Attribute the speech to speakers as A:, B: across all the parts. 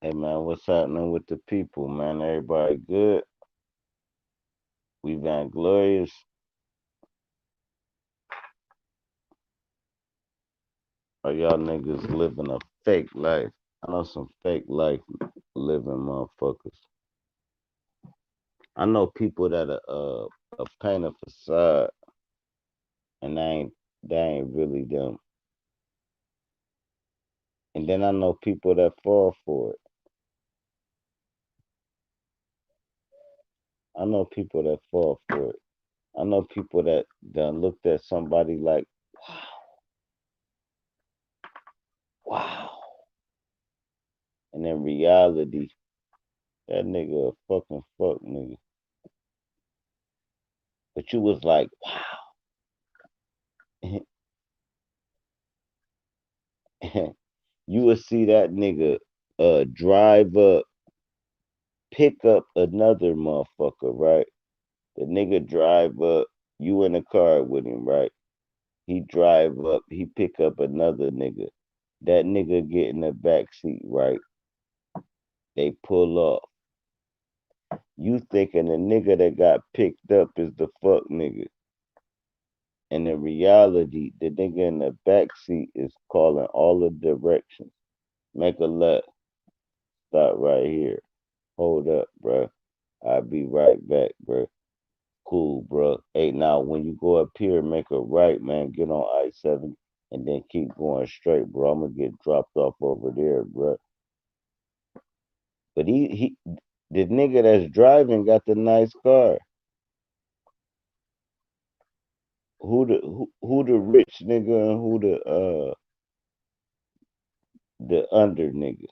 A: Hey man, what's happening with the people, man? Everybody good? We Van Glorious. Or y'all niggas living a fake life? I know some fake life living motherfuckers. I know people that paint a facade and they ain't really them. And then I know people that fall for it. I know people that fall for it. I know people that done looked at somebody like, wow. And in reality, that nigga a fucking fuck nigga. But you was like, wow. You would see that nigga drive up, pick up another motherfucker, right? The nigga drive up, you in the car with him, right? He drive up, he pick up another nigga. That nigga get in the back seat, right? They pull off. You thinking the nigga that got picked up is the fuck nigga. And in reality, the nigga in the back seat is calling all the directions. Make a left, stop right here. Hold up, bruh. I'll be right back, bruh. Cool, bro. Hey, now when you go up here, make a right, man. Get on I-70 and then keep going straight, bro. I'm gonna get dropped off over there, bro. But the nigga that's driving got the nice car. Who the rich nigga and who the under nigga?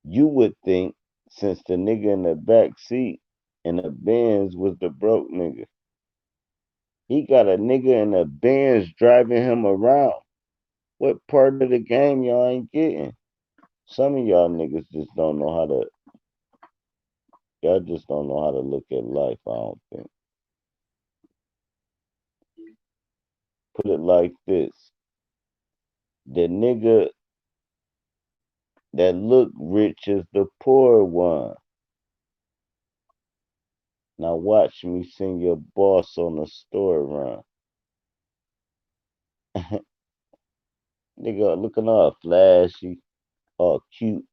A: You would think since the nigga in the back seat in the Benz was the broke nigga. He got a nigga in the Benz driving him around. What part of the game y'all ain't getting? Some of y'all niggas just don't know how to. Y'all just don't know how to look at life. I don't think. Put it like this: the nigga that look rich is the poor one. Now watch me send your boss on a store run. Nigga looking all flashy, all cute.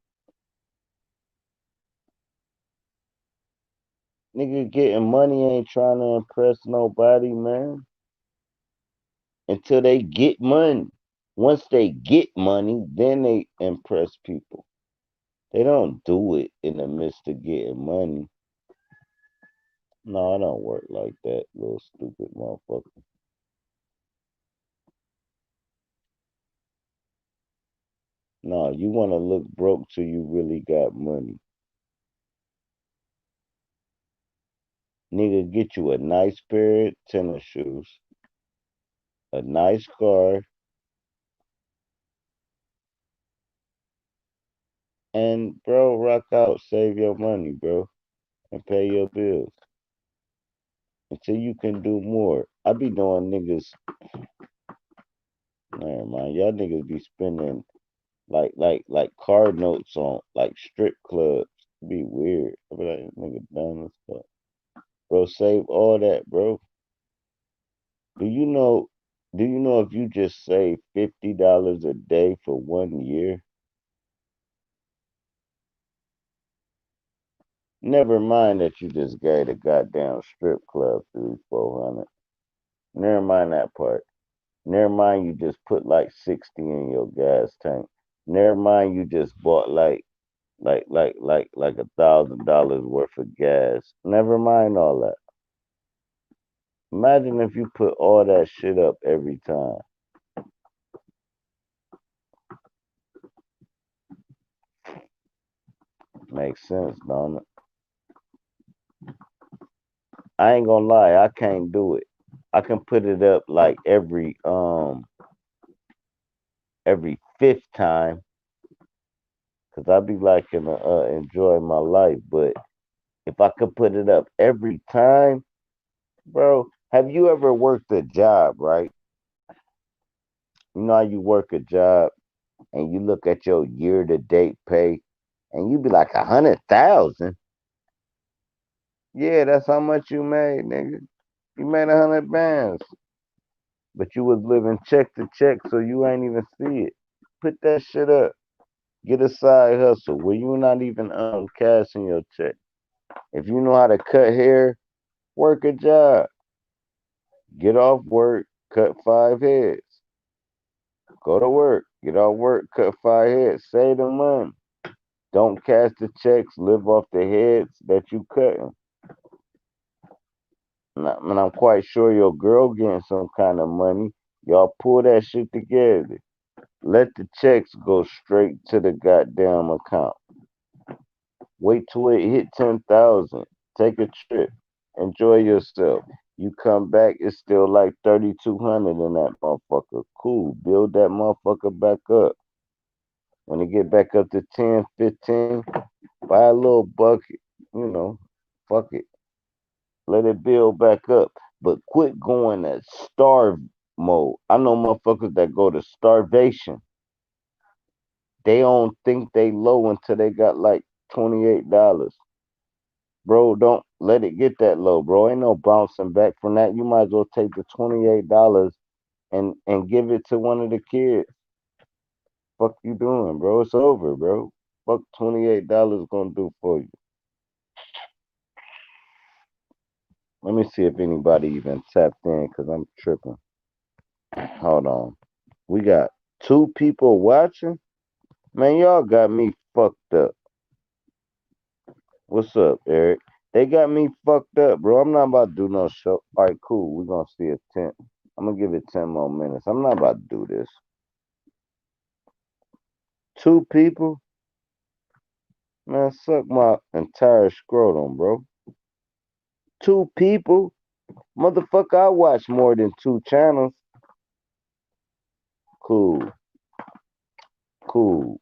A: Nigga getting money ain't trying to impress nobody, man. Until they get money. Once they get money, then they impress people. They don't do it in the midst of getting money. No, I don't work like that, little stupid motherfucker. No, you want to look broke till you really got money. Nigga, get you a nice pair of tennis shoes, a nice car, and bro, rock out, save your money, bro, and pay your bills until you can do more. I be knowing niggas, man, y'all niggas be spending like car notes on like strip clubs. Be weird. I be like, nigga dumb as fuck. Bro, save all that, bro. Do you know do you know if you just save $50 a day for 1 year? Never mind that you just gave the goddamn strip club 300-400. Never mind that part. Never mind you just put like 60 in your gas tank. Never mind you just bought like $1,000 worth of gas. Never mind all that. Imagine if you put all that shit up every time. Makes sense, don't it? I ain't gonna lie, I can't do it. I can put it up like every fifth time, cause I be liking to enjoy my life. But if I could put it up every time, bro, have you ever worked a job, right? You know how you work a job and you look at your year to date pay. And you be like 100,000. Yeah, that's how much you made, nigga. You made 100 bands, but you was living check to check, so you ain't even see it. Put that shit up. Get a side hustle where you not even cashing your check. If you know how to cut hair, work a job. Get off work, cut 5 heads. Go to work, get off work, cut 5 heads. Save the money. Don't cash the checks. Live off the heads that you cutting. And I'm quite sure your girl getting some kind of money. Y'all pull that shit together. Let the checks go straight to the goddamn account. Wait till it hit 10,000. Take a trip. Enjoy yourself. You come back, it's still like 3,200 in that motherfucker. Cool. Build that motherfucker back up. When it get back up to 10, 15, buy a little bucket. You know, fuck it. Let it build back up. But quit going at starve mode. I know motherfuckers that go to starvation. They don't think they low until they got like $28. Bro, don't let it get that low, bro. Ain't no bouncing back from that. You might as well take the $28 and give it to one of the kids. Fuck you doing, bro? It's over, bro. Fuck $28 gonna do for you. Let me see if anybody even tapped in because I'm tripping. Hold on. We got 2 people watching. Man, y'all got me fucked up. What's up, Eric? They got me fucked up, bro. I'm not about to do no show. All right, cool. We're gonna see a 10. I'm gonna give it 10 more minutes. I'm not about to do this. 2 people? Man, suck my entire scrotum, bro. 2 people? Motherfucker, I watch more than 2 channels. Cool. Cool.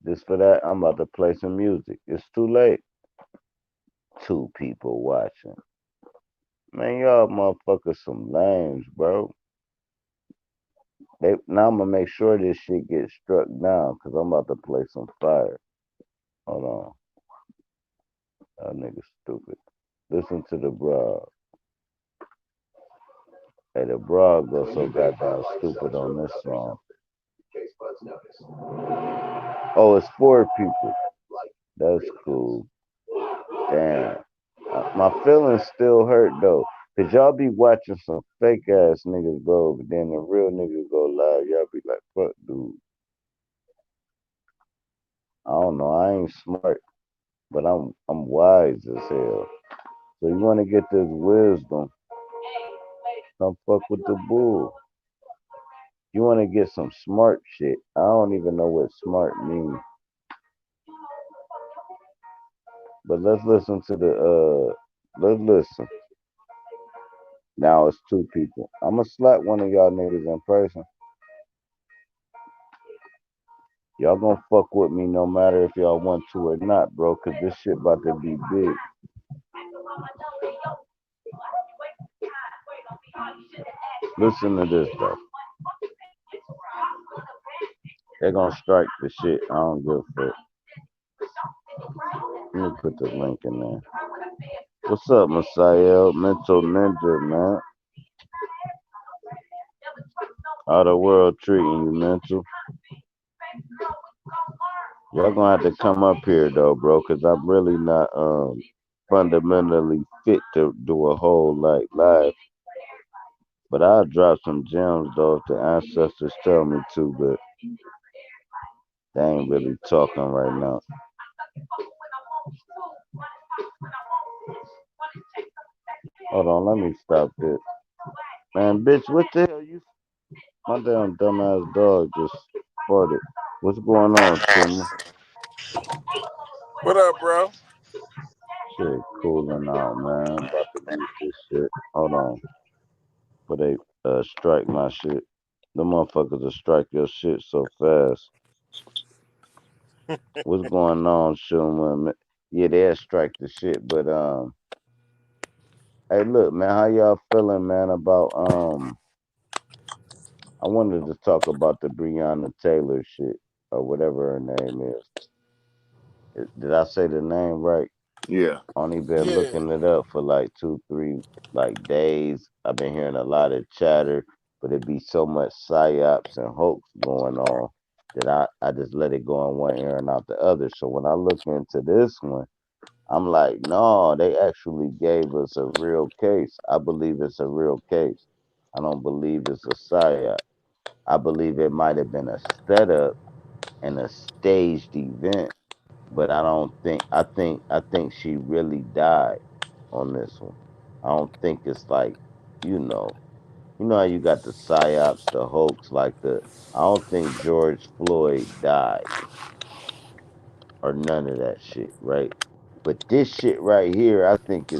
A: Just for that, I'm about to play some music. It's too late. 2 people watching. Man, y'all motherfuckers some lames, bro. Now I'm gonna make sure this shit gets struck down because I'm about to play some fire. Hold on. That nigga stupid. Listen to the broad. Hey, the broad goes so goddamn stupid on this song. Oh, it's 4 people. That's cool. Damn. My feelings still hurt though. Cause y'all be watching some fake ass niggas, bro. But then the real niggas go live. Y'all be like, fuck, dude. I don't know. I ain't smart, but I'm wise as hell. So you want to get this wisdom? Don't fuck with the bull. You want to get some smart shit? I don't even know what smart means. But let's listen to the Let's listen. Now it's 2 people. I'ma slap one of y'all niggas in person. Y'all gonna fuck with me no matter if y'all want to or not, bro, cause this shit about to be big. Listen to this though. They're gonna strike the shit. I don't give a fuck. Let me put the link in there. What's up, Messiah? Mental Ninja, man. How the world treating you, mental? Y'all gonna have to come up here though, bro, cause I'm really not fundamentally fit to do a whole like live. But I'll drop some gems though if the ancestors tell me to, but they ain't really talking right now. Hold on, let me stop this. Man, bitch, what the hell you? My damn dumbass dog just farted. What's going on, Shimmer?
B: What up, bro?
A: Shit, cooling out, man. I'm about to use this shit. Hold on, but they strike my shit. The motherfuckers will strike your shit so fast. What's going on, Shimmer? Yeah, they'll strike the shit, but hey, look, man, how y'all feeling, man? About I wanted to talk about the Breonna Taylor shit or whatever her name is. Did I say the name right?
B: Yeah.
A: Only been
C: Yeah.
A: looking it up for like 2, 3 like days. I've been hearing a lot of chatter, but it be so much psyops and hoax going on that I just let it go in one ear and out the other. So when I look into this one, I'm like, no, they actually gave us a real case. I believe it's a real case. I don't believe it's a psyop. I believe it might have been a setup and a staged event, but I think she really died on this one. I don't think it's like, you know how you got the psyops, the hoax, like I don't think George Floyd died or none of that shit, right? But this shit right here, I think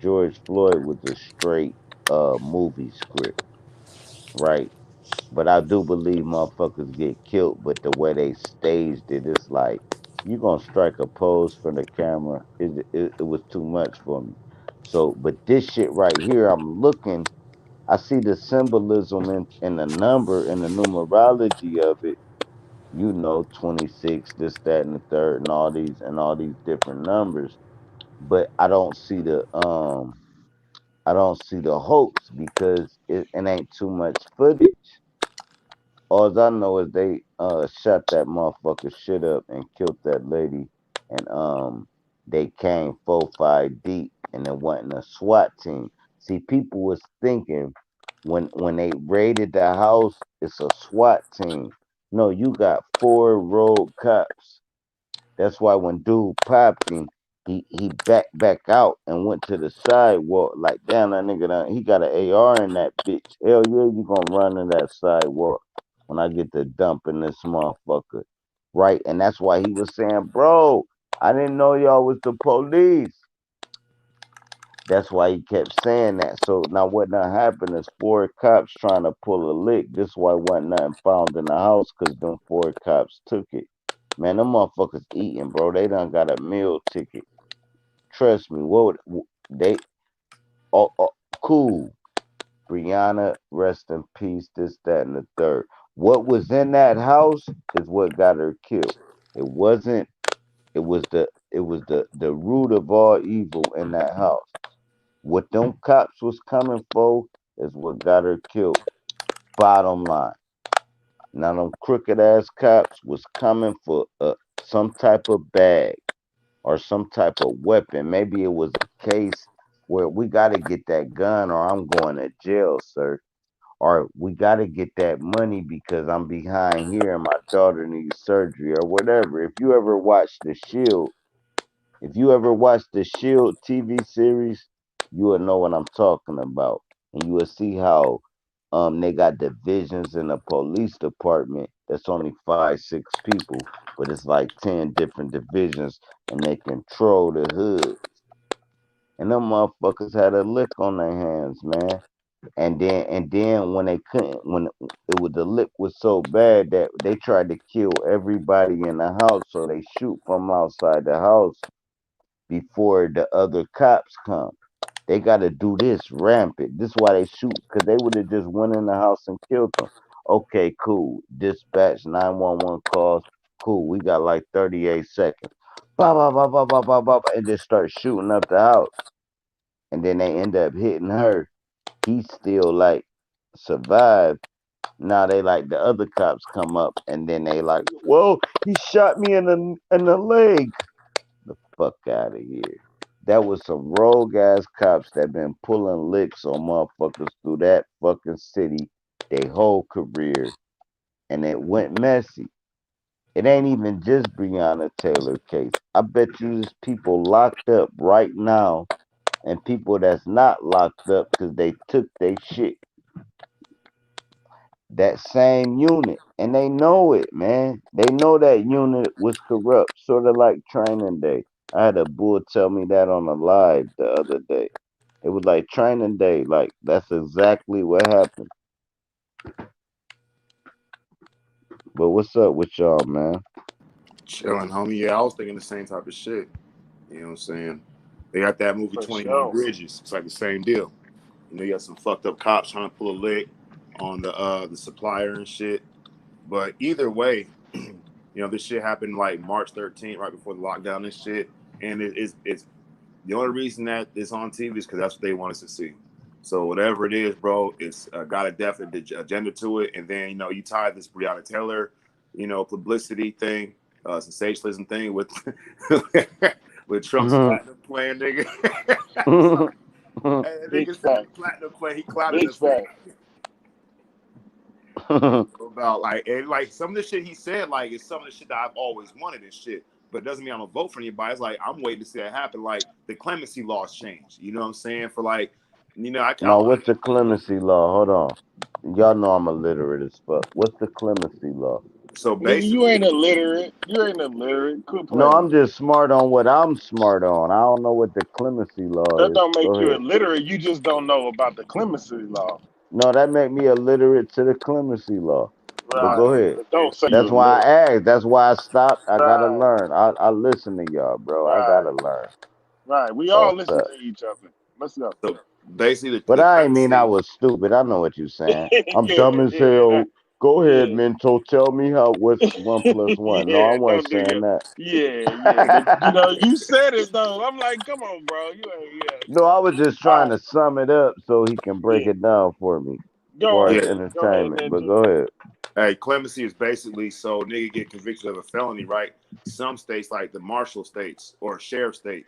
A: George Floyd was a straight movie script, right? But I do believe motherfuckers get killed, but the way they staged it, it's like you gonna strike a pose for the camera. It was too much for me. So, but this shit right here, I'm looking. I see the symbolism in the number and the numerology of it. 26, this, that, and the third, and all these different numbers. But I don't see the hoax because it ain't too much footage. All I know is they shut that motherfucker shit up and killed that lady, and they came 4, 5 deep, and it wasn't a SWAT team. See, people was thinking when they raided the house, it's a SWAT team. No, you got 4 road cops. That's why when dude popped him, he back out and went to the sidewalk. Like, damn, that nigga done, he got an AR in that bitch. Hell yeah, you gonna run in that sidewalk when I get to dumping this motherfucker. Right? And that's why he was saying, bro, I didn't know y'all was the police. That's why he kept saying that. So now what done happened is 4 cops trying to pull a lick. This why wasn't nothing found in the house because them 4 cops took it. Man, them motherfuckers eating, bro. They done got a meal ticket. Trust me. They? Oh, oh, cool. Brianna, rest in peace. This, that, and the third. What was in that house is what got her killed. It wasn't. It was the root of all evil in that house. What them cops was coming for is what got her killed. Bottom line. Now them crooked ass cops was coming for some type of bag or some type of weapon. Maybe it was a case where we got to get that gun or I'm going to jail, sir. Or we got to get that money because I'm behind here and my daughter needs surgery or whatever. If you ever watch the Shield TV series, you will know what I'm talking about. And you will see how they got divisions in the police department that's only 5, 6 people, but it's like 10 different divisions and they control the hood. And them motherfuckers had a lick on their hands, man. And then when they couldn't when the lick was so bad that they tried to kill everybody in the house, so they shoot from outside the house before the other cops come. They got to do this rampant. This is why they shoot because they would have just went in the house and killed them. Okay, cool. Dispatch 911 calls. Cool. We got like 38 seconds. Bah, bah, bah, bah, bah, bah, bah, bah, and just start shooting up the house. And then they end up hitting her. He still like survived. Now they like the other cops come up and then they like, whoa, he shot me in the leg. The fuck out of here. That was some rogue ass cops that been pulling licks on motherfuckers through that fucking city their whole career, and it went messy. It ain't even just Breonna Taylor case. I bet you there's people locked up right now and people that's not locked up because they took their shit. That same unit, and they know it, man. They know that unit was corrupt, sort of like Training Day. I had a bull tell me that on a live the other day. It was like Training Day, like that's exactly what happened. But what's up with y'all, man?
B: Chilling, homie. Yeah, I was thinking the same type of shit. You know what I'm saying? They got that movie
C: For
B: 21
C: sure.
B: Bridges. It's like the same deal. You got some fucked up cops trying to pull a lick on the supplier and shit. But either way, This shit happened like March 13th, right before the lockdown and shit. And it's the only reason that it's on TV is because that's what they want us to see. So whatever it is, bro, it's got a definite agenda to it. And then you tie this Breonna Taylor, publicity thing, sensationalism thing with with Trump's platinum plan, nigga. So, and
C: Big
B: nigga said
C: fact.
B: platinum plan, he clouded
C: Big
B: us.
C: fact.
B: About like some of the shit he said, like it's some of the shit that I've always wanted and shit. But it doesn't mean I'm gonna vote for anybody. It's like I'm waiting to see that happen. Like the clemency laws change. You know what I'm saying? For like,
A: No, what's the clemency law? Hold on. Y'all know I'm illiterate as fuck. What's the clemency law?
B: So
C: Nigga, you ain't
B: basically,
C: illiterate. You ain't illiterate. Quit
A: No,
C: playing.
A: I'm just smart on what I'm smart on. I don't know what the clemency law
C: That
A: is.
C: don't make
A: Go
C: you
A: ahead.
C: illiterate. You just don't know about the clemency law.
A: No, that make me illiterate to the clemency law. But
C: Right.
A: go ahead.
C: But don't say you
A: That's why
C: illiterate.
A: I asked. That's why I stopped. I gotta
C: Right.
A: learn. I listen to y'all, bro. I
C: Right.
A: gotta learn.
C: Right. We all
A: Off
C: listen
A: that.
C: to each other. Let's go.
B: so basically
A: But
B: the
A: I ain't mean I
B: clemency.
A: was stupid. I know what you're saying. I'm dumb
C: Yeah.
A: as
C: Yeah.
A: hell. Go ahead,
C: Yeah.
A: Minto. Tell me what's 1 + 1. No, I
C: Yeah.
A: wasn't
C: Don't do
A: saying
C: that.
A: that.
C: Yeah. Yeah. But you said it though. I'm like, come on, bro. You ain't. Yeah.
A: No, I was just
C: All
A: trying
C: right.
A: to sum it up so he can break
C: Yeah.
A: it down for me, as
C: Go
A: far as
B: Yeah.
C: ahead. Go ahead,
A: entertainment. But
C: Ninja.
A: go ahead.
B: Hey, clemency is basically so nigga get convicted of a felony, right? Some states like the Marshall states or sheriff state,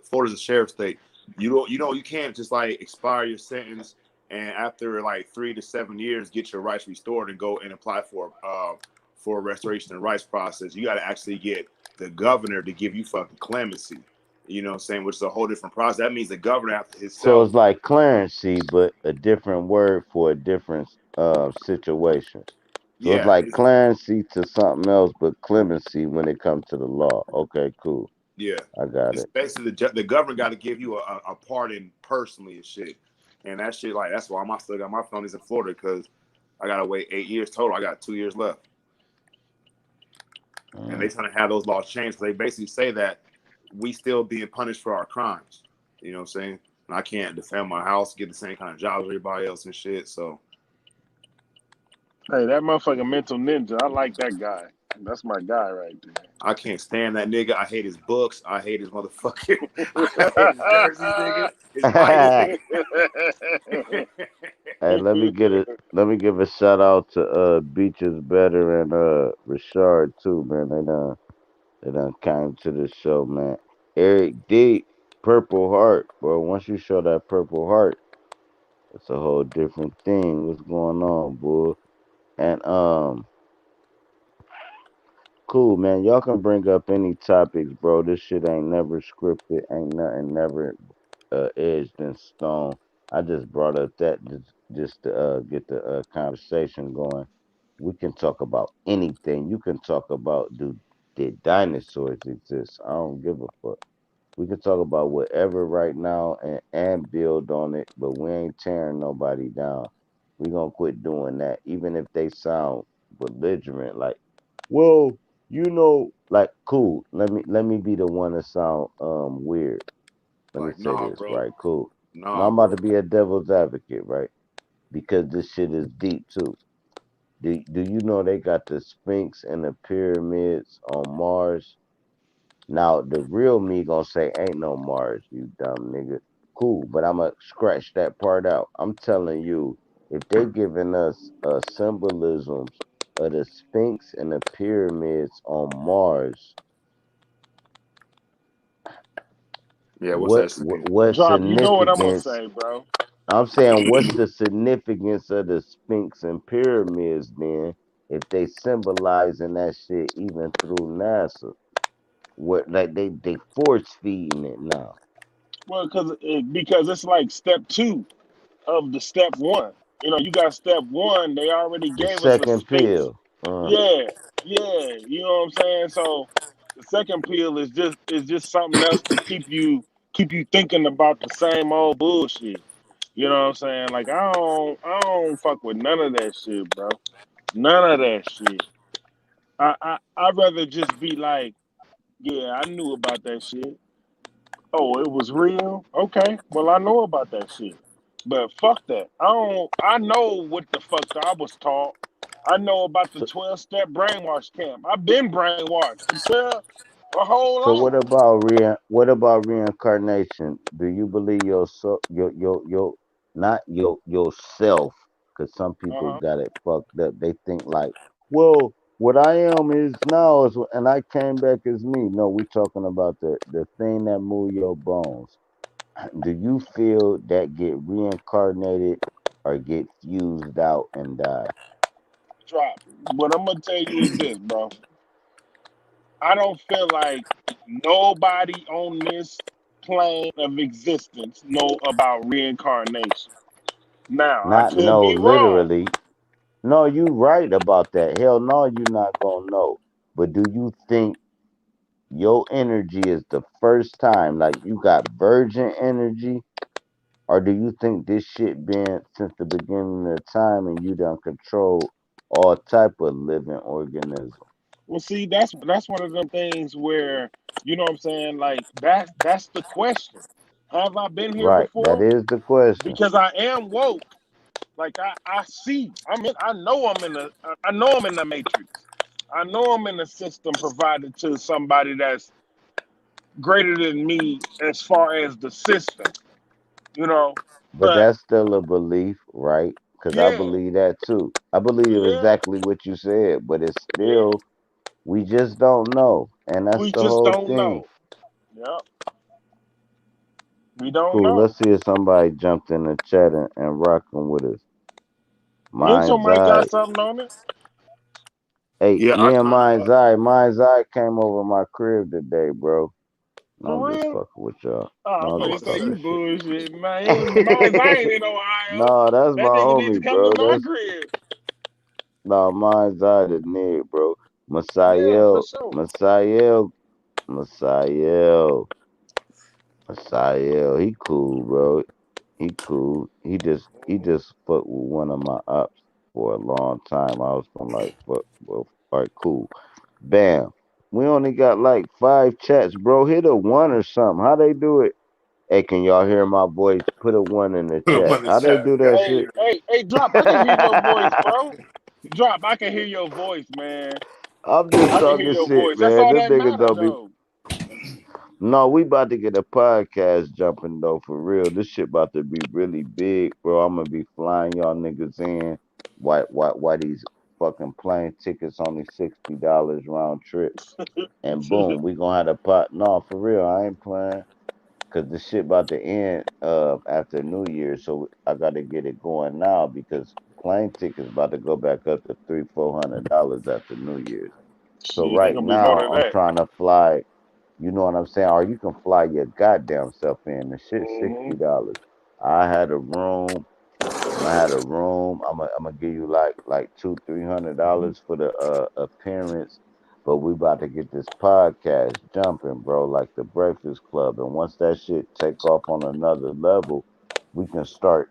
B: Florida's a sheriff state. You can't just like expire your sentence and after like 3 to 7 years get your rights restored and go and apply for a restoration and rights process. You got to actually get the governor to give you fucking clemency. You know what I'm saying? Which is a whole different process. That means the governor after
A: So
B: himself.
A: it's like clemency, but a different word for a different situation. So it's
B: Yeah,
A: like clemency to something else, but clemency when it comes to the law. Okay, cool.
B: yeah.
A: I got
B: It's
A: it.
B: basically the government got to give you a pardon personally and shit. And that shit, like, that's why I still got my felonies in Florida because I got to wait 8 years total. I got 2 years left. And they trying to have those laws changed. They basically say that we still being punished for our crimes. You know what I'm saying? And I can't defend my house, get the same kind of jobs as everybody else and shit. So
C: Hey, that motherfucking mental ninja. I like that guy. That's my guy right
B: I can't stand that nigga. I hate his books. I hate his motherfucking. I hate his jerseys, nigga. His Bibles,
A: Hey,
B: nigga.
A: let me give a shout out to Beaches Better and Richard too, man. They done came to the show, man. Eric D, Purple Heart, bro. Once you show that Purple Heart, it's a whole different thing. What's going on, boy? And cool, man. Y'all can bring up any topics, bro. This shit ain't never scripted, ain't nothing never edged in stone. I just brought up that just to get the conversation going. We can talk about anything. You can talk about did dinosaurs exist? I don't give a fuck. We can talk about whatever right now and build on it, but we ain't tearing nobody down. We gonna quit doing that, even if they sound belligerent. Like, well, like, cool. Let me be the one to sound weird. Let me
B: Like,
A: say
B: nah,
A: this,
B: bro.
A: right? Cool. Now
B: Nah,
A: I'm about
B: bro.
A: to be a devil's advocate, right? Because this shit is deep too. Do you know they got the Sphinx and the pyramids on Mars? Now the real me gonna say ain't no Mars, you dumb nigga. Cool, but I'ma scratch that part out. I'm telling you, if they giving us symbolisms of the Sphinx and the pyramids on Mars,
B: Yeah, what's that saying?
A: what
C: Drop, you know what I'm gonna
A: significance?
C: say, bro.
A: I'm saying, what's the significance of the Sphinx and pyramids then if they symbolizing that shit even through NASA? What, like, they force feeding it now.
C: Well, because it's like step two of the step one. You got step one. They already
A: The
C: gave us a
A: second
C: Sphinx.
A: pill.
C: Yeah, yeah. You know what I'm saying? So the second peel is just something else to keep you thinking about the same old bullshit. You know what I'm saying? Like I don't fuck with none of that shit, bro. None of that shit. I'd rather just be like, yeah, I knew about that shit. Oh, it was real? Okay. Well, I know about that shit. But fuck that. I don't I know what the fuck I was taught. I know about the
A: So,
C: 12-step brainwash camp. I've been brainwashed. Hold
A: so
C: on.
A: what about reincarnation? Do you believe your not yourself? Because some people
C: Uh-huh.
A: got it fucked up. They think like, well, what I am is now is, and I came back as me. No, we talking about the thing that move your bones. Do you feel that get reincarnated or get fused out and die?
C: Drop. What I'm gonna tell you is this, bro. I don't feel like nobody on this plane of existence know about reincarnation. Now, I
A: Not
C: could
A: know
C: be wrong.
A: literally. No, you right about that. Hell no, you not gonna know. But do you think your energy is the first time, like you got virgin energy, or do you think this shit been since the beginning of time and you done control all type of living organism?
C: Well, see, that's one of them things where you know what I'm saying. Like that's the question. Have I been here
A: Right, that
C: before?
A: is the question.
C: Because I am woke. Like I see. I know I'm in the. I know I'm in the matrix. I know I'm in the system provided to somebody that's greater than me as far as the system. You know,
A: But
C: but
A: that's still a belief, right? Because I
C: yeah,
A: believe that too. I believe
C: yeah,
A: exactly what you said, but it's
C: yeah.
A: still, we just don't know. And that's
C: We
A: the
C: just
A: whole
C: don't
A: thing.
C: know. Yeah, we don't
A: Cool.
C: know.
A: Let's see if somebody jumped in the chat and rocking with us.
C: Mitchell
A: Mind's
C: might got
A: Eye.
C: something on it.
A: Hey,
B: Yeah, I
A: me and
B: kind of.
A: Mind's Eye came over my crib today, bro. No,
C: For
A: I'm just
C: real?
A: fucking with y'all.
C: Oh, I'm
A: No, I'm
B: I'm
C: gonna
A: just
B: about to
C: say
A: talking
C: you
B: say.
A: shit.
C: bullshit, man. Mine's I ain't in Ohio.
A: No, that's my
C: That nigga need to
A: homie,
C: come to
A: bro.
C: my
A: That's
C: crib.
A: no Mind's Eye the nigga, bro.
C: Yeah, for
A: Masael,
C: sure.
A: Masael, Masael, Masael. He cool, bro. He cool. He just fucked with one of my ops for a long time. I was gonna like fuck. Well, all right, cool. Bam. We only got like 5 chats, bro. Hit a one or something. How they do it? Hey, can y'all hear my voice? Put a one in the
B: Put him
A: chat.
B: on the
A: How they
B: chat.
A: do that
C: Hey,
A: shit?
C: hey, hey, drop. I can hear your voice, bro. Drop. I can hear your voice, man.
A: I'm just
C: I can hear
A: talking
C: your
A: shit,
C: voice. That's
A: man.
C: all
A: Them
C: that
A: niggas
C: matter,
A: don't be.
C: though.
A: No, we about to get a podcast jumping though, for real. This shit about to be really big, bro. I'm gonna be flying y'all niggas in. Why these fucking plane tickets only $60 round trip? And boom, we gonna have a pot. No, for real, I ain't playing. Cause the shit about to end after New Year, so I gotta get it going now because plane tickets about to go back up to $300-400 after New Year's. So
C: Shit, they
A: right
C: gonna be more
A: now
C: than
A: I'm
C: that.
A: trying to fly. You know what I'm saying? Or you can fly your goddamn self in. The shit
C: Hmm.
A: $60. I had a room. I had a room. I'm gonna give you like $200-300 for the appearance. But we about to get this podcast jumping, bro, like the Breakfast Club. And once that shit take off on another level, we can start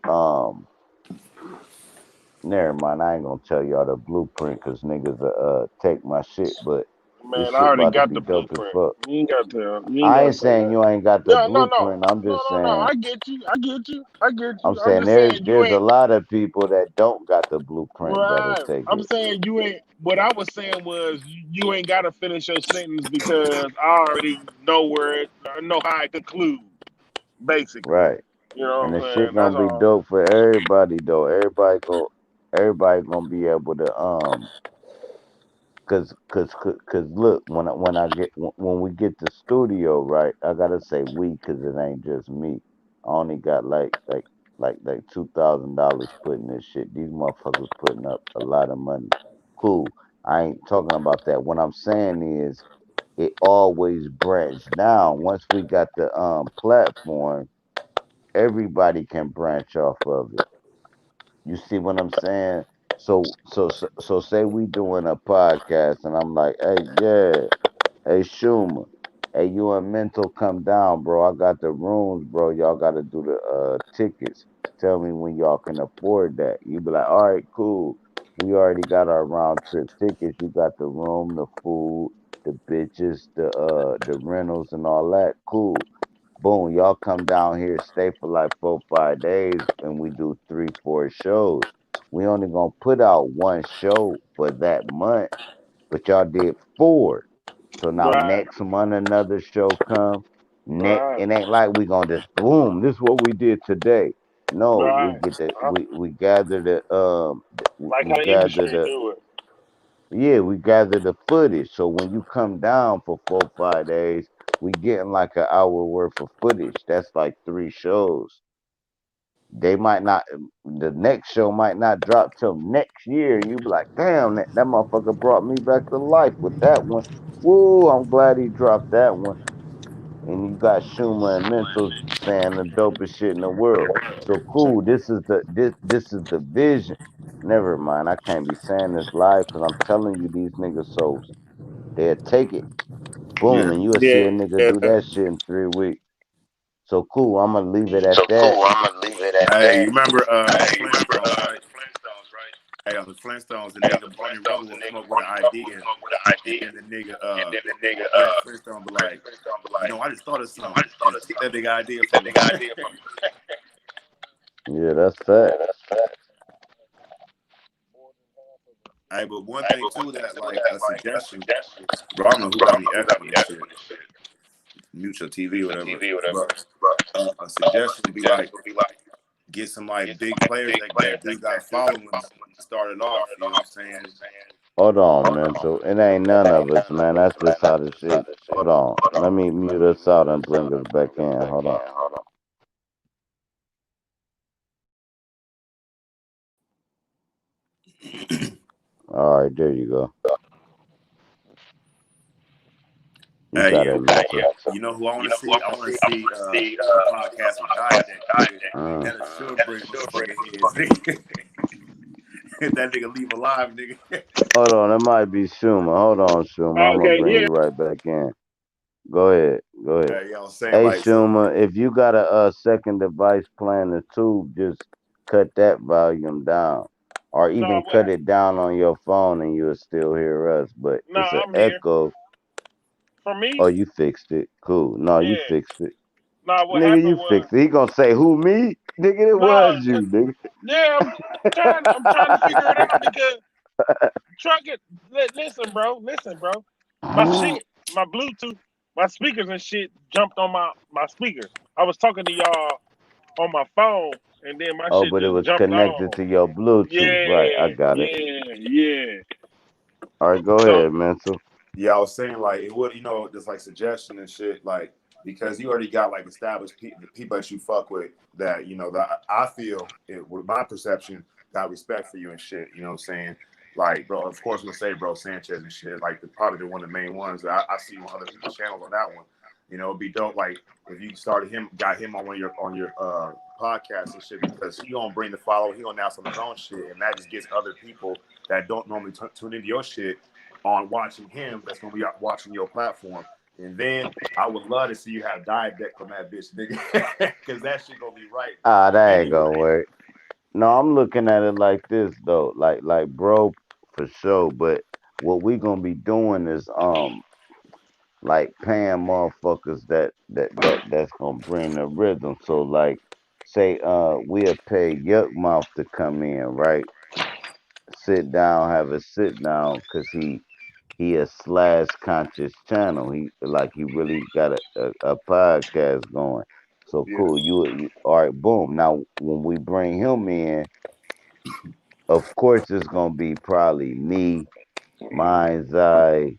A: never mind, I ain't gonna tell y'all the blueprint because niggas take my shit, but this
C: Man, I
A: shit
C: already
A: about to
C: got
A: be
C: the
A: dope as
C: blueprint.
A: fuck.
C: You ain't got to. You ain't
A: I
C: got to
A: ain't
C: say
A: saying
C: that.
A: you ain't got the
C: Yeah, no, no,
A: blueprint. I'm
C: no,
A: just
C: no, no.
A: saying
C: I get you. I get you. I get
A: I'm
C: you. I'm
A: saying
C: just saying you
A: there's a
C: ain't
A: lot of people that don't got the blueprint that'll
C: right.
A: take
C: I'm
A: it.
C: saying you ain't. What I was saying was you ain't got to finish your sentence because I already know where it. I know how it concludes. Basically,
A: Right.
C: you know
A: And
C: what
A: the
C: I'm
A: shit
C: saying. That's
A: gonna be
C: all.
A: dope for everybody though. Everybody gonna be able to cause look, when I get when we get to studio, right, I gotta say we, cause it ain't just me. I only got like $2,000 putting this shit. These motherfuckers putting up a lot of money. Cool. I ain't talking about that. What I'm saying is it always branched down. Once we got the platform, everybody can branch off of it. You see what I'm saying? So say we doing a podcast and I'm like, hey, yeah, hey Schumer, hey, you and Mental come down, bro. I got the rooms, bro. Y'all gotta do the tickets. Tell me when y'all can afford that. You be like, all right, cool. We already got our round trip tickets. You got the room, the food, the bitches, the rentals and all that. Cool. Boom, y'all come down here, stay for like 4, 5 days, and we do 3, 4 shows. we only gonna put out one show for that month, but y'all did four. So now
C: Right,
A: next month another show come. Next,
C: right,
A: it ain't like we gonna just boom. This is what we did today. No, we
C: right.
A: get the
C: Uh,
A: we gather the
C: like
A: we
C: how the
A: gather
C: industry
A: the
C: do it.
A: yeah, we gather the footage. So when you come down for 4 5 days, we getting like an hour worth of footage. That's like three shows. They might not, the next show might not drop till next year. And you be like, damn, that motherfucker brought me back to life with that one. Woo, I'm glad he dropped that one. And you got Schumer and Mental saying the dopest shit in the world. So cool. This is the vision. Never mind. I can't be saying this live because I'm telling you these niggas so they'll take it. Boom,
B: Yeah.
A: and you'll see a nigga
C: Yeah,
A: do that shit in 3 weeks. So cool. I'm gonna leave it at
C: so
A: that.
C: cool. I'm gonna leave it at
B: Hey, you
C: that.
B: remember the
C: Hey, you remember
B: Flintstones, right?
C: the Flintstones, right?
B: Hey, on the Flintstones, the
C: Hey, on the
B: nigga Barney Rubble
C: Flintstones, the
B: will come
C: nigga
B: up with an
C: Barney Rubble would
B: idea,
C: come up with an
B: and
C: idea,
B: then the nigga
C: and then the nigga
B: Fred Flintstone be
C: Fred
B: like,
C: Flintstone be
B: you
C: like,
B: know, I just thought of
C: I
B: something
C: just thought
B: and
C: of
B: steal that
C: something.
B: nigga idea
C: Get that
B: from him.
C: nigga idea from you.
A: Yeah, that's
C: Yeah,
A: fact.
C: that's fact.
B: Hey, but one
C: Hey,
B: thing
C: but one
B: too
C: thing
B: that
C: too
B: like
C: that
B: a
C: like a
B: suggestion,
C: suggestion,
B: bro. I don't know who
C: bro. I
B: got
C: don't
B: me
C: know who got
B: echoing
C: me
B: and shit.
C: echoing and shit.
B: Mute your TV, or
C: Your
B: whatever.
C: TV or whatever.
B: But
C: But
B: a suggestion would be like
C: suggestion would be like
B: get some like
C: get some
B: big
C: like
B: players
C: big
B: that
C: players
B: do got
C: that do got
B: followings
C: following
B: started off.
C: started
B: You know what I'm
C: off. You know what
B: saying?
C: I'm saying?
A: Hold on,
C: Hold
A: mental.
C: on.
A: It ain't
C: It
A: none of
C: ain't
A: us,
C: none of
A: man.
C: us,
A: That's
C: man.
A: just how
C: That's
A: the
C: just how
A: shit.
C: the shit.
A: Hold on.
C: Hold
A: Let
C: on.
A: me
C: Let
A: mute
C: me
A: us
C: mute
A: out and
C: us
A: bring
C: out
A: us
C: and
A: back
C: bring us
A: in.
C: back
A: Hold
C: in.
A: on.
C: Hold on.
A: All right, there you go. You
B: Hey,
A: got
B: yeah,
A: it,
B: man.
A: mental.
B: You know who I want
C: You
B: to
C: know who I
B: see? I
C: want to
B: want
C: see?
B: to
C: I
B: see
C: want to see
B: a
C: a
B: podcast with diet
C: podcast with
B: deck,
C: Diet
B: nigga.
C: Deck, nigga.
A: Mm.
B: That'll sure
C: That'll
B: bring
C: sure bring
B: motherfucking heads,
C: motherfucking
B: nigga. If that nigga leave alive, nigga.
A: Hold on. It might be Schumer. Hold on, Schumer. I'm going to
C: Okay,
A: bring
C: yeah.
A: you right back in. Go ahead. Go ahead.
B: You know what I'm saying?
A: Hey,
B: Like, so,
A: Schumer, if you got a, second device playing the tube, just cut that volume down. Or
C: No,
A: even
C: what?
A: cut it down on your phone and you'll still hear us. But
C: No,
A: it's an
C: I'm here.
A: echo.
C: For
A: Oh,
C: me,
A: you fixed it. Cool. No, you
C: yeah.
A: fixed it.
C: No, what
A: Nigga,
C: happened
A: you
C: was
A: fixed it. He gonna say, who, me? Nigga, it
C: no,
A: was you, nigga.
C: yeah. I'm trying to figure it out because truck it. Listen, bro. Listen, bro. My shit, my Bluetooth, my speakers and shit jumped on my speakers. I was talking to y'all on my phone, and then my
A: Oh,
C: shit
A: but it
C: just
A: was
C: jumped
A: connected
C: on.
A: to your Bluetooth. Right, I
C: Yeah,
A: got it.
C: yeah.
A: All right, go
C: So
A: ahead, mental.
B: yeah, I was saying, like, it would, just like suggestion and shit, like, because you already got like established the people that you fuck with that, that I feel, with my perception, got respect for you and shit. You know what I'm saying? Like, bro, of course, I'm gonna say, bro, Sanchez and shit, like, probably one of the main ones. I see on other people's channels on that one. It'd be dope, like, if you got him on your podcasts and shit, because he gonna bring the follow, he gonna announce on his own shit, and that just gets other people that don't normally tune into your shit on watching him. That's gonna be out watching your platform. And then I would love to see you have diet deck from that bitch, nigga, because that shit gonna be right
A: Ah, that ain't gonna
B: anyway.
A: work. No, I'm looking at it like this though. Like bro, for sure. But what we gonna be doing is like paying motherfuckers that's gonna bring the rhythm. So like say we'll pay Yuck Mouth to come in, right? Sit down, have a sit down, cause he a slash conscious channel. He really got a podcast going. So
B: Yeah,
A: cool. You all right, boom. Now when we bring him in, of course it's gonna be probably me, Mind's Eye,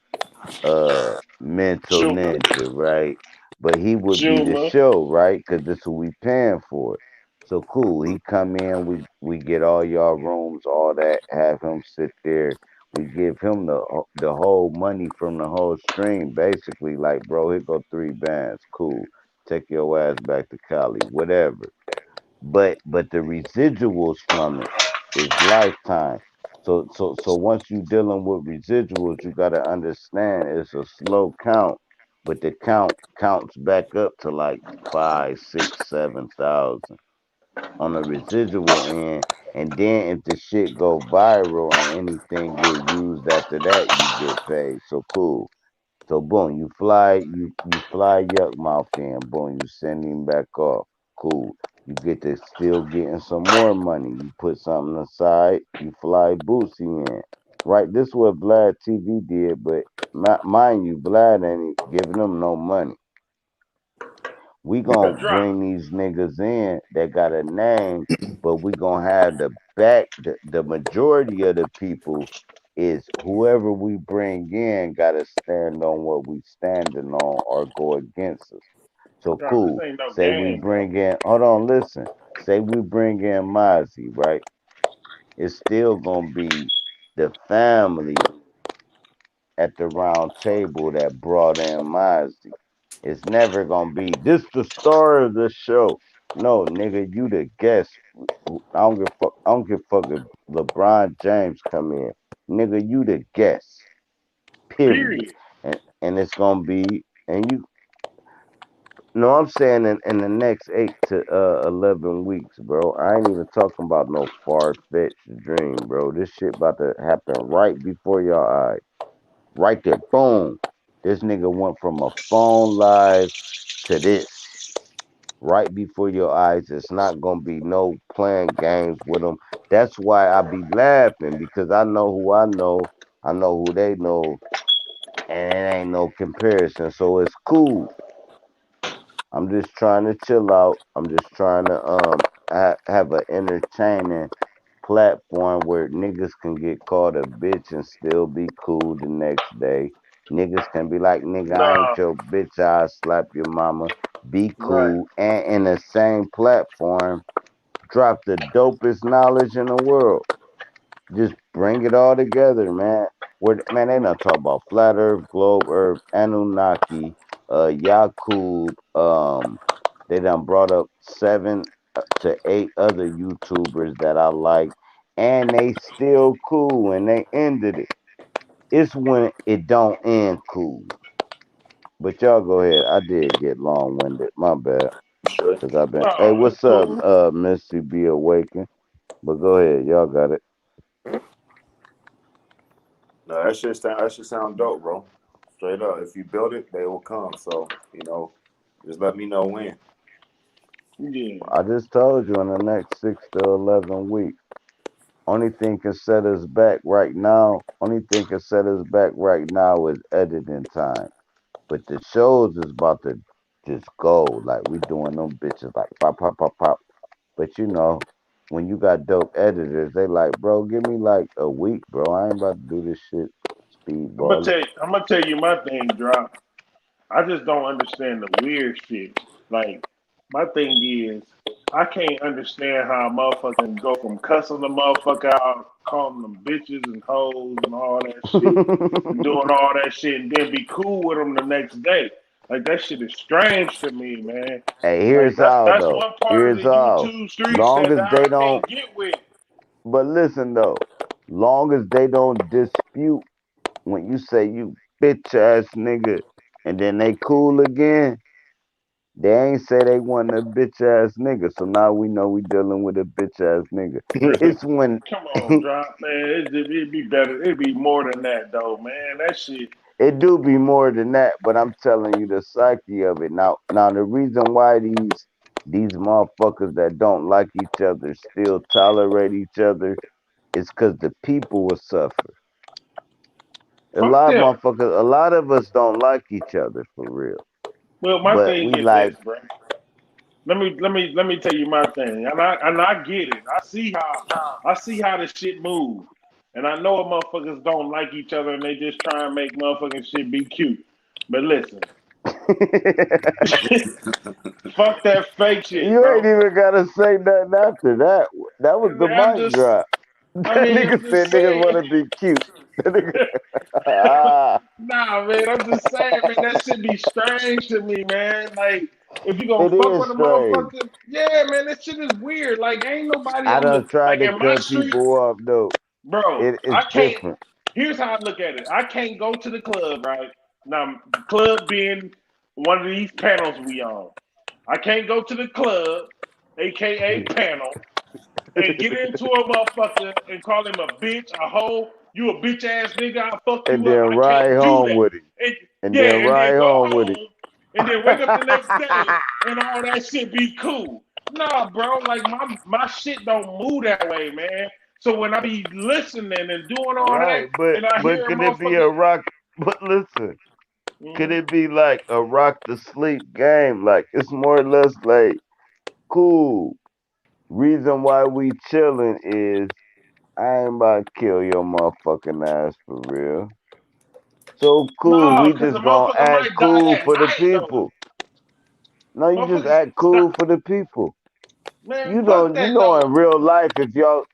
A: Mental
C: Schumer,
A: Ninja, right? But he would be the
C: Schumer,
A: show, right? Because this is what we paying for. So cool. He come in, we get all y'all rooms, all that, have him sit there. We give him the whole money from the whole stream, basically. Like, bro, here go 3 bands. Cool. Take your ass back to Cali, whatever. But the residuals from it is lifetime. So once you dealing with residuals, you gotta understand it's a slow count, but the count counts back up to like 5, 6, 7,000 on the residual end. And then if the shit go viral and anything get used after that, you get paid. So cool. So boom, you fly Yuck Mouth in, boom, you send him back off. Cool. You get to still getting some more money. You put something aside, you fly Boosie in. Right, this is what Vlad TV did, but mind you, Vlad ain't giving them no money. We
C: Yeah,
A: gonna
C: drop.
A: bring these niggas in that got a name, but we gonna have the back. The majority of the people is whoever we bring in got to stand on what we standing on or go against us. So
C: Drop. This
A: cool.
C: ain't no
A: Say we
C: game, bro.
A: bring in. Hold on, listen. Say we bring in Mozzie, right? It's still gonna be the family at the round table that brought in Mozzie. It's never gonna be this the star of the show. No, nigga, you the guest. I don't give fuck. I don't give a fuck if LeBron James come in. Nigga, you the guest. Period.
C: Period.
A: And it's gonna be and you no, I'm saying in the next 8 to 11 weeks, bro. I ain't even talking about no far fetched dream, bro. This shit about to happen right before your eyes. Right there, boom. This nigga went from a phone live to this right before your eyes. It's not gonna be no playing games with them. That's why I be laughing because I know who I know who they know, and it ain't no comparison. So it's cool. I'm just trying to chill out. I'm just trying to have an entertaining platform where niggas can get called a bitch and still be cool the next day. Niggas can be like, nigga, I ain't
C: Nah,
A: your bitch, I'll slap your mama. Be
C: right.
A: cool. And in the same platform, drop the dopest knowledge in the world. Just bring it all together, man. Where man, they not talk about flat Earth, globe Earth, Anunnaki, Yakub. They done brought up 7 to 8 other YouTubers that I like, and they still cool, and they ended it. It's when it don't end cool. But y'all go ahead. I did get long winded. My bad.
B: Sure.
A: Cause I've been. Hey,
C: No, it's
A: what's up,
C: cool.
A: Missy B Awakened? But go ahead, y'all got it.
B: No, that shit sound dope, bro. Straight up. If you build it, they will come. So, just let me know when.
C: Yeah.
A: I just told you in the next 6 to 11 weeks. Only thing can set us back right now. Only thing can set us back right now is editing time. But the shows is about to just go. Like we doing them bitches like pop pop pop pop. But when you got dope editors, they like, bro, give me like a week, bro. I ain't about to do this shit speedballing.
C: I'm gonna tell you my thing, drop. I just don't understand the weird shit. Like, my thing is, I can't understand how a motherfucker can go from cussing the motherfucker out, calling them bitches and hoes and all that shit, and doing all that shit, and then be cool with them the next day. Like, that shit is strange to me, man.
A: Hey,
C: Like,
A: here's how
C: that's
A: though.
C: one part of
A: Here's
C: the
A: how.
C: YouTube streets
A: Long
C: that
A: as they
C: I
A: don't
C: can't get with.
A: but listen though, long as they don't dispute when you say you bitch ass nigga and then they cool again, they ain't say they want a bitch ass nigga. So now we know we dealing with a bitch ass nigga. It's when
C: Come on, drop, man. It'd be better. It'd be more than that, though, man. That shit.
A: it do be more than that, but I'm telling you the psyche of it. Now the reason why these motherfuckers that don't like each other still tolerate each other is because the people will suffer.
C: Fuck them.
A: A lot of us don't like each other for real.
C: Well, my
A: But
C: thing
A: we
C: is this,
A: like
C: bro. Let me tell you my thing, and I get it. I see how this shit move, and I know motherfuckers don't like each other, and they just try and make motherfucking shit be cute. But listen, fuck that fake shit,
A: you ain't
C: bro.
A: even gotta say nothing after that. That was the
C: I'm
A: mic
C: just,
A: drop.
C: I
A: That
C: mean, I'm
A: nigga
C: just
A: said niggas
C: saying.
A: wanna be cute. That nigga, ah,
C: Nah, man, I'm just saying, man, that shit be strange to me, man. Like, if you gonna
A: it
C: fuck
A: is
C: with a
A: strange.
C: motherfucker, yeah, man, that shit is weird. Like, ain't nobody
A: I
C: on
A: done
C: the
A: tried
C: like
A: to
C: in my
A: cut
C: streets,
A: people off though.
C: bro.
A: It's
C: I can't.
A: different.
C: Here's how I look at it. I can't go to the club, right? Now, the club being one of these panels we on. I can't go to the club, aka panel, and get into a motherfucker and call him a bitch, a hoe, you a bitch ass nigga, I'll fuck
A: And
C: you
A: then
C: up. I
A: ride
C: can't do
A: home
C: that.
A: with him.
C: And
A: And then
C: yeah, and then
A: ride
C: go
A: home with him.
C: home and then wake up the next day and all that shit be cool. Nah, bro. Like my shit don't move that way, man. So when I be listening and doing all that,
A: Right, but
C: and I hear
A: could it be a
C: motherfuckers,
A: rock? But listen, could
C: mhm.
A: it be like a rock to sleep game? Like it's more or less like cool. Reason why we chilling is I ain't about to kill your motherfucking ass for real. So cool,
C: Nah,
A: we
C: cause the
A: just gonna
C: motherfucker
A: act
C: might die
A: cool
C: at
A: for the
C: night though.
A: people. No, you just
C: Motherfuckers,
A: act cool for the people.
C: man,
A: You
C: fuck
A: don't, you
C: that
A: know,
C: though.
A: in real life,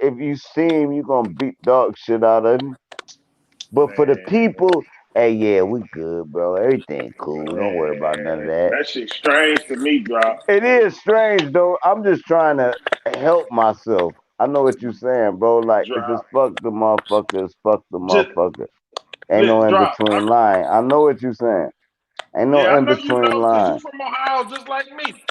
A: if you see him, you gonna beat dog shit out of him. But for the
C: Man,
A: people, hey, yeah, we good, bro. Everything cool. Don't worry about none of
C: man,
A: that.
C: that shit strange to me, drop,
A: It is strange though. I'm just trying to help myself. I know what you're saying, bro. Like if it's
C: drop.
A: fuck the motherfucker, it's fuck the
C: Just
A: motherfucker. Ain't no
C: lit,
A: in
C: drop.
A: between line. I know what you're saying. Ain't no
C: Yeah, I
A: in
C: know you
A: between
C: know, cause you
A: line.
C: from Ohio, just like me.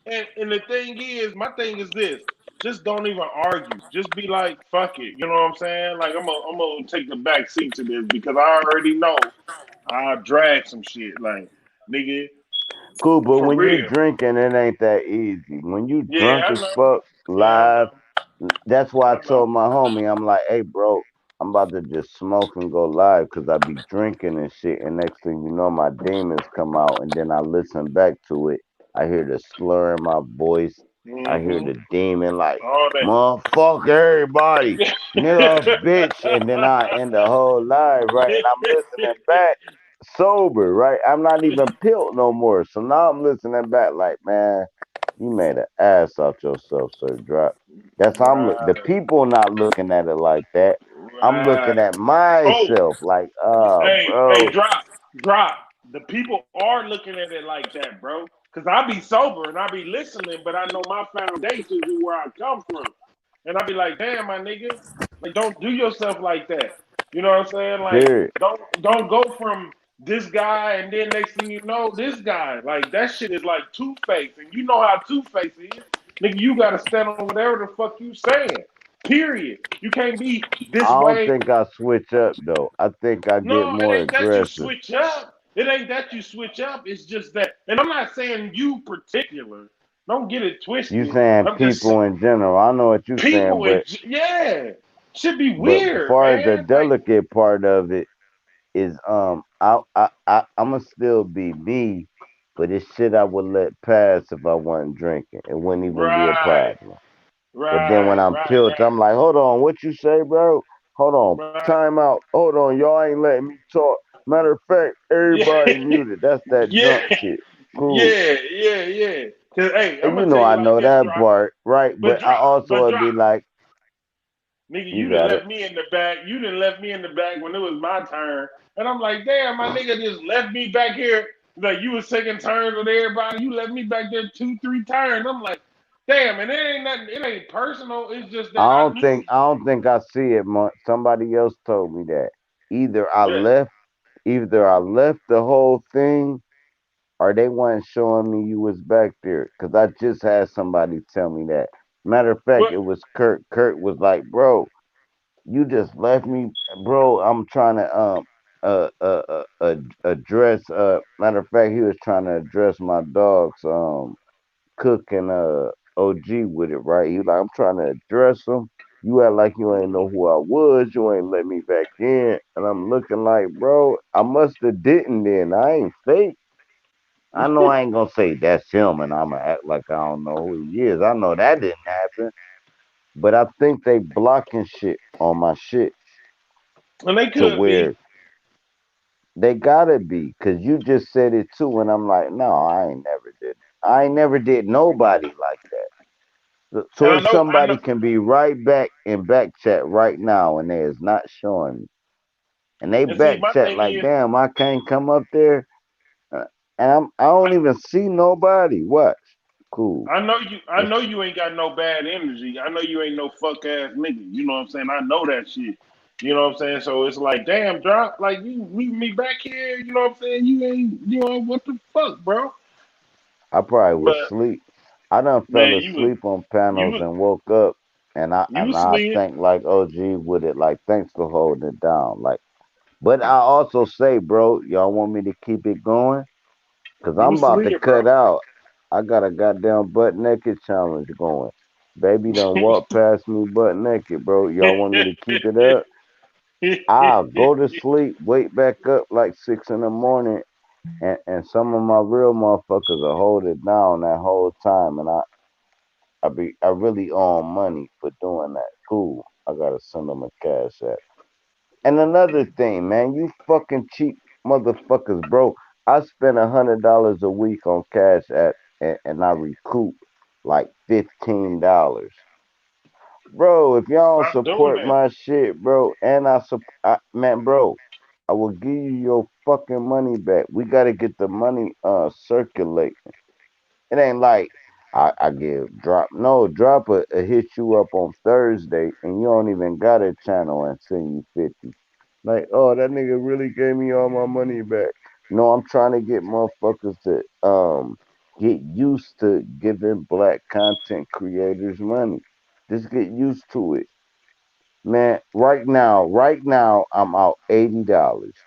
C: And the thing is, my thing is this: just don't even argue. Just be like, fuck it. You know what I'm saying? Like I'm gonna take the back seat to this because I already know I drag some shit. Like nigga,
A: Cool, but
C: for
A: when you
C: real.
A: drinking, it ain't that easy. When you
C: Yeah,
A: drunk
C: I
A: as
C: know.
A: fuck
C: Yeah, I
A: live,
C: know.
A: that's why I
C: I know.
A: told my homie, I'm like, hey, bro, I'm about to just smoke and go live because I be drinking and shit. And next thing you know, my demons come out. And then I listen back to it. I hear the slur in my voice. I hear
C: Hmm.
A: the demon like,
C: All
A: motherfuck everybody, nigga, bitch. And then I end the whole live, right? And I'm listening back sober, right? I'm not even pilled no more. So now I'm listening back like, man, you made an ass out yourself, sir. Drop. That's how I'm look. The
C: right,
A: people not looking at it like that. I'm looking
C: right.
A: at
C: Oh,
A: myself like,
C: hey,
A: bro.
C: drop. The people are looking at it like that, bro. Cause I be sober and I be listening, but I know my foundations and where I come from, and I be like, damn, my nigga, like don't do yourself like that. You know what I'm saying? Like
A: Period.
C: don't go from this guy and then next thing you know, this guy. Like that shit is like Two Face, and you know how Two Face is, nigga. You gotta stand on whatever the fuck you saying. Period. You can't be
A: I
C: this
A: don't
C: way.
A: think I switch up though. I think I get
C: No, it
A: more
C: ain't that you
A: aggressive.
C: switch up. It ain't that you switch up. It's just that, and I'm not saying you particular. Don't get it
A: You
C: twisted.
A: saying
C: I'm just
A: people in general. I know what you saying,
C: people in
A: but
C: yeah should be
A: but
C: weird,
A: far as the
C: man. Like
A: delicate part of it is I'ma still be me, but it's shit I would let pass if I wasn't drinking. It wouldn't even be a
C: right,
A: problem. But then when
C: right,
A: I'm
C: right,
A: pilled,
C: right,
A: I'm like, hold on, what you say, bro? Hold on,
C: right.
A: time out. Hold on, y'all ain't letting me talk. Matter of fact,
C: Yeah,
A: everybody muted. That's that
C: yeah,
A: drunk shit. Cool.
C: yeah. Cause hey, I'm
A: And you
C: gonna
A: know
C: tell you
A: I
C: like
A: know
C: this,
A: that
C: drop,
A: part, right? But I also
C: but
A: would be
C: drop.
A: like,
C: Nigga,
A: you
C: you done
A: got it.
C: left me in the back. You done left me in the back when it was my turn. And I'm like, damn, my nigga just left me back here. Like you was taking turns with everybody. You left me back there 2, 3 turns. I'm like, damn, and it ain't nothing, it ain't personal. It's just that I knew
A: I don't think I see it. Somebody else told me that. Either I
C: yeah.
A: left, either I left the whole thing, or they weren't showing me you was back there. Cause I just had somebody tell me that. Matter of fact,
C: But
A: it was Kurt. Kurt was like, bro, you just left me, bro. I'm trying to address. Matter of fact, he was trying to address my dog's Cook and OG with it, right? He like, I'm trying to address him. You act like you ain't know who I was. You ain't let me back in, and I'm looking like, bro, I must have didn't. Then I ain't fake. I know I ain't gonna say that's him, and I'm gonna act like I don't know who he is. I know that didn't happen, but I think they blocking shit on my shit
C: and they
A: to
C: could be.
A: where they gotta be, cause you just said it too, and I'm like, no, I ain't never did. I ain't never did nobody like that.
C: And
A: So if
C: I know
A: somebody can be right back in back chat right now, and they is not showing me, and they
C: and see
A: back
C: my
A: chat
C: thing
A: like,
C: is
A: damn, I can't come up there, uh, and I don't even see nobody. Watch, cool.
C: I
A: It's,
C: know you ain't got no bad energy. I know you ain't no fuck ass nigga. You know what I'm saying? I know that shit. You know what I'm saying? So it's like, damn, drop, like you leave me back here, you know what I'm saying? You ain't what the fuck, bro?
A: I probably was
C: But
A: asleep. I done fell
C: man,
A: asleep on
C: you
A: panels
C: was
A: and woke up,
C: you
A: and
C: was
A: I
C: sleeping.
A: think like OG with it. Like, thanks for holding it down. Like, but I also say, bro, y'all want me to keep it going? Cause
C: You
A: I'm
C: was
A: about to
C: sleeping,
A: cut
C: bro.
A: out. I got a goddamn butt naked challenge going. Baby done walk past me butt naked, bro. Y'all want me to keep it up? I'll go to sleep, wake back up like 6 in the morning, and some of my real motherfuckers will hold it down that whole time, and I really owe 'em money for doing that. Cool. I gotta send them a cash app. And another thing, man, you fucking cheap motherfuckers, bro. I spend $100 a week on cash app, and I recoup like $15. Bro, if y'all don't
C: Stop doing
A: support
C: that.
A: my shit, bro, and man, bro, I will give you your fucking money back. We gotta get the money circulate. It ain't like I give drop. No, drop a hit you up on Thursday and you don't even got a channel and send you 50. Like, oh, that nigga really gave me all my money back. No, I'm trying to get motherfuckers to get used to giving black content creators money. Just get used to it. Man, right now I'm out $80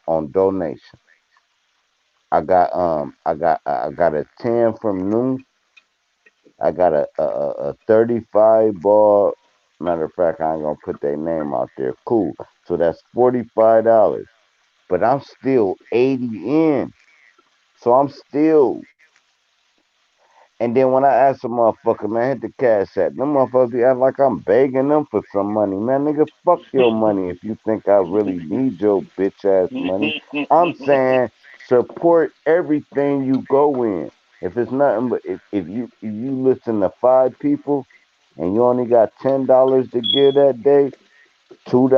A: on donation. I got a 10 from Noon. I got a 35 ball. Matter of fact, I ain't gonna put their name out there. Cool. So that's $45. But I'm still 80 in. So I'm still. And then when I ask a motherfucker, man, hit the cash app, them motherfuckers be acting like I'm begging them for some money. Man, nigga, fuck your money if you think I really need your bitch ass money. I'm saying support everything you go in. If it's nothing but if you listen to 5 people and you only got $10 to give that day, $2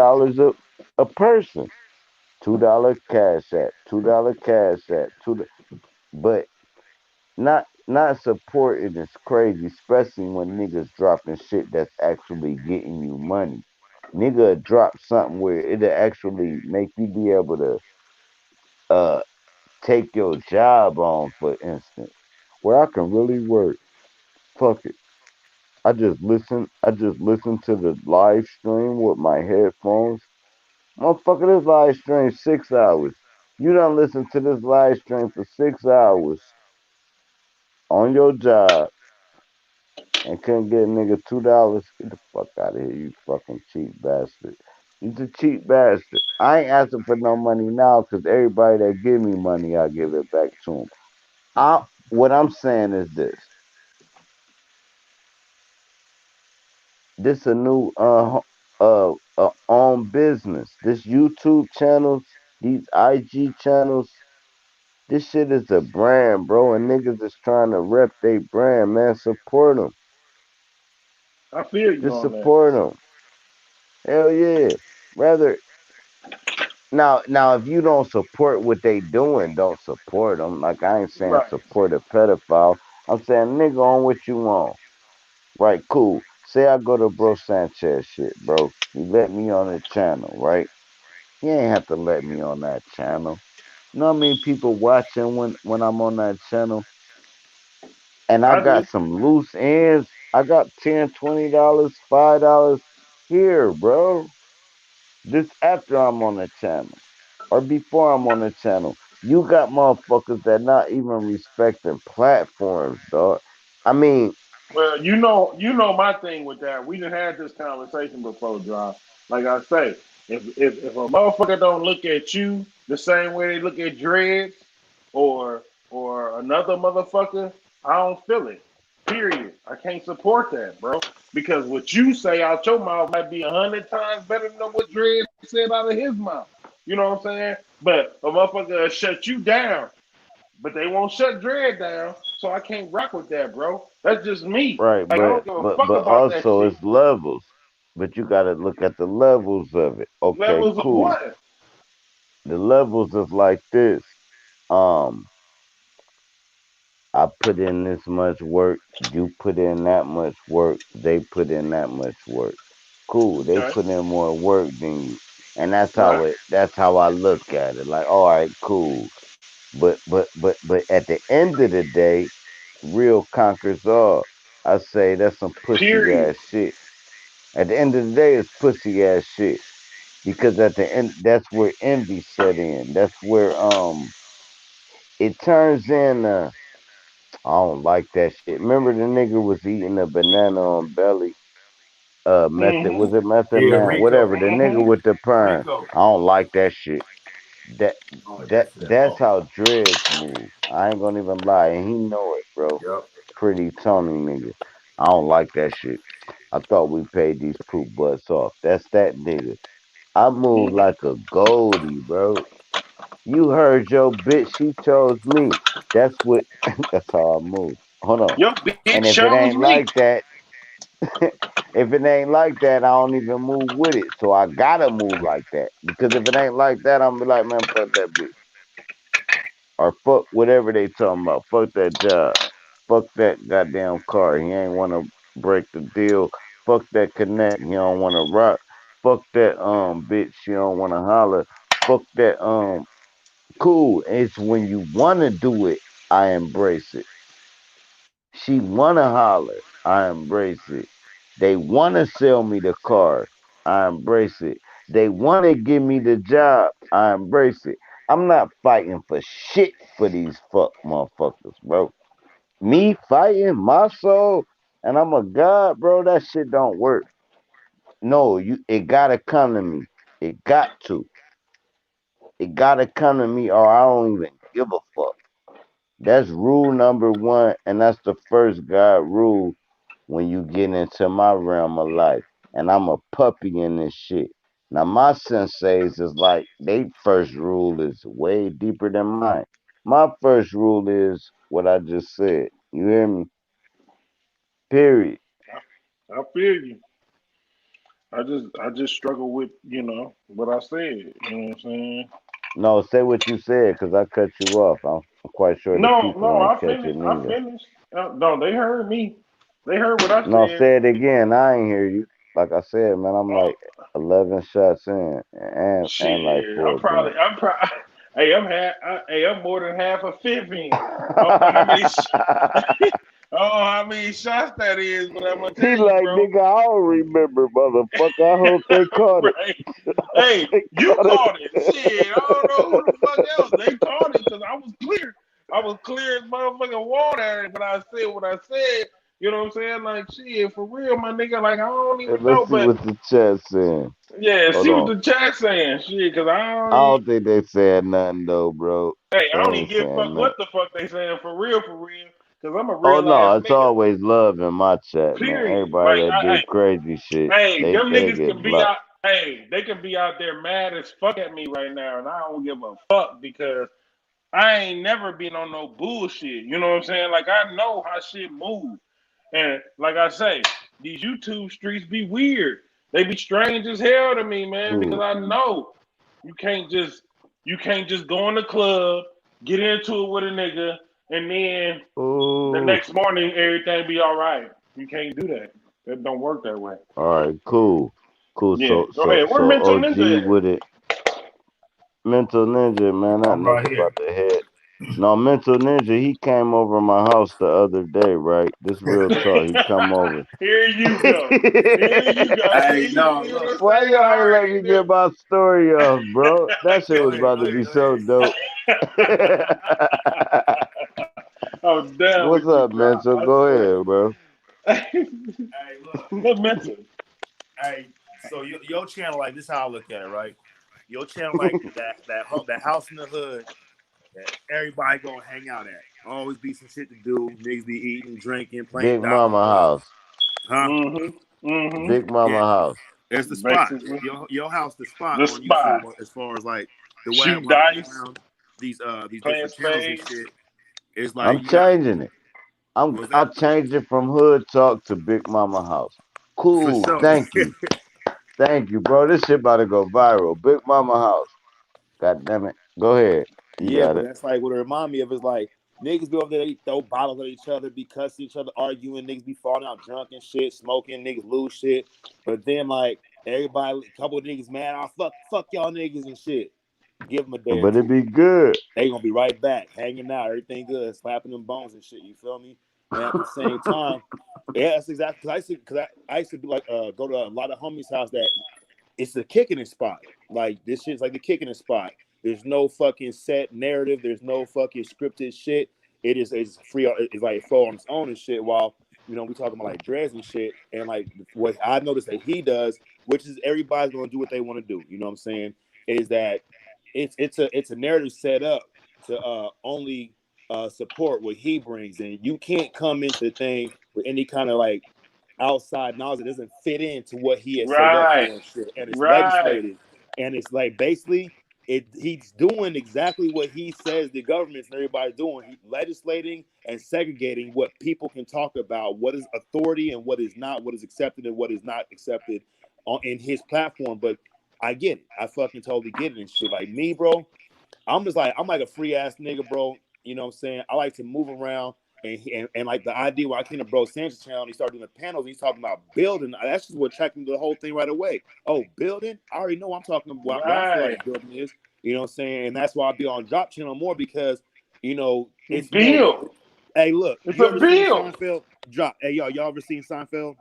A: a person. $2 cash app, $2 cash app, but not supporting is crazy, especially when niggas dropping shit that's actually getting you money. Nigga drop something where it'll actually make you be able to uh take your job on, for instance, where I can really work. Fuck it. I just listen to the live stream with my headphones. Motherfucker, this live stream 6 hours. You done listen to this live stream for 6 hours on your job and couldn't get a nigga $2. Get the fuck out of here, you fucking cheap bastard. You's a cheap bastard. I ain't asking for no money now because everybody that give me money, I give it back to them. What I'm saying is this. This a new on business. This YouTube channels, these IG channels, this shit is a brand, bro, and niggas is trying to rep their brand, man. Support them.
C: I feel you
A: Just
C: on that.
A: support them. Hell yeah. Rather now, if you don't support what they doing, don't support them. Like I ain't saying
C: Right.
A: support a pedophile. I'm saying nigga on what you want. Right, cool. Say I go to Bro Sanchez shit, bro. You let me on the channel, right? You ain't have to let me on that channel. You know what I mean? People watching when I'm on that channel, and I
C: I do.
A: got some loose ends. I got $10, $20, $5 here, bro. This after I'm on the channel or before I'm on the channel. You got motherfuckers that not even respecting platforms, dog. I mean,
C: Well, you know my thing with that. We done had this conversation before, John. Like I say, if a motherfucker don't look at you the same way they look at dreads or another motherfucker, I don't feel it. Period. I can't support that, bro. Because what you say out your mouth might be 100 times better than what Dread said out of his mouth. You know what I'm saying? But a motherfucker will shut you down, but they won't shut Dread down. So I can't rock with that, bro. That's just me.
A: right,
C: Like I
A: but
C: don't give a
A: but
C: fuck
A: but
C: about that
A: also
C: shit.
A: it's levels. But you gotta look at the levels of it. Okay,
C: Levels of
A: cool.
C: what?
A: The levels is like this. Um, I put in this much work, you put in that much work, they put in that much work. Cool, they
C: Okay.
A: put in more work than you. And
C: Right.
A: that's how I look at it. Like, all right, cool. But at the end of the day, real conquers all. I say that's some pussy
C: Period.
A: ass shit. At the end of the day, it's pussy ass shit. Because at the end, that's where envy set in. That's where it turns in. I don't like that shit. Remember the nigga was eating a banana on belly? Method
C: Mm-hmm.
A: was it Method
B: Yeah,
A: Man?
B: Rico.
A: Whatever. The nigga
C: Mm-hmm.
A: with the perm.
B: Rico.
A: I don't like that shit. That
B: I don't like that
A: that
B: shit at
A: that's
B: all.
A: how dreads move. I ain't gonna even lie, and he know it, bro.
B: Yep.
A: Pretty Tony nigga. I don't like that shit. I thought we paid these poop butts off. That's that nigga. I move
C: Mm-hmm.
A: like a goldie, bro. You heard your bitch, she chose me. That's what that's how I move. Hold on.
C: Your bitch
A: And if it
C: chose
A: ain't
C: me.
A: like that, if it ain't like that, I don't even move with it. So I gotta move like that. Because if it ain't like that, I'm be like, man, fuck that bitch. Or fuck whatever they talking about. Fuck that job. Fuck that goddamn car. He ain't wanna break the deal. Fuck that connect. He don't wanna rock. Fuck that bitch. She don't wanna holler. Fuck that cool. It's when you wanna do it, I embrace it. She wanna holler. I embrace it. They wanna sell me the car. I embrace it. They wanna give me the job. I embrace it. I'm not fighting for shit for these fuck motherfuckers, bro. Me fighting my soul, and I'm a god, bro. That shit don't work. No, it gotta come to me. It got to. It gotta come to me, or I don't even give a fuck. That's rule number one, and that's the first God rule when you get into my realm of life. And I'm a puppy in this shit. Now my senseis is like they first rule is way deeper than mine. My first rule is what I just said. You hear me? Period.
C: I feel you. I just struggle with, what I said. You know what I'm saying?
A: No, say what you said, cause I cut you off. I'm quite sure the
C: No,
A: people
C: no,
A: ain't
C: I
A: catch
C: finished.
A: it
C: I
A: neither.
C: finished. No, they heard me. They heard what I
A: No,
C: said.
A: say it again. I ain't hear you. Like I said, man, I'm
C: Oh,
A: like 11 shots in, and like
C: shit.
A: four drinks.
C: I'm probably. Hey, I'm more than half a fifth in. I don't know how many. I don't know how many shots that is, but I'm gonna
A: He
C: tell you,
A: like,
C: bro.
A: nigga, I don't remember, motherfucker. I hope they caught it.
C: Right. Hey,
A: They
C: you
A: caught it.
C: caught it. Shit, I don't know who the fuck else. They caught it because I was clear. I was clear as motherfucking water, but I said what I said. You know what I'm saying? Like, shit, for real, my nigga. Like, I don't
A: And
C: even
A: let's
C: know,
A: see
C: but
A: what the chat saying.
C: yeah,
A: Hold
C: see what
A: on.
C: the chat saying. Shit, because I don't
A: I
C: even,
A: don't think they said nothing though, bro.
C: hey,
A: They
C: I don't even
A: ain't
C: give a
A: saying
C: fuck
A: nothing.
C: what the fuck they saying for real, for real. Because I'm a
A: Oh
C: real ass
A: no, it's
C: nigga.
A: always love in my chat, man.
C: Period.
A: Everybody
C: Like,
A: that do crazy shit,
C: hey, them
A: they
C: niggas
A: get
C: can be
A: blocked.
C: out. Hey, they can be out there mad as fuck at me right now, and I don't give a fuck because I ain't never been on no bullshit. You know what I'm saying? Like I know how shit move, and like I say, these YouTube streets be weird. They be strange as hell to me, man, because
A: Ooh,
C: I know you can't just go in the club, get into it with a nigga, and then the
A: ooh.
C: next morning everything be all right. You can't do that. That don't work that way.
A: All right, cool, cool.
C: Yeah,
A: So,
C: go
A: so,
C: ahead. Where
A: so,
C: mental
A: OG
C: ninja at?
A: with it. Mental Ninja, man, that
B: I'm right
A: nigga
B: here.
A: about to head. No, Mental Ninja, he came over my house the other day, right? This real talk. He come over.
C: Here you go. Here you go.
B: Hey,
C: See, you
B: no,
C: see what
B: look.
C: I'm
A: Why
C: saying?
A: y'all
C: I
A: ain't let
C: already
A: me
C: knew.
A: get my story off, bro? That shit
B: Go
A: was
B: ahead,
A: about
B: go
A: to
B: ahead,
A: be
B: go
A: so
B: ahead.
A: dope.
C: I'm down
A: What's
C: with you,
A: up,
C: bro.
A: man? So
C: I
A: go
C: swear.
A: ahead, bro.
B: Hey, look.
C: What mental?
B: Hey, so your channel, like this, is how I look at it, right? Your channel, like that house in the hood that everybody gonna hang out at. Always be some shit to do. Niggas be eating, drinking, playing
A: Big Mama
B: dominoes,
A: house.
B: huh?
C: Mm-hmm. Mm-hmm.
A: Big Mama
B: Yeah,
A: house.
B: it's the spot.
C: Basically,
B: Your house, the spot
C: the
B: on YouTube,
C: spot.
B: as far as like the way
C: Shoot
B: when I go
C: dice,
B: around these
C: playing
B: different channels and
C: spades.
B: shit. It's like
A: I'm
B: you got
A: changing it.
B: what was
A: I
B: that
A: changed it from hood talk to Big Mama house.
B: for
A: Cool.
B: sure.
A: Thank you. Thank you, bro. This shit about to go viral. Big Mama house. God damn it. Go ahead. You
B: Yeah,
A: got
B: but
A: it.
B: that's like what it remind me of is like niggas be over there, they throw bottles at each other, be cussing each other, arguing, niggas be falling out drunk and shit, smoking, niggas lose shit. But then like everybody, a couple of niggas mad, fuck y'all niggas and shit. Give them a day or
A: But it
B: two.
A: be good.
B: They gonna be right back, hanging out, everything good, slapping them bones and shit. You feel me? And at the same time, yeah, that's exactly because I used to do like go to a lot of homies' house that it's a kicking spot. Like this shit's like the kicking spot. There's no fucking set narrative. There's no fucking scripted shit. it's free. It's like flow on its own and shit. While we talking about like dreads and shit, and like what I noticed that he does, which is everybody's gonna do what they want to do. You know what I'm saying? Is that it's a narrative set up to only support what he brings, and you can't come into the thing with any kind of like outside knowledge that doesn't fit into what he has set up
C: Right,
B: for and shit. And it's
C: right,
B: legislated, and it's like basically he's doing exactly what he says the government's and everybody's doing. He's legislating and segregating what people can talk about, what is authority and what is not, what is accepted and what is not accepted in his platform. But I get it. I fucking totally get it and shit. Like me, bro, I'm like a free ass nigga, bro. You know what I'm saying? I like to move around and like the idea when I came to Bro Sanchez channel and he started doing the panels, he's talking about building. That's just what attracted me to the whole thing right away. Oh, building? I already know I'm talking about what I feel
C: right.
B: like building is. You know what I'm saying? And that's why I'll be on Drop Channel more because, it's more.
C: Bill.
B: Hey, look,
C: It's
B: you
C: a
B: ever seen
C: bill.
B: Seinfeld? Drop. Hey, y'all ever seen Seinfeld?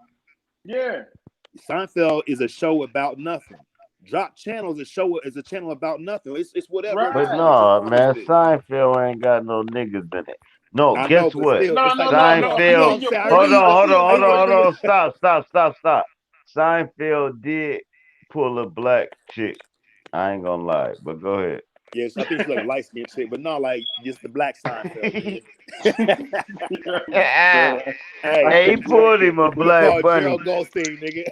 C: Yeah.
B: Seinfeld is a show about nothing. Drop Channel is a channel about nothing. It's whatever. It's
A: But
B: just
C: Right.
B: it's just
A: no,
B: funny
A: man,
B: shit.
A: Seinfeld ain't got no niggas in it. No,
B: I know,
A: guess
B: but
A: what?
B: still,
C: No,
B: it's
C: no,
B: like
C: no,
B: no.
C: no. I
B: You know
A: Seinfeld.
B: what
C: get
B: I'm
C: your
B: saying? I
C: point.
A: Hold
B: really,
A: on,
C: I
A: hold
C: still
A: on,
B: I
A: hold
B: used
C: get
B: to
A: on,
C: what
B: think.
C: you.
A: hold on. Stop. Seinfeld did pull a black chick. I ain't gonna lie, but go ahead.
B: Yes, I think she like a light skinned chick, but not like just the black Seinfeld nigga.
A: Hey,
C: Man, I
B: Hey,
A: he
C: can't take
A: pulled
C: it.
A: him a
B: he
A: black
B: called
A: bunny.
B: Gerald Goldstein, nigga.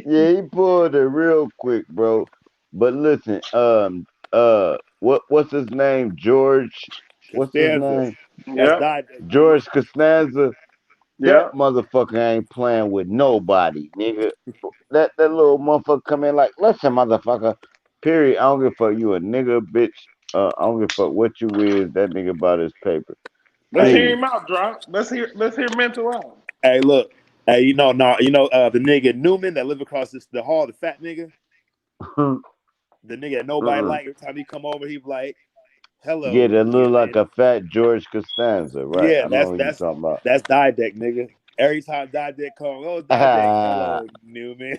A: Yeah, he pulled it real quick, bro. But listen, what's his name? George. What's his
B: Costanza.
A: name?
B: That's
C: Yep.
B: died, nigga.
A: George Costanza. That
C: Yep.
A: motherfucker ain't playing with nobody, nigga. That little motherfucker come in like, listen, motherfucker. Period. I don't give a fuck you a nigga, bitch. I don't give a fuck what you is. That nigga about his paper.
C: Let's hear
A: Cool.
C: him out, drop. Let's hear mental out.
B: Hey, look. Hey, the nigga Newman that live across the hall, the fat nigga, the nigga that nobody
A: Mm-mm.
B: like. Every time he come over, he be like, "Hello,
A: Yeah, that look like
B: Newman."
A: a fat George Costanza, right?
B: Yeah,
A: I know
B: that's
A: who you
B: that's
A: talking about.
B: that's Dideck, nigga. Every time Dideck come, oh Dideck, hello Newman.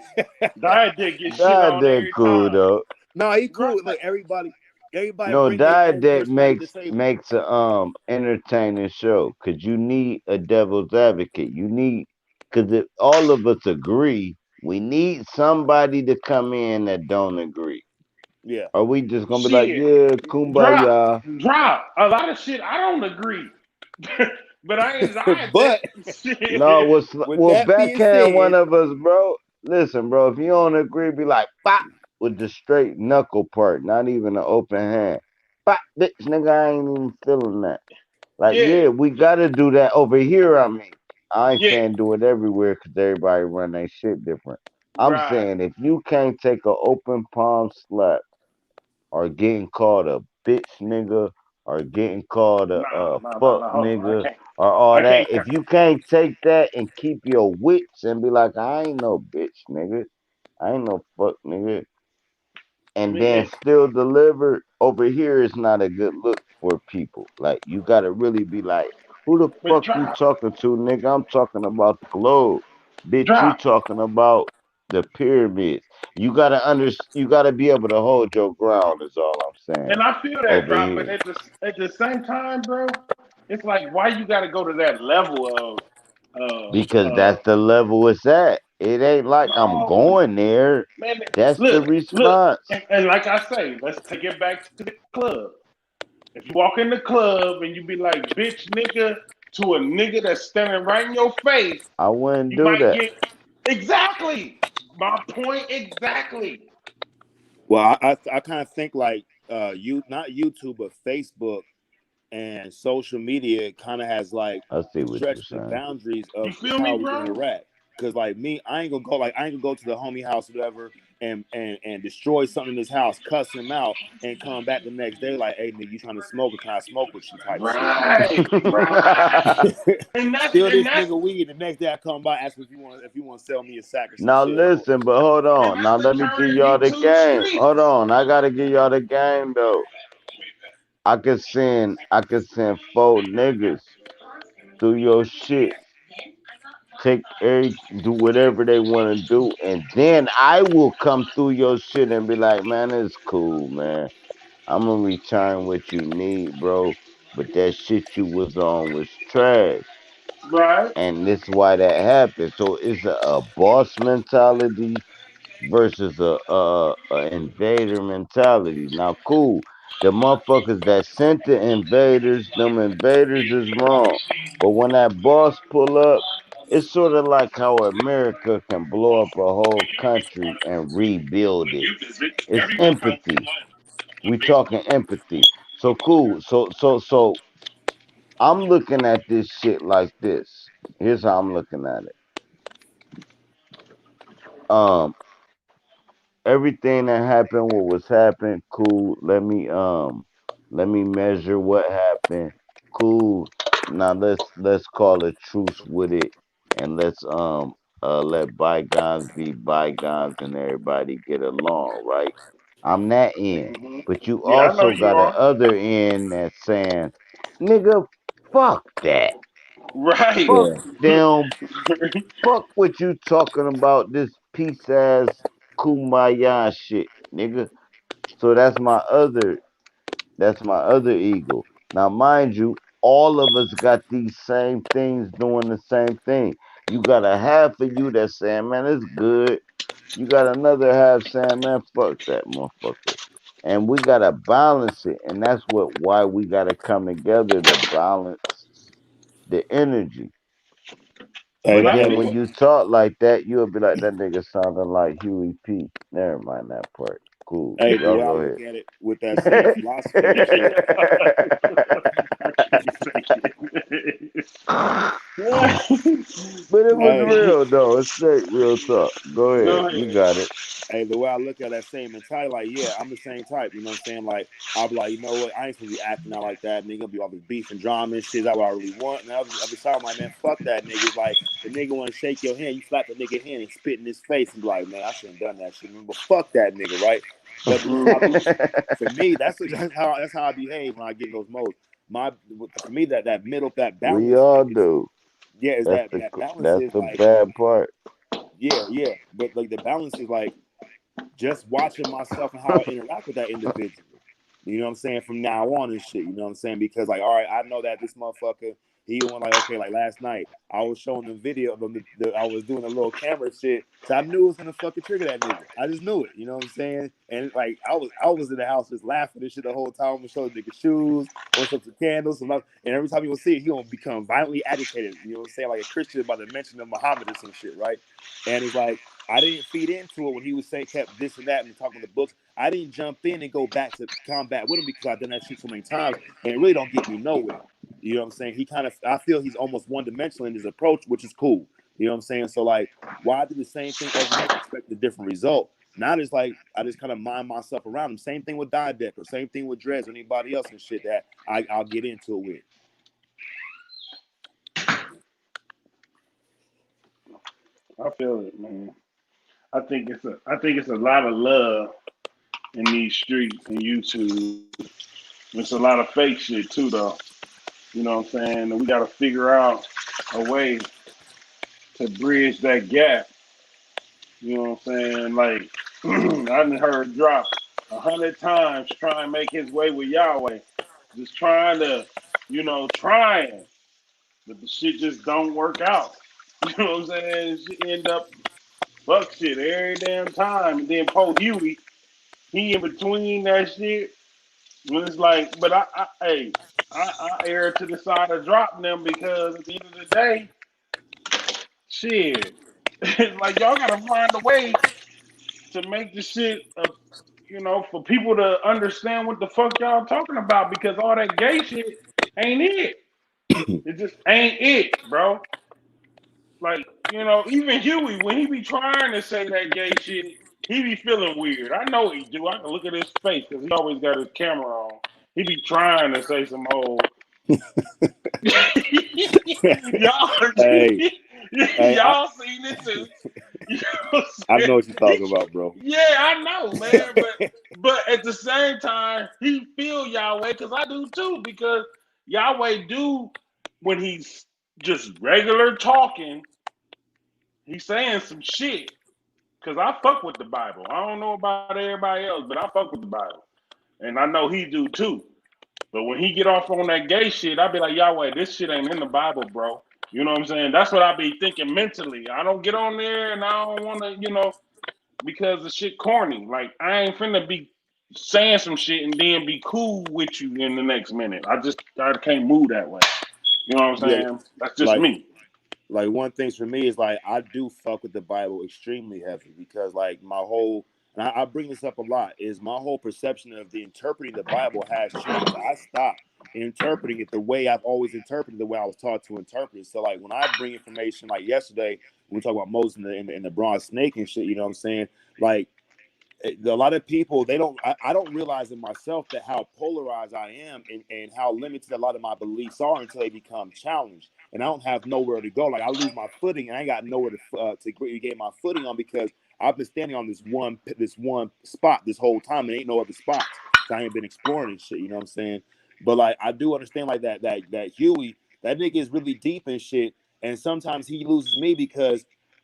C: Diet did get shit
A: That
C: on
A: that
C: every
A: cool
C: time.
A: though.
B: No, he
C: Right.
B: cool. Like everybody
A: No,
B: bring their
A: that
B: own
A: that
B: perspective to
A: makes
B: the table.
A: makes a entertaining show because you need a devil's advocate. You need because if all of us agree, we need somebody to come in that don't agree.
B: Yeah,
A: Are we just gonna be like,
C: Shit.
A: yeah,
C: Drop.
A: kumbaya?
C: Drop. A lot of shit I don't agree. But I ain't diet that
B: but
A: No,
C: shit.
B: with
A: we'll
B: that being
A: backhand one
B: said,
A: of us, bro. Listen, bro, if you don't agree, be like, pop, with the straight knuckle part, not even an open hand. Pop, bitch, nigga, I ain't even feeling that. Like,
C: Yeah.
A: yeah, we gotta do that over here. I mean, I ain't
C: Yeah.
A: saying do it everywhere because everybody run their shit different. I'm
C: Right.
A: saying if you can't take a open palm slap or getting called a bitch nigga or getting called a,
C: No,
A: a
C: no, no,
A: fuck
C: no. Hold on. I
A: nigga
C: can't.
A: or all
C: I
A: that,
C: can't.
A: if you can't take that and keep your wits and be like, I ain't no bitch nigga, I ain't no fuck nigga, and then
C: Man.
A: still deliver over here is not a good look for people. Like you gotta really be like, who the
C: But
A: fuck you
C: drop.
A: talking to, nigga? I'm talking about the globe. Bitch, you
C: Drop.
A: talking about the pyramids. You gotta be able to hold your ground is all I'm saying
C: And I feel that
A: over
C: drop, but
A: here.
C: at the same time, bro, it's like why you got to go to that level of
A: Because that's the level it's at. It ain't like I'm
C: no,
A: going there.
C: man.
A: That's the
C: Look,
A: response.
C: and like I say, let's take it back to the club. If you walk in the club and you be like, "Bitch, nigga," to a nigga that's standing right in your face,
A: I wouldn't
C: you
A: do
C: might
A: that.
C: get exactly my point exactly.
B: well, I kind of think like you not YouTube but Facebook and social media kind of has like
A: I see what you're
B: stretched the
A: saying.
B: boundaries
C: You
B: of
C: feel
B: how
C: me,
B: we can
C: bro?
B: interact. Cause like me, I ain't gonna go to the homie house or whatever and destroy something in his house, cuss him out, and come back the next day like, hey nigga, you trying to smoke or can I smoke with you type shit.
C: Right, right. And that's
B: Steal
C: and
B: this
C: that's
B: nigga weed. The next day I come by, ask if you want to sell me a sack or some
A: Now
B: shit.
A: listen, but hold
C: and
A: on.
C: that's
A: Now
C: the
A: let me
C: turn
A: give
C: of
A: y'all the
C: YouTube
A: game. Hold
C: streets.
A: on. I gotta give y'all the game though. I could send four niggas through your shit. Do whatever they wanna do, and then I will come through your shit and be like, man, it's cool, man. I'm gonna return what you need, bro. but that shit you was on was trash.
C: Right.
A: And this is why that happened. So it's a boss mentality versus a invader mentality. Now, cool. The motherfuckers that sent the invaders, them invaders is wrong. But when that boss pull up, it's sort of like how America can blow up a whole country and rebuild it. It's empathy. We talking empathy. So cool. So I'm looking at this shit like this. Here's how I'm looking at it. Um, everything that happened, what was happening, cool. Let me measure what happened. Cool. Now let's call a truce with it, and let's let bygones be bygones and everybody get along, right? I'm that end.
C: Hmm.
A: But you
C: Yeah, I know
A: also
C: you
A: got a
C: are.
A: other end that's saying, nigga, fuck that.
C: Right.
A: Fuck
B: Yeah.
A: them. Fuck what you talking about, this piece ass kumbaya shit, nigga. So that's my other ego. Now mind you, all of us got these same things doing the same thing. You got a half of you that's saying, man, it's good. You got another half saying, man, fuck that motherfucker. And we gotta balance it. And that's why we gotta come together to balance the energy.
B: Hey,
C: But
A: But
C: I
A: then
B: man.
A: when
C: think,
A: you talk like that, you'll be like, that nigga sounding like Huey P. Never mind that part. Cool.
B: Hey, the
A: Y'all
B: way I
A: go
B: look
A: ahead.
B: at it with that same philosophy and shit.
C: I can't take it.
A: But it was
B: Hey,
A: real though. It's straight real talk. Go ahead.
C: Go
A: You
C: ahead.
A: got it.
B: hey, the way I look at that same mentality, like, yeah, I'm the same type. You know what I'm saying? Like, I'll be like, you know what? I ain't supposed to be acting out like that. Nigga be all this beef and drama and shit. That's what I really want. And other side, I'm like, man, fuck that nigga. It's like, the nigga want to shake your hand. You slap the nigga hand and spit in his face and be like, man, I shouldn't have done that shit. But fuck that nigga, right? But the reason why,
C: Hmm.
B: for me, that's how I behave when I get in those modes. For me, that middle, that
A: We
B: balance
A: all
B: is,
A: do.
B: yeah, is
A: That's
B: that
A: the
B: that balance
A: that's
B: is
A: the
B: like,
A: bad part.
B: yeah, yeah. But like the balance is like just watching myself and how I interact with that individual. You know what I'm saying? From now on and shit. You know what I'm saying? Because like, all right, I know that this motherfucker, he went like, okay, like last night, I was showing the video of him, I was doing a little camera shit, so I knew it was gonna fucking trigger that nigga. I just knew it. You know what I'm saying? And like, I was in the house just laughing and shit the whole time. I'm gonna show the nigga shoes, what's up some candles, and every time he will see it, he gonna become violently agitated. You know what I'm saying? Like a Christian about to mention of Muhammad or some shit, right? And it's like, I didn't feed into it when he was saying kept this and that and talking the books. I didn't jump in and go back to combat with him because I've done that shit so many times, and it really don't get me nowhere. You know what I'm saying? I feel he's almost one dimensional in his approach, which is cool. You know what I'm saying? So like, why do the same thing over here, expect a different result? Now it's like I just kind of mind myself around him. Same thing with Dideck, or same thing with Drez, or anybody else and shit that I'll get into it with.
C: I feel it, man. I think it's a lot of love in these streets and YouTube. It's a lot of fake shit too, though. You know what I'm saying? And we got to figure out a way to bridge that gap. You know what I'm saying? Like I done heard drop 100 times try and make his way with Yahweh, just trying to, trying, but the shit just don't work out. You know what I'm saying? She end up fuck shit every damn time, and then Poe Huey, he in between that shit. When it's like, but hey, I err to the side of dropping them because at the end of the day, shit, it's like y'all gotta find a way to make the shit, for people to understand what the fuck y'all talking about because all that gay shit ain't it. It just ain't it, bro. Like, even Huey, when he be trying to say that gay shit, he be feeling weird. I know he do. I can look at his face because he always got his camera on. He be trying to say some old y'all,
B: Hey, hey, I,
C: y'all seen this too. You know
B: I know what you're talking about, bro.
C: yeah, I know, man. But at the same time, he feel Yahweh because I do too. Because Yahweh do when he's just regular talking, he's saying some shit. Because I fuck with the Bible. I don't know about everybody else, but I fuck with the Bible, and I know he do too. But when he get off on that gay shit, I be like, Yahweh, this shit ain't in the Bible, bro. You know what I'm saying? That's what I be thinking mentally. I don't get on there and I don't want to, because the shit corny. Like, I ain't finna be saying some shit and then be cool with you in the next minute. I can't move that way. You know what I'm
B: Yeah,
C: saying? That's just
B: like
C: me.
B: one thing for me is like I do fuck with the Bible extremely heavy because like my whole and I bring this up a lot is my whole perception of the interpreting the Bible has changed. I stopped interpreting it the way I've always interpreted the way I was taught to interpret it. So like when I bring information like yesterday when we talk about Moses and the bronze snake and shit, you know what I'm saying? Like a lot of people they don't I don't realize in myself that how polarized I am and how limited a lot of my beliefs are until they become challenged and I don't have nowhere to go. Like I lose my footing and I ain't got nowhere to regain my footing on because I've been standing on this one spot this whole time and ain't no other spots. So I ain't been exploring and shit, you know what I'm saying? But like I do understand like that Huey, that nigga is really deep and shit. And sometimes he loses me because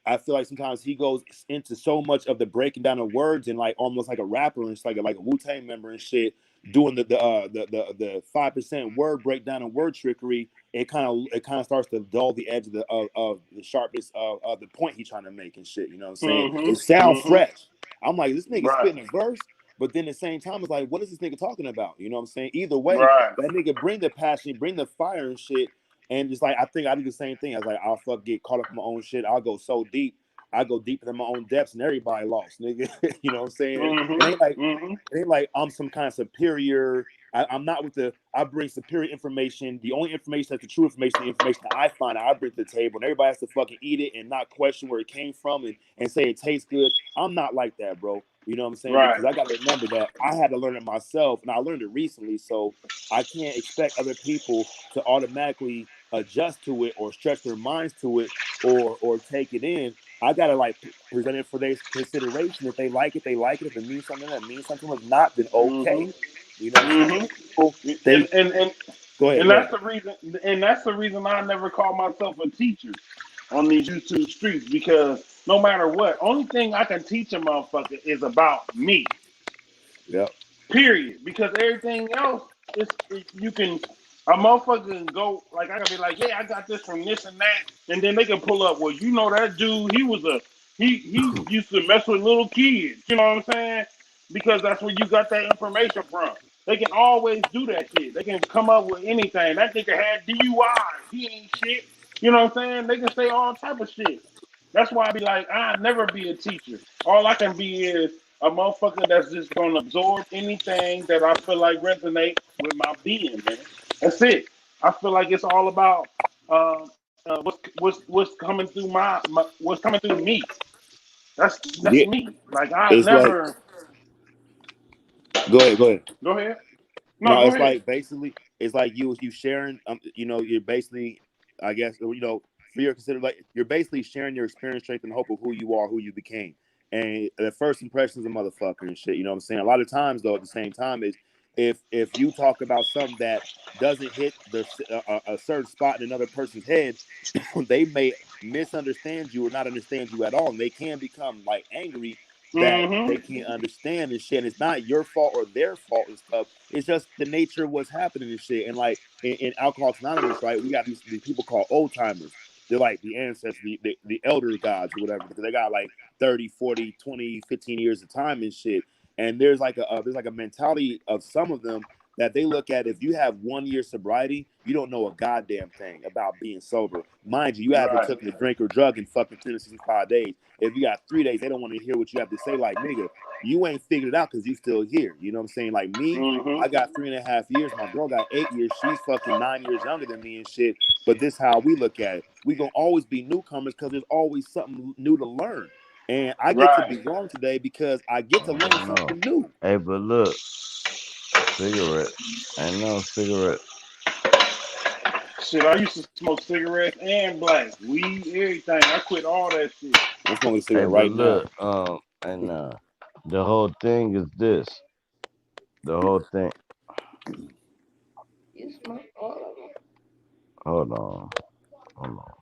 B: I feel like sometimes he goes into so much of the breaking down of words and like almost like a rapper and it's like a Wu-Tang member and shit doing the 5% word breakdown and word trickery. It kind of starts to dull the edge of the sharpness of the point he's trying to make and shit. You know what I'm saying? It sounds fresh. I'm like, this nigga
C: Right.
B: spitting a verse, but then at the same time, it's like, what is this nigga talking about? You know what I'm saying? Either way,
C: Right.
B: that nigga bring the passion, bring the fire and shit. And just like I think I do the same thing. I was like, I'll get caught up in my own shit. I'll go so deep. I go deeper than my own depths, and everybody lost, nigga. You know what I'm saying? It ain't like I'm some kind of superior. I'm not with the. I bring superior information. The only information that's the true information, the information that I find, I bring to the table, and everybody has to fucking eat it and not question where it came from and say it tastes good. I'm not like that, bro. You know what I'm saying?
C: Right.
B: Because I got to remember that I had to learn it myself, and I learned it recently. So I can't expect other people to automatically adjust to it or stretch their minds to it or take it in. I gotta like present it for their consideration. If they like it, they like it. If it means something, that means something. If not, then okay. You know what I'm saying? People, they
C: And
B: go ahead,
C: and
B: go
C: that's
B: ahead.
C: the reason. And that's the reason I never call myself a teacher on these YouTube streets because no matter what, only thing I can teach a motherfucker is about me.
B: Yeah.
C: Period. Because everything else you can a motherfucker can go like I can be like, yeah, I got this from this and that, and then they can pull up. Well, you know that dude, he used to mess with little kids. You know what I'm saying? Because that's where you got that information from. They can always do that shit. They can come up with anything. That nigga had DUI. He ain't shit. You know what I'm saying? They can say all type of shit. That's why I be like, I'll never be a teacher. All I can be is a motherfucker that's just gonna absorb anything that I feel like resonate with my being, man. That's it. I feel like it's all about what's coming through my what's coming through me. That's
B: Yeah.
C: me. Like I
B: It's like
C: never.
B: go ahead, go ahead.
C: Go ahead. No,
B: No,
C: go
B: it's
C: ahead.
B: like basically it's like you sharing you're basically I guess for your consider like you're basically sharing your experience, strength, and hope of who you are, who you became. And the first impression is a motherfucker and shit. You know what I'm saying? A lot of times though, at the same time is if you talk about something that doesn't hit a certain spot in another person's head, they may misunderstand you or not understand you at all, and they can become like angry that they
C: Mm-hmm.
B: can't understand and shit. And it's not your fault or their fault and stuff. It's just the nature of what's happening and shit. And like in Alcoholics Anonymous, right? We got these people called old timers. They're like the ancestors, the elder gods or whatever, because they got like 30, 40, 20, 15 years of time and shit. And there's like a mentality of some of them that they look at if you have 1 year sobriety, you don't know a goddamn thing about being sober. Mind you, you haven't
C: Right.
B: taken a drink or drug in fucking 365 days. If you got 3 days, they don't want to hear what you have to say. Like, nigga, you ain't figured it out because you still here. You know what I'm saying? Like me, I
C: Mm-hmm.
B: got 3.5 years. My girl got 8 years. She's fucking 9 years younger than me and shit. But this is how we look at it. We gonna always be newcomers because there's always something new to learn. And I get to
C: Right.
B: be wrong today because I get to
A: I
B: learn
A: don't know.
B: something new.
A: Hey, but look, cigarette. Ain't no cigarette.
C: Shit, I used to smoke cigarettes and black, weed, everything. I quit all that shit.
B: I'm smoking a
A: Hey,
B: cigarette
A: but
B: right now.
A: look, and the whole thing is this. The whole thing. Hold on. Hold on.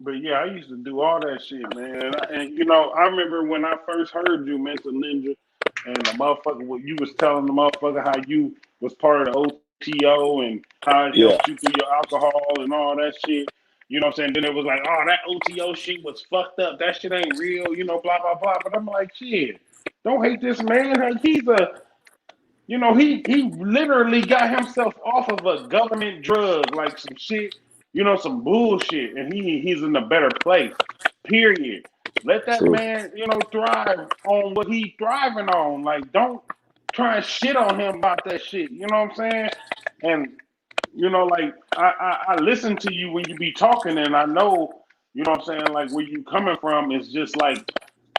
C: But yeah, I used to do all that shit, man. And you know, I remember when I first heard you mention Ninja, and the motherfucker, what you was telling the motherfucker how you was part of the OTO and how it
A: Yeah,
C: helped you through your alcohol and all that shit. You know what I'm saying? Then it was like, oh, that OTO shit was fucked up. That shit ain't real. You know, blah blah blah. But I'm like, shit, don't hate this man. Like, he's a, you know, he literally got himself off of a government drug, like some shit, you know, some bullshit, and he's in a better place. Period. Let that
A: true.
C: man, you know, thrive on what he's thriving on. Like, don't try and shit on him about that shit. You know what I'm saying? And you know, like I listen to you when you be talking, and I know, you know what I'm saying, like where you coming from is just like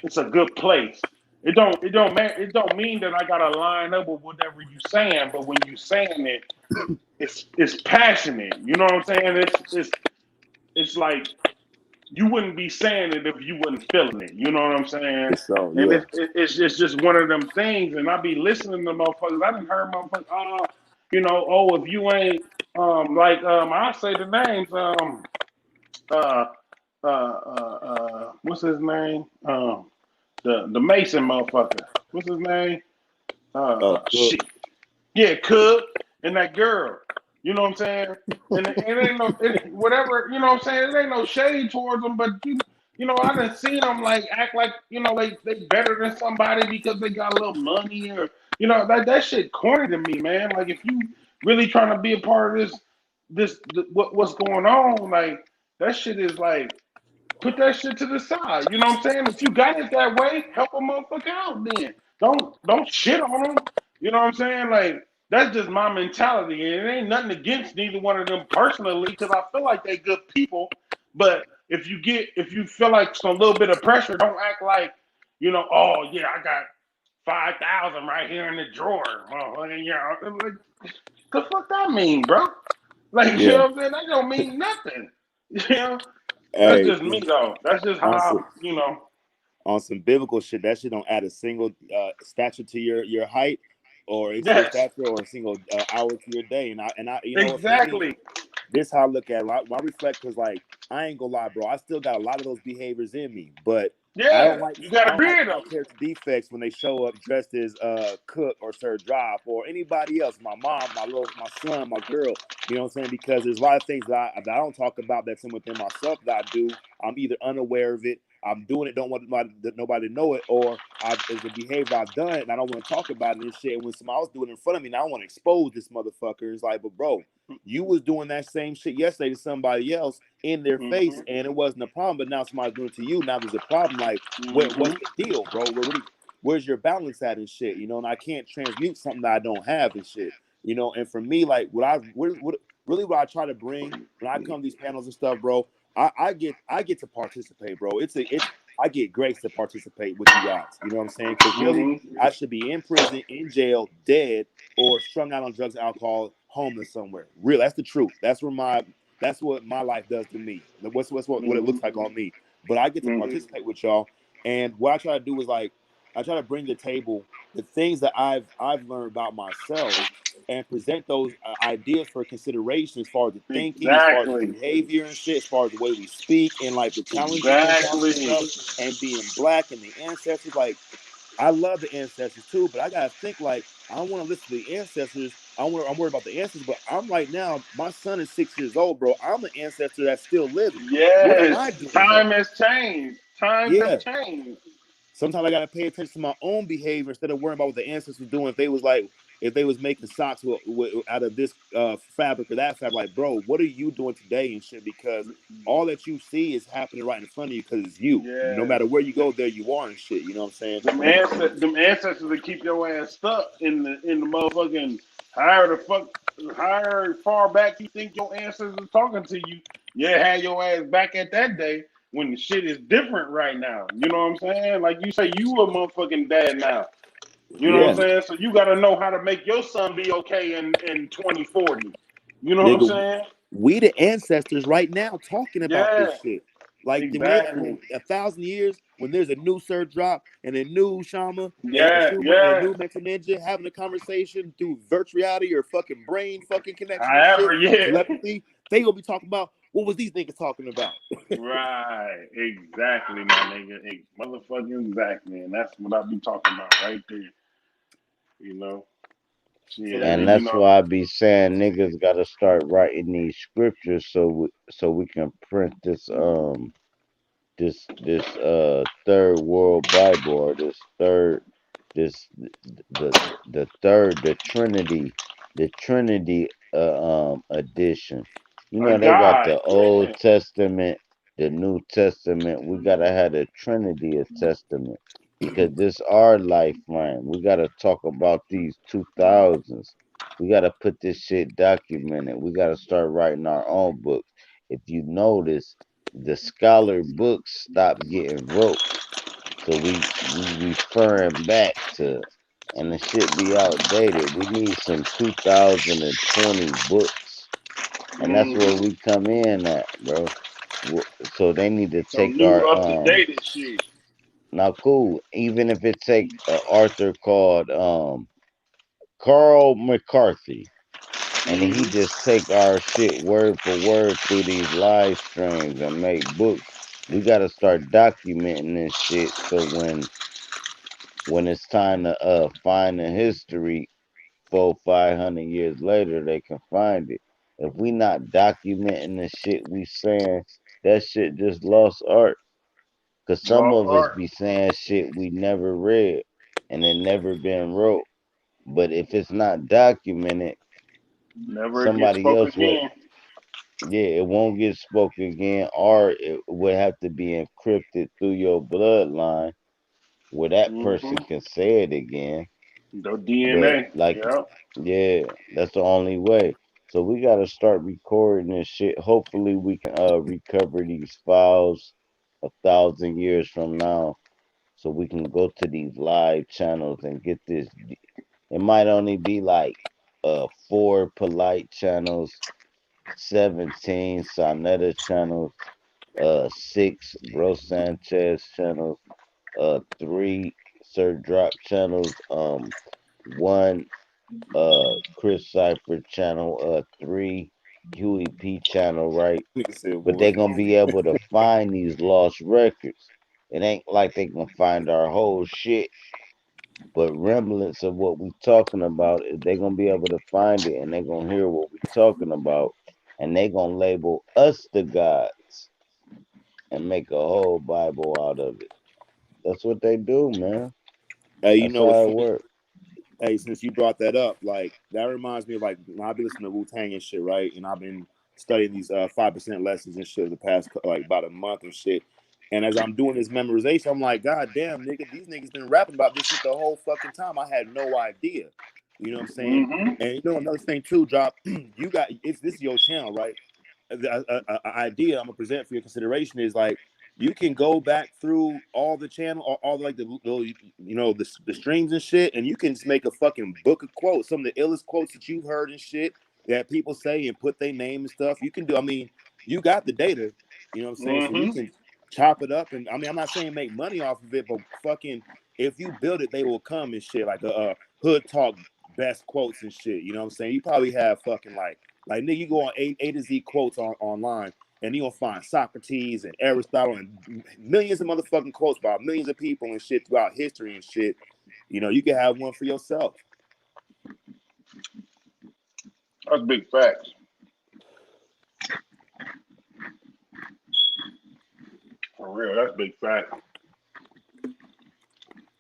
C: it's a good place. It don't mean that I gotta line up with whatever you saying, but when you saying it, it's passionate. You know what I'm saying? It's like you wouldn't be saying it if you wasn't feeling it. You know what I'm saying?
A: So
C: And
A: yeah,
C: it's just one of them things. And I be listening to motherfuckers. I didn't heard motherfuckers. You know, oh, if you ain't I say the names. Uh, what's his name? The Mason motherfucker. What's his name?
A: cook.
C: Shit. Yeah, Cook and that girl. You know what I'm saying? And it ain't no whatever. You know what I'm saying? It ain't no shade towards them, but you know, I done seen them like act like you know they better than somebody because they got a little money or you know that shit corny to me, man. Like if you really trying to be a part of what's going on, like that shit is like put that shit to the side. You know what I'm saying? If you got it that way, help a motherfucker out then. Don't shit on them. You know what I'm saying? Like that's just my mentality. And it ain't nothing against neither one of them personally, because I feel like they good people. But if you feel like some little bit of pressure, don't act like, you know, oh yeah, I got 5,000 right here in the drawer. Motherfucker, yeah. Like, the fuck that mean, bro? Like, you
A: Yeah.
C: know what I'm saying? That don't mean nothing. You know? That's
A: Hey,
C: just me though. That's just
A: on some
C: how you know.
A: biblical shit, that shit don't add a single stature to your height, or a single
C: Yes,
A: stature, or a single hour to your day. And I, you know what, for me,
C: exactly.
A: this how I look at it. I reflect because like I ain't gonna lie, bro. I still got a lot of those behaviors in me, but
C: Yeah, you
A: I
C: gotta
A: don't like
C: rid
A: my
C: them.
A: character defects when they show up dressed as Cook or Sir Drop or anybody else. My mom, my son, my girl. You know what I'm saying? Because there's a lot of things that I don't talk about that's in within myself that I do. I'm either unaware of it, I'm doing it, don't want nobody to know it, or it's a behavior I've done and I don't want to talk about it and shit. And when somebody else doing it in front of me, now I want to expose this motherfucker. It's like, but bro, you was doing that same shit yesterday to somebody else in their face,
C: Mm-hmm.
A: and it wasn't a problem. But now somebody's doing it to you. Now there's a problem. Like, what's
C: Mm-hmm.
A: the deal, bro? Where's your balance at and shit? You know, and I can't transmute something that I don't have and shit. You know, and for me, like, what I try to bring when I come to these panels and stuff, bro. I get to participate, bro. I get grace to participate with you guys. You know what I'm saying? Because really,
C: Mm-hmm.
A: I should be in prison, in jail, dead, or strung out on drugs and alcohol, homeless somewhere. Real, that's the truth. That's what my life does to me. What it looks like
C: Mm-hmm.
A: on me. But I get to
C: Mm-hmm.
A: participate with y'all, and what I try to do is like I try to bring to the table the things that I've learned about myself and present those ideas for consideration as far as the thinking, as far as the
C: Exactly.
A: behavior and shit, as far as the way we speak and like the challenges we encounter and
C: Exactly.
A: stuff, and being black and the ancestors. Like I love the ancestors too, but I gotta think like I want to listen to the ancestors. I'm worried about the ancestors, but I'm right now. My son is 6 years old, bro. I'm an ancestor that's still living. What am I
C: Yes.
A: doing
C: Time
A: though?
C: has changed. Times have
A: Yeah.
C: changed.
A: Sometimes I gotta pay attention to my own behavior instead of worrying about what the ancestors were doing. If they was making socks out of this fabric or that fabric, like, bro, what are you doing today and shit? Because all that you see is happening right in front of you because it's you. No
C: Yes.
A: matter where you go, there you are and shit. You know what I'm saying?
C: Them ancestors will keep your ass stuck in the motherfucking however far back you think your ancestors are talking to you. Yeah, had your ass back at that day when the shit is different right now. You know what I'm saying? Like you say, you a motherfucking dad now. You know what I'm
A: Yeah,
C: saying? So you got to know how to make your son be okay in 2040. You know what I'm
A: nigga,
C: saying?
A: we the ancestors right now talking about this
C: Yeah,
A: shit. Like the man,
C: exactly.
A: when 1,000 years, when there's a new Sir Drop and a new Shama and a
C: Yeah,
A: Shuma and a
C: yeah.
A: new Mental Ninja having a conversation through virtual reality or fucking brain fucking connection and shit,
C: However, yeah.
A: telepathy, they gonna be talking about
B: what was these niggas talking about?
C: Right, exactly, my nigga. Motherfucking exactly. And that's what I be talking about right there. You know?
B: So
C: Shit,
B: let
C: and
B: me
A: And
C: then, you
A: that's
C: know,
A: why I be saying niggas gotta start writing these scriptures so we can print this third world Bible, or this the third the Trinity edition. You
C: a
A: know they got
C: God,
A: the
C: yeah.
A: Old Testament, the New Testament. We gotta have the Trinity of Testament because this our lifeline. We gotta talk about these 2000s. We gotta put this shit documented. We gotta start writing our own books. If you notice, the scholar books stopped getting wrote. So we referring back to, and the shit be outdated. We need some 2020 books, and that's where
C: Mm-hmm.
A: we come in at, bro. So they need to
C: Some
A: take
C: new
A: our
C: up to date shit.
A: now cool. Even if it take a author called Carl McCarthy, and he
C: Mm-hmm.
A: just take our shit word for word through these live streams and make books. We got to start documenting this shit so when it's time to find the history 400-500 years later they can find it. If we not documenting the shit we saying, that shit just lost art. Cause some
C: Lost
A: of us
C: art.
A: be saying shit we never read and it never been wrote. But if it's not documented,
C: Never again
A: somebody
C: spoke
A: else will.
C: again.
A: Yeah, it won't get spoken again, or it would have to be encrypted through your bloodline where that person
C: Mm-hmm.
A: can say it again.
C: The
A: But
C: DNA.
A: like,
C: Yep.
A: yeah, that's the only way. So we got to start recording this shit. Hopefully, we can recover these files 1,000 years from now, so we can go to these live channels and get this. It might only be like four polite channels, 17 Sonetta channels, six Bro Sanchez channels, three Sir Drop channels, one Chris Cypher channel, three Huey P channel, right?
B: nigga said,
A: But
B: boy.
A: they gonna be able to find these lost records. It ain't like they gonna find our whole shit, but remnants of what we talking about, they gonna be able to find it and they gonna hear what we talking about, and they gonna label us the gods and make a whole Bible out of it. That's what they do, man.
B: Hey, you
A: That's
B: know, it's
A: how it
B: funny.
A: works.
B: Hey, since you brought that up, like that reminds me of like when I be listening to Wu Tang and shit, right? And I've been studying these 5% lessons and shit the past like about a month and shit. And as I'm doing this memorization, I'm like, God damn, nigga, these niggas been rapping about this shit the whole fucking time. I had no idea. You know what I'm saying?
C: Mm-hmm.
B: And you know another thing too, Drop. You got it's this is your channel, right? The idea I'm gonna present for your consideration is like you can go back through all the channel, all like you know the streams and shit, and you can just make a fucking book of quotes, some of the illest quotes that you've heard and shit that people say and put their name and stuff. You can do. I mean, you got the data. You know what I'm saying? So you
C: Mm-hmm.
B: can chop it up, and I mean, I'm not saying make money off of it, but fucking if you build it, they will come and shit like a hood talk best quotes and shit. You know what I'm saying? You probably have fucking like nigga, you go on A to Z quotes online, and you'll find Socrates and Aristotle and millions of motherfucking quotes about millions of people and shit throughout history and shit. You know, you can have one for yourself.
C: That's big facts. For real, that's big facts.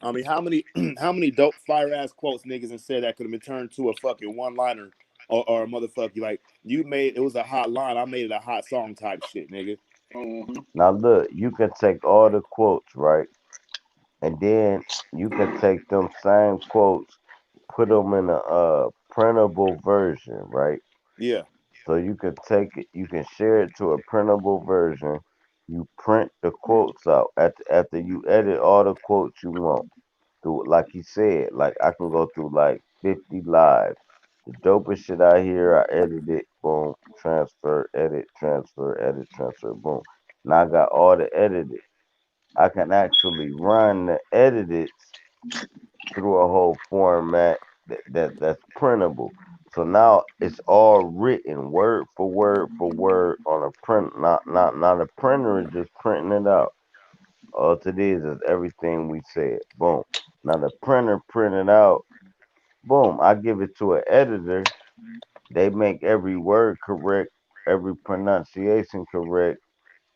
B: I mean, how many how many dope fire ass quotes niggas and said that could have been turned to a fucking one liner or a motherfucker like you made it was a hot line, I made it a hot song type shit, nigga.
C: Mm-hmm.
A: Now look, you can take all the quotes, right? And then you can take them same quotes, put them in a printable version, right?
B: Yeah.
A: So you can take it, you can share it to a printable version. You print the quotes out after you edit all the quotes you want. Through, like he said, like I can go through like 50 live. The dopest shit I hear, I edit it, boom, transfer, edit, transfer, edit, transfer, boom. Now I got all the edited. I can actually run the edited through a whole format that's printable. So now it's all written word for word on a print. Not a printer is just printing it out. All it is everything we said. Boom. Now the printer printed out. Boom. I give it to an editor. They make every word correct, every pronunciation correct,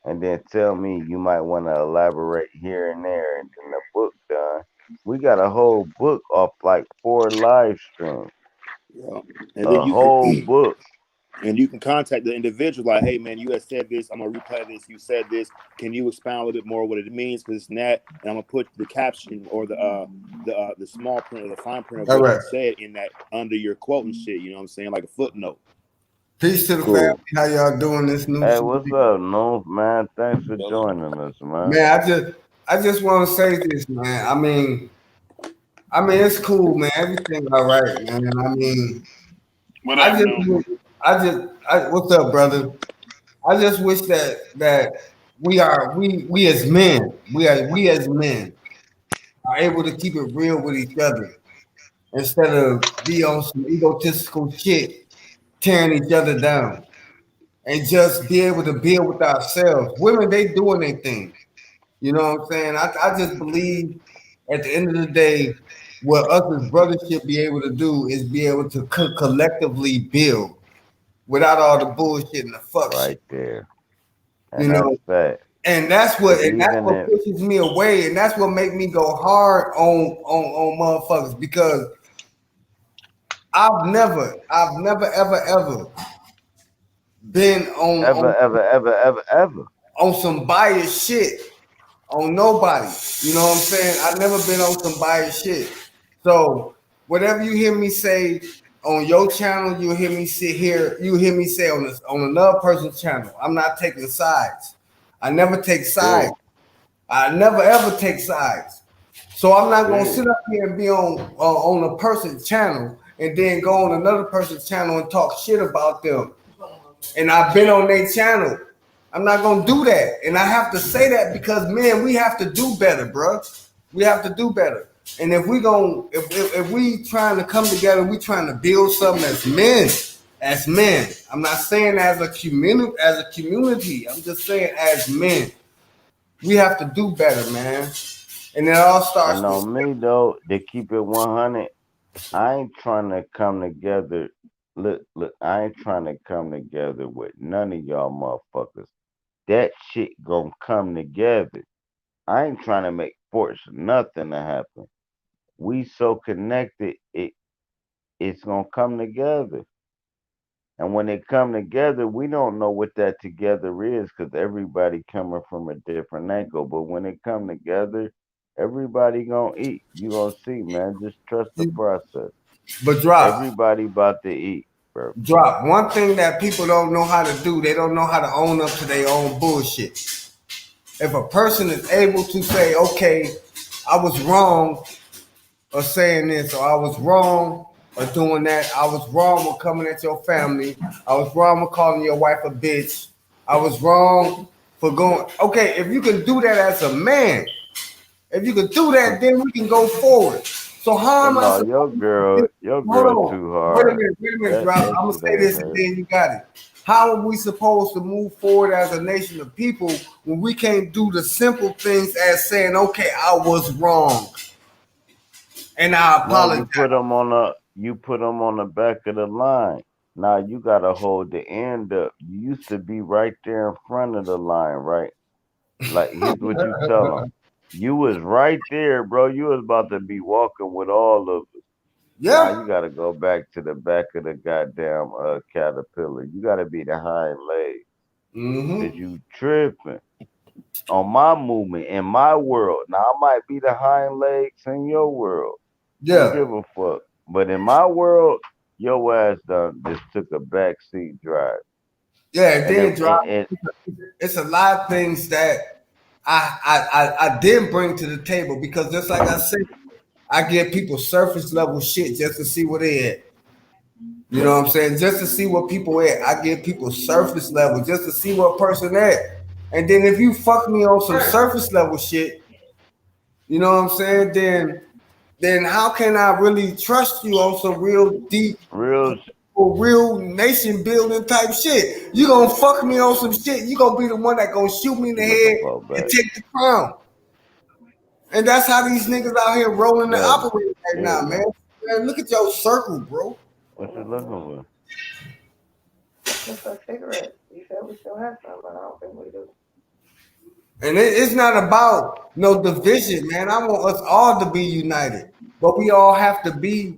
A: and then tell me you might want to elaborate here and there, and then the book done. We got a whole book off like 4 live streams.
B: Yeah. And then
A: A
B: you
A: whole book.
B: and you can contact the individual like, hey man, you had said this, I'm gonna replay this, you said this, can you expound a little bit more what it means, because it's that, and I'm gonna put the caption or the small print or the fine print of
D: All
B: what
D: right.
B: you said in that under your quote and shit, you know what I'm saying, like a footnote.
D: Peace to the family.
A: Cool.
D: How y'all doing this new
A: Hey,
D: season?
A: what's up, Noof, man? Thanks for
B: Yep.
A: joining us, man.
D: Man, I just want to say this, man. I mean, it's cool, man. Everything all right, man. I mean,
C: What
D: I
C: up,
D: just,
C: no?
D: what's up, brother? I just wish that we as men, we as men are able to keep it real with each other instead of be on some egotistical shit, tearing each other down, and just be able to build with ourselves. Women, they doing their thing. You know what I'm saying? I just believe at the end of the day, what us as brothers should be able to do is be able to collectively build without all the bullshit and the fuck shit.
A: Right there.
D: You
A: And that's
D: know,
A: fact.
D: and
A: Cause
D: that's
A: even
D: what
A: if
D: pushes me away, and that's what make me go hard on motherfuckers because I've never ever been
A: ever.
D: on some biased shit on nobody. You know what I'm saying? I've never been on some biased shit. So whatever you hear me say on your channel, you'll hear me sit here. You hear me say on another person's channel. I'm not taking sides. I never take sides.
A: Period.
D: I never ever take sides. So I'm not gonna
A: Period.
D: sit up here and be on a person's channel and then go on another person's channel and talk shit about them. And I've been on their channel. I'm not gonna do that. And I have to say that because man, we have to do better, bro. We have to do better. And if we trying to come together, we trying to build something as men. As men. I'm not saying as a community. I'm just saying as men. We have to do better, man. And it all starts
A: And
D: with
A: on me though, to keep it 100, I ain't trying to come together. Look, I ain't trying to come together with none of y'all motherfuckers. That shit gonna come together. I ain't trying to make force nothing to happen. We so connected, it's gonna come together. And when it come together, we don't know what that together is because everybody coming from a different angle. But when it come together, everybody gonna eat. You gonna see, man. Just trust the process.
D: but drop.
A: Everybody about to eat, bro.
D: Drop. One thing that people don't know how to do, they don't know how to own up to their own bullshit. If a person is able to say, okay, I was wrong of saying this, or I was wrong of doing that, I was wrong with coming at your family, I was wrong with calling your wife a bitch, I was wrong for going, okay, if you can do that as a man, if you can do that, then we can go forward. So how
A: But
D: am I
A: no,
D: supposed to
A: your
D: hold
A: girl
D: on?
A: too
D: Wait a
A: hard.
D: minute,
A: That
D: Drop.
A: that
D: I'm gonna
A: shit
D: say
A: ain't
D: this and
A: her.
D: then you got it. How are we supposed to move forward as a nation of people when we can't do the simple things as saying, okay, I was wrong and I
A: No,
D: apologize?
A: you put them on the back of the line. Now you gotta hold the end up. You used to be right there in front of the line, right? Like here's what you tell them. You was right there, bro. You was about to be walking with all of us. Now
D: Yeah.
A: you gotta go back to the back of the goddamn caterpillar. You gotta be the hind leg. Cause
D: Mm-hmm.
A: you tripping on my movement in my world. Now I might be the hind legs in your world. Don't
D: Yeah.
A: give a fuck. But in my world, your ass done just took a backseat drive.
D: Yeah. And
A: And if
D: then drop. It's a lot of things that I didn't bring to the table because just like I said, I give people surface level shit just to see where they at. You know what I'm saying? Just to see what people at. I give people surface level just to see what person at. And then if you fuck me on some surface level shit, you know what I'm saying? Then how can I really trust you on some real deep?
A: real
D: for real nation building type shit. You gonna fuck me on some shit. You gonna be the one that gonna shoot me in the
A: What the
D: head
A: fuck
D: and
A: back?
D: take the crown. And that's how these niggas out here rolling and
A: Yeah,
D: operating right
A: yeah,
D: now, man.
A: man.
D: Man, look at your circle, bro.
A: What you looking for?
E: Just a cigarette. You said we still have some, but I don't think we do.
D: And it's not about no division, man. I want us all to be united, but we all have to be.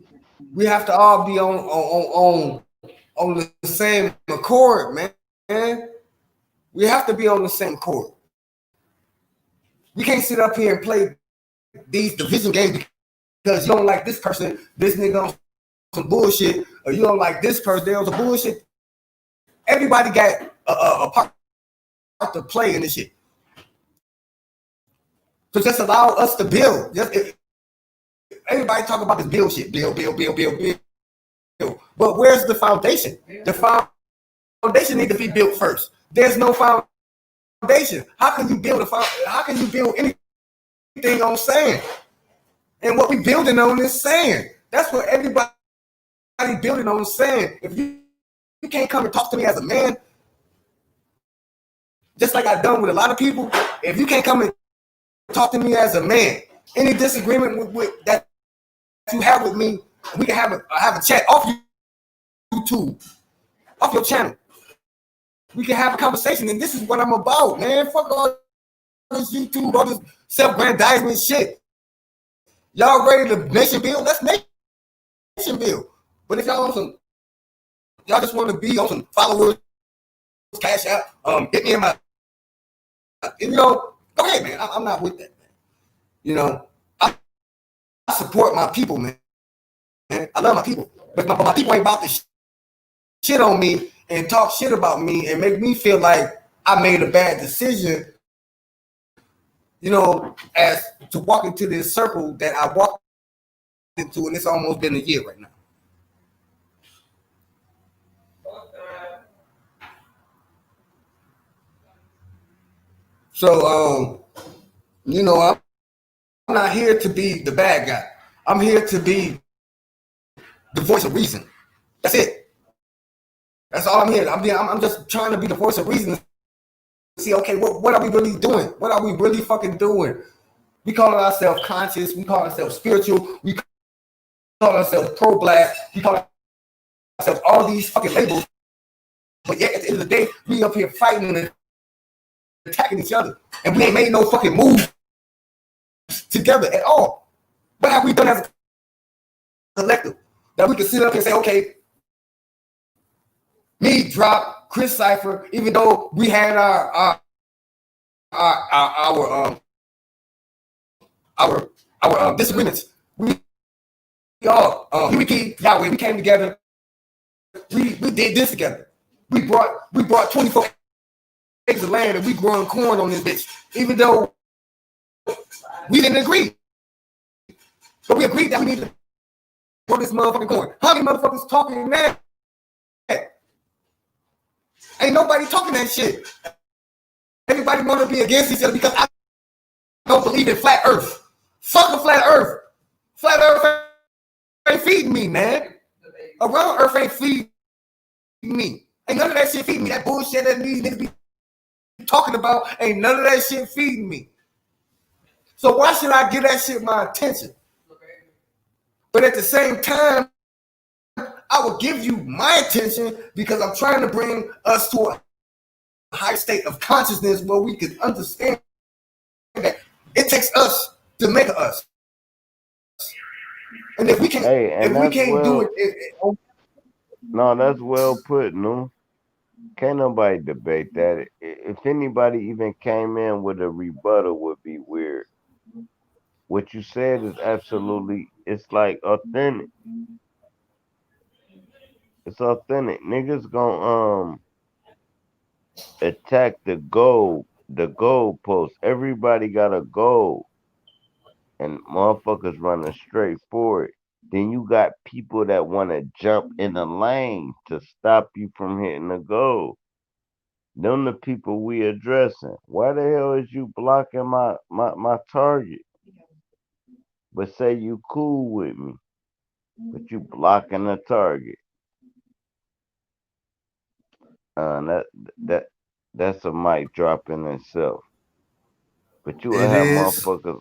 D: We have to all be on the same accord, man. We have to be on the same accord. We can't sit up here and play these division games because you don't like this person, this nigga on some bullshit, or you don't like this person, they on some bullshit. Everybody got a part to play in this shit. So just allow us to build. Everybody talk about this build shit, build. But where's the foundation? The foundation needs to be built first. There's no foundation. How can you build How can you build anything on sand? And what we building on is sand. That's what everybody building on sand. If you can't come and talk to me as a man, just like I've done with a lot of people, if you can't come and talk to me as a man, any disagreement with that you have with me, we can have a chat off YouTube, off your channel. We can have a conversation, and this is what I'm about, man. Fuck all this YouTube, all this self-grandizement shit. Y'all ready to nation build? Let's nation build. But if y'all just want to be on some followers, cash out, hit me in my, go ahead, man. I'm not with that, man. I support my people, man. I love my people, but my people ain't about to shit on me and talk shit about me and make me feel like I made a bad decision, as to walk into this circle that I walked into, and it's almost been a year right now. So, I'm not here to be the bad guy. I'm here to be the voice of reason. That's it. That's all I'm here. I'm just trying to be the voice of reason. See, okay, what are we really doing? What are we really fucking doing? We call ourselves conscious. We call ourselves spiritual. We call ourselves pro-black. We call ourselves all these fucking labels. But yet, at the end of the day, we up here fighting and attacking each other. And we ain't made no fucking move together at all. What have we done as a collective? That we can sit up and say, okay, me drop Chris Cypher, even though we had our disagreements. We all Huey Key, Yahweh, we came together. We did this together. We brought 24 acres of land and we growing corn on this bitch. Even though we didn't agree. But we agreed that we needed to grow this motherfucking corn. How many motherfuckers talking that? Ain't nobody talking that shit. Everybody want to be against each other because I don't believe in flat earth. Fuck a flat earth. Flat earth ain't feeding me, man. A round earth ain't feeding me. Ain't none of that shit feeding me. That bullshit that these niggas be talking about, ain't none of that shit feeding me. So why should I give that shit my attention? But at the same time, I will give you my attention because I'm trying to bring us to a high state of consciousness where we can understand that it takes us to make us. And if we can, do it,
A: no, that's well put. No, can't nobody debate that. If anybody even came in with a rebuttal, would be weird. What you said is absolutely. It's like authentic. It's authentic. Niggas gonna attack the goal post. Everybody got a goal, and motherfuckers running straight for it. Then you got people that want to jump in the lane to stop you from hitting the goal. Them the people we addressing. Why the hell is you blocking my target? But say you cool with me, but you blocking the target. that that that's a mic drop in itself. But you will
D: It
A: have
D: is.
A: motherfuckers.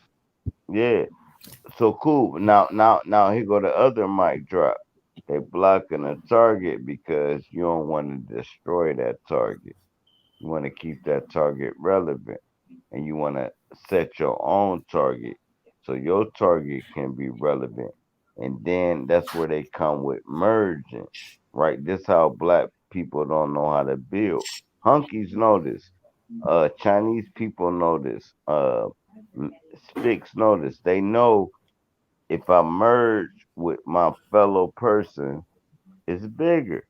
A: Yeah. So cool. Now here go the other mic drop. They blocking a target because you don't want to destroy that target. You want to keep that target relevant, and you want to set your own target so your target can be relevant. And then that's where they come with merging, right? This how black people don't know how to build. Hunkies know this. Chinese people know this. Sticks know this. They know if I merge with my fellow person, it's bigger.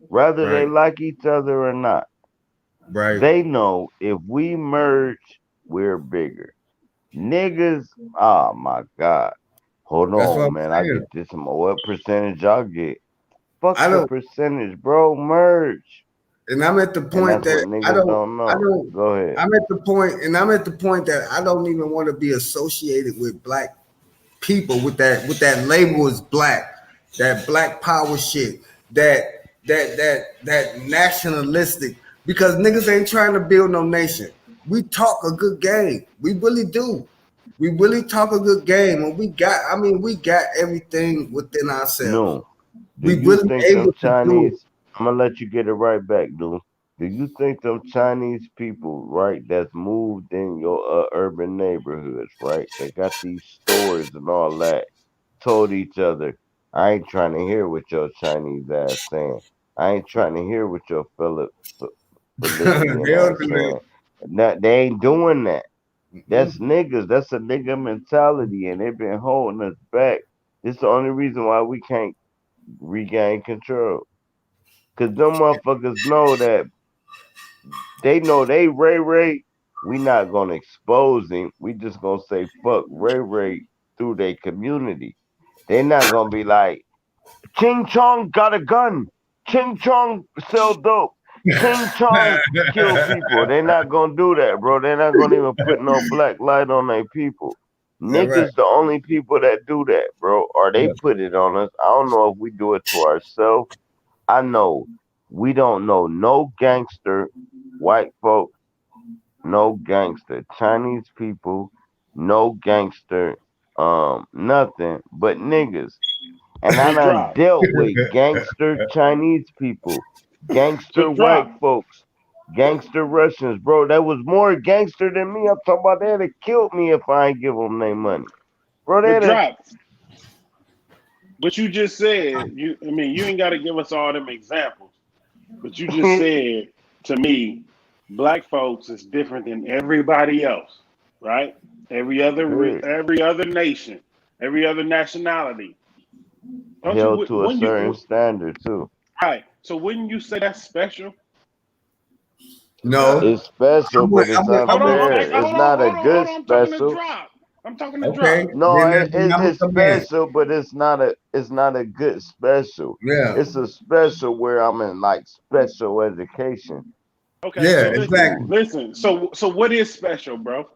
A: Whether they
D: Right.
A: like each other or not,
D: Right.
A: they know if we merge, we're bigger. Niggas, oh my God. Hold
D: That's what
A: on,
D: I'm
A: man. I
D: saying.
A: get this. What percentage y'all get? Fuck
D: I
A: the
D: don't,
A: percentage, bro. Merge.
D: and I'm at the
A: And
D: point
A: that's what
D: that
A: niggas don't
D: I
A: know.
D: don't.
A: Go ahead.
D: I'm at the point, and I'm at the point that I don't even want to be associated with black people with that label is black, that black power shit, that nationalistic, because niggas ain't trying to build no nation. We talk a good game. We really do. We really talk a good game, and we got everything within ourselves.
A: No. Do
D: We
A: you
D: really
A: think them
D: able to do it.
A: Chinese? I'm gonna let you get it right back, dude. Do you think them Chinese people, right, that's moved in your urban neighborhoods, right? They got these stores and all that, told each other, I ain't trying to hear what your Chinese ass saying. I ain't trying to hear what your Philippian
D: Hell
A: ass
D: to
A: saying. That they ain't doing that.
D: that.
A: That's niggas. That's a nigga mentality, and they've been holding us back. This the only reason why we can't regain control. Cause them motherfuckers know that they know they Ray Ray. We not gonna expose him. We just gonna say fuck Ray Ray through their community. They not gonna be like Ching Chong got a gun. Ching Chong sell dope. Ching Chong kill people. They not gonna do that, bro. They not gonna even put no black light on their people.
D: That right.
A: Niggas the only people that do that, bro. Or they
D: Yeah.
A: put it on us. I don't know if we do it to ourselves. I know we don't know no gangster, white folk, no gangster, Chinese people, no gangster, nothing but niggas. And I
C: Big
A: done
C: drop.
A: dealt with gangster Chinese people, gangster
C: Big
A: white
C: drop.
A: folks, gangster Russians, bro. That was more gangster than me. I'm talking about they'd have killed me if I ain't give them their money, bro.
C: Big
A: They'd have.
C: drop. But you just said you ain't got to give us all them examples. But you just said to me, black folks is different than everybody else, right? Every other nation, every other nationality. Don't you
A: held to a
C: when
A: certain
C: you
A: standard too.
C: right? So wouldn't you say that's special?
D: No.
A: It's special, but
D: I
A: it's
D: would, I
C: Hold on,
D: would,
C: hold on,
A: unfair. It's not a
C: hold
A: good
C: on. I'm talking to
A: special.
C: drop. I'm talking to
D: okay.
C: drop.
A: No,
D: Then I'm gonna
A: it's
D: come in.
A: special, but it's not a good special.
D: Yeah.
A: It's a special where I'm in like special education.
C: Okay,
D: Yeah,
C: so
A: It's
C: listen,
A: cool.
D: exactly.
C: listen. So what is special, bro?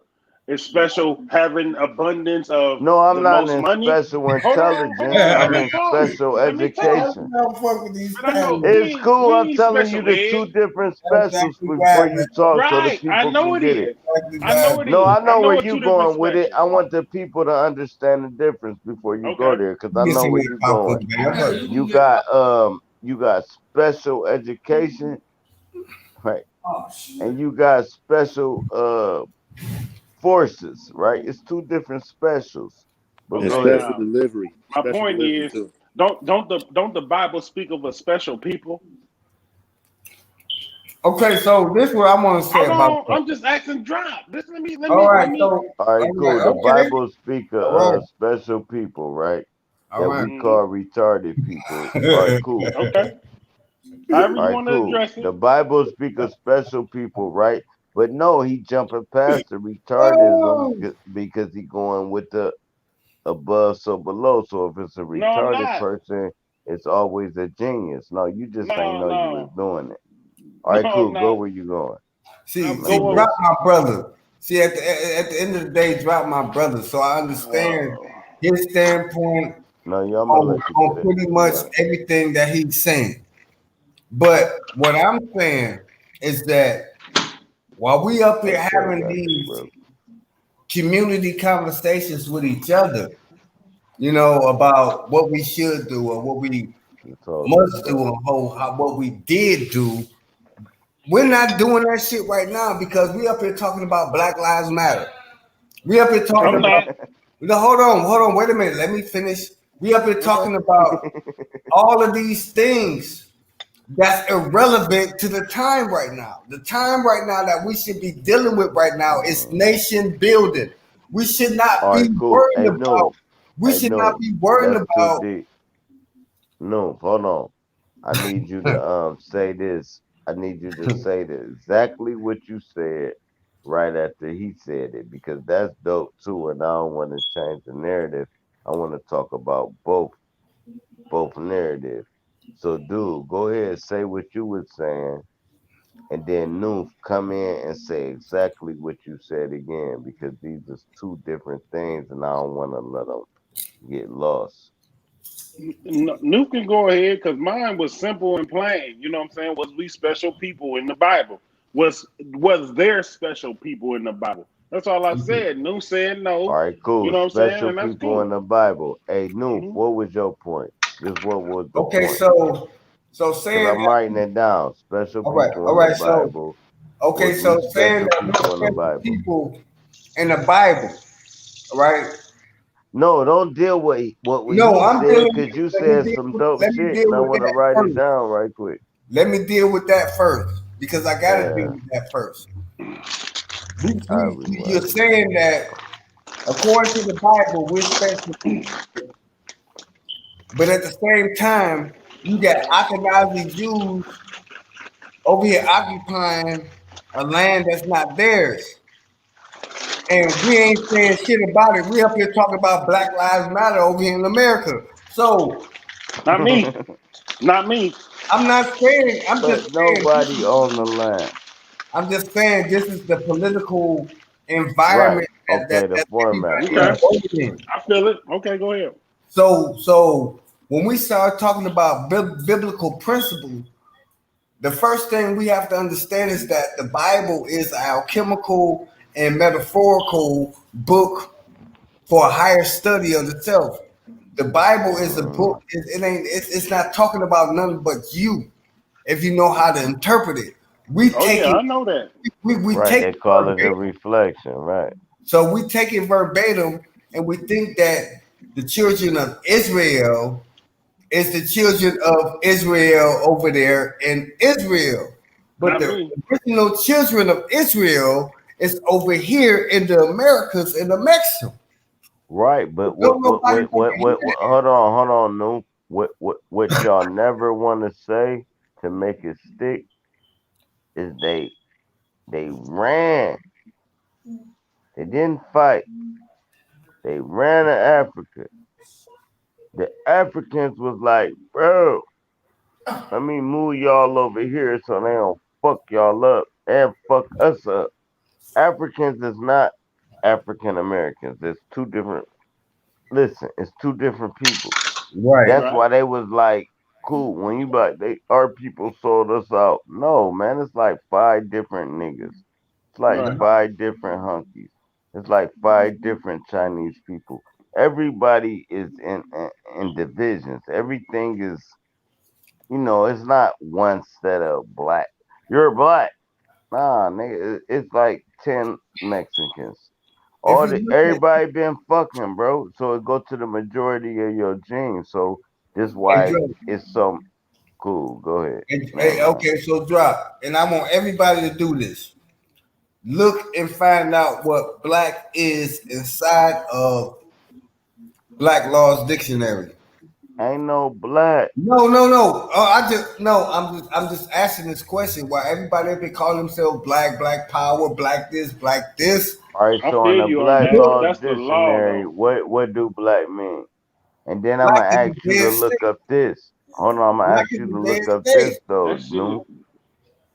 C: Is special having abundance of
A: No, I'm
C: the
A: not
C: most
A: in
C: money?
A: special
C: Hold
A: intelligence.
C: on. Let
A: I'm
C: me
A: in
C: talk.
A: special
C: Let me
D: I
C: talk.
A: education.
D: don't fuck with these
C: But I know
D: families.
A: It's cool.
C: we
A: I'm
C: ain't
A: telling you
C: special
A: the
C: ed.
A: two different
D: That's
A: specials
D: exactly
A: before
D: right, man.
A: you talk so the
C: Right. I
A: people
C: know
A: can
C: it
A: get it.
C: is.
D: Exactly
C: I know
D: right.
C: it
A: No,
C: is.
A: I
C: I
A: know
C: know
A: where
C: it's
A: you
C: two different
A: going with it.
C: specials.
A: I want the people to understand the difference before you go
C: Okay.
A: there, because
D: You
A: I
D: can
A: know
D: see
A: where
D: me
A: you
D: at Pop
A: going.
D: Up, man.
A: You got special education, right? And you got special forces, right? It's two different specials. But
B: And
C: Okay.
A: go ahead.
B: special
C: Now,
B: delivery.
C: my
B: Special
C: point
B: delivery
C: is,
B: too.
C: don't the Bible speak of a special people?
D: Okay, so this is what I want to say
C: Hold
D: about
C: on.
D: that.
C: I'm just asking drop. This
D: All right,
C: let me.
D: so
A: All right,
D: all
A: cool.
D: right,
A: The
D: okay.
A: Bible speak of
D: All right.
A: special people, right?
D: All
A: That
D: right.
A: we
C: Mhm.
A: call retarded people. All right, cool.
C: Okay. However
A: All
C: you
A: right,
C: want to
A: cool.
C: address it.
A: The Bible speak of special people, right? But no, he jumping past the retardism
D: Oh,
A: because he going with the above so below. So if it's a
C: No, I'm
A: retarded
C: not.
A: person, it's always a genius. No, you just ain't
C: No,
A: know you was
C: no,
A: doing it. All
C: no,
A: right,
C: I'm
A: cool. Go
C: not.
A: where you going.
C: I'm
A: Let
D: see,
A: me
C: going.
D: drop
A: listen.
D: my brother. See, at the end of the day, drop my brother. So I understand
C: Oh,
D: his standpoint
A: No, yeah, I'm gonna
D: on,
A: let you
D: on
A: get it.
D: pretty
A: You
D: much
A: got it.
D: everything that he's saying. But what I'm saying is that while we up here
A: Okay,
D: having
A: got you,
D: these
A: bro.
D: community conversations with each other, you know, about what we should do or what we
A: You talking,
D: must do
A: bro.
D: and what we did do, we're not doing that shit right now because we up here talking about Black Lives Matter. We up here talking
C: I'm
D: about.
C: not.
D: No, hold on, wait a minute. Let me finish. We up here
C: Okay.
D: talking about all of these things that's irrelevant to the time right now. The time right now that we should be dealing with right now is nation building. We should not
A: All
D: be
A: right, cool.
D: worrying
A: Hey,
D: about.
A: no,
D: We
A: hey,
D: should not
A: no,
D: be worrying
A: that's too
D: about.
A: deep. No, hold on. I need you to say this. I need you to say exactly what you said right after he said it because that's dope too. And I don't want to change the narrative. I want to talk about both narratives. So, dude, go ahead and say what you were saying, and then Noof come in and say exactly what you said again because these are two different things, and I don't want to let them get lost.
C: Nuke can go ahead because mine was simple and plain. You know what I'm saying? Was we special people in the Bible? Was there special people in the Bible? That's all I said. Nuke said
A: All
C: no.
A: right,
C: You
A: cool.
C: know what I'm saying?
A: Special
C: And that's
A: people
C: cool.
A: in the Bible. Hey, Noof,
C: Hmm.
A: what was your point? Just what was the
D: Okay,
A: point?
D: so
A: Because
D: saying
A: I'm
D: that.
A: writing it down. Special people
D: All
A: in the
D: right. So
A: Bible.
D: okay,
A: Was we
D: so saying
A: special
D: that no
A: people in the
D: special
A: Bible?
D: people in the Bible, right?
A: No, don't deal with what
D: No,
A: he
D: I'm
A: said
D: dealing.
A: because you
D: Let me
A: said
D: deal
A: some
D: with.
A: dope
D: Let me
A: shit and
D: deal
A: I
D: with
A: want to
D: that
A: write it
D: first.
A: down right quick.
D: Let me deal with that first because I got to deal
A: Yeah,
D: with that first.
A: I rewind
D: You're
A: it.
D: saying that according to the Bible, we're special people, but at the same time, you got Ashkenazi Jews over here occupying a land that's not theirs, and we ain't saying shit about it. We up here talking about Black Lives Matter over here in America. So
C: Not me. Not me.
D: I'm not saying. I'm just
A: But
D: saying.
A: nobody on the line.
D: I'm just saying this is the political
A: Right.
D: environment
A: Okay, the
D: that
A: format.
D: everybody is
C: Okay.
A: Right.
D: voting in.
C: I feel it. Okay, go ahead.
D: So when we start talking about biblical principles, the first thing we have to understand is that the Bible is an alchemical and metaphorical book for a higher study of the self. The Bible is a
A: Mm,
D: book. It ain't. It's not talking about nothing but you. If you know how to interpret it, we
C: Oh
D: take
C: yeah,
D: it.
C: I know that.
D: We
A: right.
D: take
A: They
D: it
A: call it a
D: verbatim.
A: reflection. Right.
D: So we take it verbatim and we think that the children of Israel is the children of Israel over there in Israel. But
C: Not
D: the
C: me.
D: original children of Israel is over here in the Americas in the Mexico.
A: Right, but
D: Don't nobody want to hear
A: what hold on, no. What y'all never want to say to make it stick is they ran. They didn't fight. They ran to Africa. The Africans was like, bro, let me move y'all over here so they don't fuck y'all up and fuck us up. Africans is not African Americans. It's two different. Listen, it's two different people.
D: that. Right.
A: That's
C: Right.
A: why they was like, cool. When you like, they our people sold us out. No, man, it's like five different niggas. It's like
C: Right.
A: five different hunkies. It's like five different Chinese people. Everybody is in divisions. Everything is, it's not one set of black. You're black. Nah, nigga, it's like 10 Mexicans.
D: If you look at
A: Everybody been fucking, bro. So it go to the majority of your genes. So this
D: hey,
A: why
D: Joe,
A: it's so cool. Go ahead. Never mind.
D: okay, so drop, and I want everybody to do this. Look and find out what black is inside of Black Law's dictionary.
A: Ain't no black.
D: No. I just no. I'm just asking this question. Why everybody been calling themselves black, black power, black this, black this?
A: All right.
C: I
A: So in
C: feel
A: the
C: you on
A: Black
C: that.
D: Look,
A: Law
C: That's the law
A: Dictionary,
C: though.
A: what do black mean? And then I'm
D: black
A: gonna
D: is
A: ask
D: a
A: you to
D: dead
A: look
D: state.
A: up this. Hold on. I'm gonna
D: Black
A: ask
D: is
A: you to
D: a dead
A: look up this
D: state.
A: though.
C: That shit.
A: No.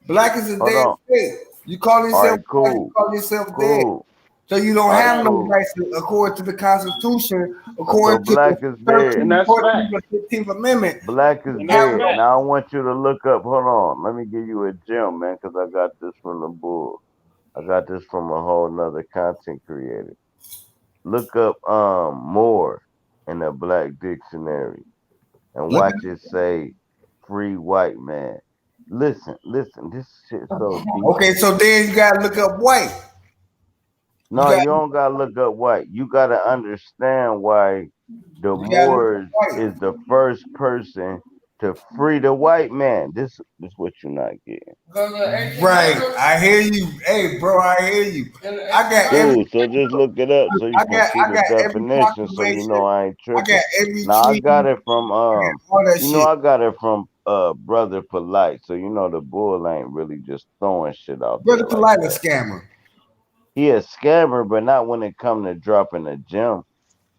D: Black is a
A: Hold
D: dead
A: on.
D: state. You call
A: All
D: yourself
A: right.
D: black, you
A: Cool.
D: call yourself dead.
A: Cool.
D: So you don't
A: All right,
D: have no
A: cool.
D: rights according to the Constitution,
A: So
D: according to the
A: black is dead.
C: And
D: 13th,
C: that's
D: 14th,
C: fact.
D: or 15th Amendment.
A: Black is
C: And that's
A: dead.
C: fact.
A: Now I want you to look up. Hold on. Let me give you a gem, man, because I got this from the bull. I got this from a whole nother content creator. Look up more in the Black Dictionary and
D: Look
A: watch it say free white man. Listen, this shit so deep.
D: Okay, so then you gotta look up white. You
A: No,
D: got
A: you don't gotta look up white. You gotta understand why the
D: you gotta look up
A: Moors
D: white.
A: is the first person to free the white man. This what you're not getting.
D: Right. I hear you. Hey, bro, I hear you. I got every
A: Cool. So just look it up so you can see
D: I
A: the
D: got every
A: definition so you know
D: proclamation.
A: I ain't
D: I got
A: tripping.
D: every
A: Now I
D: treaty,
A: got it from
D: all that shit.
A: I got it from Brother Polite. So you know the bull ain't really just throwing shit out
D: Brother
A: there like
D: Polite a
A: that.
D: scammer.
A: He a scammer, but not when it come to dropping a gem.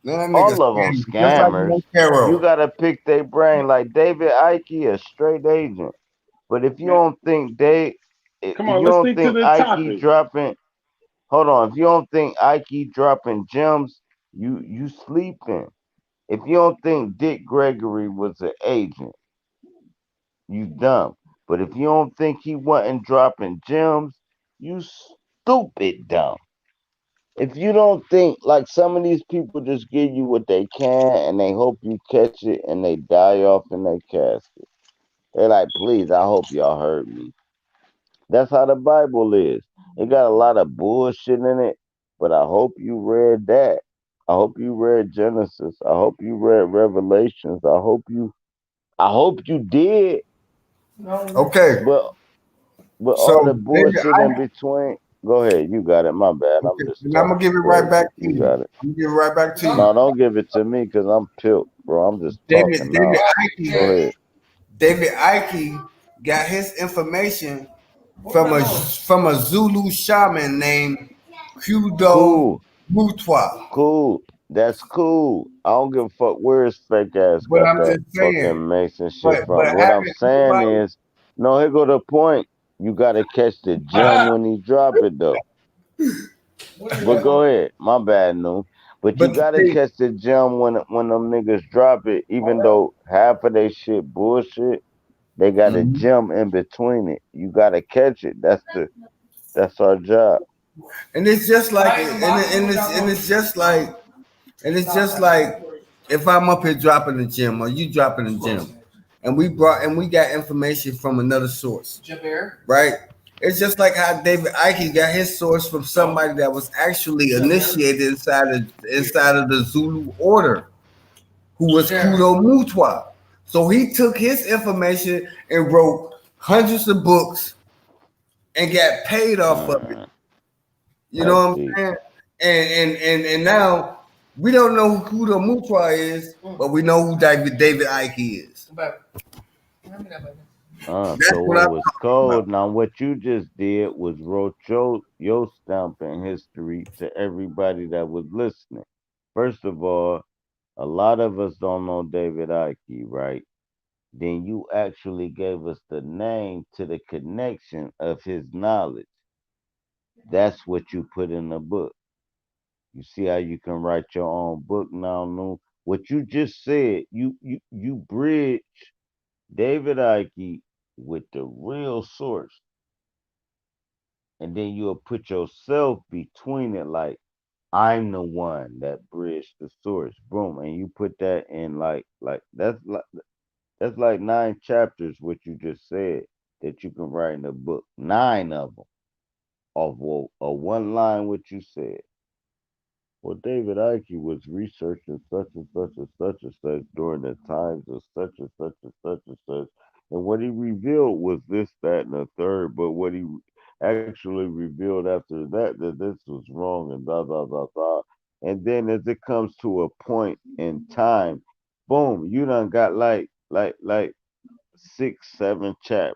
D: Man, that nigga
A: All of them
D: scammer. Just like
A: scammers.
D: Mo
A: You
D: Caro.
A: gotta pick their brain. Like David Ike, a straight agent. But if you
C: Man,
A: don't think if
C: come
A: you
C: on, let's
A: don't
C: stick to
A: think
C: the
A: Ike
C: topic.
A: dropping, hold on. If you don't think Ike dropping gems, you sleeping. If you don't think Dick Gregory was an agent, you dumb. But if you don't think he wasn't dropping gems, you stupid dumb. If you don't think like some of these people just give you what they can and they hope you catch it and they die off in their casket. They're like, please, I hope y'all heard me. That's how the Bible is. It got a lot of bullshit in it, but I hope you read that. I hope you read Genesis. I hope you read Revelations. I hope you did.
D: Okay.
A: But all
D: So
A: the
D: David
A: bullshit in between. Go ahead, you got it. My bad. I'm
D: okay,
A: just
D: and I'm gonna
A: talking
D: give it right
A: crazy.
D: back to
A: You
D: you.
A: got it.
D: I'm gonna give it right back to you.
A: No, don't give it to me because I'm pilled, bro. I'm just
D: David
A: talking
D: David
A: now. Go
D: Icke
A: ahead.
D: David Icke got his information from a Zulu shaman named Kudo
A: Cool,
D: Mutwa.
A: cool. That's cool. I don't give a fuck where his fake ass
D: But
A: got
D: I'm
A: that
D: just saying,
A: fucking Mason shit
D: but
A: from. What I'm
D: having
A: saying
D: anybody
A: is, no, here go the point. You gotta catch the gem when he drop it though. But go ahead. My bad, no. But you
D: but the
A: gotta
D: thing,
A: catch the gem when them niggas drop it. Even though half of they shit bullshit, they got a
D: Mhm.
A: gem in between it. You gotta catch it. That's our job.
D: And it's just like it's just like if I'm up here dropping the gym or you dropping the gym, and we got information from another source, right? It's just like how David Icke got his source from somebody that was actually initiated inside of the Zulu order, who was Kudo Mutwa. So he took his information and wrote hundreds of books and got paid off of it.
A: Mm,
D: You know
A: that's
D: what I'm
A: deep.
D: saying? And now we don't know who the Mutwa is, but we know who David Icke is. That's
A: So
D: what
A: what
D: I'm
A: was
D: talking about.
A: cold? Now what you just did was wrote your stamp in history to everybody that was listening. First of all, a lot of us don't know David Icke, right? Then you actually gave us the name to the connection of his knowledge. That's what you put in the book. You see how you can write your own book now, no? What you just said, you bridge David Icke with the real source, and then you'll put yourself between it, like I'm the one that bridged the source. Boom, and you put that in that's like 9 chapters. What you just said that you can write in a book, 9 of them of a one line. What you said. Well, David Icke was researching such and such and such and such during the times of such and such and such and such. And what he revealed was this, that, and the third. But what he actually revealed after that, that this was wrong and blah, blah, blah, blah. And then as it comes to a point in time, boom, you done got like 6, 7 chapters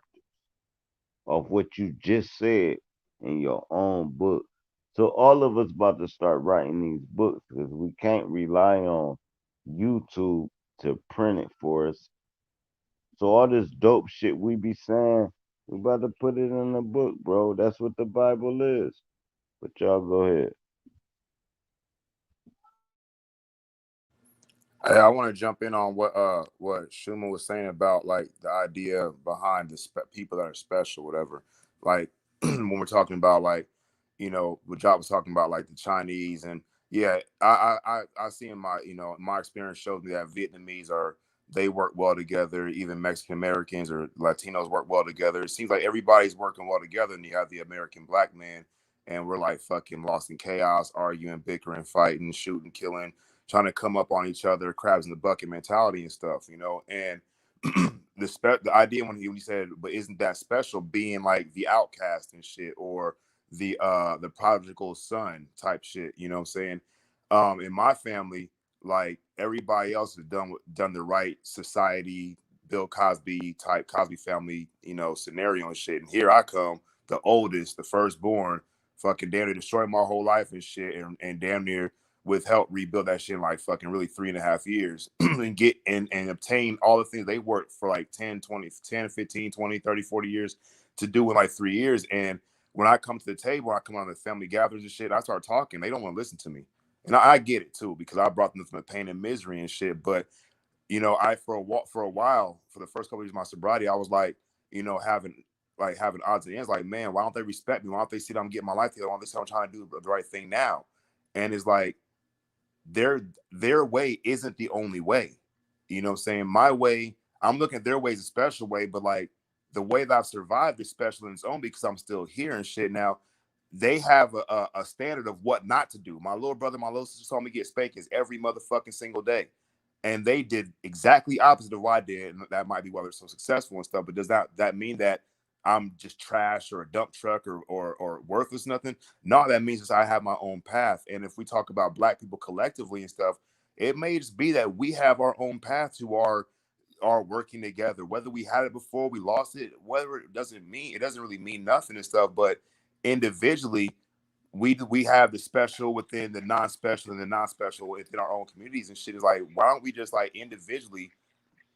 A: of what you just said in your own book. So all of us about to start writing these books because we can't rely on YouTube to print it for us. So all this dope shit we be saying, we about to put it in a book, bro. That's what the Bible is. But y'all go ahead.
B: Hey, I want to jump in on what Schumann was saying about like the idea behind the people that are special, whatever. Like when we're talking about like, what Job was talking about, like the Chinese, and yeah, I see in my my experience shows me that Vietnamese they work well together. Even Mexican Americans or Latinos work well together. It seems like everybody's working well together, and you have the American black man, and we're like fucking lost in chaos, arguing, bickering, fighting, shooting, killing, trying to come up on each other, crabs in the bucket mentality and stuff, and the idea when he said, but isn't that special, being like the outcast and shit, or the prodigal son type shit, you know what I'm saying? In my family, like everybody else has done the right society, Bill Cosby type Cosby family, scenario and shit. And here I come, the oldest, the firstborn, fucking damn near destroyed my whole life and shit, and damn near with help rebuild that shit in like fucking really 3.5 years and get and obtain all the things they worked for like 10, 15, 20, 30, 40 years to do in like 3 years. And when I come to the table, I come on the family gatherings and shit, I start talking, they don't want to listen to me. And I get it too, because I brought them from the pain and misery and shit. But I for a while, for the first couple of years of my sobriety, I was like, having odds and ends, like, man, why don't they respect me? Why don't they see that I'm getting my life together? Why don't they see I'm trying to do the right thing now? And it's like their way isn't the only way. You know what I'm saying? My way, I'm looking at their way as a special way, but like the way that I've survived is special in its own because I'm still here and shit. Now, they have a standard of what not to do. My little brother, my little sister saw me get spankings every motherfucking single day. And they did exactly opposite of what I did. And that might be why they're so successful and stuff. But does that mean that I'm just trash or a dump truck or worthless nothing? No, that means that I have my own path. And if we talk about black people collectively and stuff, it may just be that we have our own path to our working together. Whether we had it before, we lost it, whether it doesn't really mean nothing and stuff. But individually, we have the special within the non-special and the non-special within our own communities and shit. Is like, why don't we just like individually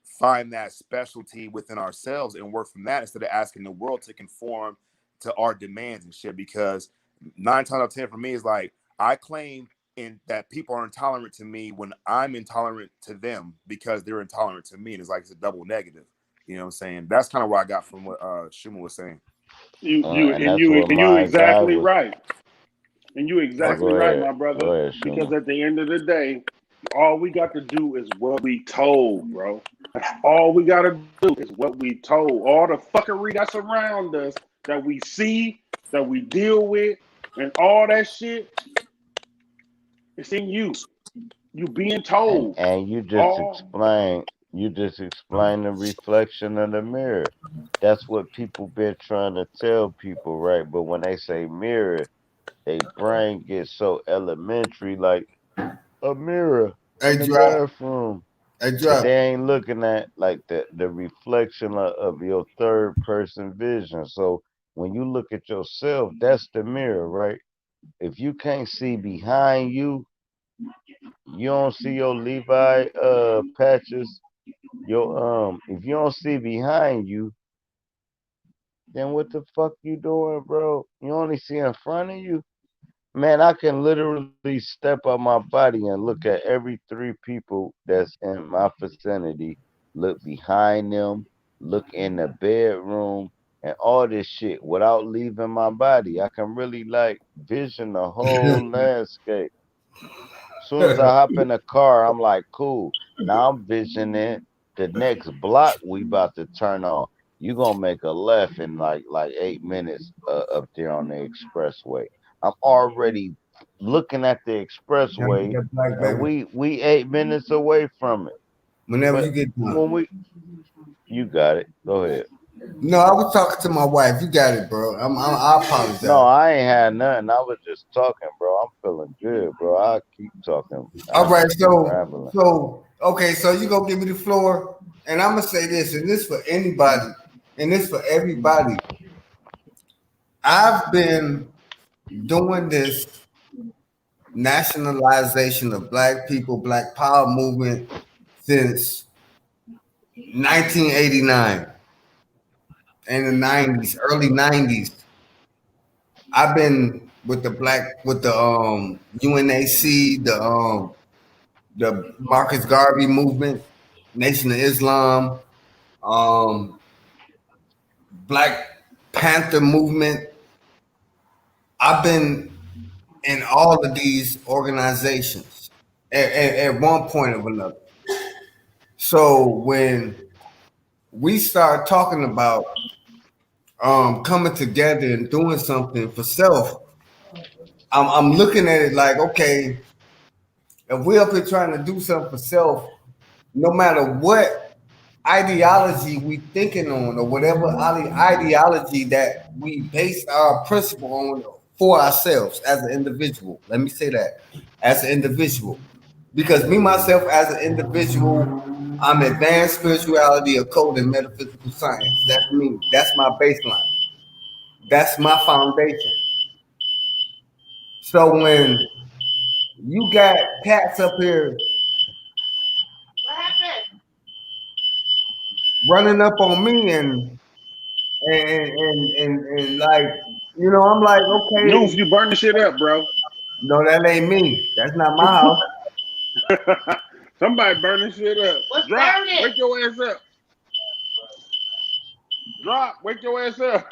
B: find that specialty within ourselves and work from that instead of asking the world to conform to our demands and shit? Because 9 times out of 10 for me is like, I claim in that people are intolerant to me when I'm intolerant to them because they're intolerant to me. And it's like, it's a double negative. You know what I'm saying? That's kind of what I got from what Schumann was saying.
C: You exactly right. And you exactly right, my brother.
A: ahead,
C: Because at the end of the day, all we got to do is what we told, bro. That's all we got to do is what we told. All the fuckery that's around us that we see, that we deal with, and all that shit, it's in you. You being told.
A: And you just explain the reflection of the mirror. That's what people been trying to tell people, right? But when they say mirror, they brain gets so elementary, like a mirror in the bathroom. But they ain't looking at like the reflection of your third person vision. So when you look at yourself, that's the mirror, right? If you can't see behind you, you don't see your Levi patches, your if you don't see behind you, then what the fuck you doing, bro? You only see in front of you. Man, I can literally step out my body and look at every 3 people that's in my vicinity, look behind them, look in the bedroom, and all this shit without leaving my body. I can really like vision the whole landscape. As soon as I hop in the car, I'm like, cool. Now I'm visioning the next block we about to turn on. You gonna make a left in like 8 minutes up there on the expressway. I'm already looking at the expressway, and we 8 minutes away from it.
D: Whenever
A: But
D: you get done.
A: when you got it. Go ahead.
D: No, I was talking to my wife. You got it, bro. I apologize.
A: No, I ain't had nothing. I was just talking, bro. I'm feeling good, bro. I'll keep talking.
D: All right, so okay, so you gonna give me the floor, and I'm gonna say this, and this for anybody, and this for everybody. I've been doing this nationalization of black people, black power movement since 1989 and the 90s, early 90s. I've been with the UNAC, the Marcus Garvey movement, Nation of Islam, um, Black Panther movement. I've been in all of these organizations at one point or another. So when we start talking about coming together and doing something for self, I'm looking at it like, okay, if we're up here trying to do something for self, no matter what ideology we thinking on or whatever ideology that we base our principle on for ourselves as an individual. Let me say that, as an individual. Because me, myself, as an individual, I'm advanced spirituality, occult, and metaphysical science. That's me. That's my baseline. That's my foundation. So when you got cats up here running up on me and like, you know, I'm like,
C: Noof,
D: okay,
C: you burn the shit up, bro.
D: no, that ain't me. That's not my house.
C: Somebody burning shit up.
E: What's
C: Drop.
E: burning?
C: Wake your ass up. Drop. Wake your ass up.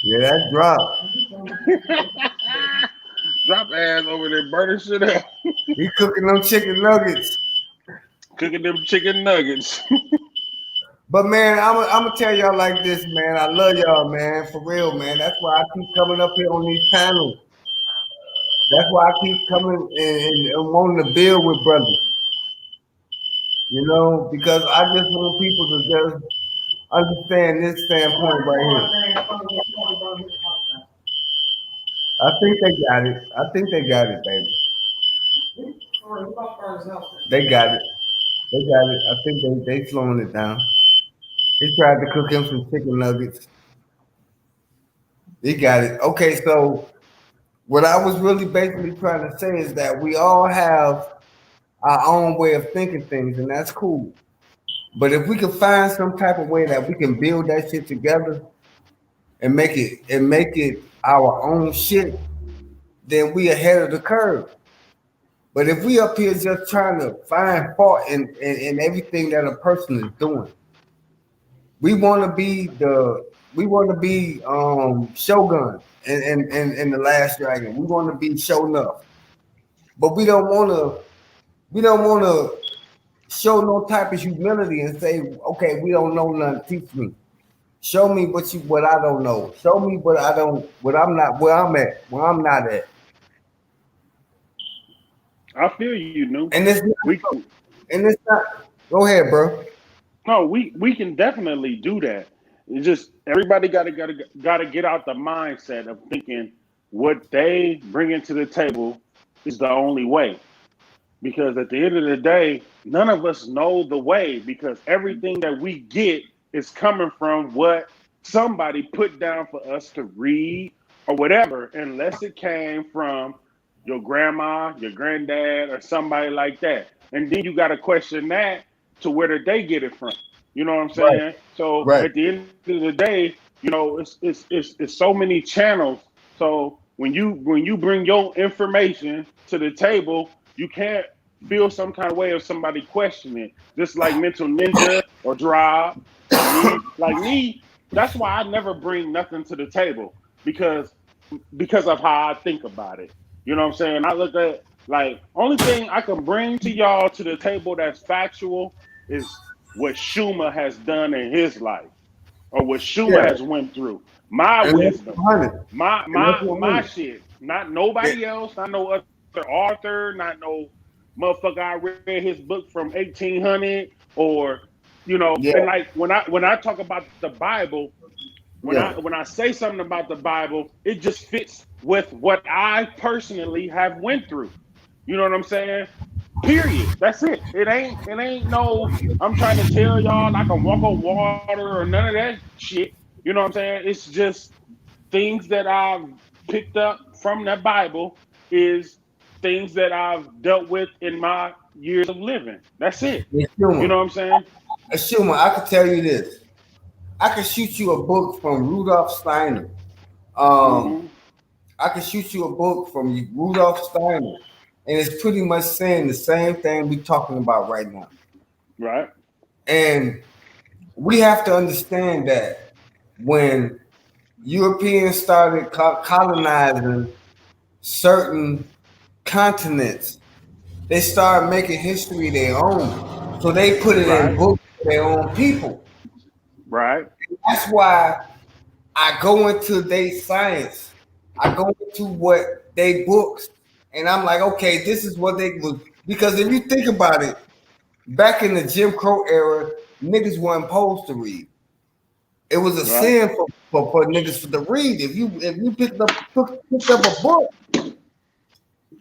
D: Yeah, that's drop.
C: Drop ass over there burning shit up.
D: He cooking them chicken nuggets.
C: Cooking them chicken nuggets.
D: But man, I'm gonna tell y'all like this, man. I love y'all, man, for real, man. That's why I keep coming up here on these panels. That's why I keep coming and wanting to build with brothers. You know, because I just want people to just understand this standpoint right here. I think they got it. I think they got it, baby. They got it. They got it. I think they slowing it down. He tried to cook him some chicken nuggets. He got it. Okay, so what I was really basically trying to say is that we all have our own way of thinking things, and that's cool. But if we can find some type of way that we can build that shit together and make it our own shit, then we ahead of the curve. But if we up here just trying to find fault in everything that a person is doing, we want to be Shogun in the Last Dragon. We want to be show enough, but we don't want to show no type of humility and say, okay, we don't know nothing. Teach me. Show me what I don't know. Show me what I'm not where I'm at, where I'm not at.
C: I feel you, Noof.
D: And it's not. Go ahead, bro.
C: No, we can definitely do that. It's just everybody gotta get out the mindset of thinking what they bring into the table is the only way. Because at the end of the day, none of us know the way because everything that we get is coming from what somebody put down for us to read or whatever, unless it came from your grandma, your granddad, or somebody like that. And then you got to question that to where did they get it from? You know what I'm
D: Right.
C: saying? So
D: Right.
C: at the end of the day, you know, it's so many channels. So when you bring your information to the table, you can't feel some kind of way of somebody questioning. Just like Mental Ninja or Drop, like me. That's why I never bring nothing to the table because of how I think about it. You know what I'm saying? I look at like only thing I can bring to y'all to the table that's factual is what Schumer has done in his life or what Schumer
D: Yeah.
C: has went through. My
D: And that's
C: wisdom,
D: 100.
C: my
D: And that's
C: my my
D: 100.
C: shit. Not nobody else, not no other author, not no motherfucker I read his book from 1800 or you know,
D: Yeah.
C: and like when I talk about the Bible,
D: Yeah.
C: when I say something about the Bible, it just fits with what I personally have went through. You know what I'm saying? Period. That's it. It ain't no I'm trying to tell y'all I can walk on water or none of that shit. You know what I'm saying? It's just things that I've picked up from that Bible is things that I've dealt with in my years of living. That's it.
D: Yeah,
C: You
D: Schumer.
C: know what I'm saying?
D: Schumer, I could tell you this. I could shoot you a book from Rudolph Steiner. Um,
C: Mm-hmm.
D: I can shoot you a book from Rudolph Steiner, and it's pretty much saying the same thing we're talking about right now.
C: Right.
D: And we have to understand that when Europeans started colonizing certain continents, they started making history their own. So they put it in
C: Right.
D: books for their own people.
C: Right.
D: That's why I go into their science. I go into what they books, and I'm like, okay, this is what they was. Because if you think about it, back in the Jim Crow era, niggas weren't supposed to read. It was a
C: Right.
D: sin for niggas to read. If you picked up a book,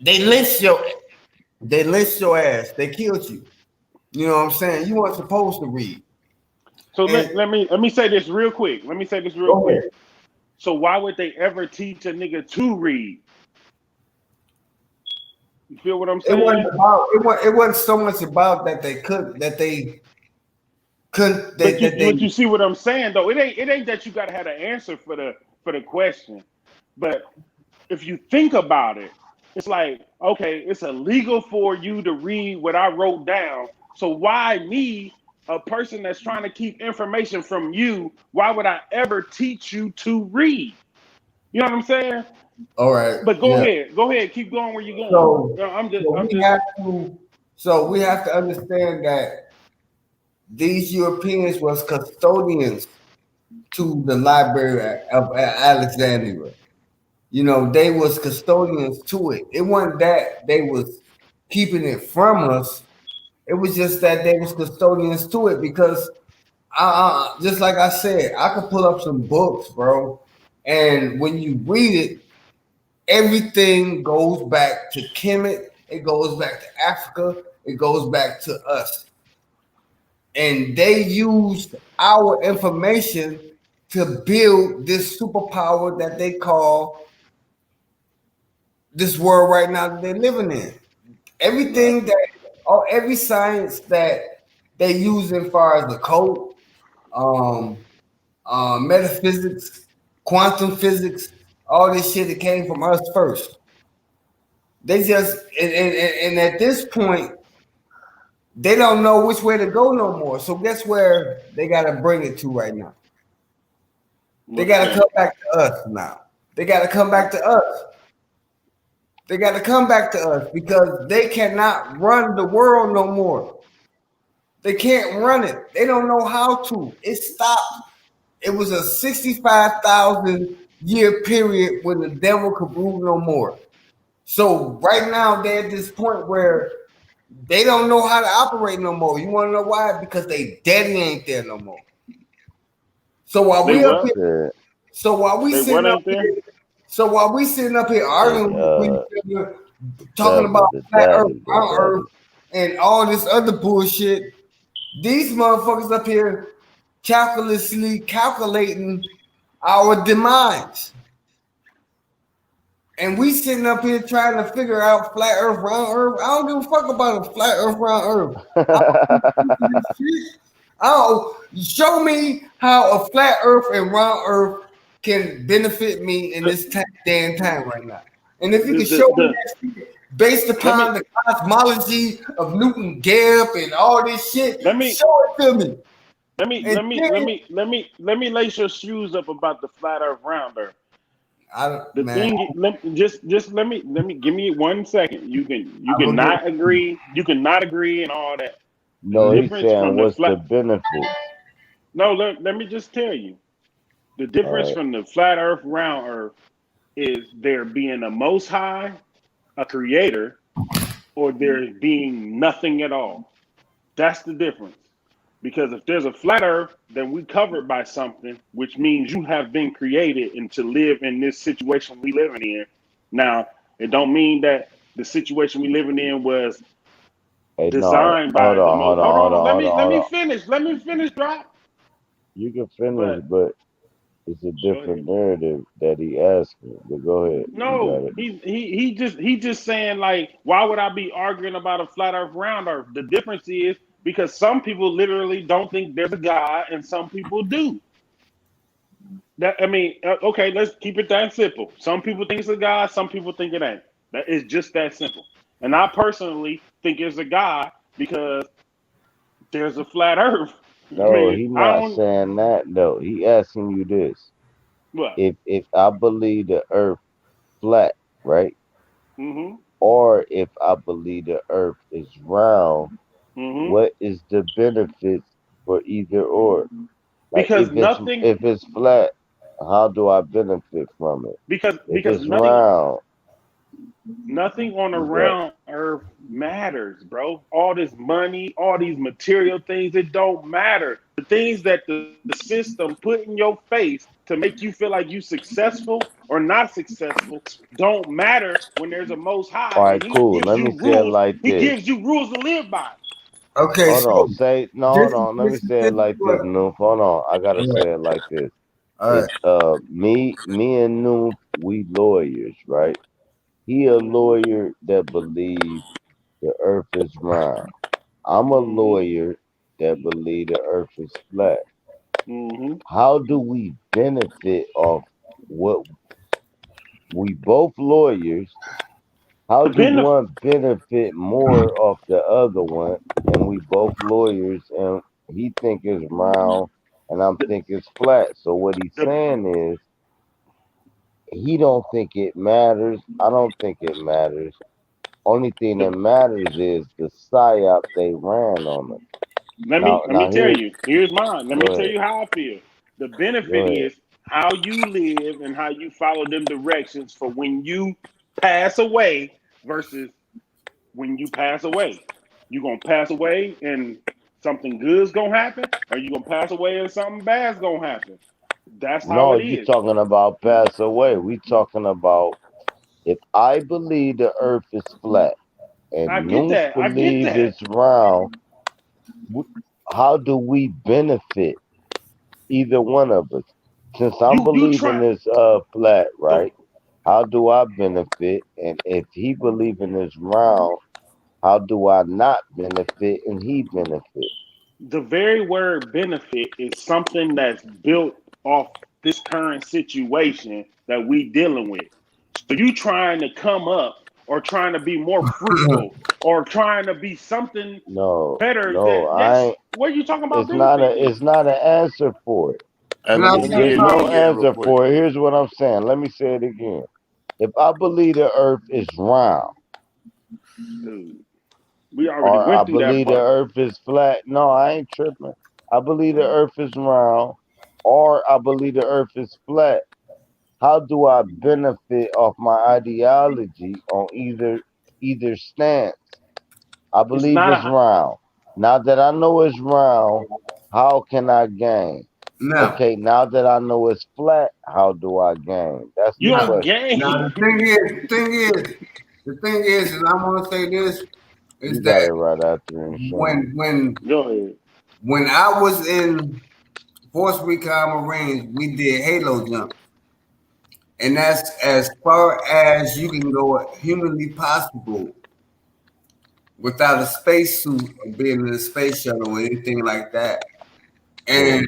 D: they lynched your ass. They killed you. You know what I'm saying? You weren't supposed to read.
C: So
D: And
C: let me say this real quick. Let me say this real
D: go
C: quick.
D: ahead.
C: So why would they ever teach a nigga to read? You feel what I'm
D: It wasn't
C: saying?
D: about it wasn't so much about that they couldn't
C: But you see what I'm saying though. It ain't that you gotta have an answer for the question. But if you think about it, it's like, okay, it's illegal for you to read what I wrote down. So why me, a person that's trying to keep information from you, why would I ever teach you to read? You know what I'm saying?
D: all right,
C: But
D: yeah.
C: go ahead, keep going where you're going.
D: So,
C: You know, I'm
D: we
C: just
D: have to we have to understand that these Europeans was custodians to the Library of Alexandria. You know, they was custodians to it. It wasn't that they was keeping it from us. It was just that they was custodians to it because just like I said, I could pull up some books, bro. And when you read it, everything goes back to Kemet. It goes back to Africa. It goes back to us. And they used our information to build this superpower that they call this world right now that they're living in. Everything that, every science that they use as far as the code, um, metaphysics, quantum physics, all this shit that came from us first. They just and at this point, they don't know which way to go no more. So guess where they got to bring it to right now? They got to come back to us now. They got to come back to us. They got to come back to us because they cannot run the world no more. They can't run it. They don't know how to. It stopped. It was a 65,000 year period when the devil could rule no more. So right now they're at this point where they don't know how to operate no more. You want to know why? Because they daddy ain't there no more. So while we up here, so while we sitting up here, arguing with each other, talking about flat earth, round earth, and all this other bullshit, these motherfuckers up here calculating our demise. And we sitting up here trying to figure out flat earth, round earth. I don't give a fuck about a flat earth, round earth. Show me how a flat earth and round earth can benefit me in this day and time right now. And if you can show me that based upon the cosmology of Newton Gap and all this shit, show it to me.
C: Let me lace your shoes up about the flat earth, round earth. Let me give me 1 second. You can not agree. You can not agree and all that.
A: No, he's saying what's the benefit?
C: No, let me just tell you. The difference from the flat earth, round earth is there being a most high, a creator, or there being nothing at all. That's the difference. Because if there's a flat earth, then we covered by something, which means you have been created and to live in this situation we living in. Now, it don't mean that the situation we living in was designed by the most. Hold on. Let me finish. Let me finish, drop.
A: You can finish, but it's a different narrative that he asking. But go ahead.
C: No, he just saying like, why would I be arguing about a flat earth, round earth? The difference is because some people literally don't think there's a God and some people do. Okay, let's keep it that simple. Some people think it's a God, some people think it ain't. That is just that simple. And I personally think it's a God because there's a flat Earth. I
A: No,
C: mean,
A: he
C: I
A: not
C: don't
A: saying that though. He asking you this.
C: what.
A: If I believe the earth flat, right?
C: Mm-hmm.
A: Or if I believe the earth is round,
C: Mm-hmm.
A: what is the benefits for either or? Like
C: Because nothing,
A: if it's flat, how do I benefit from it? If
C: because
A: it's round,
C: nothing on
A: you got
C: around Earth matters, bro. All this money, all these material things, it don't matter. The things that the system put in your face to make you feel like you successful or not successful don't matter when there's a most high
A: all
C: and
A: right, cool. Let me say it like
C: he
A: this.
C: gives you rules to live by.
D: Okay,
A: Hold on,
D: so
A: say no, hold on. Let me say it
D: this is
A: like this,
D: what.
A: Noof. Hold on, I gotta
D: All
A: say it like this.
D: right.
A: Me and Noof, we lawyers, right? He a
C: Mm-hmm.
A: lawyer that believes the earth is round. I'm a
C: Mm-hmm.
A: lawyer that believe the earth is flat.
C: Mm-hmm.
A: How do we benefit off what we both lawyers? How
C: The
A: do
C: benefit,
A: one benefit more off the other one? And we both lawyers, and he think it's round, and I'm
C: the,
A: think it's flat. So what he's
C: the
A: saying is he don't think it matters. I don't think it matters. Only thing that
C: the
A: matters is the psyop they ran on us.
C: let me
A: Now
C: tell
A: here's
C: you. Here's mine. Let me
A: go
C: tell
A: ahead,
C: you how I feel. The
A: go
C: benefit
A: ahead.
C: is how you live and how you follow them directions for when you pass away versus when you pass away. You gonna pass away and something good's gonna happen, or you gonna pass away and something bad's gonna happen. That's how
A: No,
C: it
A: you
C: is.
A: talking about pass away. We talking about if I believe the earth is flat
C: I
A: and
C: get
A: Noof
C: that. I get
A: believe
C: that.
A: it's round, w- how do we benefit either one of us? Since I'm
C: You
A: believing
C: try
A: it's flat,
C: the
A: right? How do I benefit? And if he believing it's round, how do I not benefit and he benefit?
C: the very word benefit is something that's built off this current situation that we dealing with. So you trying to come up or trying to be more fruitful or trying to be something
A: No,
C: better that
A: no, I
C: yes,
A: ain't.
C: what are you talking about benefiting?
A: It's not an answer for it.
B: Hey,
D: No,
C: Yes, it
B: let
A: There's
B: me
C: is.
B: let me
A: no
B: get in real
A: answer
B: quick.
A: for it. Here's what I'm saying. Let me say it again. If I believe the earth is round
C: Dude, we already
A: or I
C: went through that
A: believe the
C: part.
A: earth is flat, no, I ain't tripping. I believe the earth is round or I believe the earth is flat. How do I benefit off my ideology on either stance? I
C: It's
A: believe
C: not
A: it's
C: a
A: round. Now that I know it's round, how can I gain?
D: no,
A: Okay, now that I know it's flat, how do I gain? That's
C: you
A: the
D: no.
C: don't
A: question.
D: Now
C: gain.
D: the thing is, and I want to say this is
A: You got it
D: that
A: right after insurance.
D: when when
C: Go ahead.
D: when I was in Force Recon Marines, we did Halo jump, and that's as far as you can go humanly possible without a spacesuit or being in a space shuttle or anything like that.
A: Yeah.
D: And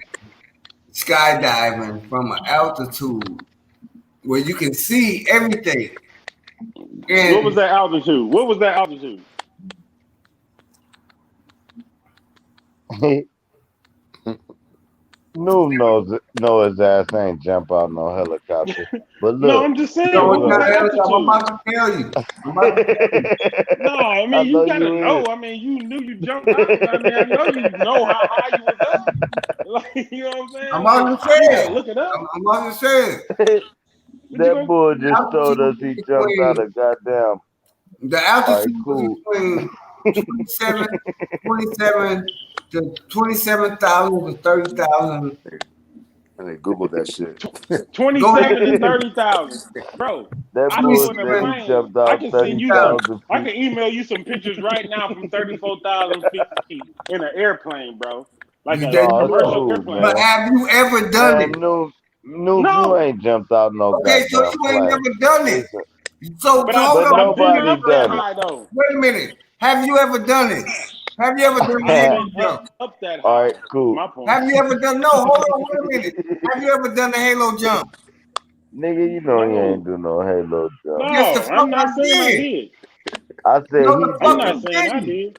D: skydiving from an altitude where you can see everything.
C: What was
D: And
C: that altitude? What was that altitude?
A: Noob know his ass ain't jump out no helicopter. But
C: No,
A: look,
C: I'm just
D: you
C: saying,
D: know
A: look,
C: what
D: what
C: was
A: look.
C: the
D: I'm
C: altitude?
D: about to tell you. I'm about to tell you.
C: No, I
A: I
C: mean you
A: know
C: gotta
A: you is.
C: know. I mean, you knew you jumped out. I mean, I know you know how high you was up. Like, you know what I'm
D: I'm
C: saying?
D: about
C: Like,
D: to
C: you
D: say
C: gotta
D: it.
C: look it up.
D: I'm about to say it.
C: What you
A: That
C: go?
A: boy
D: The
A: just told us
D: altitude
A: he jumped out
D: between
A: of goddamn.
D: the
A: All right,
D: altitude was
A: cool.
D: between 27, 27 to 27,000 to 30,000.
B: And they Googled that shit.
C: 27 to
D: Go
C: 30,000, bro.
A: That
C: I
A: boy
C: flew in a
A: said he
D: 27,
C: plane.
A: jumped
C: I
A: out
C: can send you some.
A: 30,000
C: I
A: feet.
C: can email you some pictures right now from 34,000 feet in an airplane, bro. Like
D: there
C: a
A: No,
D: you
A: it's
C: commercial
D: go.
A: cool,
C: airplane.
D: But
A: man.
D: have you ever done
A: Man,
D: it?
A: Noob, you
C: No,
A: ain't jumped out no
D: Okay, so
A: goddamn
D: you ain't
A: plane.
D: never done it.
A: Listen,
D: So
C: but
D: hold
A: but
D: on,
C: I've been
A: nobody
C: up that
A: done it.
C: high though.
D: wait a minute. Have you ever done it? Have you ever done the
C: I
D: halo
C: ain't been
D: jump?
C: up that
A: All
C: high.
A: right, cool.
C: My point.
D: Have you ever done? No, hold on, wait a minute. Have you ever done the halo jump?
A: Nigga, you know you ain't
C: No,
A: do no halo jump.
D: Yes, the
C: no,
D: fuck
C: I'm
D: I
C: not saying I
D: did.
C: did.
A: I said
D: No,
A: he
D: the
C: I'm
D: fuck
C: not
A: did.
D: you
C: saying I
D: didn't.
C: did.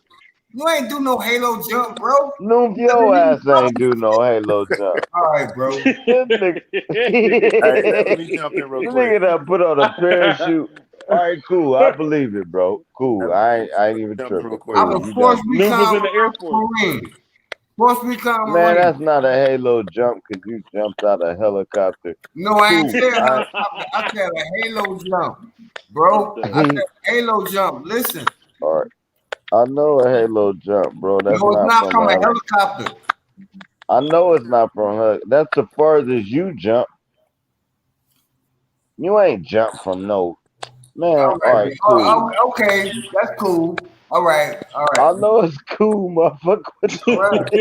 D: You ain't do no halo jump, bro.
A: Noob, your ass ain't do no halo jump.
D: All right, bro.
A: This nigga,
B: Hey, let me jump in
A: the
B: real quick.
A: nigga that put on a parachute. All right, cool. I believe it, bro. Cool. I ain't even
B: Jump in
A: tripping.
B: real quick.
D: I
A: Cool.
D: was
A: You
D: force
A: got
C: Noob was
D: recon
C: in the Air Force.
D: Marine. Force recon
A: man.
D: Marine.
A: That's not a halo jump because you jumped out of a helicopter.
D: No, I ain't
A: Cool.
D: said helicopter. I said a halo jump, bro.
C: What
D: I
C: the-
D: said halo jump. Listen,
A: All right. I know a halo jump, bro. That's
D: no, it's
A: not
D: not
A: from
D: from
A: a
D: a
A: heli-
D: helicopter.
A: I know it's not from her. That's the furthest you jump. You ain't jump from no man.
D: All
A: All
D: right,
A: right, cool.
D: okay, that's cool. All right, all
A: I
D: right,
A: know it's cool, motherfucker.
D: all right.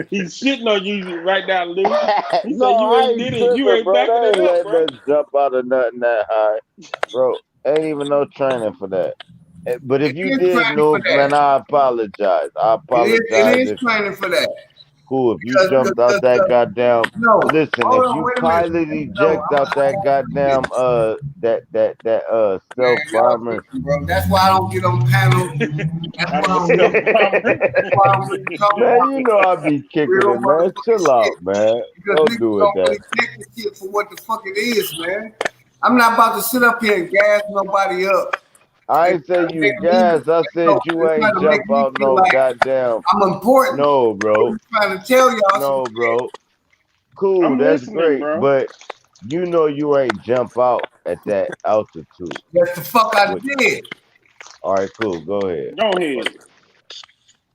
C: He's shitting on you right now, Luke. He
A: No,
C: said you
A: I
C: ain't
A: ain't
C: did it. You
A: tripping,
C: ain't
A: bro.
C: backing
A: They
C: it
A: ain't
C: up,
A: letting
C: bro.
A: us jump out of nothing that high, bro. Ain't even no training for that. But if
D: It
A: you
D: is
A: did,
D: training for
A: Noob, man,
D: that.
A: I apologize. I
D: It
A: apologize
D: is
A: if
D: training for that.
A: cool. If you
D: Because,
A: jumped out that goddamn,
D: no,
A: listen.
D: hold
A: If
D: on,
A: you
D: wait a minute.
A: pilot
D: No,
A: eject out that
D: man,
A: goddamn that stealth
D: y'all
A: bomber.
D: tripping, bro. That's why I don't get on panels. That's
C: Out of
D: why I
C: a
D: don't get.
C: stealth bomber.
D: That's why I don't really talk
A: Man,
D: about
A: you know I be kicking
D: real
A: it, man.
D: motherfucking
A: Chill
D: shit.
A: out, man.
D: Because
A: Don't
D: niggas
A: do it
D: don't
A: that.
D: really take the shit for what the fuck it is, man. I'm not about to sit up here and gas nobody up.
A: I
D: And
A: ain't say
D: try to
A: you
D: make me,
A: gas. I said you
D: and try
A: ain't
D: to make
A: jump
D: me
A: out
D: feel
A: no
D: like
A: goddamn.
D: I'm important.
A: No,
D: I'm
A: bro.
D: just trying to tell y'all some
A: No,
D: shit.
A: bro. Cool,
C: I'm
A: that's
C: listening,
A: great.
C: bro.
A: But you know you ain't jump out at that altitude.
D: That's the fuck I
A: With,
D: did.
A: all right, cool. Go ahead.
C: Go ahead.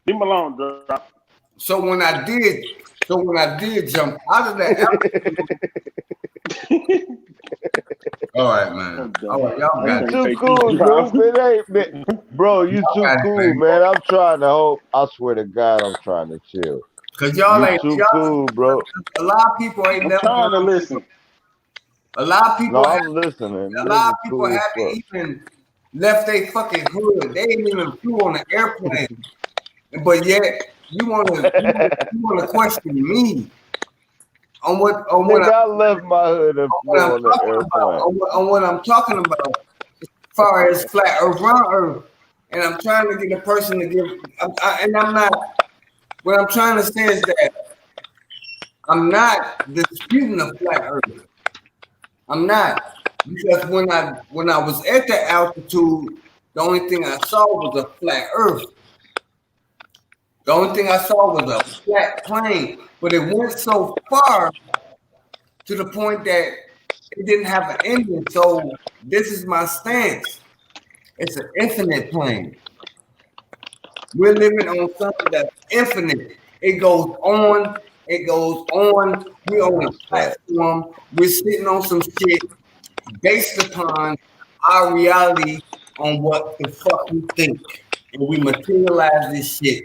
C: Leave him alone, drop.
D: So when I did jump out of that altitude, all right, man.
C: I'm done.
D: All right, y'all
C: I'm
A: You
D: got it.
C: gonna
A: too
C: take
A: cool,
C: these drops.
A: noob. It ain't man. Bro, you
D: Y'all
A: too
D: got it,
A: cool,
D: man.
A: man. I'm trying to hope. I swear to God, I'm trying to chill.
D: Cause y'all
A: You
D: ain't
A: too
D: y'all.
A: cool, bro.
D: A lot of people ain't
C: I'm
D: never.
C: trying to listen.
D: A lot of people
A: No,
D: have.
A: I'm listening.
D: A lot
A: Nigga
D: of people
A: cool as
D: haven't
A: fuck.
D: even left their fucking hood. They ain't even flew on an airplane. But yet you wanna question me on what
A: Nigga, I left my hood and flew
D: I'm
A: on the
D: talking about
A: airplane.
D: on what I'm talking about as far as flat earth, round earth. And I'm trying to get a person to give and I'm not what I'm trying to say is that I'm not disputing the flat earth. I'm not. Because when I was at that altitude, the only thing I saw was a flat earth. The only thing I saw was a flat plane, but it went so far to the point that it didn't have an ending. So this is my stance. It's an infinite plane. We're living on something that's infinite. It goes on. It goes on. We're on a
A: That's fact.
D: platform. We're sitting on some shit based upon our reality on what the fuck we think. And we materialize this shit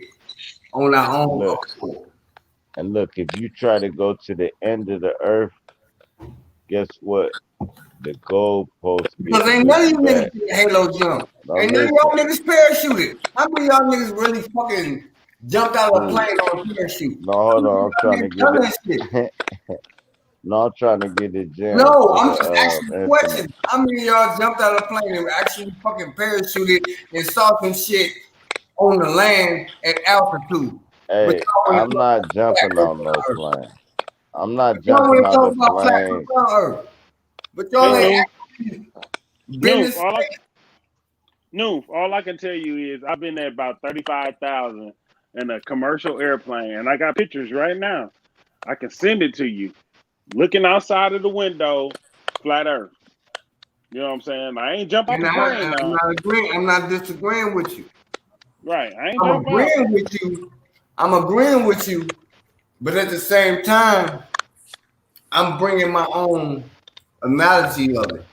D: on our
A: And
D: own.
A: look, if you try to go to the end of the earth, guess what? The goalposts
D: Because
A: get
D: ain't none of
A: pushed
D: you
A: back.
D: niggas get Halo jump.
A: Now
D: Ain't none of
A: listen,
D: y'all niggas parachuted. How many of y'all niggas really fucking jumped out of a
A: cool.
D: plane on a parachute?
A: No,
D: How
A: hold
D: many of
A: on. I'm
D: y'all
A: trying to
D: niggas
A: get
D: done that shit?
A: it. No, I'm trying to get it jammed
D: No,
A: for
D: I'm
A: the
D: just asking a
A: infinite.
D: question. How many of y'all jumped out of a plane and actually fucking parachuted and saw some shit on the land at altitude? But
A: Hey,
D: y'all want to
A: I'm
D: talk
A: not
D: about flat
A: jumping
D: earth
A: on no
D: round earth.
A: plane. I'm not
D: Y'all
A: jumping
D: want to
A: out
D: talk
A: the
D: about flat earth
A: plane.
D: round earth. But y'all
C: Hey,
D: ain't
A: Bro,
C: Noob.
D: actually been
C: Noob.
D: this.
C: All I can tell you is I've been at about 35,000 in a commercial airplane, and I got pictures right now. I can send it to you. Looking outside of the window, flat Earth. You know what I'm saying? I ain't jump out
D: And
C: the plane
D: I'm
C: now.
D: not agreeing. I'm not disagreeing with you.
C: Right. I ain't
D: I'm
C: jump out.
D: agreeing with you. I'm agreeing with you. But at the same time, I'm bringing my own analogy of it.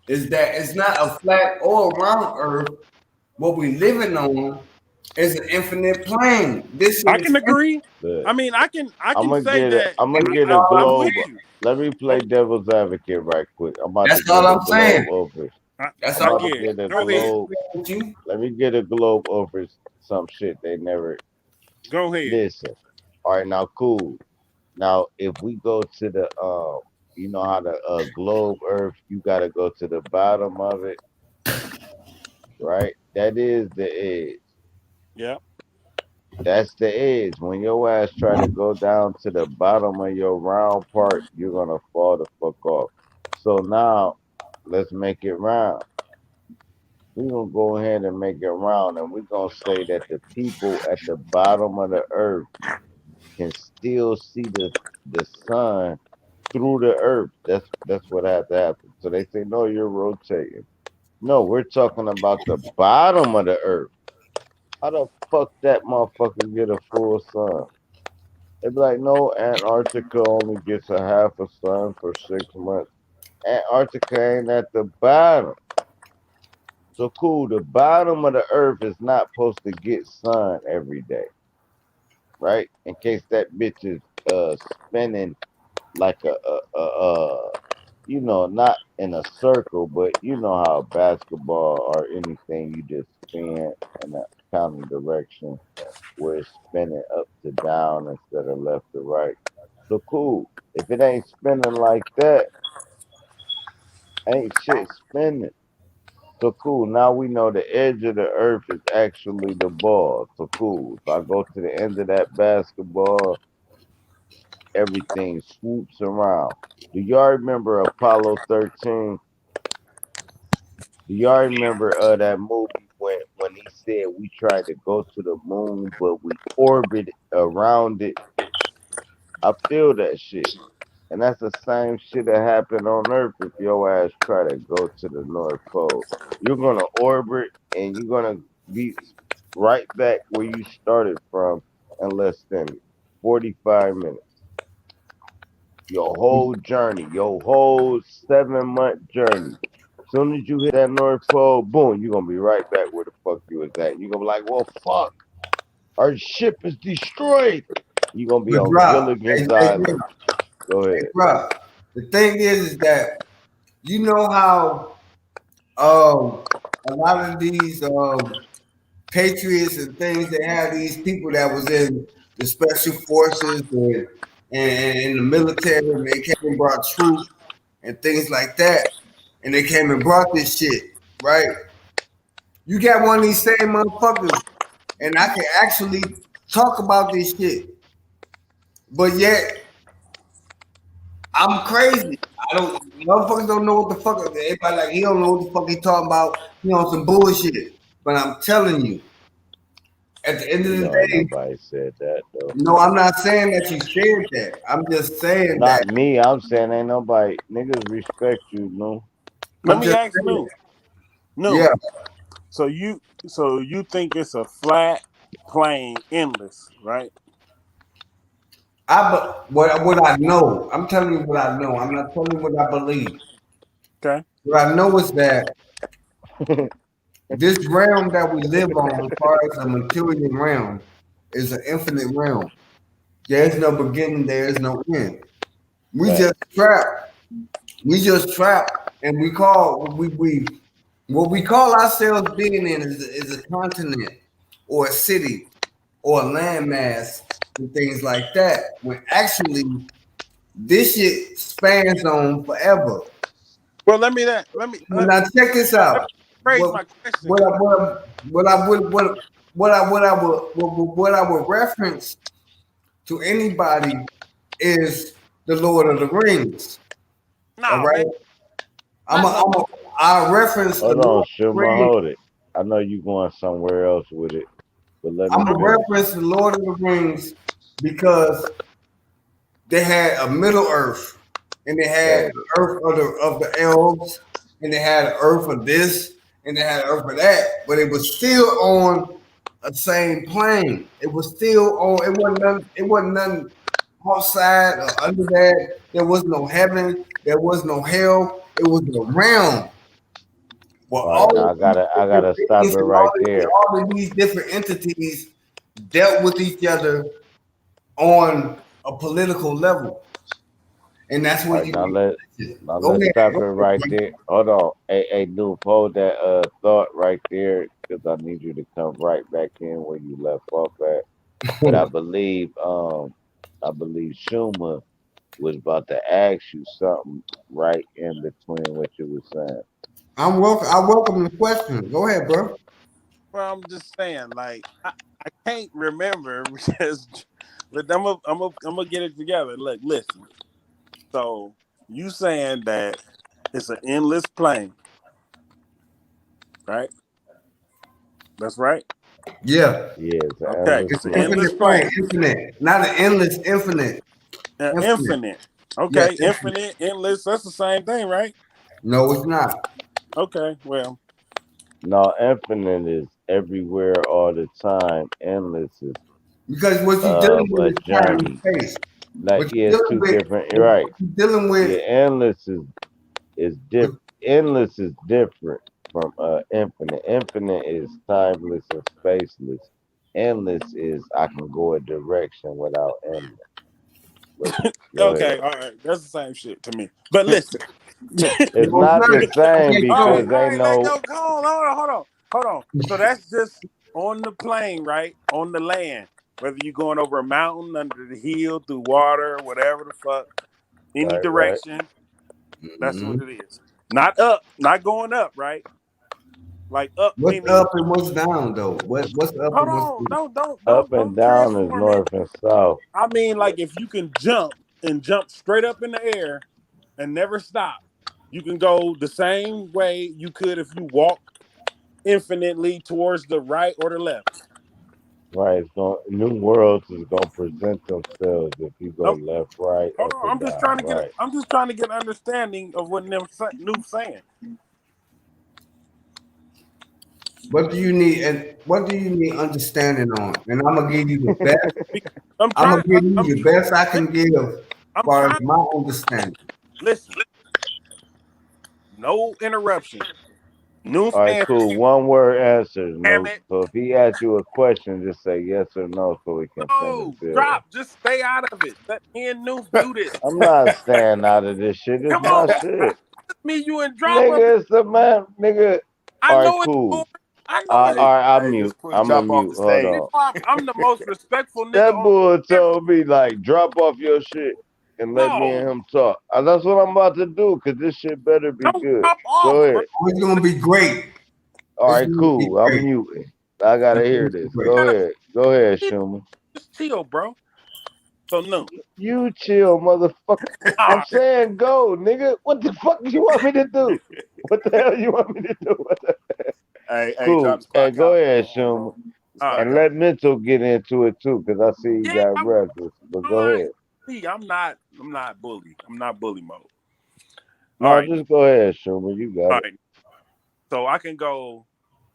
D: Is that it's not a flat or round Earth. What we living on is an infinite plane. This shit
C: I
D: is
C: can agree.
A: look,
C: I mean, I can
A: I'm gonna
C: say
A: get a
C: that
A: I'm gonna
D: infinite.
A: get a
C: I'm
A: globe.
C: with you.
A: Let me play
C: Oh,
A: devil's advocate right quick. I'm about to
D: That's all
A: get a
D: I'm saying.
A: globe over.
D: That's
A: I'm
D: all.
A: about to
C: Yeah,
A: get a
C: go ahead.
A: globe.
D: With you.
A: Let me get a globe over some shit they never
C: Go ahead.
A: listen. All right, now cool. Now if we go to the you know how the globe Earth, you gotta go to the bottom of it, right? That is the edge.
C: Yeah.
A: That's the edge. When your ass try to go down to the bottom of your round part, you're gonna fall the fuck off. So now let's make it round. We're gonna go ahead and make it round, and we're gonna say that the people at the bottom of the earth can still see the sun through the earth. That's what had to happen. So they say, no, you're rotating. No, we're talking about the bottom of the earth. How the fuck that motherfucker get a full sun? They be like, no, Antarctica only gets a half a sun for 6 months. Antarctica ain't at the bottom. So cool, the bottom of the earth is not supposed to get sun every day, right? In case that bitch is spinning like you know, not in a circle, but you know how basketball or anything you just spin in a counter direction where it's spinning up to down instead of left to right. So cool. If it ain't spinning like that, ain't shit spinning. So cool. Now we know the edge of the earth is actually the ball. So cool. If I go to the end of that basketball, everything swoops around. Do y'all remember Apollo 13? Do y'all remember that movie when he said we tried to go to the moon but we orbited around it? I feel that shit. And that's the same shit that happened on Earth if your ass try to go to the North Pole. You're gonna orbit and you're gonna be right back where you started from in less than 45 minutes. Your whole journey, your whole 7 month journey. Soon as you hit that North Pole, boom, you're gonna be right back where the fuck you was at. You're gonna be like, well, fuck, our ship is destroyed. You're gonna be
D: But
A: on
D: bro,
A: Gilligan's Island. Go ahead.
D: bro, the thing is that you know how a lot of these patriots and things, they have these people that was in the special forces and in the military, and they came and brought troops and things like that, and they came and brought this shit, right? You got one of these same motherfuckers, and I can actually talk about this shit, but yet I'm crazy. I don't, motherfuckers don't know what the fuck. Everybody like, he don't know what the fuck he talking about. He on some bullshit. But I'm telling you, at the end of the
A: No, ain't
D: day,
A: nobody said that though.
D: no, I'm not saying that you said that. I'm just saying that.
A: Not me. I'm saying ain't nobody niggas respect you, no.
C: Let
D: I'm
C: me
D: just
C: ask
D: saying.
C: New. New.
D: Yeah,
C: So you think it's a flat plane, endless, right?
D: what I know. I'm telling you what I know. I'm not telling you what I believe.
C: Okay.
D: What I know is that this realm that we live on, as far as the material realm, is an infinite realm. There's no beginning, there is no end. We
A: Fact.
D: just trapped. We just trapped, and we what we call ourselves being in is a continent or a city or a landmass and things like that. When actually this shit spans on forever.
C: Well, let me that. Let me
D: Now check this out.
C: phrase
D: What
C: my question.
D: what I what I would what I would reference to anybody is the Lord of the Rings. All
C: Nah,
D: right.
C: man, not no.
D: I reference the
A: Hold
D: Lord
A: on,
D: of the
A: Shuma,
D: Rings.
A: hold it. I know you going somewhere else with it, but let
D: I'm
A: me
D: gonna
A: finish.
D: reference the Lord of the Rings because they had a Middle Earth, and they had
A: Hold it.
D: Earth of the elves, and they had Earth of this, and they had Earth of that, but it was still on a same plane. It was still on. It wasn't none. It wasn't nothing outside or under that. There was no heaven. There was no hell. It was a realm. Well,
A: All right, now I gotta stop it right there.
D: all of these different entities dealt with each other on a political level. and that's
A: All
D: when
A: right,
D: you
A: now
D: go
A: let's
D: ahead.
A: stop it
D: Go
A: right
D: ahead.
A: there. Hold on. Hey, Noob, hold that thought right there because I need you to come right back in where you left off at. But I believe Schumer was about to ask you something right in between what you were saying.
D: I'm welcome. I welcome the question. Go ahead, bro.
C: Well, I'm just saying, like, I can't remember because, but I'm gonna get it together. Look, listen. So you saying that it's an endless plane, right? That's right.
D: Yeah,
A: Yeah, it's an
C: Okay,
A: endless
C: it's an
A: plane.
C: endless
D: infinite plane,
C: plane,
D: infinite, not an endless, infinite, infinite.
C: infinite.
D: Yes,
C: Okay,
D: infinite.
C: infinite, endless. That's the same thing, right?
D: No, it's not.
C: Okay, well,
A: No, infinite is everywhere all the time. Endless is
D: Because what you're dealing
A: a
D: with is time and
A: journey.
D: space.
A: Like
D: What
A: yeah,
D: you're
A: it's
D: dealing
A: two
D: with,
A: different. You're
D: what
A: right.
D: you're dealing
A: Yeah,
D: with,
A: endless is
D: with
A: different. Endless is different from infinite. Infinite is timeless and spaceless. Endless is I can go a direction without ending. But go
C: okay,
A: ahead.
C: all right. That's the same shit to me. But listen.
A: It's
D: no, it's
A: not
D: not.
A: the same
D: Okay,
C: All
A: because
D: so
A: they
C: right, let
A: know
C: go. Hold on. So that's just on the plane, right? On the land. Whether you're going over a mountain, under the hill, through water, whatever the fuck, any
A: right.
C: direction, that's what
D: mhm.
C: it is. Not up, not going up, right? Like up
D: What's
C: meaning
D: up and what's down though? What's up
C: hold
D: and what's
C: on,
D: down?
A: Up and
C: don't
A: down is
C: transform it.
A: north and south.
C: I mean, like if you can jump and jump straight up in the air and never stop, you can go the same way you could if you walk infinitely towards the right or the left.
A: Right. It's going new worlds is gonna present themselves if you go
C: Um,
A: left, right,
C: hold
A: up
C: on,
A: and down. Right.
C: I'm just trying to get an understanding of what new saying.
D: What do you need and what do you need understanding on? And I'm gonna give you the best.
C: I'm
D: I'm
C: trying.
D: gonna give you the best I can give as
C: I'm
D: far as
C: trying.
D: my understanding.
C: Listen, no interruption. New
A: All right,
C: answers.
A: cool. One word answers.
C: Damn
A: No.
C: it.
A: So if he asks you a question, just say yes or no so we can finish
C: No,
A: building.
C: drop. Just stay out of it. Let me and Noof do this.
A: I'm not staying out of this shit. It's
C: Come
A: my
C: on,
A: shit.
C: me, you and drop up.
A: Nigga, it's the man. Nigga.
C: I
A: All right,
C: know it's
A: cool.
C: boring. I know it.
B: Hey,
A: All right, I'll
B: hey,
A: mute.
B: just push
A: I'm a
B: drop off
A: mute.
B: the
A: Hold
B: stage.
A: on.
C: I'm the most respectful nigga
A: That
C: on
A: boy
C: earth.
A: told me like drop off your shit and let me
C: No,
A: and him talk. That's what I'm about to do because this shit better be
C: don't
A: good.
C: drop
A: Go
C: off, bro.
A: ahead.
D: Oh, it's gonna be great.
A: All
D: It's
A: right,
D: gonna be
A: cool. I'm
D: great.
A: muting. I gotta
D: It's
A: hear
D: gonna be
A: this.
D: great.
A: Go ahead. Go ahead, Schumer.
C: Just chill, bro. So no.
A: You chill, motherfucker.
C: All
A: I'm
C: right.
A: saying go, nigga. What the fuck you want me to do? What the hell you want me to do?
B: Hey,
A: Cool.
B: drop the
A: Hey,
B: clock
A: go
B: out.
A: ahead,
B: Come on,
A: Schumer.
B: bro. The
C: All right.
B: clock
A: And
B: out.
A: let Mental get into it too, because I see you
C: Yeah,
A: got restless. But
C: all
A: go
C: right.
A: ahead.
C: See, I'm not bully. I'm not bully mode. All
A: No,
C: right.
A: just go ahead, Schumer. You got
C: All
A: it.
C: right. So I can go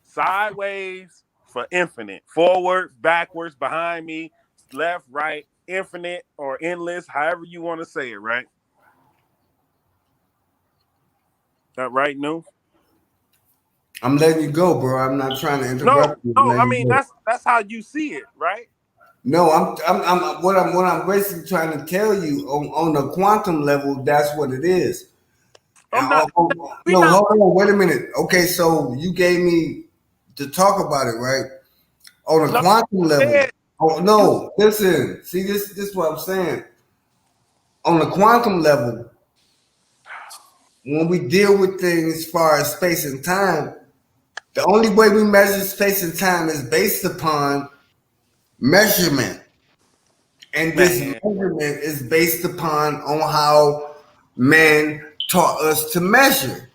C: sideways for infinite, forward, backwards, behind me, left, right, infinite or endless, however you want to say it, right? That right, New?
D: I'm letting you go, bro. I'm not trying to interrupt
C: No,
D: you. I'm
C: no. I
D: letting
C: mean
D: you go.
C: that's how you see it, right?
D: No, what I'm basically trying to tell you on the quantum level, that's what it is.
C: I'm not. We
D: No,
C: not.
D: hold on, wait a minute. Okay, so you gave me to talk about it, right? On a
C: No,
D: quantum level.
C: said
D: Oh
C: you.
D: no, listen. See this is what I'm saying. On the quantum level, when we deal with things as far as space and time, the only way we measure space and time is based upon measurement. And this
C: Man.
D: measurement is based upon on how man taught us to measure.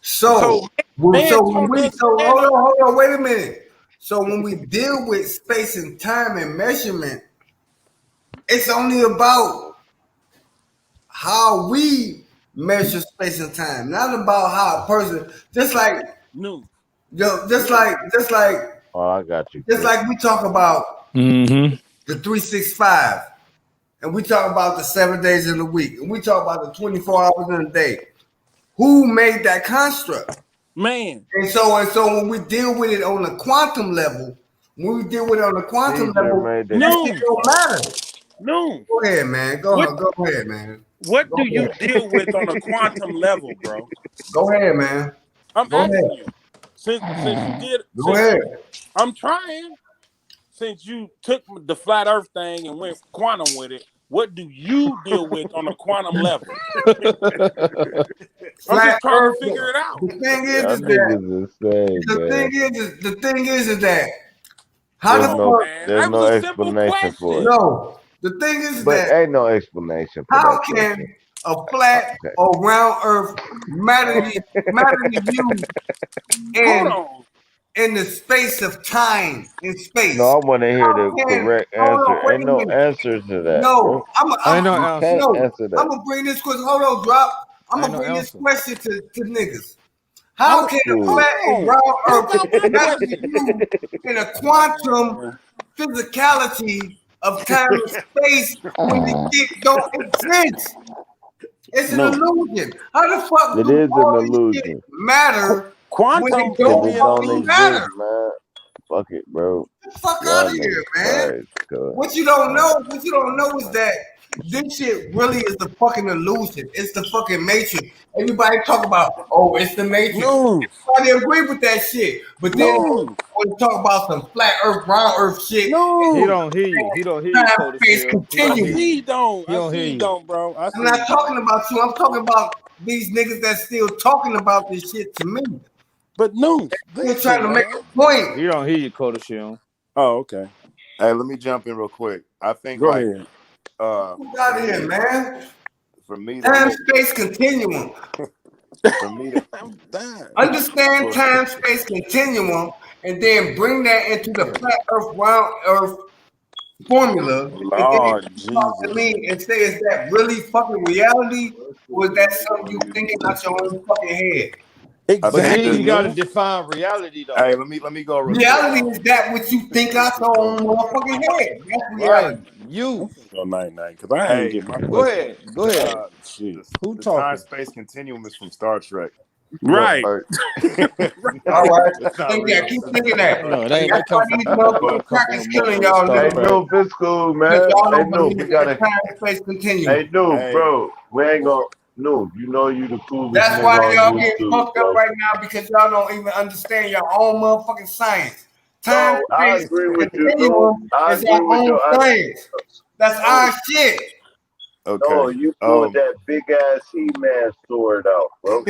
C: So
D: So,
C: man taught us man.
D: hold on, wait a minute. So when we deal with space and time and measurement, it's only about how we measure space and time, not about how a person.
C: New.
A: Oh, I got you,
D: Just
A: kid.
D: like we talk about
F: Mm-hmm.
D: the 365, and we talk about the 7 days in a week, and we talk about the 24 hours in a day. Who made that construct?
C: Man.
D: And so when we deal with it on the quantum level, when we deal with it on the quantum
A: Caesar
D: level,
A: made the
D: that shit
C: New.
D: don't matter.
C: No.
D: Go ahead, man. Go ahead, man.
C: What
D: Go
C: do you
D: ahead.
C: deal with on a quantum level, bro?
D: Go ahead, man.
C: I'm
D: Go
C: asking
D: ahead.
C: you.
D: Go ahead.
C: I'm trying. Since you took the flat Earth thing and went quantum with it, what do you deal with on a quantum level? I'm
D: Flat
C: just trying to
D: Earth.
C: figure it out.
D: The thing
A: Y'all
D: is that
A: niggas insane, man.
D: the thing is that how
A: There's
D: the
C: No,
A: no
D: fuck?
C: man.
A: there's
C: That was
A: no
C: a simple
A: explanation for it.
C: question.
D: No, the thing is
A: But
D: that
A: ain't no explanation for
D: how
A: that
D: can
A: question.
D: a flat
A: Okay.
D: or round Earth matter to you
C: Hold
D: in
C: on.
D: the space of time in space?
A: No, I want to hear the
D: How can
A: correct
D: hold on?
A: answer.
D: Wait
A: Ain't
D: a
A: no
D: minute.
A: answer to that, bro.
D: No,
F: Ain't no
A: You
F: answer.
A: can't
D: no.
A: answer that.
D: I'm gonna bring this question. Hold on, drop. I'm
F: Ain't
D: gonna
F: no
D: bring this
F: answer.
D: question to niggas.
C: I
D: How
C: don't,
D: can a
A: Cool.
D: flat and
C: hold on.
D: round
C: What
D: Earth
C: about my
D: matter to
C: question?
D: you in a quantum physicality of time and space when the shit don't exist? It's an
C: No.
D: illusion. How the fuck
A: It
D: do
A: is
D: all
A: an
D: this shit
A: illusion.
D: matter when
C: Quantum
D: it
C: can
A: Cause
D: don't
C: be
A: it
C: an
A: don't
D: fucking
C: illusion.
A: exist,
D: matter?
A: man. Fuck it, bro.
D: Get the fuck out
A: Y'all
D: of here,
A: niggas
D: man.
A: crazy, cuz.
D: What you don't know is that this shit really is the fucking illusion. It's the fucking matrix. Everybody talk about, oh, it's the matrix.
C: No.
D: Everybody agree with that shit. But then
C: No.
D: when you talk about some flat earth, round earth shit,
F: He
C: No.
F: don't hear you. He don't hear you,
D: time,
F: Cody
D: space,
F: Shield. He
C: I
F: don't hear
D: continuum.
C: see
F: you.
C: you don't.
F: He
C: I
F: don't
C: see
F: hear
C: you
F: you.
C: don't, bro. I see
D: I'm
C: you
D: not
C: don't.
D: talking about you. I'm talking about these niggas that's still talking about this shit to me.
C: But no,
D: Still trying to
C: listen,
D: make
C: man.
D: a point.
F: He don't hear you, Cody Shield.
C: Oh, okay.
B: Hey, let me jump in real quick. I think
C: Go
B: like
C: ahead.
D: Get out of here, man.
B: for me to
D: Time,
B: look
D: space, continuum.
B: for me to
C: I'm done.
D: Understand time, space, continuum, and then bring that into the flat earth, round earth formula, and then
C: Lord
D: talk to
C: Jesus.
D: me and say, is that really fucking reality? Or is that something you thinking out your own fucking head?
B: I
F: But
B: think
F: then
C: Exactly,
F: you
B: that
F: got to
C: man.
F: define reality, though.
B: hey, let me go real quick,
D: Reality
B: y'all.
D: is that what you think out your own motherfucking head. That's
F: Right.
D: reality.
C: I'm
F: You.
C: finna go night night because I ain't
B: Hey,
C: get my
F: Go
C: question.
F: ahead. Go ahead.
C: Shit.
F: Who
B: the time
F: talking?
B: space continuum is from Star Trek. But
C: Right.
B: it's
D: All
B: not
D: right.
B: it's not
D: Think that.
B: real.
D: Keep
B: It's
D: thinking
B: not
D: that.
B: Star
F: No, it
B: Trek.
F: ain't.
D: That's
F: That
D: why
F: come from
D: these
F: a
D: motherfucking
F: couple
D: crackers
F: of
D: killing
F: motherfuckers
D: y'all
F: Star
A: Hey,
D: niggas.
F: Trek.
A: no, it's cool,
D: Because
A: man.
D: y'all
A: Hey,
D: don't
A: no,
D: believe
A: we
D: in the
A: gotta.
D: time space continuum.
A: Hey, no,
B: Hey,
A: bro. We ain't gonna. No, you know you the coolest
D: That's
A: nigga
D: why
A: on
D: y'all getting
A: YouTube,
D: fucked up
A: bro.
D: right now because y'all don't even understand your own motherfucking science. Time,
A: No, I
D: space,
A: agree with you. No,
D: continuum
A: I
D: is
A: agree
D: our
A: with
D: own
A: you. I
D: science. That's
A: no,
D: our shit.
B: okay.
A: no. You pulled that big ass He-Man sword out, bro.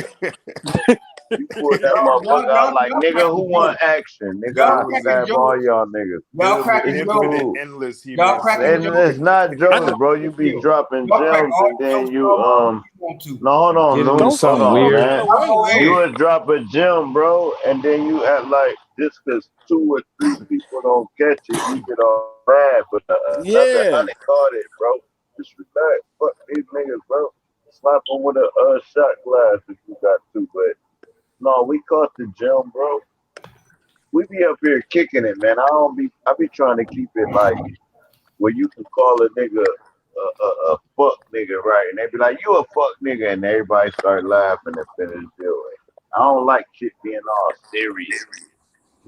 A: You pulled that
D: Y'all, y'all,
A: motherfucker out
D: y'all,
A: like
D: y'all
A: nigga who
D: cracking
A: want
D: jokes.
A: action. Nigga,
D: Y'all
A: I
B: literally,
D: cracking
A: stab all
D: jokes.
A: y'all niggas.
D: Y'all
B: literally
D: cracking
A: It's
D: jokes.
B: infinite,
A: cool.
B: endless
D: Y'all
B: He-Man
D: cracking
B: sword.
A: And
D: jokes.
A: it's not
C: I
A: jokes,
C: just
A: bro. You be dropping
D: Y'all crack
A: gems
D: all
A: and
D: the
A: then
D: jokes
A: you
D: so hard you want to.
A: no, hold on,
F: Get into
A: no,
C: don't
A: hold
F: something
C: keep
A: on,
F: weird.
C: taking
A: man.
C: it away,
D: Y'all go
A: You
C: man.
D: ahead.
A: would drop a gem, bro, and then you act like just because 2 or 3 people don't catch it, you get all mad. But another
C: Yeah.
A: 100 caught it, bro. Just relax. Fuck these niggas, bro. Slap them with a shot glass if you got to. But no, we caught the gem, bro. We be up here kicking it, man. I be trying to keep it like where you can call a nigga a fuck nigga, right? And they be like, you a fuck nigga, and everybody start laughing and finish dealing. I don't like shit being all serious.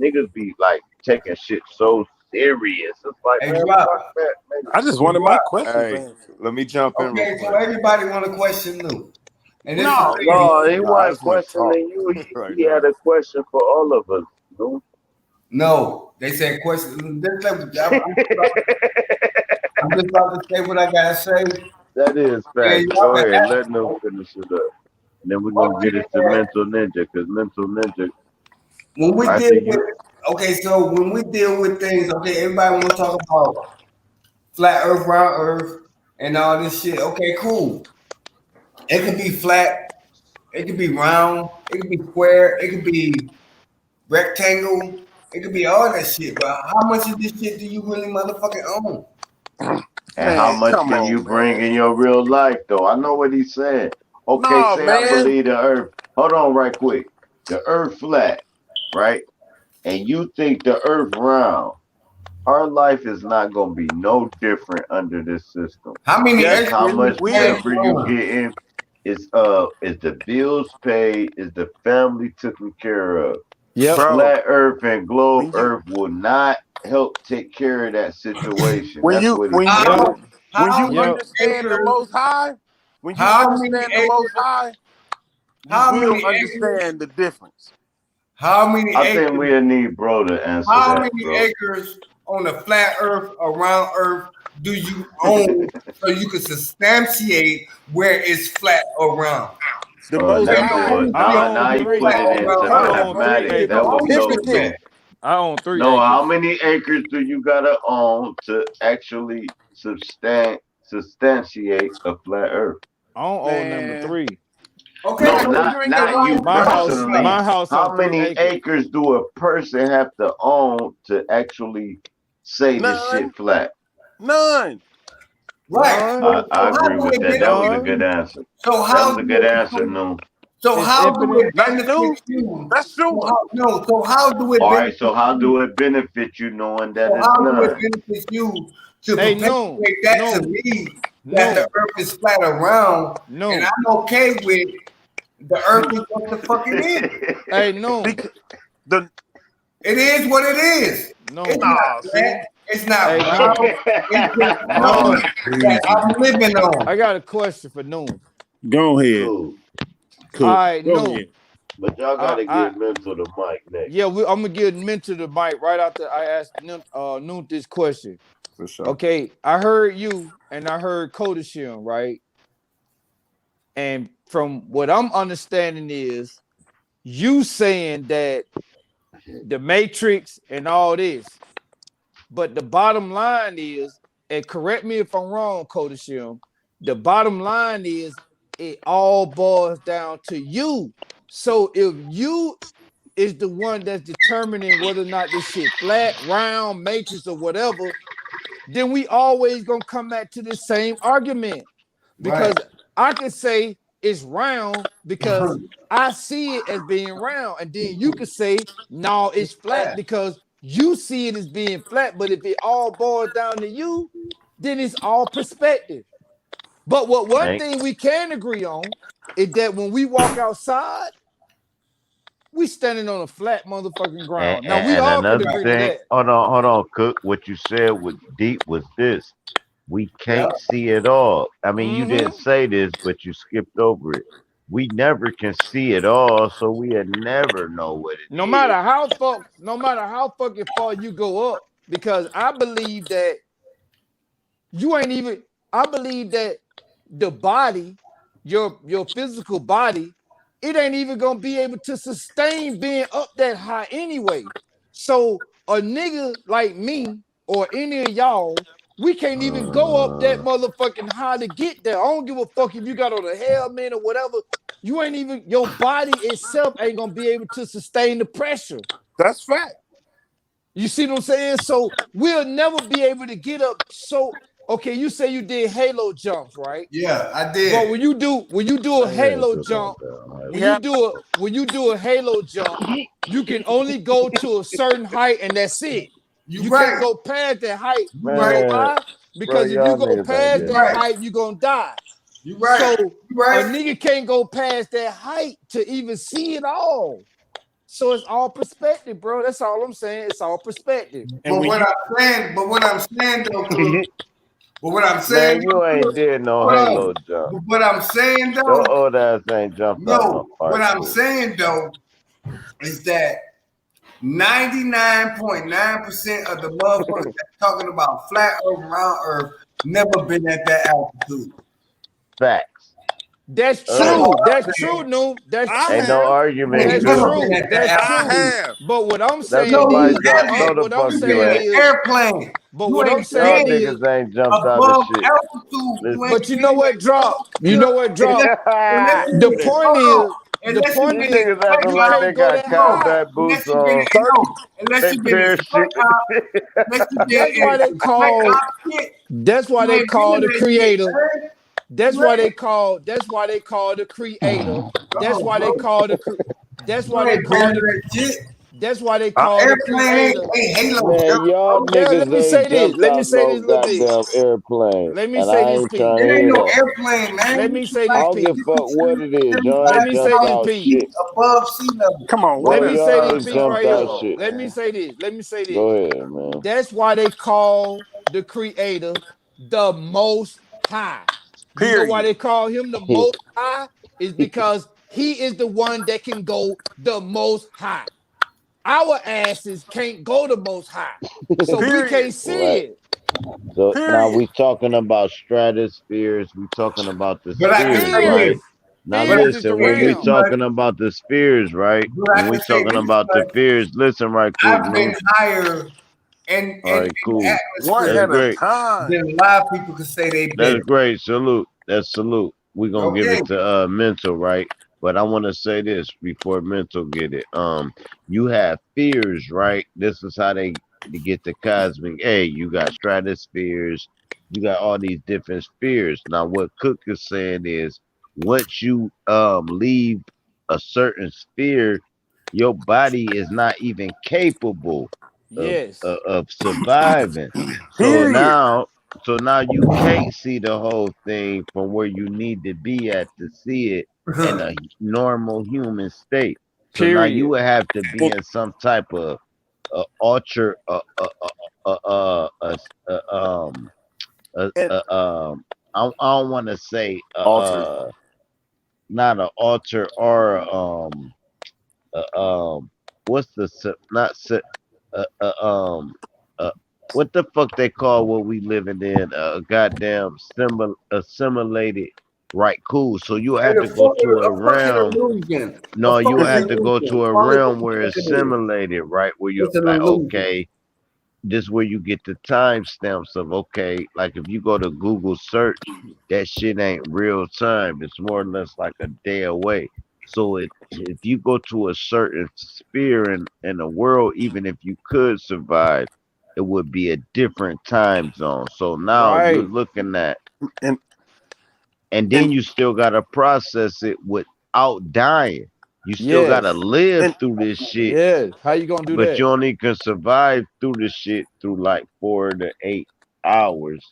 A: Niggas be like taking shit so serious. It's like,
D: Hey,
A: man,
D: drop.
A: fuck that, nigga.
C: I just
D: Hey,
C: wanted my
D: drop.
C: questions
B: Hey,
C: answered.
B: let me jump in real
D: Okay, so
B: quick.
D: everybody want to question Lou. And this is
C: No.
A: No, he
B: No, I
A: wasn't
B: just want to talk
A: questioning you.
B: right
A: He had
B: now.
A: a question for all of us. You
D: no. They said question. I'm just about to say what I gotta say.
A: That is
D: Yeah,
A: facts.
D: y'all
A: Go
D: can
A: ahead,
D: ask.
A: let them finish it up. And then we're
D: One
A: gonna
D: thing
A: get it to
D: that
A: Mental Ninja, because Mental Ninja,
D: when we
A: after
D: deal with
A: you,
D: so when we deal with things, okay, everybody want to talk about flat Earth, round Earth, and all this shit. Okay, cool. It could be flat. It could be round. It could be square. It could be rectangle. It could be all that shit. But how much of this shit do you really motherfucking own?
A: and how
C: Man,
A: much
C: come
A: can you
C: on,
A: bring in
C: man.
A: your real life, though? I know what he's saying. Okay,
C: No,
A: say I
C: man.
A: believe the Earth. Hold on, right quick. The Earth flat, right? And you think the Earth round. Our life is not gonna be no different under this system.
D: How many
C: Yes,
A: It's
D: acres
A: how
C: it
A: much
C: will.
A: paper you get in. Is the bills paid? Is the family taken care of?
F: Yep.
C: Bro,
A: Flat Earth and globe
C: when you
A: Earth will not help take care of that situation. That's what he's
C: when
D: How
C: you
A: saying.
F: Yep.
C: When
D: How
C: you
F: Yeah.
D: many
C: understand the
D: acres?
C: Most High, when you
D: How many
C: understand the
D: acres?
C: Most High,
D: How
C: you will
D: many acres?
C: understand the difference.
D: How many
A: I think
D: acres?
A: we'll need bro to answer
D: How
A: that,
D: many
A: bro.
D: acres on the flat Earth, around Earth, do you own so you can substantiate where it's flat around?
C: The Most
D: Ain't
C: High,
D: no
F: I
A: Now
F: own
A: you
F: three.
A: put
D: flat
A: it into
D: around
F: I
D: Earth.
F: own 3
A: mathematics.
C: the
A: That
F: acres.
A: would be so
C: certificate.
A: simple.
F: I own 3
A: No, how
F: acres.
A: many acres do you gotta own to actually substantiate a flat Earth?
F: I don't own number
C: Man,
F: 3.
D: Okay,
A: No,
D: I told you ain't got
A: not you
D: right.
A: personally.
F: My house
A: How
F: on 3
A: many
F: acres.
A: acres do a person have to own to actually say this shit
C: none,
A: flat?
C: none.
D: Right.
F: None.
D: So
A: I
D: how
A: agree
D: do
A: with
D: it
A: that. That was a
D: benefit
F: None.
A: good
D: you?
A: answer.
D: So
A: That
D: how
A: was a
D: do
A: good
D: it
A: answer,
D: benefit?
A: no.
D: So
F: It's
D: how do
F: infinite.
D: it
C: That's true.
D: benefit you?
C: That's true.
D: So how, no. So how do it
A: All right,
D: benefit
A: so how
D: you?
A: do it benefit you knowing that
D: So
A: it's
D: how do it
A: none?
D: benefit you to
F: Hey, Noon.
D: perpetuate that to
F: Noon.
D: me that the
F: Noon.
D: Earth is flat around, and
F: Noon.
D: I'm okay with the Earth is what the fuck it is.
F: Hey, Noon.
C: Because the
D: It is what it is.
F: Noon.
D: It's
C: nah,
D: not
C: see,
D: flat. It's not
F: Hey,
D: round.
F: Noon.
D: It's just
C: oh
F: Noon.
D: something that
C: Jesus,
D: I'm living on.
F: I got a question for Noon.
C: go ahead,
A: Cool.
F: All
C: cook,
F: right,
C: go
F: Noon.
C: ahead.
A: But y'all gotta give mental the mic next.
F: Yeah, I'm gonna give Mentor the mic right after I asked Noon this question.
C: For sure.
F: Okay, I heard you and I heard Kodashim, right? And from what I'm understanding is you saying that the Matrix and all this, but the bottom line is, and correct me if I'm wrong, Kodashim, the bottom line is it all boils down to you. So if you is the one that's determining whether or not this shit flat, round, matrix, or whatever, then we always gonna come back to the same argument.
D: Right.
F: Because I can say it's round because I see it as being round, and then you could say no, it's flat because you see it as being flat. But if it all boils down to you, then it's all perspective. But one
A: Ain't
F: thing we can agree on is that when we walk outside, we standing on a flat motherfucking ground. Now we
A: and
F: all could
A: another
F: agree to
A: thing,
F: that.
A: hold on, Cook. What you said was deep was this. We
D: Yeah.
A: can't see it all. I mean, you didn't
F: Mm-hmm.
A: say this, but you skipped over it. We never can see it all, so we'll never know what it
F: No
A: is.
F: matter how fucking far you go up, because I believe that you ain't even. I believe that the body, your physical body, it ain't even gonna be able to sustain being up that high anyway. So a nigga like me or any of y'all, we can't even go up that motherfucking high to get there. I don't give a fuck if you got on a helmet or whatever. You ain't even, your body itself ain't gonna be able to sustain the pressure.
C: That's fact.
F: You see what I'm saying? So we'll never be able to get up. So okay, you say you did halo jumps, right?
D: Yeah, I
F: But
D: did.
F: when you do a halo jump,
C: Yeah,
F: when you do a halo jump, you can only go to a certain height and that's it.
D: You
F: You can't
D: right.
F: go past that height.
D: You
F: You know
D: right.
A: Man,
F: why?
A: bro,
F: Because if you
A: y'all
F: go
A: niggas ain't
F: past
D: You
A: getting
F: that
A: it.
D: right.
F: height, you're gonna die.
D: You right.
F: So
D: You
F: a
D: right.
F: nigga can't go past that height to even see it all. So it's all perspective, bro. That's all I'm saying. It's all perspective.
C: and
D: But
C: when
D: what
C: you
D: I'm saying though, Cook, but what I'm saying
A: Man, you
D: though,
A: ain't
D: Cook,
A: did no
D: hold
A: halo
D: on.
A: jump.
D: But what I'm saying
A: Your
D: though,
A: old ass ain't jumped out no
D: no, what I'm
A: parachute.
D: saying though is that 99.9% of the motherfuckers that's talking about flat earth, round earth, never been at that altitude.
A: Facts.
F: That's
D: That's all
F: true. That's
D: I'm
F: true,
D: saying.
F: no. That's
C: I
A: Ain't
F: true.
A: no
C: have,
A: argument
D: Ain't
F: That's
A: good.
D: never been
F: true.
D: at that
F: That's
C: I
F: true.
D: altitude.
C: have.
F: But what I'm
A: That's
F: saying
D: No,
A: somebody
D: you
F: is,
A: drop.
D: haven't.
A: No, the
F: what I'm
A: fuck
D: You've
A: you
D: been in
F: saying
A: ain't.
D: an
F: is,
D: airplane.
F: but
D: You
F: what I'm
D: ain't
A: Y'all
F: saying
D: been
F: is,
A: niggas ain't jumped out of
D: above
A: shit.
D: altitude. You
A: Listen.
F: but
D: ain't
F: you
D: been
F: know what, drop. You know what, drop.
D: unless you
F: The
D: been
C: Listen,
F: point
D: hold on.
F: is, the
D: Unless you
F: point
A: These
D: been in
F: is,
A: niggas acting
F: you
A: like
D: SpongeBob.
A: they
F: can't go
A: got
F: that
D: No,
F: high.
A: combat
D: unless
A: boots
D: you been in
A: on
D: unless you
A: and
D: been in
A: parachute.
D: SpongeBob, unless you been
F: That's
D: in
F: why they
D: Spike
F: call.
D: shit,
F: That's why
D: you
F: they
D: ain't been
F: call
D: in
F: the
D: that shit,
F: creator.
D: man.
F: That's
D: You
F: why they
D: ain't
F: call. That's why they call the creator. That's
D: go,
F: why they
D: bro.
F: call the. That's why
D: You
F: they
D: ain't been
F: call
D: in
F: the.
D: that shit.
F: That's why they
C: I,
F: call the
D: Airplane
F: creator.
D: ain't Halo
A: Man,
D: jump,
A: y'all
D: bro.
F: Yeah, let
A: niggas
F: me
A: ain't
F: say this.
A: jumped
F: Let me
A: out
F: say
A: no
F: this little bit.
A: goddamn airplane.
F: Let me
A: And
F: say
A: I
F: this
A: ain't trying
F: piece.
A: to
D: It ain't
A: hear
D: no
A: that.
D: airplane, man.
F: Let
D: You
F: me
D: should
F: say
A: I
F: this
D: like
A: don't give
F: piece.
A: a fuck what it is. Y'all
F: Let
A: ain't
F: me say
A: jumped
F: this
D: 75,000
A: out
F: piece.
D: feet
A: shit.
D: above sea level.
C: come on,
F: Let
A: Bro,
C: what
F: me
C: is
F: say
A: y'all
F: this
A: ain't
F: piece
A: jumped
F: right
A: out
F: here.
C: come
A: shit.
C: on,
F: Let me
C: man.
F: say this. Let me say
A: Go
F: this.
A: ahead, man.
F: That's why they call the creator the Most High. You know why
B: Period.
F: they call him the Most High? Is because he is the one that can go the Most High. Our asses can't go the Most High, so we
B: Period.
F: can't see
A: Right.
F: it.
A: So now
B: Period.
A: we talking about stratospheres. We talking about the
D: But I can
A: spheres,
D: say
F: Spheres,
A: right?
D: this.
A: Now
F: spheres is the
A: listen, when we
F: realm.
A: talking about the spheres, right?
D: But I
A: When we
D: can say
A: talking
D: this
A: about the
D: much.
A: spheres, listen right quick,
D: I've
A: no.
D: been higher in
A: All right,
D: the
A: cool.
B: One
D: atmosphere
A: That's
B: at a
A: great.
B: time.
D: than a lot of people can say they've
A: That's
D: been.
A: great. Salute. That's salute. We're gonna give
D: Okay.
A: it to mental, right? But I want to say this before mental get it. You have fears, right? This is how they get the cosmic. Hey, you got stratospheres, you got all these different spheres. Now what Cook is saying is once you leave a certain sphere, your body is not even capable
F: Yes.
A: of surviving. So
B: Period.
A: now you can't see the whole thing from where you need to be at to see it in a normal human state. So now you
F: Period.
A: would have to be in some type of ultra
B: And
A: I don't want to say
B: altered.
A: not an altar or what's the not uh, what the fuck they call what we living in goddamn assimilated, right? Cool. So you have to go to a
D: A fucking
A: realm.
D: illusion. A
A: No, you
D: fucking
B: See,
A: have to go to
D: illusion.
A: a
D: Call it
A: realm
D: what
A: where
D: the
A: it's
D: fuck it is.
A: simulated, right? Where you're
D: It's an
A: like,
D: illusion.
A: okay, this where you get the timestamps of okay, like if you go to Google search, that shit ain't real time. It's more or less like a day away. So if you go to a certain sphere in the world, even if you could survive, it would be a different time zone. So now you're
F: Right.
A: looking at,
B: and
A: and then
B: and
A: you still gotta process it without dying. You still gotta
F: Yes.
A: live
B: and
A: through this shit,
F: Yes. How you gonna do
A: but
F: that?
A: you only can survive through the shit through like 4 to 8 hours.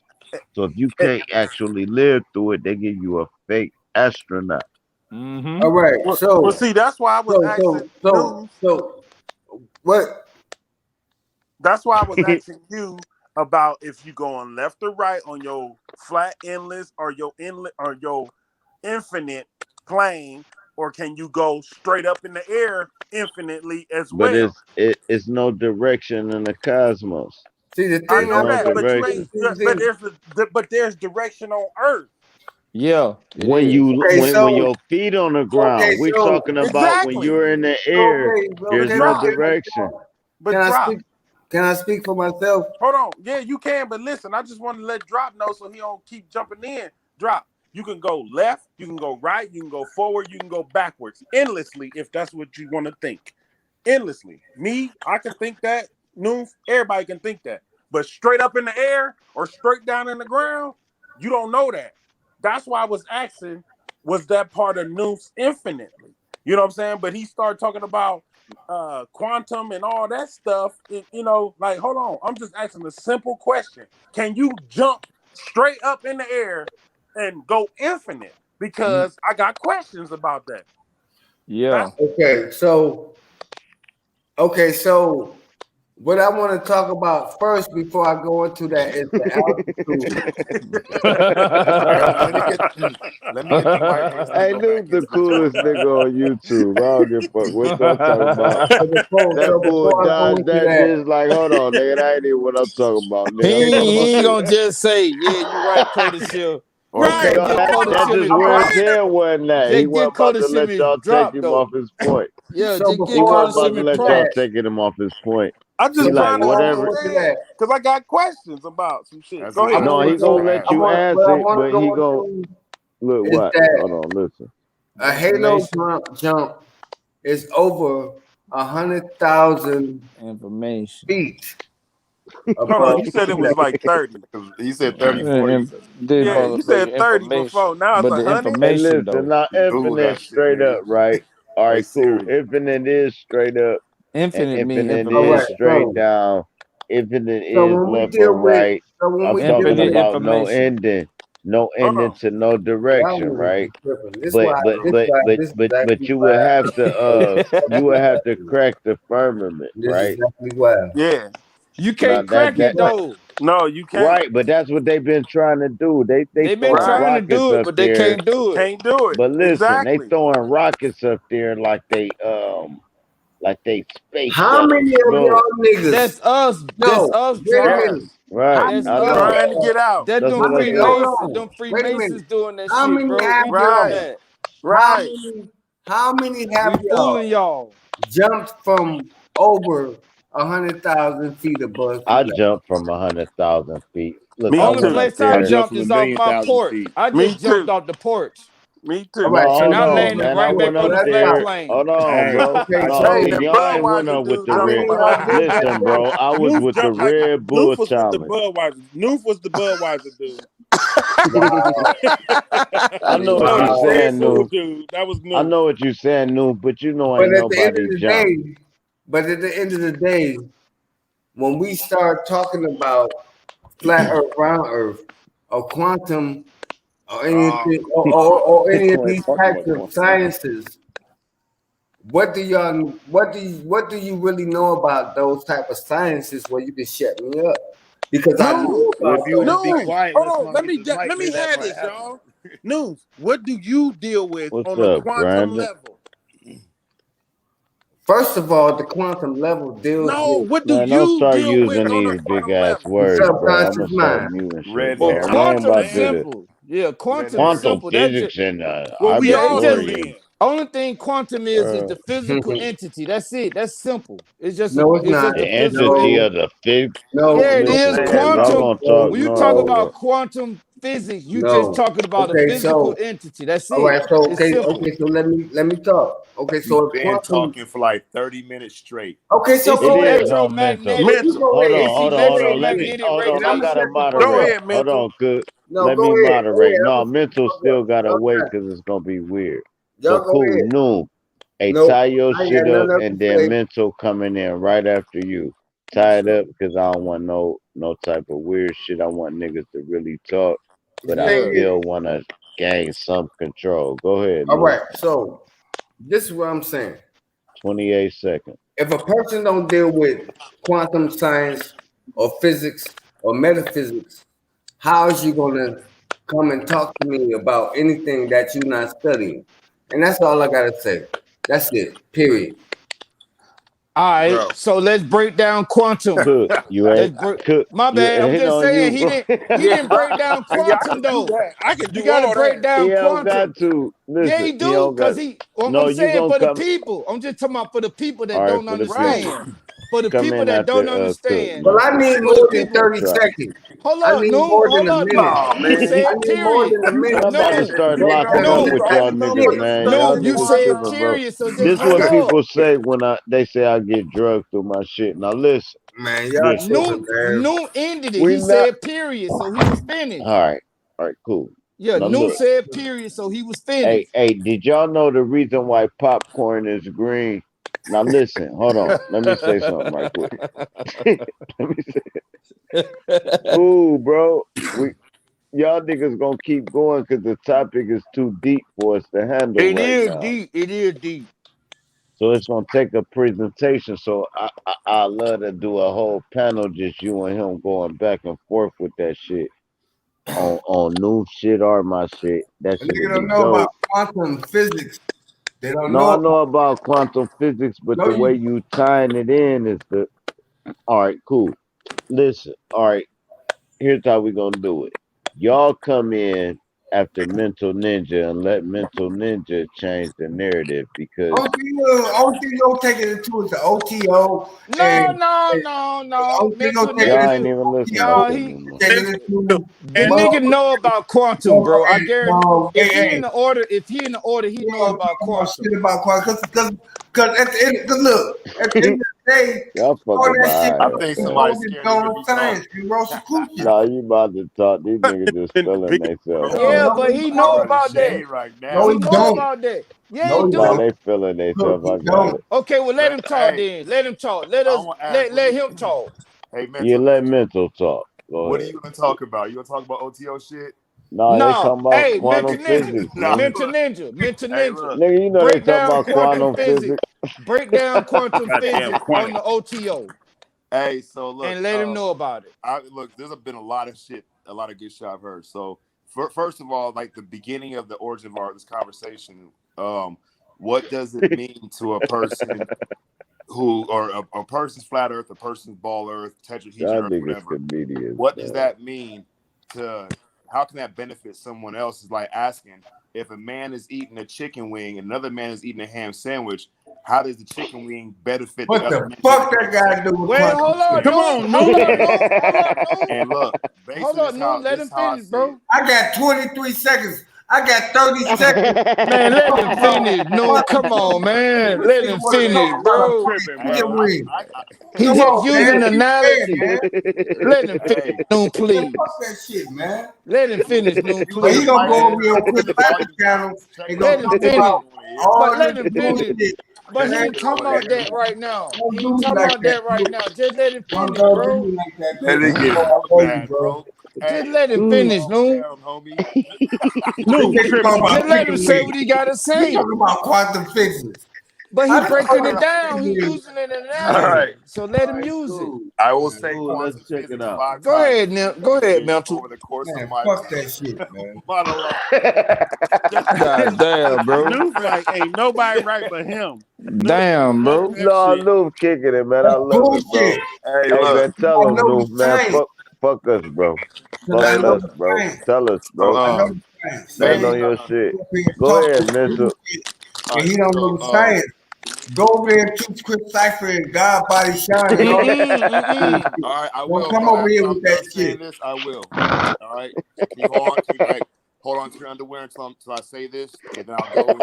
A: So if you
B: and
A: can't actually live through it, they give you a fake astronaut.
F: Mm-hmm.
D: All right.
B: well, see, that's why I was asking News.
D: So what?
B: That's why I was asking you about if you going left or right on your flat endless or your inlet or your infinite plane, or can you go straight up in the air infinitely as
A: But
B: well?
A: it's no direction in the cosmos.
D: See the
B: I
A: There's
D: thing
B: know
D: I
A: no
B: that,
D: say.
B: but you
A: direction.
B: ain't. But there's direction on Earth.
F: Yeah, it
A: When
F: is.
A: you
D: Okay.
A: when
D: So
A: your feet on the
D: okay.
A: ground, we're talking
D: So
A: about when
B: Exactly.
A: you're in the air,
D: okay.
B: But
A: there's
D: Okay.
A: no
B: drop.
A: direction.
D: Can
B: But
D: I
B: drop.
D: speak? Can I speak for myself?
B: Hold on. Yeah, you can, but listen, I just want to let Drop know so he don't keep jumping in. Drop. You can go left, you can go right, you can go forward, you can go backwards endlessly if that's what you want to think. Endlessly. Me, I can think that. Noof, everybody can think that. But straight up in the air or straight down in the ground, you don't know that. That's why I was asking, was that part of Noof's infinitely? You know what I'm saying? But he started talking about quantum and all that stuff. Like, hold on. I'm just asking a simple question. Can you jump straight up in the air and go infinite? Because I got questions about that.
F: Yeah.
B: That's
D: Okay. So what I want to talk about first before I go into that is the altitude.
G: Let me get the mic first. Let me
A: Hey,
G: go back
A: dude, the
G: into the chat
A: coolest
G: real quick.
A: nigga on YouTube. I don't give a fuck what y'all talking about.
D: So
A: That fool
D: before I go
A: dodged
D: into
A: that
D: that,
A: bitch like, hold on, nigga, that ain't even what I'm talking about,
F: he,
A: nigga. I'm talking about
F: he ain't
A: this.
F: gonna just say, yeah, you right, Coda Shield.
G: Or
D: okay,
F: Right,
A: No,
F: get
D: so
F: Coda
A: that
F: Shield
A: just
F: and
A: where his
F: drop.
A: head wasn't at. He
F: Just get
A: wasn't about
F: Coda
A: to let
F: Shield
A: y'all
F: and
A: take
F: drop
A: him
F: though.
A: off his point.
F: Yeah,
D: so
F: just
A: He
F: get
D: before I
F: Coda
A: wasn't
D: go
A: about
F: Shield
A: to
F: and
D: into
A: let y'all
F: prompt.
D: that,
A: take him off his point.
B: I
A: He
B: just
D: so
A: like,
B: trying to
D: before I
A: whatever.
D: go into
B: understand
D: that,
B: because I got questions about some shit.
G: that's
B: Go
G: a
B: ahead.
D: I'm
A: No,
G: good
D: gonna
A: he
G: question
A: gonna
G: to
D: go.
A: let
G: ask.
A: you
D: What I
A: answer it,
D: want to
A: but he gonna
D: go into
A: look
D: is
A: what?
D: that
A: Hold on, listen.
D: a
F: The
D: halo
F: information.
D: jump is over 100,000
F: Information.
D: feet
B: Hold on.
D: above
B: You said it
D: sea
B: was
D: level.
B: like 30.
G: He said 30 before. He said,
F: This
B: Yeah, you said
F: motherfucker
B: 30
F: information.
B: before. Now it's
F: But the
B: 100.
A: Hey,
F: information
A: listen,
F: though.
A: now
G: Google
A: infinite
G: that shit,
A: straight up,
G: nigga.
A: right? All
G: Hey
A: right, cool.
G: Siri.
A: Infinite is straight up, and
F: Infinite mean
A: infinite
D: All
A: is
D: right.
F: information.
A: straight down. Infinite
D: So
A: is
D: when we
A: left
D: deal
A: or
D: with,
A: right.
D: so when
A: I'm
D: we deal
A: talking
F: Infinite
D: with,
A: about no
F: information.
A: ending, no
B: Hold
A: ending
B: on.
A: to no
D: y'all
A: direction,
D: niggas
A: right?
D: be tripping.
A: But but but but
D: This is
A: but
D: actually
A: you would
D: wild.
A: have to crack the firmament,
D: This is
A: right?
D: actually wild.
B: Yeah.
F: You
A: Now
F: can't crack it though.
C: No, you can't.
A: Right, but that's what they've been trying to do. They
F: They've been
A: throwing
F: trying to
A: rockets
F: do it,
A: up
F: but they
A: there.
F: can't do it.
C: Can't do it.
A: But listen, they
C: Exactly.
A: throwing rockets up there like they space
D: How
A: shuttles.
D: many of
A: Bro,
D: y'all niggas?
F: That's us. That's
D: us,
F: us,
D: wait a
F: drop.
C: Yes.
D: minute.
A: right.
D: How
F: That's
A: I
D: many
F: us.
A: know.
C: Trying to get out.
F: That
A: That's
F: them
A: what I
D: hold
A: said.
F: Freemasons,
D: on.
F: them
D: Wait a
F: Freemasons
D: minute.
F: doing that
D: How
F: shit,
D: many
F: bro.
D: have
F: We doing
C: Right.
F: that.
C: Right.
D: how many
F: We
D: have y'all
F: fooling y'all.
D: jumped from over 100,000 feet above sea
A: I
D: level?
A: jumped from 100,000 feet. Look,
C: Me
A: I
F: Only
A: went
C: too.
A: up
F: place I
B: I
A: there.
B: jumped
F: jumped
B: from a
F: is off
B: million
F: my
B: thousand
F: porch.
B: feet.
F: I
C: Me
F: just jumped
C: too.
F: off the porch.
C: Me
D: All
C: too.
A: No,
D: right, so
A: hold
F: And I
A: on,
D: listen,
F: landed
A: man. I
F: right
D: so
F: back
A: went
F: on
A: up
F: the
D: let's
F: flat
D: stop.
A: there.
F: plane.
A: Hold on,
B: Hey,
A: bro.
D: Okay,
B: I
A: No,
C: Hey,
B: told
A: see,
C: the
B: you.
A: y'all ain't went
C: Budweiser
A: up with
C: dude
A: the
D: how
C: jumped
D: many
A: red.
C: from
D: of y'all did
C: 100.
D: that
A: Listen,
D: jump?
A: bro. I was
B: Noof
A: with the
B: jumped like
A: Red
B: Noof
A: Bull
B: was with the
A: Challenge.
B: Budweiser. Noof was the Budweiser dude.
D: Wow,
A: I know what
B: No,
A: you're
B: the
D: wow.
B: Red
A: saying,
B: Bull
A: Noob.
B: dude. That was
A: I
B: Noof.
A: know what you're saying, Noob, but you know
D: But
A: ain't
D: at the end
A: nobody
D: of the
A: jumped.
D: day, when we start talking about flat Earth, round Earth, or quantum, or anything, or any of
B: We ain't
D: these
B: talking
D: types
B: about
D: of
B: quantum.
D: sciences, what do you really know about those type of sciences where you can shut me up? Because I
C: No,
D: know
B: Well,
D: about
B: if you would
D: those
B: just be
C: no.
D: sciences.
B: quiet,
C: Hold
B: let
C: on.
B: somebody get this mic,
C: Let me
B: man, that
C: have
B: might
C: this,
B: happen.
C: y'all. News. What do you deal with
A: What's
C: on a
A: up,
C: quantum
A: Brandon?
C: level?
D: First of all, the quantum level deals
C: No,
D: with
C: what do
A: Man, don't
C: you
A: start
C: deal with
A: using
C: on a
A: these big
C: quantum
A: ass
C: level?
D: the
A: words, bro. I'm gonna
D: subconscious
A: start
D: mind.
A: muting shit,
B: Red
F: Well,
B: man,
A: man. We ain't
B: red
F: quantum
A: about
B: man,
A: to
F: simple. Yeah,
B: red
F: quantum
B: man.
A: quantum
F: simple. That's just
A: physics and
C: What we
F: yeah.
C: all
F: It's just
C: doing
A: arbitrary.
C: then?
F: only thing quantum is
A: Uh,
F: the physical entity. That's it. That's simple.
D: No, it's
F: It's
D: not.
F: just
A: the
F: a physical
A: entity
D: No,
A: of
F: entity.
A: the fig.
D: no,
F: Yeah, it
D: no,
F: is
A: Listen,
C: Man,
A: bro. Y'all
F: quantum.
A: gonna talk?
F: When you talk
A: No,
F: about
A: bro.
F: quantum physics, you just
D: no.
F: talking about a
D: Okay,
F: physical
D: so
F: entity. That's
D: all
F: it.
D: right, so
F: It's simple.
D: so let me talk. Okay,
B: You've
D: so if
B: been
D: quantum.
B: talking for like 30 minutes straight.
D: Okay, so
F: It's
A: It
D: go ahead.
A: is all mental.
F: electromagnetic.
D: You
C: mental.
D: go
A: Hold
D: ahead.
A: on,
F: It's
A: hold on, hold on.
F: electromagnetic
A: Hold on.
D: And
A: I
D: I'm gonna
A: gotta
F: radiation.
D: shut the fuck
C: Go
A: moderate.
D: up.
C: ahead,
A: Hold
C: mental.
A: on, good.
D: No,
A: Let
D: go
A: me
D: ahead. Go
A: moderate.
D: ahead. I'm
A: No,
D: gonna shut the
A: mental
D: fuck
A: still
D: up.
A: gotta
D: Y'all
A: wait
D: got it.
A: because it's gonna be weird. So
D: Y'all go
A: cool.
D: ahead.
A: Noon. Hey,
D: Nope.
A: tie your
D: I ain't got
A: shit up,
D: nothing else to
A: and then
D: say.
A: mental coming in right after you. Tie it up because I don't want no type of weird shit. I want niggas to really talk,
D: The
A: but I
D: thing
F: Yeah.
A: still
D: is,
A: want to gain some control. Go ahead,
D: all
A: Noon.
D: right. So this is what I'm saying.
A: 28 seconds.
D: If a person don't deal with quantum science or physics or metaphysics, how is you gonna come and talk to me about anything that you're not studying? And that's all I gotta say. That's it. Period.
F: All right.
C: Bro.
F: So let's break down quantum.
A: Cook, you
F: Let's
A: ain't
F: break.
A: cook.
F: My
A: You
F: bad. I'm
A: ain't
F: just
A: on
F: saying
A: you,
F: he
A: bro.
F: didn't. He
C: Yeah,
F: didn't break down
C: yeah, I
F: quantum
C: can do
F: though.
C: that. I can
F: You
C: do
F: got to
C: all
F: break
C: that.
A: He
F: down
A: don't
F: quantum.
A: got to.
F: Yeah,
A: Listen,
F: he
A: he
F: do,
A: don't
F: cause
A: got.
F: he.
A: No,
F: I'm
A: you
F: saying
A: gonna
F: for the
A: come.
F: people. I'm just talking about for the people that
A: All right,
F: don't
A: for the people.
C: Right.
F: understand. For the
A: Come
F: people
A: in
F: that don't
A: after Cook,
F: understand.
D: Well,
A: man.
D: I need
F: For the
D: more than
F: people.
A: I'll
D: 30
A: try.
D: seconds.
F: Hold
D: I
F: up,
D: need
F: no,
D: more than
F: hold
D: a
F: up
D: minute.
F: now.
C: No,
F: You
C: man.
D: I
F: said
D: need more
F: period.
D: than a
A: Man,
D: minute.
A: I'm about to
F: No,
A: start
C: You
A: locking
C: don't
A: up
F: no,
C: you
A: with
C: don't
A: y'all
C: even know
A: niggas,
C: what
D: Minute.
C: the
A: man.
F: no.
A: Y'all
F: You
A: niggas
C: 30
F: said
A: tripping, bro.
F: period. So just
A: This
F: hold
A: what
F: up.
A: people say when they say I get drugged through my shit. Now listen,
D: Man, y'all
A: listen.
D: tripping,
F: Noon,
D: man.
F: Noon ended it.
A: We
F: He
A: not.
F: said period. So he was finished.
A: All right, cool.
F: Yeah,
A: Now
F: Noon
A: look.
F: said period. So he was
A: Hey,
F: finished.
A: hey, did y'all know the reason why popcorn is green? Now listen, hold on. Let me say something right quick. Let me say, cool, bro. We y'all niggas gonna keep going because the topic is too deep for us to handle
F: It
A: right
F: is
A: now.
F: deep. It is deep.
A: So it's gonna take a presentation. So I love to do a whole panel, just you and him going back and forth with that shit on new shit or my shit. That
D: A
A: shit
D: nigga
A: would
D: don't
A: be
D: know about
A: dope.
D: quantum physics. They don't
A: No,
D: know
A: I
D: about
A: know about quantum physics, but
D: no
A: the way
D: you
A: you tying it in is the all right. Cool. Listen. All right. Here's how we gonna do it. Y'all come in after Mental Ninja and let Mental Ninja change the narrative because
D: only thing you'll take it into is the OTO
F: No,
D: and
F: no, no, no.
D: only thing you'll
F: Mental
D: take it
A: y'all
F: ninja.
A: ain't
D: into
A: even listening
D: OTO
F: No,
A: to
F: he
A: me, man.
D: take
C: mental
D: it into
F: the
C: and
F: nigga
D: motherfucking
F: know about quantum, bro. I guarantee.
D: hey,
F: If he
D: hey,
F: in the order, he
D: we
F: know
D: don't
F: about
D: talk about
F: quantum.
D: shit about quantum because at the end, cause look, at the end of the day,
A: Y'all
D: all
A: fucking
D: that shit
B: I
A: behind,
B: think
D: is
A: man.
B: somebody's
D: supposed to
B: scared to
D: go
B: even
D: on
B: be
D: science
B: talking.
D: and Rosicrucian.
A: Nah, you about to talk. These niggas just feeling
C: people,
A: themselves
C: bro.
A: right
F: Yeah,
D: No,
A: now.
F: but
D: he
F: he
B: I'm
F: know
D: don't.
B: running
F: about that.
B: shade right
D: No,
B: now.
F: He
D: he
F: know
D: don't.
F: about that. Yeah,
D: No,
F: he
D: he
A: Nah,
F: do.
D: don't.
A: they feeling
D: Look,
A: themselves.
D: he
A: I got
D: don't.
A: it.
F: Okay, well let
B: Let
F: him talk
B: hey,
F: then. Let him talk. Let
B: I
F: us
B: want to ask
F: let him talk.
B: hey
A: You
B: mental
A: let
B: ninja.
A: mental talk. Go
B: What are
A: ahead.
B: you gonna talk about? You gonna talk about OTO shit?
A: Nah, they
F: No,
A: talking about
F: hey,
A: quantum
F: mental ninja,
A: physics,
B: Nah,
A: nigga.
F: mental
B: look.
F: ninja, mental
B: Hey,
F: ninja.
B: look.
A: Nigga, you know they
F: Break
A: talking
F: down
A: about
F: quantum
A: quantum
F: physics.
A: physics.
F: Break down quantum
B: Goddamn
F: physics on
B: quantum.
F: the OTO.
B: Hey, so look,
F: and let him know about it.
B: look, there's been a lot of shit, a lot of good shit I've heard. So, first of all, like the beginning of the origin of this conversation, what does it mean to a person who, or a person's flat Earth, a person's ball Earth, tetrahedron
A: Y'all
B: Earth,
A: niggas
B: whatever?
A: comedians.
B: What does
A: man.
B: that mean to? How can that benefit someone else? Is like asking if a man is eating a chicken wing and another man is eating a ham sandwich. How does the chicken wing benefit
D: What
B: the other
D: the
B: man?
D: fuck that guy do with
F: Wait, hold on,
C: Come
F: no,
C: on,
F: hold
C: Noom.
F: on, no, hold on, no.
B: And look,
F: Hold
B: basically,
F: on, no, let him finish, bro.
D: I got 23 seconds. I got 30 seconds.
F: Man, let him finish. No, come on, man. Let him finish, bro.
C: Tripping,
B: Hey,
C: bro.
F: He
D: Come
F: just
D: on,
F: using
D: man.
F: analogy.
D: Man.
F: Let him finish,
B: Hey,
F: no,
D: Man,
F: please.
D: fuck that shit, man.
F: Let him finish, no,
B: you
D: But
F: please.
D: he
B: was
D: gonna go
B: right,
D: over here on Chris Cypher's channel and
F: Let
D: gonna
F: him
D: talk
F: finish.
D: about all
F: But let
D: this
F: him finish.
D: bullshit.
F: But he
D: Man,
F: ain't talking
D: fuck
F: about
D: that
F: that
D: shit.
F: right now.
D: Don't
F: He
D: do
F: ain't
D: me
F: talking
D: like
F: about
D: that.
F: that right now. Just let him
D: Don't
F: finish,
D: do
F: bro.
D: me like that,
B: That
D: man.
B: nigga
D: You
B: is
D: know I
B: so
D: love you,
B: bad,
D: bro.
B: bro.
F: Just
B: Hey,
F: let him finish,
B: calm
F: no.
B: down, homie.
C: Noom
D: This nigga
C: tripping.
D: talking about
F: Just let him
D: chicken
F: say
D: wings.
F: what he gotta
D: You
F: say.
D: talking about quantum physics.
F: But
D: How
F: he
D: the
F: breaking
D: fuck
F: it down. He
D: is
F: using an
B: All
F: analogy.
B: right,
F: So let him
A: Alright,
F: use it.
A: cool.
B: I will say
A: Cool,
B: quantum
A: let's check it
B: physics
A: out.
B: 5
F: Go
B: times
F: ahead, now. Go ahead, Mental.
B: over the course
D: Man,
B: of my
D: fuck that shit, man.
B: monologue.
F: God damn, bro.
C: Noom's like, ain't nobody right but him.
F: Damn, bro.
C: That
A: No,
C: shit.
A: Noob kicking it, man. I
D: That's
A: love it, bro.
D: bullshit.
B: Hey,
A: Hey,
B: look.
A: man, tell
D: I
A: him,
D: know
A: Noob,
D: the
A: man.
D: science.
A: Fuck us, bro.
D: Because I
A: Fuck
D: know
A: us,
D: the
A: bro.
D: science.
A: Tell us,
B: So,
A: bro.
D: I know the science.
A: Stand
D: Man,
A: on your shit.
D: he up here
A: Go
D: talking
A: ahead, Mental.
D: shit,
B: all
D: and
B: right,
D: he don't know the science. Go over there and teach Chris Cypher and God Body Shine and all that.
B: all right, I
D: Don't
B: will,
D: come
B: bro.
D: over here
B: After
D: with
B: I'm done
D: that
B: saying
D: shit.
B: this, I will. All right, can you hold on to your underwear until I say this, and then I'll go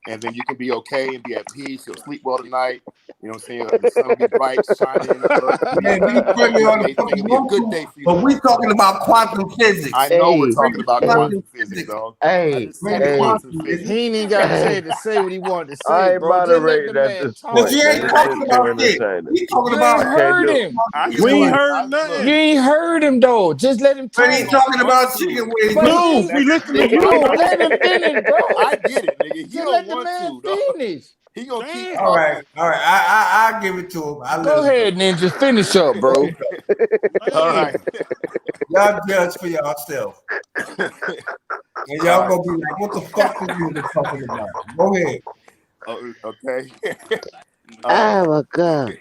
B: and then you can be okay and be at peace. You'll sleep well tonight. You know what I'm saying? The sun will be bright, shining. The earth will be
D: Man, we friendly
B: doing
D: on the
B: amazing.
D: fucking
B: It'll be a good day
D: YouTube,
B: for you
D: but we
B: tonight, bro.
D: talking about quantum physics.
B: I know we're
A: Hey,
B: talking about
D: Quantum
B: quantum physics,
D: physics.
B: dog. I
A: hey,
B: just
D: Man,
B: said
A: hey,
B: quantum
D: quantum,
B: physics.
D: nigga.
F: He ain't even got a
A: hey.
F: chance to say what he wanted to
A: I
F: say,
A: ain't
F: bro. Just let the
A: moderating at
F: man
A: this
F: talk,
D: Because
A: point,
D: he
A: man.
D: ain't
A: This
F: man.
A: shit
D: talking
A: too
D: about shit.
A: entertaining.
D: He talking
F: You ain't
D: about
A: I can't
F: heard
A: do it.
F: him.
B: I
C: You
B: feel
C: ain't
B: like
C: heard nothing.
F: You ain't heard him though. Just let him
D: but
F: talk.
D: he
B: you don't
D: talking
B: want
D: about
B: to.
D: chicken wings.
F: But
B: That's
F: he
C: Noom,
F: ain't,
C: we
B: that's
C: listening to
B: different.
C: you,
F: no,
C: bro.
F: let him finish, bro.
B: I get it, nigga. He
F: Just
B: don't
F: let the
B: want
F: man
B: to, dog.
F: finish.
B: He gonna keep
C: Damn.
D: All right,
B: talking.
D: all right. I'll give it to him. I let
F: Go
D: him go.
F: ahead, Ninja. Finish up,
D: Go
F: bro.
D: ahead, go.
B: All
C: Man.
B: right.
D: Y'all judge for yourself. And
B: All
D: y'all
B: right.
D: gonna be like, what the fuck this nigga talking about? Go ahead.
B: Okay.
A: Oh my god.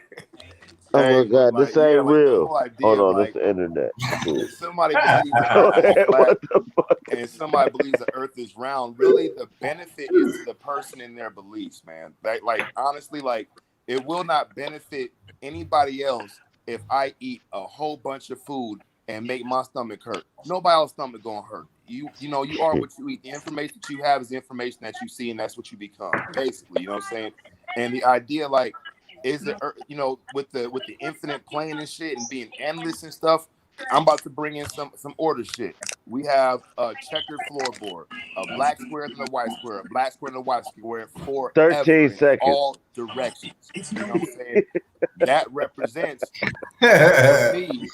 A: Oh
B: Hey,
A: my
B: but
A: god.
B: like,
A: This
B: yeah,
A: ain't
B: like the
A: real.
B: whole
A: Hold
B: idea of
A: on, this
B: like,
A: the internet. Cool.
B: if somebody believes the
A: Go
B: Earth is
A: ahead.
B: flat
A: What the fuck?
B: and somebody believes the Earth is round, really the benefit is to the person in their beliefs, man. Like honestly, like it will not benefit anybody else if I eat a whole bunch of food and make my stomach hurt. Nobody else's stomach gonna hurt. You know, you are what you eat. The information that you have is the information that you see, and that's what you become, basically. You know what I'm saying? And the idea, like, is it, you know, with the infinite plane and shit and being endless and stuff. I'm about to bring in some order shit. We have a checkered floorboard, a black square and a white square, a black square and a white square
A: 13
B: forever in
A: seconds.
B: all directions. You know what I'm saying? That represents for
D: Yeah,
B: me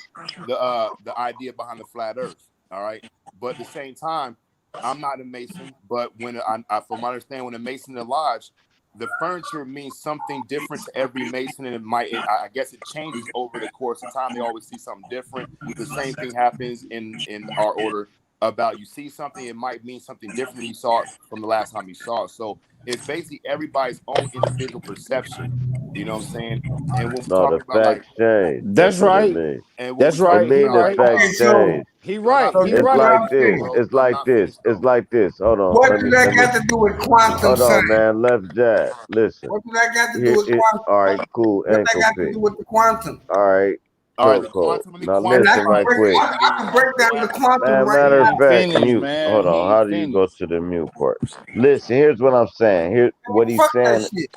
B: the idea behind the flat Earth. All right, but at the same time, I'm not a mason. But when from my understanding, when a mason in a lodge, the furniture means something different to every mason, and I guess it changes over the course of time. They always see something different. The same thing happens in our order. About you see something, it might mean something different than you saw it from the last time you saw it. So it's basically everybody's own individual perception. You know what I'm saying? And when we're
A: No, the
B: talking about like,
A: facts change. That's
F: That's
A: what it
F: right.
A: means.
B: and when we're
F: That's
A: It
F: right.
B: talking
F: He
A: mean
B: about
A: the
F: right.
B: like,
A: facts
D: okay,
A: change.
F: He
B: I'm
F: right.
B: not
F: He
B: finished
A: It's
B: though.
F: right.
A: like
D: I'm
A: this.
D: finished.
B: Bro,
A: It's
B: I'm
A: like
B: not
A: this.
B: finished
A: It's
B: though.
A: like this. Hold on.
D: What
A: Let
D: do
A: me
D: that
A: let me
D: got to do with quantum
A: hold on,
D: science?
A: man. Left jab. Listen.
D: What do that got to do
A: Here
D: with
A: it
D: quantum?
A: all right, cool.
D: What that
A: Ankle
D: got to
A: pick.
D: do with the quantum?
A: All right.
B: All right, the
A: Chokehold.
B: quantum
A: Now
D: And I
A: listen
D: can
A: right
D: break,
A: quick.
D: I can break down the quantum
A: Man,
D: right
A: matter
F: He
A: of
D: now.
F: ain't
A: fact,
F: finished,
A: mute.
F: man.
A: Hold
F: He
A: on.
F: ain't
A: How do you go
F: finished.
A: to the mute part? Listen, here's what I'm saying. Here
D: Man,
A: what he's
D: fuck that
A: saying.
D: shit.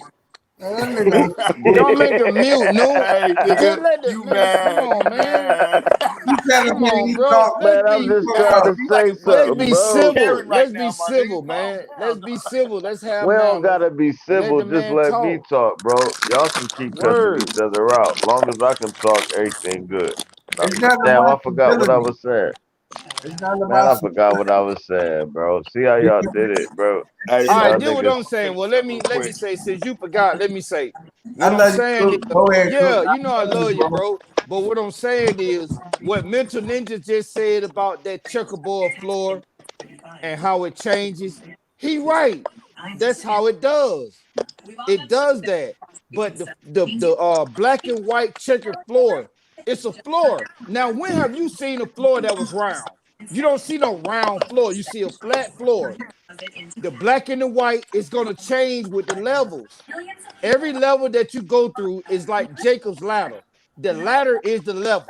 D: Man, that nigga,
F: Don't make him mute, no.
B: Hey,
F: Just
B: nigga,
F: let the
B: you
F: man. Come
B: mad? You
F: on, man.
B: mad?
D: you trying to
F: Come
D: say
F: on,
D: he
F: bro.
D: talk?
F: Let's
A: Man, I'm
F: be
A: just
B: Hey,
A: trying
B: bro,
A: to
B: you
A: say
F: let's
A: something,
F: be
A: bro.
F: civil.
B: Karen right
F: Let's be
B: now, my nigga.
F: civil,
B: Calm
F: man.
B: down.
F: Let's be civil. Let's have
A: We don't
F: manners
A: gotta be
F: and let
A: civil.
F: the
A: Just
F: man
A: let me
F: talk.
A: talk, bro. Y'all can keep cussing
F: Word.
A: each other out. Long as I can talk, everything good. Now,
D: It's not
A: damn, I
D: about
A: forgot what I
D: civility.
A: was saying.
D: It's not
A: Man,
D: about
A: I forgot what I was saying, bro. See how y'all did it, bro.
B: Hey,
F: All
B: so
F: right,
A: Y'all
F: then what
A: niggas.
F: I'm saying. Well,
B: something real
F: let me
B: quick.
F: say, since you forgot, let me say
D: I
F: what I'm
D: love you,
F: saying is,
D: Cook. Go ahead, Cook.
F: yeah, you know I
D: love
F: love you,
D: bro.
F: bro. But what I'm saying is what Mental Ninja just said about that checkerboard floor and how it changes. He right. That's how it does. It does that. But the black and white checkered floor, it's a floor. Now, when have you seen a floor that was round? You don't see no round floor. You see a flat floor. The black and the white is gonna change with the levels. Every level that you go through is like Jacob's ladder. The ladder is the level.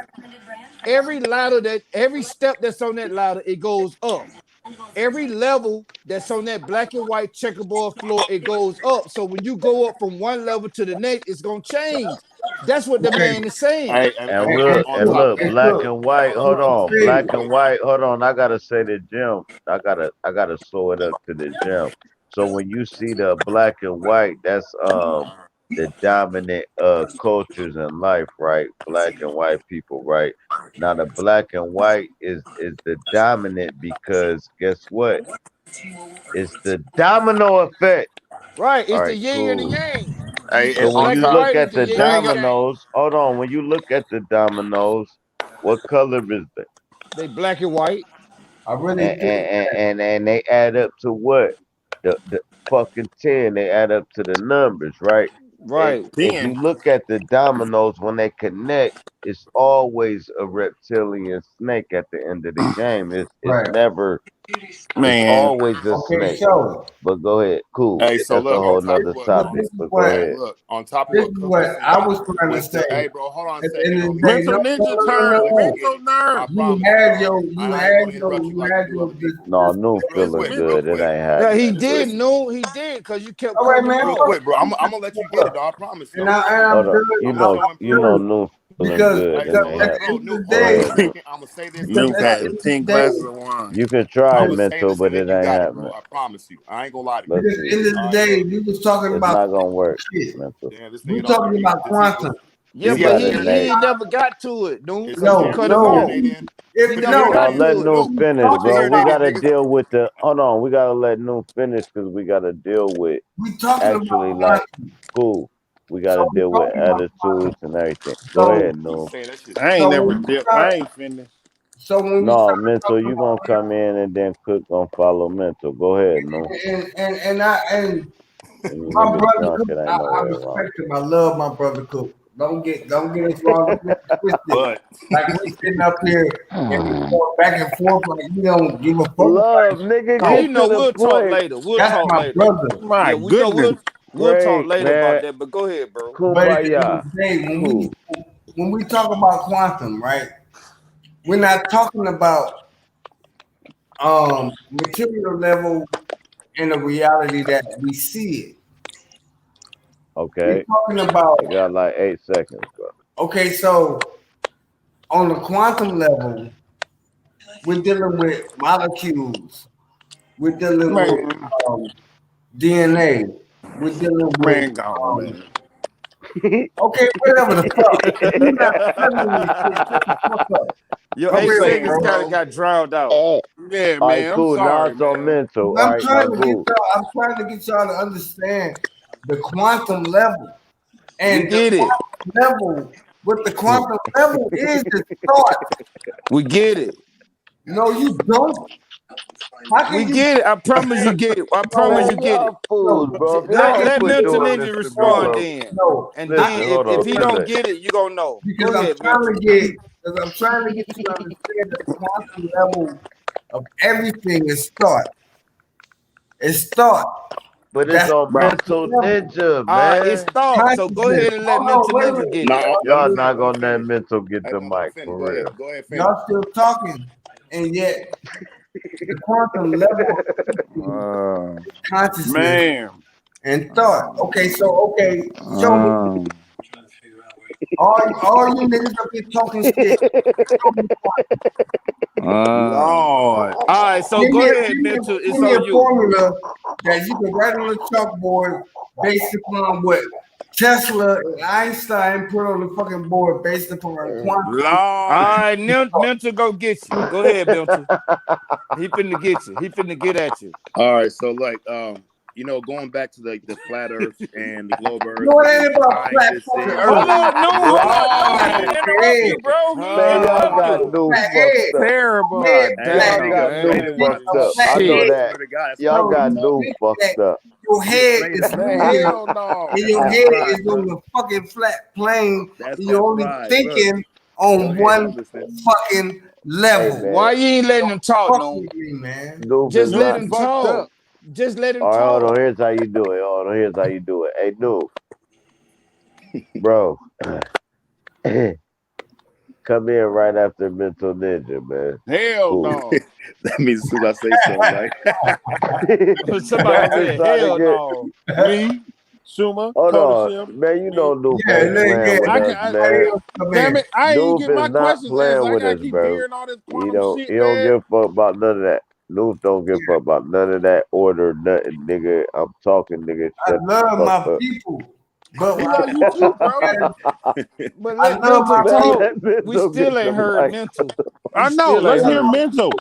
F: Every step that's on that ladder, it goes up. Every level that's on that black and white checkerboard floor, it goes up. So when you go up from one level to the next, it's gonna change. That's what the
D: Okay.
F: man is saying.
B: Hey,
A: And
D: Hey,
A: look,
B: on
A: and
B: top
A: look,
B: of that,
A: black
D: Cook.
A: and white. Hold on,
D: Hey,
A: black and white. Hold on. I gotta say the gym. I gotta slow it up to the gym. So when you see the black and white, that's the dominant cultures in life, right? Black and white people, right? Now the black and white is the dominant because guess what? It's the domino effect.
F: Right.
A: All
F: It's the
A: right,
F: yin and the
A: cool.
F: yang.
B: hey,
A: So
F: The
A: when
B: on
F: black
A: you
F: and
B: top,
A: look
F: white is
A: at
F: the
A: the
F: yin and the yang.
A: dominoes, hold on. When you look at the dominoes, what color is they?
F: They black and white.
D: I really
A: And
D: think
A: and they add up to what? The fucking 10. They add up to the numbers, right? And
F: Right.
A: if you
B: 10.
A: look at the dominoes when they connect, it's always a reptilian snake at the end of the game. It's
D: right.
A: never. It's
B: Man.
A: always a
D: Okay,
A: snake.
D: so
A: But go ahead. Cool.
B: Hey, so
A: That's a
B: look, on
A: whole
B: top of
A: nother
B: what
A: topic.
D: this is
A: But go
D: what
B: Hey,
A: ahead.
B: look, on top of
D: this
B: what
D: is
B: Cook
D: what
B: was
D: I
B: saying
D: was trying to
B: with the,
D: say.
B: hey, bro, hold on a
D: At the
B: second,
D: end
B: bro.
D: of
B: Let
D: the
B: me
D: day,
B: get
D: no,
B: it.
C: Mental
D: no,
C: ninja
D: no, no,
C: turn.
D: no,
B: Let me
D: no.
B: get
C: Mental
B: it. I
C: nerve.
D: You
B: promise you,
D: had
B: dog.
D: your,
B: I ain't gonna interrupt you
D: you
B: like you
D: had
B: do
D: your
B: other people.
A: No,
D: this
A: new
B: Real
A: feeling
B: quick,
C: Men-
B: real
A: good. It
B: quick.
A: ain't
F: Yeah,
A: happening.
F: he
B: Just
F: did.
B: listen.
F: No, he did, because you kept
D: All right,
F: cutting him
D: man.
B: Real
F: off.
B: quick, bro. I'm gonna let you get it, dog. I promise you.
D: And
B: I'm gonna let you
A: Hold
B: get
D: I'm
B: it.
A: up.
D: good.
B: I'm gonna show and
A: You know,
B: prove.
A: new feeling
D: Because
A: good.
B: Hey,
A: It
D: because
A: ain't
B: bro,
D: at the
B: bro,
A: happening.
D: end of
B: new.
D: the
B: Hold
A: Go
B: on a
D: day,
A: ahead, new.
B: second. I'm gonna say this, then
D: because
C: Nuke
B: you
D: at
B: got
D: the
C: had
B: it.
C: the
D: end of
C: 10
D: the day,
C: glasses of wine.
A: You can
B: I'm
A: try
B: gonna say
A: mental,
B: this, and
A: but
B: then
A: it
B: you
A: ain't
B: got it, bro.
A: happening.
B: I promise you. I ain't gonna lie to you.
A: Let's
D: because at the
A: see.
D: end of the
B: All right,
D: day,
B: look.
D: we was talking
A: It's
D: about
A: not gonna work,
D: shit.
A: mental.
B: Damn, this
D: We
B: nigga don't.
D: talking about
B: Does he?
D: quantum.
F: Yeah,
A: You
B: Does he
F: but
B: have
A: got
B: to
A: it,
B: hear
F: he
B: this?
A: Nate.
F: ain't never got to it, no,
B: Is
F: because
B: he
F: you
D: No,
B: here?
F: cut
B: Let
F: him
B: me hear
D: no.
F: off.
B: Nate in.
F: He
D: If
B: Let me
F: never
B: hear
D: no,
B: Nate
F: got
D: he,
B: in.
A: Let
F: to it.
A: New
D: he's
A: finish,
B: Let me
D: talking
A: bro.
B: hear
A: We
B: Nate
D: about
B: in,
A: gotta
B: nigga.
A: deal with the. Hold on. We gotta let New finish because we gotta deal with
D: we talking
A: actually
D: about
A: like
D: quantum.
A: cool. We
D: So
A: gotta
D: we
A: deal with
D: talking about
A: attitudes
D: quantum.
A: and everything. Go
D: So
A: ahead,
B: He
A: New.
B: saying that shit
C: I ain't
D: so
C: never
B: slow.
D: when we
C: dipped.
D: start
C: I ain't finished.
D: so when we
A: No,
D: start
A: mental.
D: talking
A: You
D: about
A: gonna come in and then Cook gonna follow mental. Go ahead, New.
D: and
A: And you
D: my
A: niggas
D: brother
A: drunk.
D: Cook,
A: It ain't no
D: I
A: way around.
D: respect him. I love my brother Cook. Don't get us wrong. Don't get us twisted.
B: But
D: Like we sitting up here back and forth like we don't give a fuck
A: Love,
D: about it.
A: nigga,
F: Well,
D: No,
F: you
A: get to
F: know,
A: the
F: we'll talk
A: point.
F: later. We'll
D: that's
F: talk
D: my
F: later.
D: brother.
C: My
F: Yeah,
C: goodness.
F: we'll talk
A: Great,
F: later about
A: man.
F: that. But go ahead, bro.
D: But at the end
A: Kumbaya.
D: of the day,
A: Cool.
D: when we talk about quantum, right? We're not talking about material level in the reality that we see it. We're
A: Okay.
D: talking about
A: You got like 8 seconds, bro.
D: okay, so on the quantum level, we're dealing with molecules. We're dealing with
C: Man,
D: um, DNA. We're dealing with
C: man, gone,
D: um,
C: man.
D: okay, whatever the fuck. If you're not studying this shit, shut the fuck up.
F: Your
D: For
F: eight
D: real,
F: seconds
C: Man,
D: bro.
F: kind of
C: bro.
F: got drowned out.
A: All
C: Yeah,
A: right,
C: man. I'm
A: cool. Now
C: sorry,
A: it's on
C: man.
A: mental. All right, now go.
D: I'm trying to get y'all to understand the quantum level.
F: We
D: And the
F: get it.
D: quantum level, what the quantum level is the start.
F: We get it.
D: No, you don't. How
F: We
D: can you
F: get it. I promise you get it. I promise
D: no
F: you
A: Man,
F: get it.
A: y'all fools,
D: no
A: bro. If
D: how
A: y'all
D: can
A: gonna
F: Let
D: you
A: quit
F: Mental
A: doing
F: Ninja
A: this to me,
F: respond
A: bro.
F: then.
D: no
F: And
D: I
F: then
A: Listen,
D: can't
A: hold
F: if
A: on.
F: he
A: Too
F: don't
A: late.
F: get it, you gonna know. Go
D: because
F: ahead, Mental.
D: I'm trying to get you to understand that the quantum level of everything is start. It's start.
A: But it's
D: That's the
A: on
C: Bro.
D: quantum
A: mental
D: level.
A: ninja,
F: It's
A: man.
F: thought. So go
D: Consciousness.
F: ahead and let
D: Hold on,
F: Mental
D: wait a
F: Ninja
D: minute.
F: get it.
B: no, let
A: Y'all
B: me
A: not
B: let me
A: gonna let
B: finish.
A: mental get
B: Hey,
A: the
B: no, let him
A: mic
B: finish.
A: for
B: Go ahead.
A: real.
B: Go ahead, finish.
D: Y'all still talking, and yet the quantum level of everything is consciousness
C: Man.
D: and thought. Okay, show me. All you niggas up here talking shit. Show me quantum.
C: Lord.
F: All right, so go ahead, Mental.
D: Give
F: It's
D: me a
F: on you.
D: formula that you can write on the chalkboard based upon what Tesla and Einstein put on the fucking board based upon quantum.
F: All
C: Lord.
F: right, Mental, go get you. Go ahead, Mental. He finna get you. He finna get at you.
B: All right, so like you know, going back to the flat Earth and the globe Earth.
D: No, it ain't about
B: time
D: flat
B: this
D: fucking
B: is-
D: Earth.
F: Hold up, no, hold up, no, he
C: Lord.
F: interrupt you, bro. He
A: Man, y'all
F: interrupt
A: got
F: you.
A: new
D: Flat
A: fucked
D: head.
A: up.
C: Terrible.
D: Head
B: Hey,
F: Damn,
D: flat.
A: Y'all got
F: man.
A: new
B: Straight up,
A: fucked
B: bro.
A: up. I know
F: Shit.
A: that.
B: Swear to God, that's
A: Y'all
B: what
A: got
B: I'm
A: new
B: talking.
A: fucked up.
D: Your head
B: Straight
D: is
B: up,
D: flat,
C: Hell no.
D: and your
B: That's
D: head
B: pride,
D: is
B: bro.
D: on the fucking flat plane,
B: That's
D: and you're
B: that
D: only
B: pride.
D: thinking
B: Look,
D: on
B: go ahead,
D: one
B: I'm listening.
D: fucking
A: Hey
D: level.
A: man,
F: Why you ain't letting him talk,
D: Fuck
F: no?
D: with me, man.
A: Noob is
F: Just let
A: not.
F: him
C: Fucked
F: talk.
C: up.
F: Just let him
A: All right, hold on.
F: talk.
A: Here's how you do it. Hold on. Here's how you do it. Hey, Noob, bro, come in right after Mental Ninja, man.
C: Hell
A: Cool.
C: no.
B: That means as soon as I say so, right?
F: Somebody
A: I'm just
F: said,
A: trying to
F: hell
A: get.
F: no.
C: Me, Schumer,
A: Hold
C: Cody
A: on,
C: Sim.
A: man. You know Noob
D: Yeah,
A: ain't
D: look,
A: playing with
C: I
A: us,
C: can. I,
A: man.
C: damn it! I ain't
A: Noob
C: get my
A: is not
C: questions answered.
A: playing
C: I
A: with
C: gotta
A: us,
C: keep
A: bro.
C: hearing all this
A: He
C: quantum
A: don't.
C: shit,
A: He don't
C: man.
A: give a fuck about none of that. Noob don't give a fuck about none of that order, nothing, nigga. I'm talking, nigga.
D: I
A: Shut the
D: love
A: fuck
D: my
A: up.
D: people, but
C: We
D: I,
C: love you too, bro.
F: But
D: I
F: let
D: love
F: Mental
D: my
A: Man,
F: talk.
A: let
F: We
A: Mental
F: still
A: get
F: ain't
A: the
F: heard
A: mic.
F: Mental.
C: I
F: We
C: know.
F: still
C: Let's
F: ain't
C: hear
F: heard.
C: mental.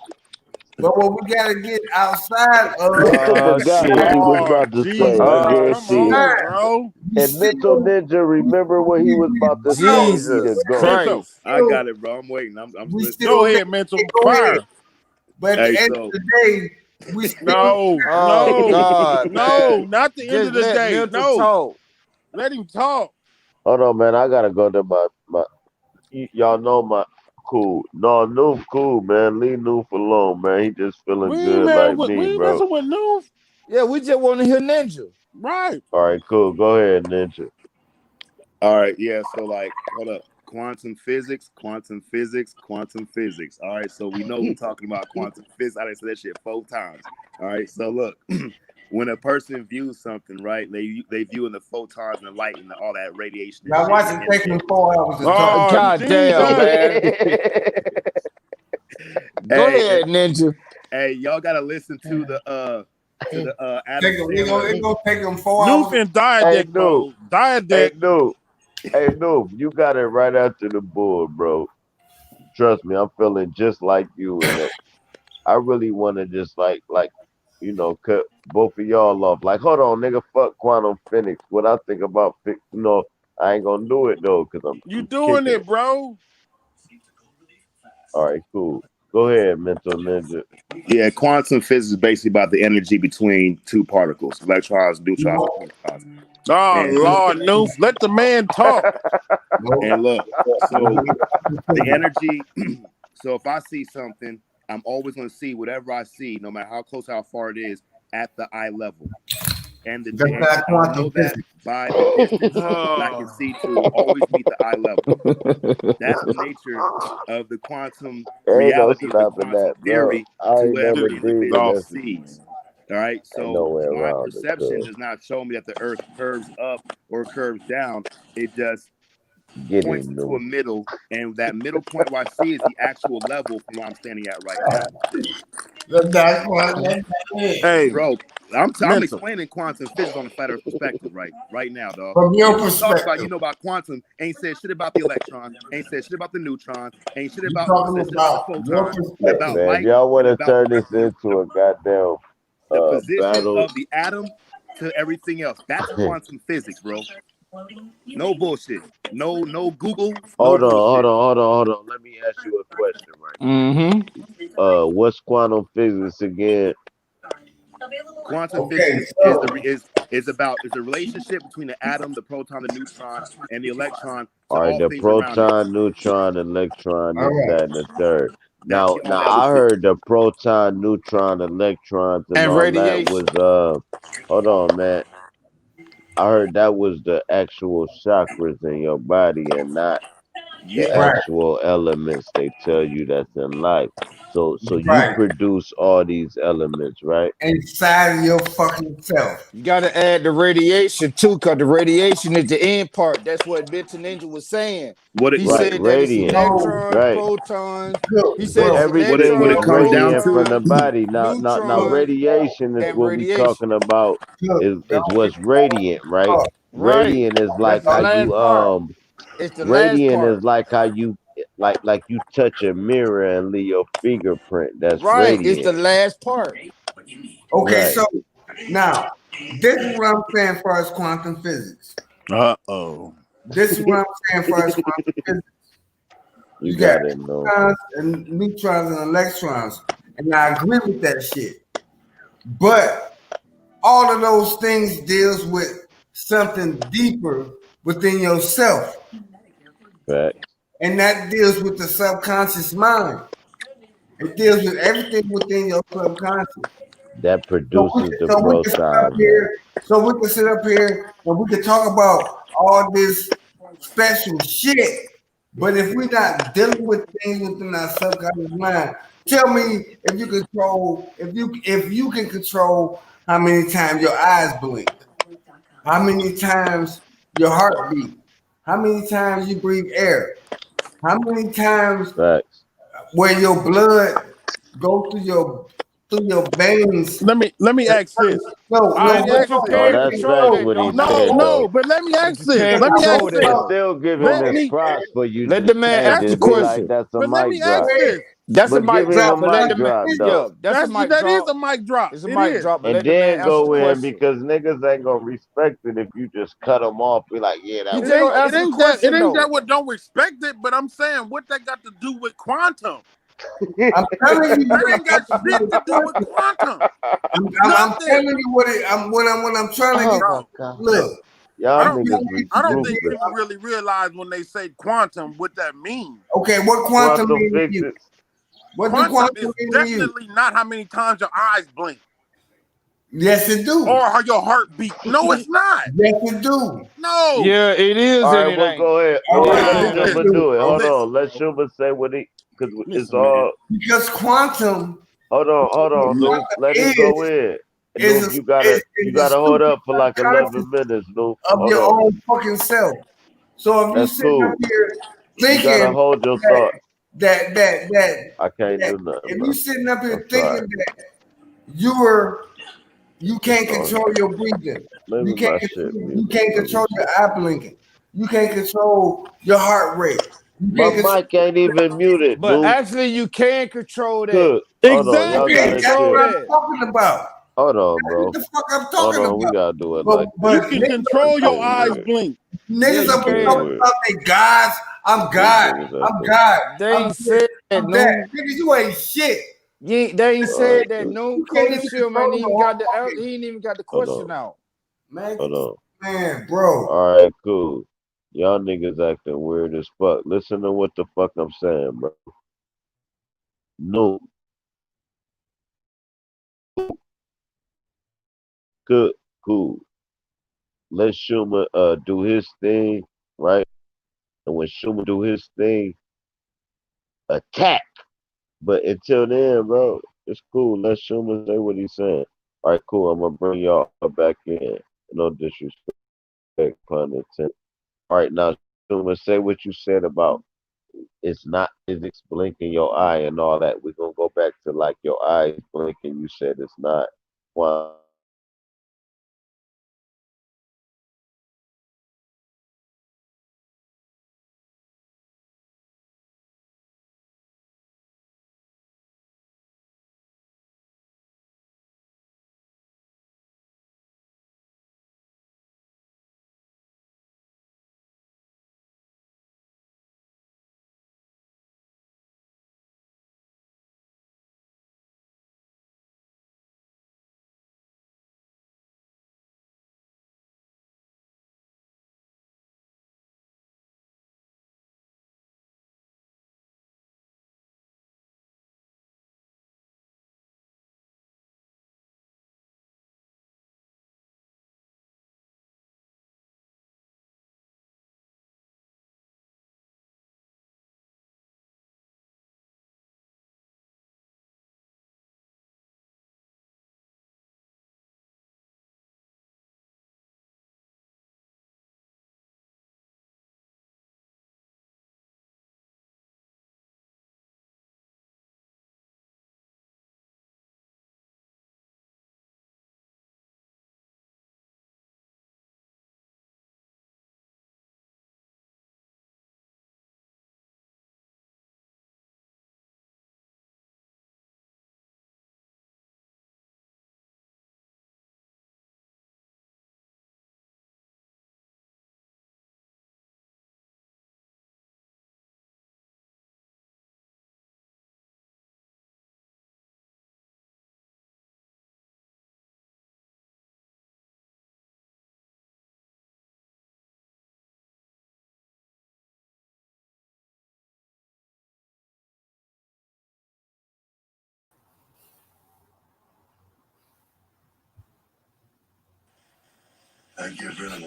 D: but what we gotta get outside of
A: I forgot
F: Shit.
A: what he was
C: Oh,
A: about to say.
C: Jesus.
A: I
C: Come
A: guarantee it.
C: on,
F: Shit.
C: bro.
D: we
A: And Mental
D: still
A: Ninja, remember what he was about to say? He
F: Jesus
A: to go.
C: Mental.
F: Christ.
B: I got it, bro. I'm waiting. I'm
D: we
B: listening.
D: still
C: Go ahead, mental.
D: go ahead.
C: Fire.
D: But at
B: Hey,
D: the end
B: so
D: of the day, we still
C: No,
F: Oh
C: no,
F: God,
C: no,
F: man.
C: not the end
F: Just
C: of the
F: let
C: day.
F: Mental
C: No,
F: talk.
C: let him talk.
A: Hold on, man. I gotta go to my. Y'all know my cool. No, Noob cool, man. Leave Noob alone, man. He just feeling
C: We ain't
A: good like
C: we
A: me,
C: ain't
A: bro.
C: messing with news,
F: Yeah, we just want to hear Ninja.
C: right?
A: All right, cool. Go ahead, Ninja.
B: all right, yeah. So like, hold up. Quantum physics, quantum physics, quantum physics. All right, so we know we're talking about quantum physics. I done said that shit 4 times. All right, so look, when a person views something, right, they view in the photons and the light and all that radiation and
D: now
B: shit.
D: watch it take me 4 hours to talk.
C: Oh,
F: God damn,
C: Jesus.
F: man. Go
B: Hey,
F: ahead, Ninja.
B: hey, y'all gotta listen to the Adam
D: It's
B: Sandler.
D: gonna take them 4
C: Noof
D: hours.
C: in
A: Hey,
C: diadeck
A: Noob.
C: mode. Diadeck.
A: Hey, Noob. Hey, Noob. You got it right after the board, bro. Trust me, I'm feeling just like you, and I really want to just cut both of y'all off. Like, hold on, nigga, fuck Quantum Phoenix. What I think about, I ain't gonna do it though, cause
C: You
A: I'm
C: doing
A: kicking
C: it,
A: it.
C: bro.
A: All right, cool. Go ahead, Mental Ninja.
B: Yeah, quantum physics is basically about the energy between 2 particles, electrons, neutrons, and protons.
C: Oh,
B: And
C: Lord, Noof. Let the man talk.
B: and look, so the energy. So if I see something, I'm always going to see whatever I see, no matter how close, how far it is, at the eye level. And
D: That's
B: and
D: not
B: I know
D: quantum
B: that
D: physics.
B: by the distance that I can
C: Oh,
B: see to always meet the eye level. That's the nature of the quantum
A: Ain't no
B: reality of the
A: stopping
B: quantum
A: that, bro.
B: theory
A: I
B: to
A: ain't
B: whatever
A: never
B: the
A: breathing.
B: individual
C: no.
A: That's
B: sees. All right.
A: ain't
B: So
A: no way
B: my
A: around it,
B: perception
A: cuz.
B: does not show me that the earth curves up or curves down. It just
A: Get
B: points
A: him,
B: to a
A: Noob.
B: middle, and that middle point where I see is the actual level from where I'm standing at right now.
D: That's not quantum.
C: Hey,
B: Bro, I'm
C: mental.
B: explaining quantum physics on the flat earth perspective right now, dog.
D: From your
B: You talk about
D: perspective,
B: you know about quantum, ain't said shit about the electron, ain't said shit about the neutron, ain't shit
D: you're
B: about
D: talking
B: said shit about the
D: about your
B: photon,
D: perspective.
B: about
A: Man, if
B: light,
A: y'all want
B: and
A: to
B: about
A: turn this into a goddamn
B: the position
A: battle.
B: of the atom to everything else. That's quantum physics, bro. No bullshit. No Google, no
A: Hold on,
B: bullshit.
A: hold on. Let me ask you a question right
F: Mm-hmm.
A: quick. What's quantum physics again?
B: Quantum
D: Okay,
B: physics
D: so
B: is a relationship between the atom, the proton, the neutron, and the electron to
A: All right,
B: all
A: the
B: things around it.
A: proton, neutron, electron,
D: all
A: this,
D: right.
A: that, and the third.
B: Now
A: Now,
B: see all
A: now
B: that was
A: I heard the proton, neutron, electrons, and
F: And
A: all that
F: radiation.
A: was hold on, man. I heard that was the actual chakras in your body and not the
B: yeah.
D: Right.
A: actual elements they tell you that's in life. So you
D: Right.
A: produce all these elements, right?
D: Inside of your fucking self.
F: You got to add the radiation too, because the radiation is the end part. That's what Bitch Ninja was saying.
B: What it
F: He
B: what
A: Right,
F: said that it's
A: radiant.
D: So
F: electrons,
A: Right.
F: protons. He
D: look,
F: said it's
D: bro.
A: Everything
B: what it
A: is
F: electrons,
B: comes down
A: radiant from the
B: to?
F: protons,
A: body. Now
D: Look,
F: neutrons,
A: radiation is
F: and
A: what we
F: radiation.
A: talking about
D: look.
A: is
D: Don't get
A: what's radiant, right?
D: caught.
F: Right.
A: Radiant is
F: That's
A: like
F: the
A: how
F: last
A: you
F: part. It's the last
A: radiant is
F: part.
A: like how you like you touch a mirror and leave your fingerprint. That's
F: Right. It's the
A: radiant.
F: last part.
D: Okay,
A: Right.
D: so now this is what I'm saying for as quantum physics.
B: Uh-oh.
D: This is what I'm saying for as quantum physics.
A: You
D: You got
A: got it, no.
D: protons and neutrons and electrons, and I agree with that shit. But all of those things deals with something deeper within yourself,
A: Fact.
D: and that deals with the subconscious mind. It deals with everything within your subconscious.
A: That
D: So we
A: produces
D: can,
A: the
D: so we can sit up
A: proton mass.
D: here. So we can sit up here and we can talk about all this special shit. But if we're not dealing with things within our subconscious mind, tell me if you can control how many times your eyes blink, how many times your heart beat, how many times you breathe air, how many times
A: Facts.
D: where your blood go through your veins.
B: Let me ask this.
D: No,
B: Let
F: Yeah,
D: no,
B: me
F: but
B: ask
F: you
B: this.
A: Oh,
F: can't
A: that's
F: control
A: facts
D: no,
F: that
A: what
F: though,
A: he
B: No,
A: said
F: Maul.
A: though.
B: no, but let me
F: But
B: ask
F: you
B: this.
F: can't
B: Let me ask
F: control that
B: this.
A: And
F: though.
A: still give him
B: Let
A: his
B: me
A: props for you
F: Let the
A: just
F: man
A: saying
F: ask the
A: just be like
F: question.
A: that's a
B: but let
A: mic
B: me ask
A: drop.
B: this.
F: That's a
A: But give
F: mic
A: him a
F: drop, but let
A: mic
F: the man,
A: drop though.
F: yeah, that's a mic
B: That is
F: drop.
B: a mic drop.
F: It's a
B: It
F: mic
B: is.
F: drop, but
A: And
F: let the man
A: then
F: answer the
A: go in
F: question.
A: because niggas ain't gonna respect it if you just cut them off. Be like, yeah,
F: He
A: that
B: It
A: was
F: just
B: ain't
F: gonna
A: dope.
B: it
F: answer the
B: ain't that it
F: question
B: ain't that
F: though.
B: what don't respect it, but I'm saying what that got to do with quantum.
D: I'm telling you
B: That
D: what
B: ain't got
D: I'm
B: shit to do with quantum.
D: I'm
B: Nothing.
D: telling you what I'm trying to get.
A: Oh my
B: Bro,
A: god.
D: Look,
B: I
A: Y'all
B: don't
A: niggas
B: think
A: is
B: I don't think
A: ruthless.
B: people really realize when they say quantum what that means.
D: okay, what quantum
A: Quantum
D: mean to you?
A: fixes.
D: What do
B: Quantum
D: quantum
B: is
D: mean to you?
B: definitely not how many times your eyes blink
D: Yes, it do.
B: or how your heart beat. No, it's not.
D: Yes, it do.
B: No.
F: Yeah, it is
A: All
F: and
A: right,
F: it
A: well
F: ain't.
A: go ahead.
D: All
A: Go
F: It
D: right,
A: ahead, let
F: is
D: yes,
F: and it
D: it
A: Schumer
F: ain't.
D: do,
A: do it.
D: bro.
A: Hold
B: Listen,
A: on. Let
B: bro.
A: Schumer say what he because it's
B: Listen, man.
A: all
D: Because quantum,
A: hold on,
B: L-
A: Noob. Let him
D: is
A: go in. And
D: is
A: Noob,
D: a,
A: you
D: is a
A: gotta hold
D: super
A: up for like
D: conscious
A: 11 minutes, Noob.
D: of
A: Hold
D: your
A: on.
D: own fucking self. So if you
A: That's
D: sitting up
A: cool.
D: here
A: You gotta
D: thinking
A: hold your
D: that
A: thought.
D: that that that,
A: I can't
D: that
A: do nothing,
D: if you
A: bro.
D: sitting up
A: I'm
D: here thinking
A: sorry.
D: that you
A: It's
D: can't
A: on.
D: control your breathing,
A: Maybe my shit
D: you
A: muted.
D: can't
A: Let me
D: control
A: see.
D: your eye blinking, you can't control your heart rate, you
A: My
D: can't control.
A: mic ain't even muted,
F: But
A: Noob.
F: actually, you can control that.
A: Cook. Hold on.
F: You
A: Y'all
B: Exactly.
F: can
D: Okay,
A: gotta
D: that's
F: control
A: chill.
D: what I'm
F: that.
D: talking about.
A: Hold on,
D: That's what
A: bro.
D: the fuck I'm
A: Hold
D: talking
A: on. We
D: about.
A: gotta do it
D: But
A: like this.
B: You
D: but
B: can
D: niggas
B: control
A: This
B: your
A: shit
B: eyes
A: weird.
B: blink.
F: Yeah,
D: niggas
F: you
D: up here
A: Shit
D: talking
F: can.
A: weird.
D: about they gods. I'm
A: These
D: God.
A: niggas
D: I'm
A: acting.
D: God.
F: They
D: I'm
F: ain't
D: this.
F: said that,
D: I'm that.
F: no.
D: Nigga, you ain't shit.
F: They ain't
A: All right,
F: said that,
A: cool.
F: no.
D: You can't even
F: Codicium
D: control
F: ain't
D: the
F: even
D: whole
F: got the
D: fucking
F: he ain't even got the
A: Hold on.
F: question out.
D: man.
A: Hold on.
D: Man, bro.
A: All right, cool. Y'all niggas acting weird as fuck. Listen to what the fuck I'm saying, bro. No, good, cool. Let Schumer do his thing, right? And when Schumer do his thing, attack. But until then, bro, it's cool. Let Schumer say what he's saying. All right, cool. I'm gonna bring y'all back in. No disrespect, pun intended. All right, now Schumer, say what you said about it's not physics blinking your eye and all that. We're gonna go back to like your eyes blinking. You said it's not. Why?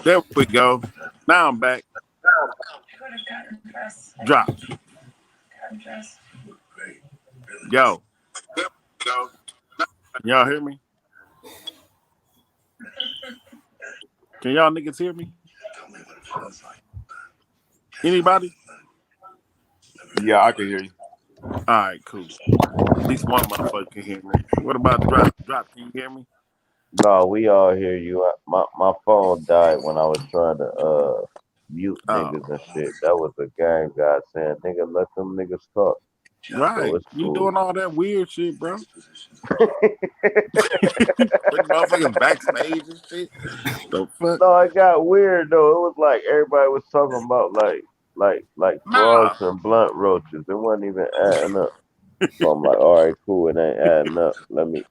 C: There we go. Now I'm back. Drop. Yo. Y'all hear me? Can y'all niggas hear me? Anybody?
B: Yeah, I can hear you.
C: All right, cool. At least one motherfucker can hear me. What about Drop? Drop, can you hear me?
A: No, we all hear you. My phone died when I was trying to mute niggas and shit. That was a gang guy saying, nigga, let them niggas talk.
C: Right.
A: So it's
C: You
A: cool.
C: doing all that weird shit, bro. Putting motherfuckers backstage and shit. The fuck?
A: No, it got weird though. It was like everybody was talking about like frogs and blunt roaches. It wasn't even adding up. So I'm like, all right, cool. It ain't adding up. Let me.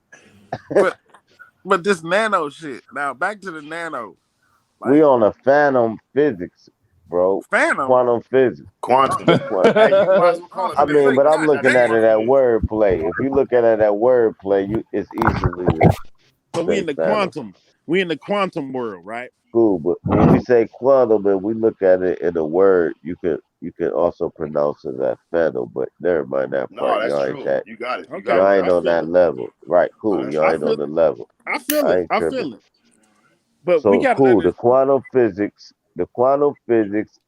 C: But this nano shit. Now back to the nano. Like,
A: We on a phantom physics, bro.
C: Phantom?
A: Quantum physics.
B: Quantum.
A: The quantum.
B: Hey, you might as well call it
A: I mean, but I'm
B: physics.
A: looking at it at wordplay. If you look at it at wordplay, it's easily to
C: So we
A: say
C: in the
A: phantom.
C: quantum. We in the quantum world, right?
A: Cool, but when we say quantum and we look at it in a word, you can also pronounce it as phantom. But never mind that
B: No,
A: part.
B: that's
A: Y'all
B: true.
A: ain't that.
B: You got it. You
C: Okay.
B: got
A: Y'all
B: it.
A: ain't on that level, right? Cool. Y'all ain't on the level.
C: I feel it. I feel it. But
A: So
C: we got
A: cool. The quantum physics.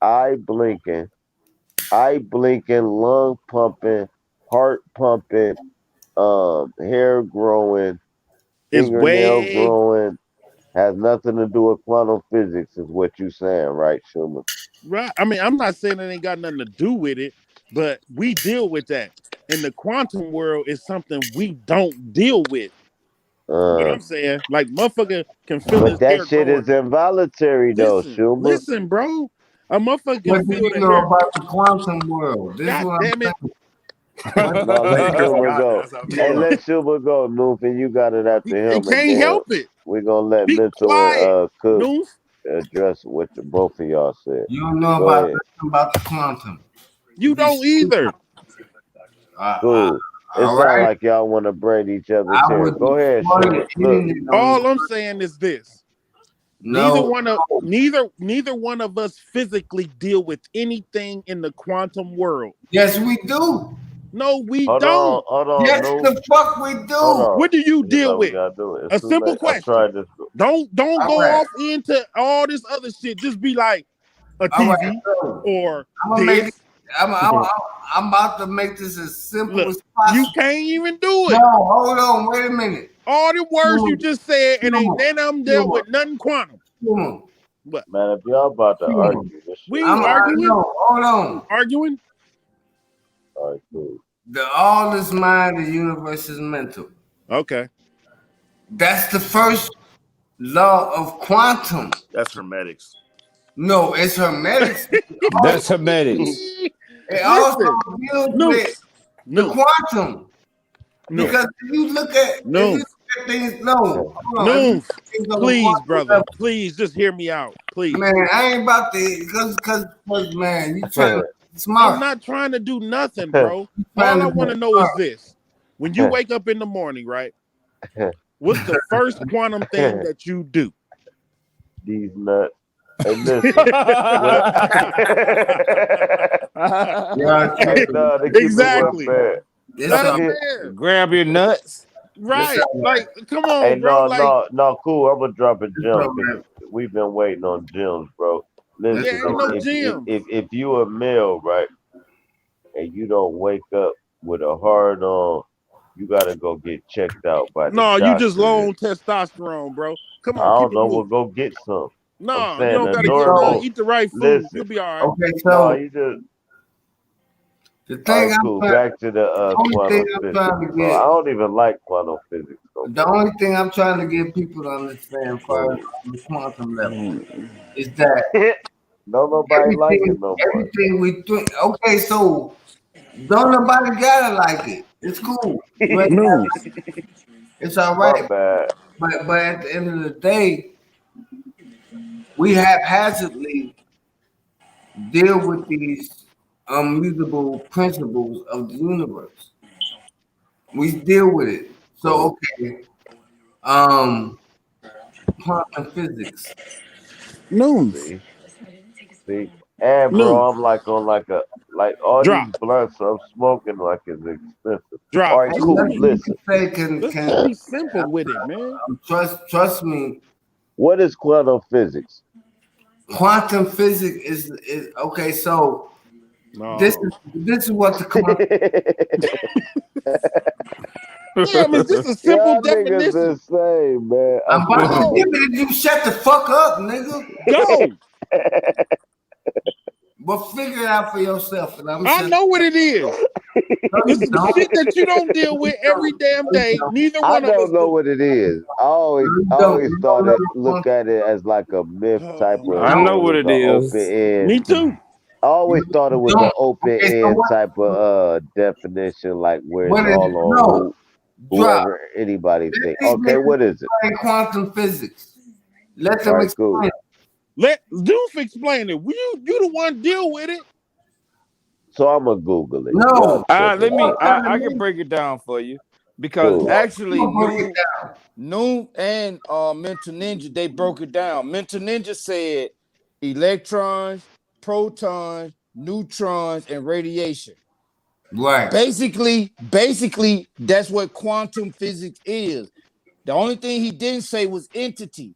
A: Eye blinking, lung pumping, heart pumping, hair growing, fingernail growing. Has nothing to do with quantum physics, is what you saying, right, Schumer?
C: Right. I mean, I'm not saying it ain't got nothing to do with it, but we deal with that. And the quantum world is something we don't deal with. What I'm saying, like motherfucker can feel his
A: But
C: hair
A: that shit
C: growing.
A: is involuntary though, Schumer.
C: Listen, bro. A motherfucker can
D: What do
C: feel
D: you
C: the
D: know
C: hair.
D: about the quantum world? This is
C: God
D: what
C: damn
D: I'm
C: it.
D: saying.
A: No, let Schumer go. Hey, let Schumer go, Noof, and you got it after him.
C: He can't help it.
A: We're gonna let
C: Be
A: Mental
C: quiet,
A: and Cook
C: Noof.
A: address what both of y'all said.
D: You don't know
A: Go
D: about
A: ahead.
D: nothing about the quantum.
C: You don't either.
A: Cool. It
D: all
A: sounds
D: right.
A: like y'all want to braid each other's
D: I
A: hair.
D: would
A: Go ahead, Schumer. Look.
C: All I'm saying is this.
D: No.
C: Neither one of us physically deal with anything in the quantum world.
D: Yes, we do.
C: No, we
A: Hold
C: don't.
A: on.
D: Yes,
A: Noof.
D: the fuck we do.
C: What do you deal with? A simple
A: late.
C: question.
A: I tried this.
C: Don't go off into all this other shit. Just be like a TV or this.
D: I'm about to make this as simple as possible.
C: You can't even do it.
D: No, hold on, wait a minute.
C: All the words you just said, and ain't none of them dealt with nothing quantum.
A: What? Man, if y'all about to argue, this shit.
C: We ain't arguing.
D: No, hold on.
C: Arguing?
A: All right, cool.
D: The all is mind, the universe is mental.
C: Okay.
D: That's the first law of quantum.
B: That's hermetics.
D: No, it's hermetics.
F: That's hermetics.
D: It also deals with the quantum. Because if you look at things,
C: please, brother, please just hear me out, please.
D: Man, I ain't about to, because man, you trying to be smart.
C: I'm not trying to do nothing, bro. All I want to know is this: when you wake up in the morning, right? What's the first quantum thing that you do?
A: These nuts. And listen,
C: exactly.
F: Grab your nuts.
C: Right. Like, come on,
A: hey,
C: bro.
A: No, cool. I'm gonna drop a gem because we've been waiting on gems, bro. Listen, if you a male, right, and you don't wake up with a hard on, you gotta go get checked out by the doctor.
C: You just low on testosterone, bro. Come on,
A: I
C: keep
A: don't know.
C: it
A: we'll go get some.
C: No, you don't gotta get none. Eat the right food.
A: Listen,
C: You'll be all right.
D: Okay, so
A: you just.
D: The thing
A: cool. Back to the quantum physics. I don't even like quantum physics.
D: The only thing I'm trying to get people to understand first on the quantum level is that
A: nobody like it no more.
D: Everything we think. Okay, so don't nobody gotta like it. It's cool. It's all right. But at the end of the day, we haphazardly deal with these immutable principles of the universe. We deal with it. So okay, quantum physics.
G: Noon.
A: See, and
G: Noon.
A: bro, I'm like on like all
G: Drop.
A: these blunts I'm smoking like is expensive.
G: Drop.
A: All right,
G: Just
A: cool.
D: Nothing you can
A: Listen,
D: say can
G: let's be simple with it, man.
D: trust me.
A: what is quantum physics?
D: Quantum physics is okay. So
G: No.
D: this is what the quantum.
G: Yeah, I mean, this is a simple
A: Y'all niggas
G: definition.
A: insane, man.
D: I'm about to
G: No.
D: give it if you shut the fuck up, nigga.
G: Go.
D: But figure it out for yourself. And I'm
G: I know what it is.
D: No,
G: This
D: you
G: is the
D: don't.
G: shit that you don't deal with every damn day. Neither
A: I
G: one of us
A: don't know
G: do.
A: what it is. I always
D: You
A: always
D: don't
A: thought
D: know
A: it
D: what
A: look at it as like a myth type of
F: I know
A: it
F: what
A: was
F: it
A: an
F: is.
A: open end.
G: Me too.
A: I always thought it was an
D: don't.
A: open
D: Okay, so
A: end
D: what?
A: type of definition, like where it's
D: What is
A: all on
D: no? Drop.
A: whoever anybody
D: Let
A: think.
D: these
A: Okay,
D: niggas
A: what is it?
D: explain quantum physics. Let
A: All
D: them
A: right, cool.
D: explain.
G: Let Doof explain it. You the one deal with it.
A: So I'm gonna Google it.
D: No.
A: Y'all
F: Let
A: tripping,
F: me.
A: bro.
F: I can break it down for you because
A: Cool.
F: actually,
D: I'll break it down.
F: Noon and Mental Ninja, they broke it down. Mental Ninja said electrons, protons, neutrons, and radiation.
D: Right.
F: Basically, that's what quantum physics is. The only thing he didn't say was entity.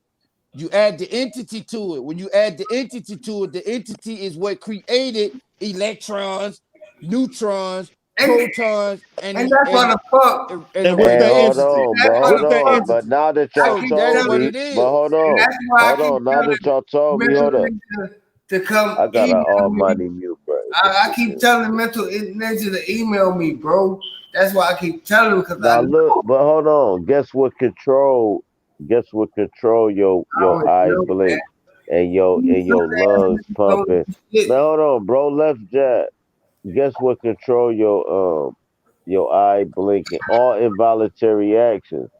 F: You add the entity to it. When you add the entity to it, the entity is what created electrons, neutrons, protons,
D: And that's what the fuck.
G: And what's
A: Hey,
G: that
A: hold
G: entity?
A: on,
D: That's
A: but
D: what
A: hold
G: What's
D: the
G: that
A: on.
D: fuck.
A: But
G: entity?
A: now that
D: I
A: y'all
D: keep
F: that's
A: told
F: what
A: me,
F: it is.
A: but hold
D: And
A: on,
D: that's why
A: hold
D: I keep
A: on. Now that y'all told me,
D: mental
A: hold up.
D: ninja to come
A: I got an
D: email me.
A: almighty mute, bro.
D: I keep telling mental ninja to email me, bro. That's why I keep telling him because I
A: Now look,
D: know.
A: but hold on. Guess what control your
D: I always
A: eye
D: know, man.
A: blink and your lungs pumping.
D: Shit.
A: Man, hold on, bro. Left jab. Guess what control your eye blinking? All involuntary actions.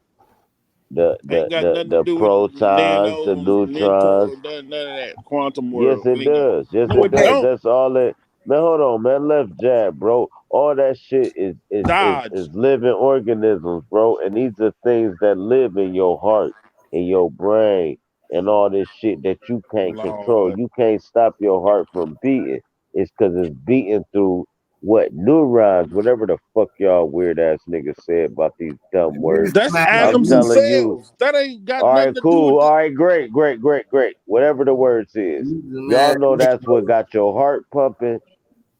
G: Ain't got nothing to
A: The
G: do with
A: protons, the
G: nanos,
A: neutrons.
G: mental, none of that quantum
A: Yes,
G: world.
A: it
G: We ain't got.
A: does. Yes,
G: No,
A: it
G: it
A: does.
G: don't.
A: That's all it. Man, hold on, man. Left jab, bro. All that shit is
G: Dodge.
A: living organisms, bro. And these are things that live in your heart, in your brain, and all this shit that you can't control.
G: Lord.
A: You can't stop your heart from beating. It's because it's beating through what neurons, whatever the fuck y'all weird ass niggas said about these dumb words.
G: That's
A: I'm
G: atoms and
A: telling you.
G: cells. That ain't got
A: All
G: nothing
A: right,
G: to do with
A: cool.
G: the.
A: All right, great. Whatever the words is. Y'all
D: Man,
A: know that's what got your heart pumping.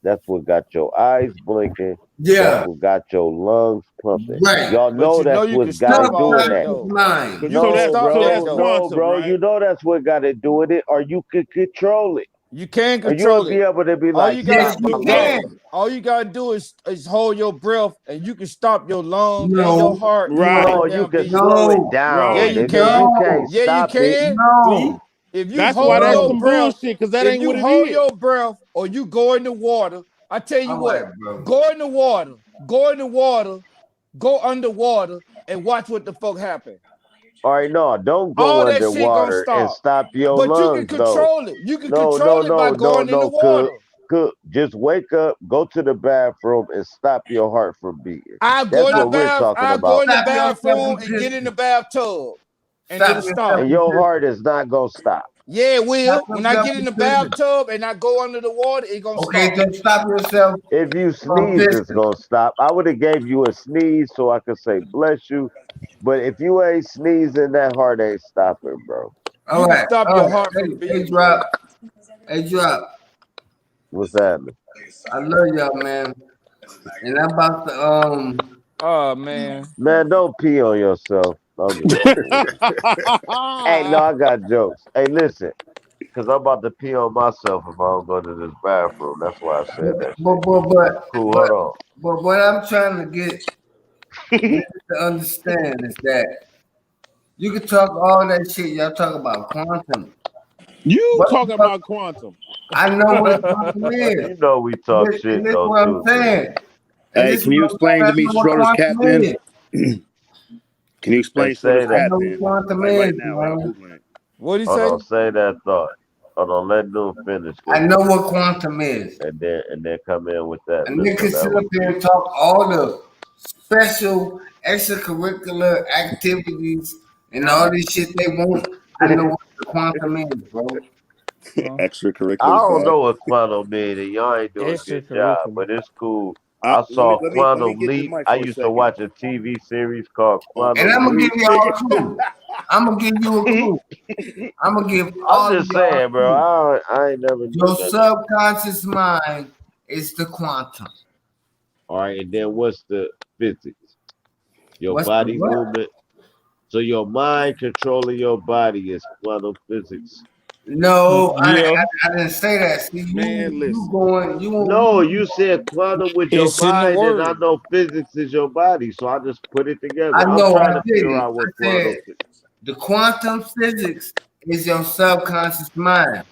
A: That's what got your eyes blinking. That's
D: yeah,
A: what got your lungs pumping.
D: right.
A: Y'all
F: But
A: know
F: you know
A: that's
F: you can
A: what's got
F: stop
A: it
F: all
A: doing
F: that
A: that.
F: though.
D: Mine.
F: You can
A: No,
F: stop that
A: bro.
F: though.
A: No,
G: Quantum,
A: bro. You
G: right?
A: know that's what got it doing it, or you could control it.
F: You can
A: Or you'll
F: control
A: be
F: it.
A: able to be
F: All
A: like,
F: you gotta
D: Yes,
A: stop my
D: you
F: look.
D: can.
A: lungs.
F: All you gotta do is hold your breath, and you can stop your lungs and your
D: No,
F: heart from
G: Right.
A: No,
F: going
A: you
F: down
A: can
F: beating.
A: slow it
D: no,
F: Yeah,
A: down,
G: Right.
F: you
A: nigga.
F: can.
A: You can't
D: no,
F: Yeah, you
A: stop it.
F: can.
G: See,
D: no,
F: If you
G: that's why
F: hold
G: that's
F: your
D: no.
G: some
F: breath,
G: bullshit. Cause that
F: if
G: ain't
F: you
G: what it
F: hold
G: is.
F: your breath, or you go in the water, I tell you
D: All
F: what,
D: right, bro.
F: go in the water, go underwater, and watch what the fuck happen.
A: All right, no, don't go
F: All that shit gonna
A: underwater and
F: stop.
A: stop your
F: But you can
A: lungs, though.
F: control it. You can
A: No,
F: control
A: no,
F: it by
A: no, no,
F: going in the
A: no, cook,
F: water.
A: cook. Just wake up, go to the bathroom, and stop your heart from beating.
F: I go
A: That's
F: in the
A: what we're
F: bath.
A: talking
F: I go
A: about.
F: in the
D: Stop yourself
F: bathroom
D: from
F: and get in the
D: existing.
F: bathtub, and
D: Stop
F: it'll
D: yourself
F: stop.
A: And
D: from
A: your
D: existing.
A: heart is not gonna stop.
F: Yeah, it
D: Stop
F: will. When I
D: yourself
F: get in
D: from
F: the
D: existing.
F: bathtub and I go under the water, it gonna
D: Okay,
F: stop.
D: so stop yourself
A: If you
D: from
A: sneeze, it's
D: existing.
A: gonna stop. I would have gave you a sneeze so I could say bless you. But if you ain't sneezing, that heart ain't stopping, bro.
F: You can stop
D: All
F: your
D: right.
F: heart from
D: Hey,
F: beating, bro.
D: drop. Hey, drop.
A: What's happening?
D: I love y'all, man. And I'm about to
F: Oh man.
A: Man, don't pee on yourself. I'm just fucking with you. Hey, no, I got jokes. Hey, listen, because I'm about to pee on myself if I don't go to this bathroom. That's why I said that
D: but
A: shit.
D: but but
A: Cool,
D: but
A: hold
D: but what I'm trying to get
A: on.
D: to understand is that you can talk all that shit y'all talk about quantum.
G: You
D: But
G: talking about quantum?
D: I know what quantum is.
A: You know we talk shit
D: And this is
A: though
D: what I'm
A: too, King.
D: saying. And
B: Hey,
D: this is
B: can you
D: what I'm saying.
B: explain
D: I
B: to me
D: know what
B: Schroeder's cat
D: quantum
B: then?
D: is.
B: Can you
A: Hey,
B: explain
A: say
B: Schroeder's
D: I
A: that.
B: cat
D: know what
B: then?
D: quantum
B: Like right
D: is,
B: now without
D: man.
B: Googling it.
F: What do you
A: Hold
F: say?
A: on, say that thought. Hold on, let Doom finish,
D: I
A: cause
D: know what quantum is.
A: and then come in with that.
D: And they
A: Listen,
D: can
A: that
D: sit
A: was
D: up here
A: deep.
D: and talk all the special extracurricular activities and all this shit they want. I know what the quantum is, bro.
F: Huh?
A: I
B: Extracurriculars,
A: don't know
B: dog.
A: what quantum means, and y'all ain't doing a good job,
F: Extracurricular.
A: but it's cool. I
B: Let me
A: saw Quantum
B: get this
A: Leap.
B: mic
A: I
B: for a
A: used to
B: second.
A: watch a TV series called
D: And
A: Quantum
D: I'm gonna give
A: Leap.
D: y'all
B: Nigga.
D: a clue. I'm gonna give you a clue. I'm gonna give
A: I'm
D: all of
A: just
D: y'all a
A: saying, bro.
D: clue.
A: I ain't never
D: Your
A: knew nothing.
D: subconscious mind is the quantum.
A: All right, and then what's the physics? Your
D: What's the
A: body
D: what?
A: movement. So your mind controlling your body is quantum physics.
D: No,
F: Yeah,
D: I didn't say that. See,
B: Man,
D: you
B: listen.
D: going
A: No, you said quantum with your
F: it's in the
A: mind, and I
F: word.
A: know physics is your body, so I just put it together.
D: I
A: I'm
D: know
A: trying
D: I
A: to figure
D: didn't.
A: out
D: I
A: what
D: said
A: quantum.
D: the quantum physics is your subconscious mind.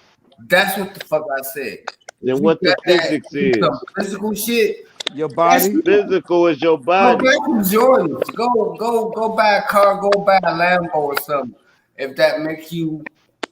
D: That's what the fuck I said. If
A: Then
D: you
A: what the
D: got that
A: physics
D: do some
A: is?
D: physical shit,
F: Your
D: that's
F: body.
D: you.
A: Physical is your
D: Go
A: body.
D: back to Jordans. Go buy a car, go buy a Lambo or something. If that makes you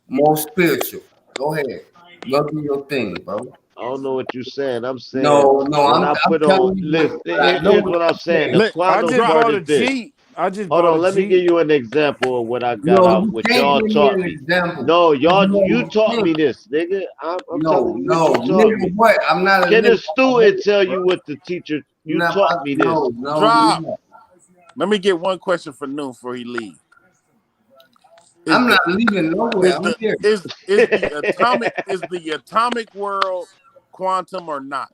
D: more spiritual. Go ahead. Go do your thing, bro.
A: I don't know what you're saying. I'm saying
D: No,
A: when I
D: I'm
A: put on,
D: telling you
A: listen,
D: what I know
A: here's
D: what
A: what I'm
D: you're
A: saying.
D: saying.
A: The
B: Let
F: I
A: quantum
F: just
B: drop.
A: part
F: bought a
A: is this.
F: Jeep. I just
A: Hold
F: bought
A: on,
F: a
A: let me give
F: Jeep.
A: you an example of what I got
D: No,
A: out,
D: you
A: what
D: can't
A: y'all
D: give me
A: taught
D: an
A: me.
D: example.
A: No,
D: You know
A: you
D: what
A: taught
D: you
A: me
D: think.
A: this, nigga. I'm telling you what
D: No,
A: you taught
D: nigga,
A: me.
D: what? I'm not a
A: Can
D: nigga.
A: a
D: I'm a
A: student
D: nigga,
A: tell
D: bro.
A: you what the teacher
D: I'm
A: you
D: not
A: taught me this?
B: Drop.
D: no.
B: Let me get one question for Noon before he leave. Is
D: I'm
B: the
D: not leaving nowhere.
B: is
D: I'm
B: the
D: here.
B: is the atomic world quantum or not?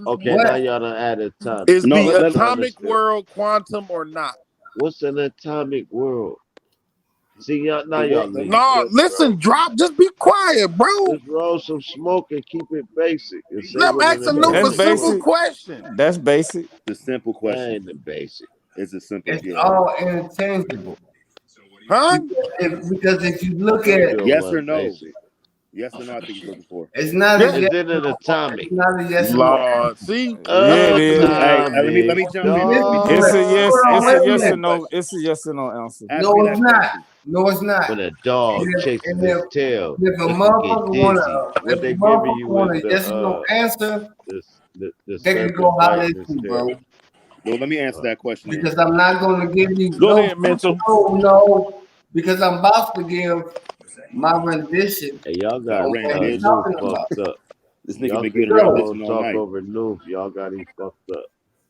A: Okay, now
D: What?
A: y'all done added time.
B: Is
G: No,
B: the
A: Help me
B: atomic
A: understand.
B: world quantum or not?
A: What's an atomic world? See, y'all now
G: the
A: y'all
G: world.
A: leave.
B: No,
A: Let's
B: listen,
A: roll.
B: drop. Just be quiet, bro.
A: Let's roll some smoke and keep it basic and say
B: I'm
A: what an
B: asking Noof
F: That's
B: a
A: atomic
B: simple
A: world.
F: basic.
B: question.
F: That's basic.
G: The simple
A: That
G: question.
A: ain't the basic.
G: It's a simple.
D: It's
G: Yeah.
D: all interchangeable.
B: Huh?
D: Because if you look
A: Told
D: at
A: you it
G: Yes or
A: wasn't
G: no?
A: basic.
G: Yes or no? I think he's looking for.
D: it's not a
B: Yeah.
D: yes
A: Is it
D: or
A: an
D: no,
A: atomic?
D: it's not a yes or no
B: Lord.
D: answer.
B: See?
F: Yeah, it is.
G: Hey,
A: Atomic
G: let me jump in.
D: This
G: Let me
D: is
G: jump
F: It's
D: what,
G: in.
F: a yes.
D: hold on,
F: It's
D: wait
F: a
G: Ask
D: a
G: me
F: yes or
G: that
D: minute.
F: no.
G: question.
F: It's a yes or no answer.
G: Ask
D: No,
G: me
D: it's
G: that
D: not.
G: question.
D: No, it's not.
A: When a dog
D: And
A: chases
D: if,
A: his tail,
D: if a
A: does he get
D: motherfucker wanna
A: dizzy?
D: if
A: What
D: a
A: they giving
D: motherfucker
A: you
D: want
A: is
D: a yes or no answer,
A: the
D: they can go
A: serpent
D: holler
A: biting
D: at
A: his
D: you,
A: tail.
D: bro.
G: Well, let me answer that question then.
D: Because I'm not gonna give you
B: Go ahead, mental.
D: no, because I'm about to give my rendition
A: Hey, y'all
G: A
A: got
D: of what he's
G: rendition.
A: Noob
D: talking about.
A: fucked up.
G: This nigga
A: Y'all
G: been
A: see
G: getting
A: y'all
D: Yo,
A: won't
G: rendition all
A: talk
G: night.
A: over Noob. Y'all got him fucked up.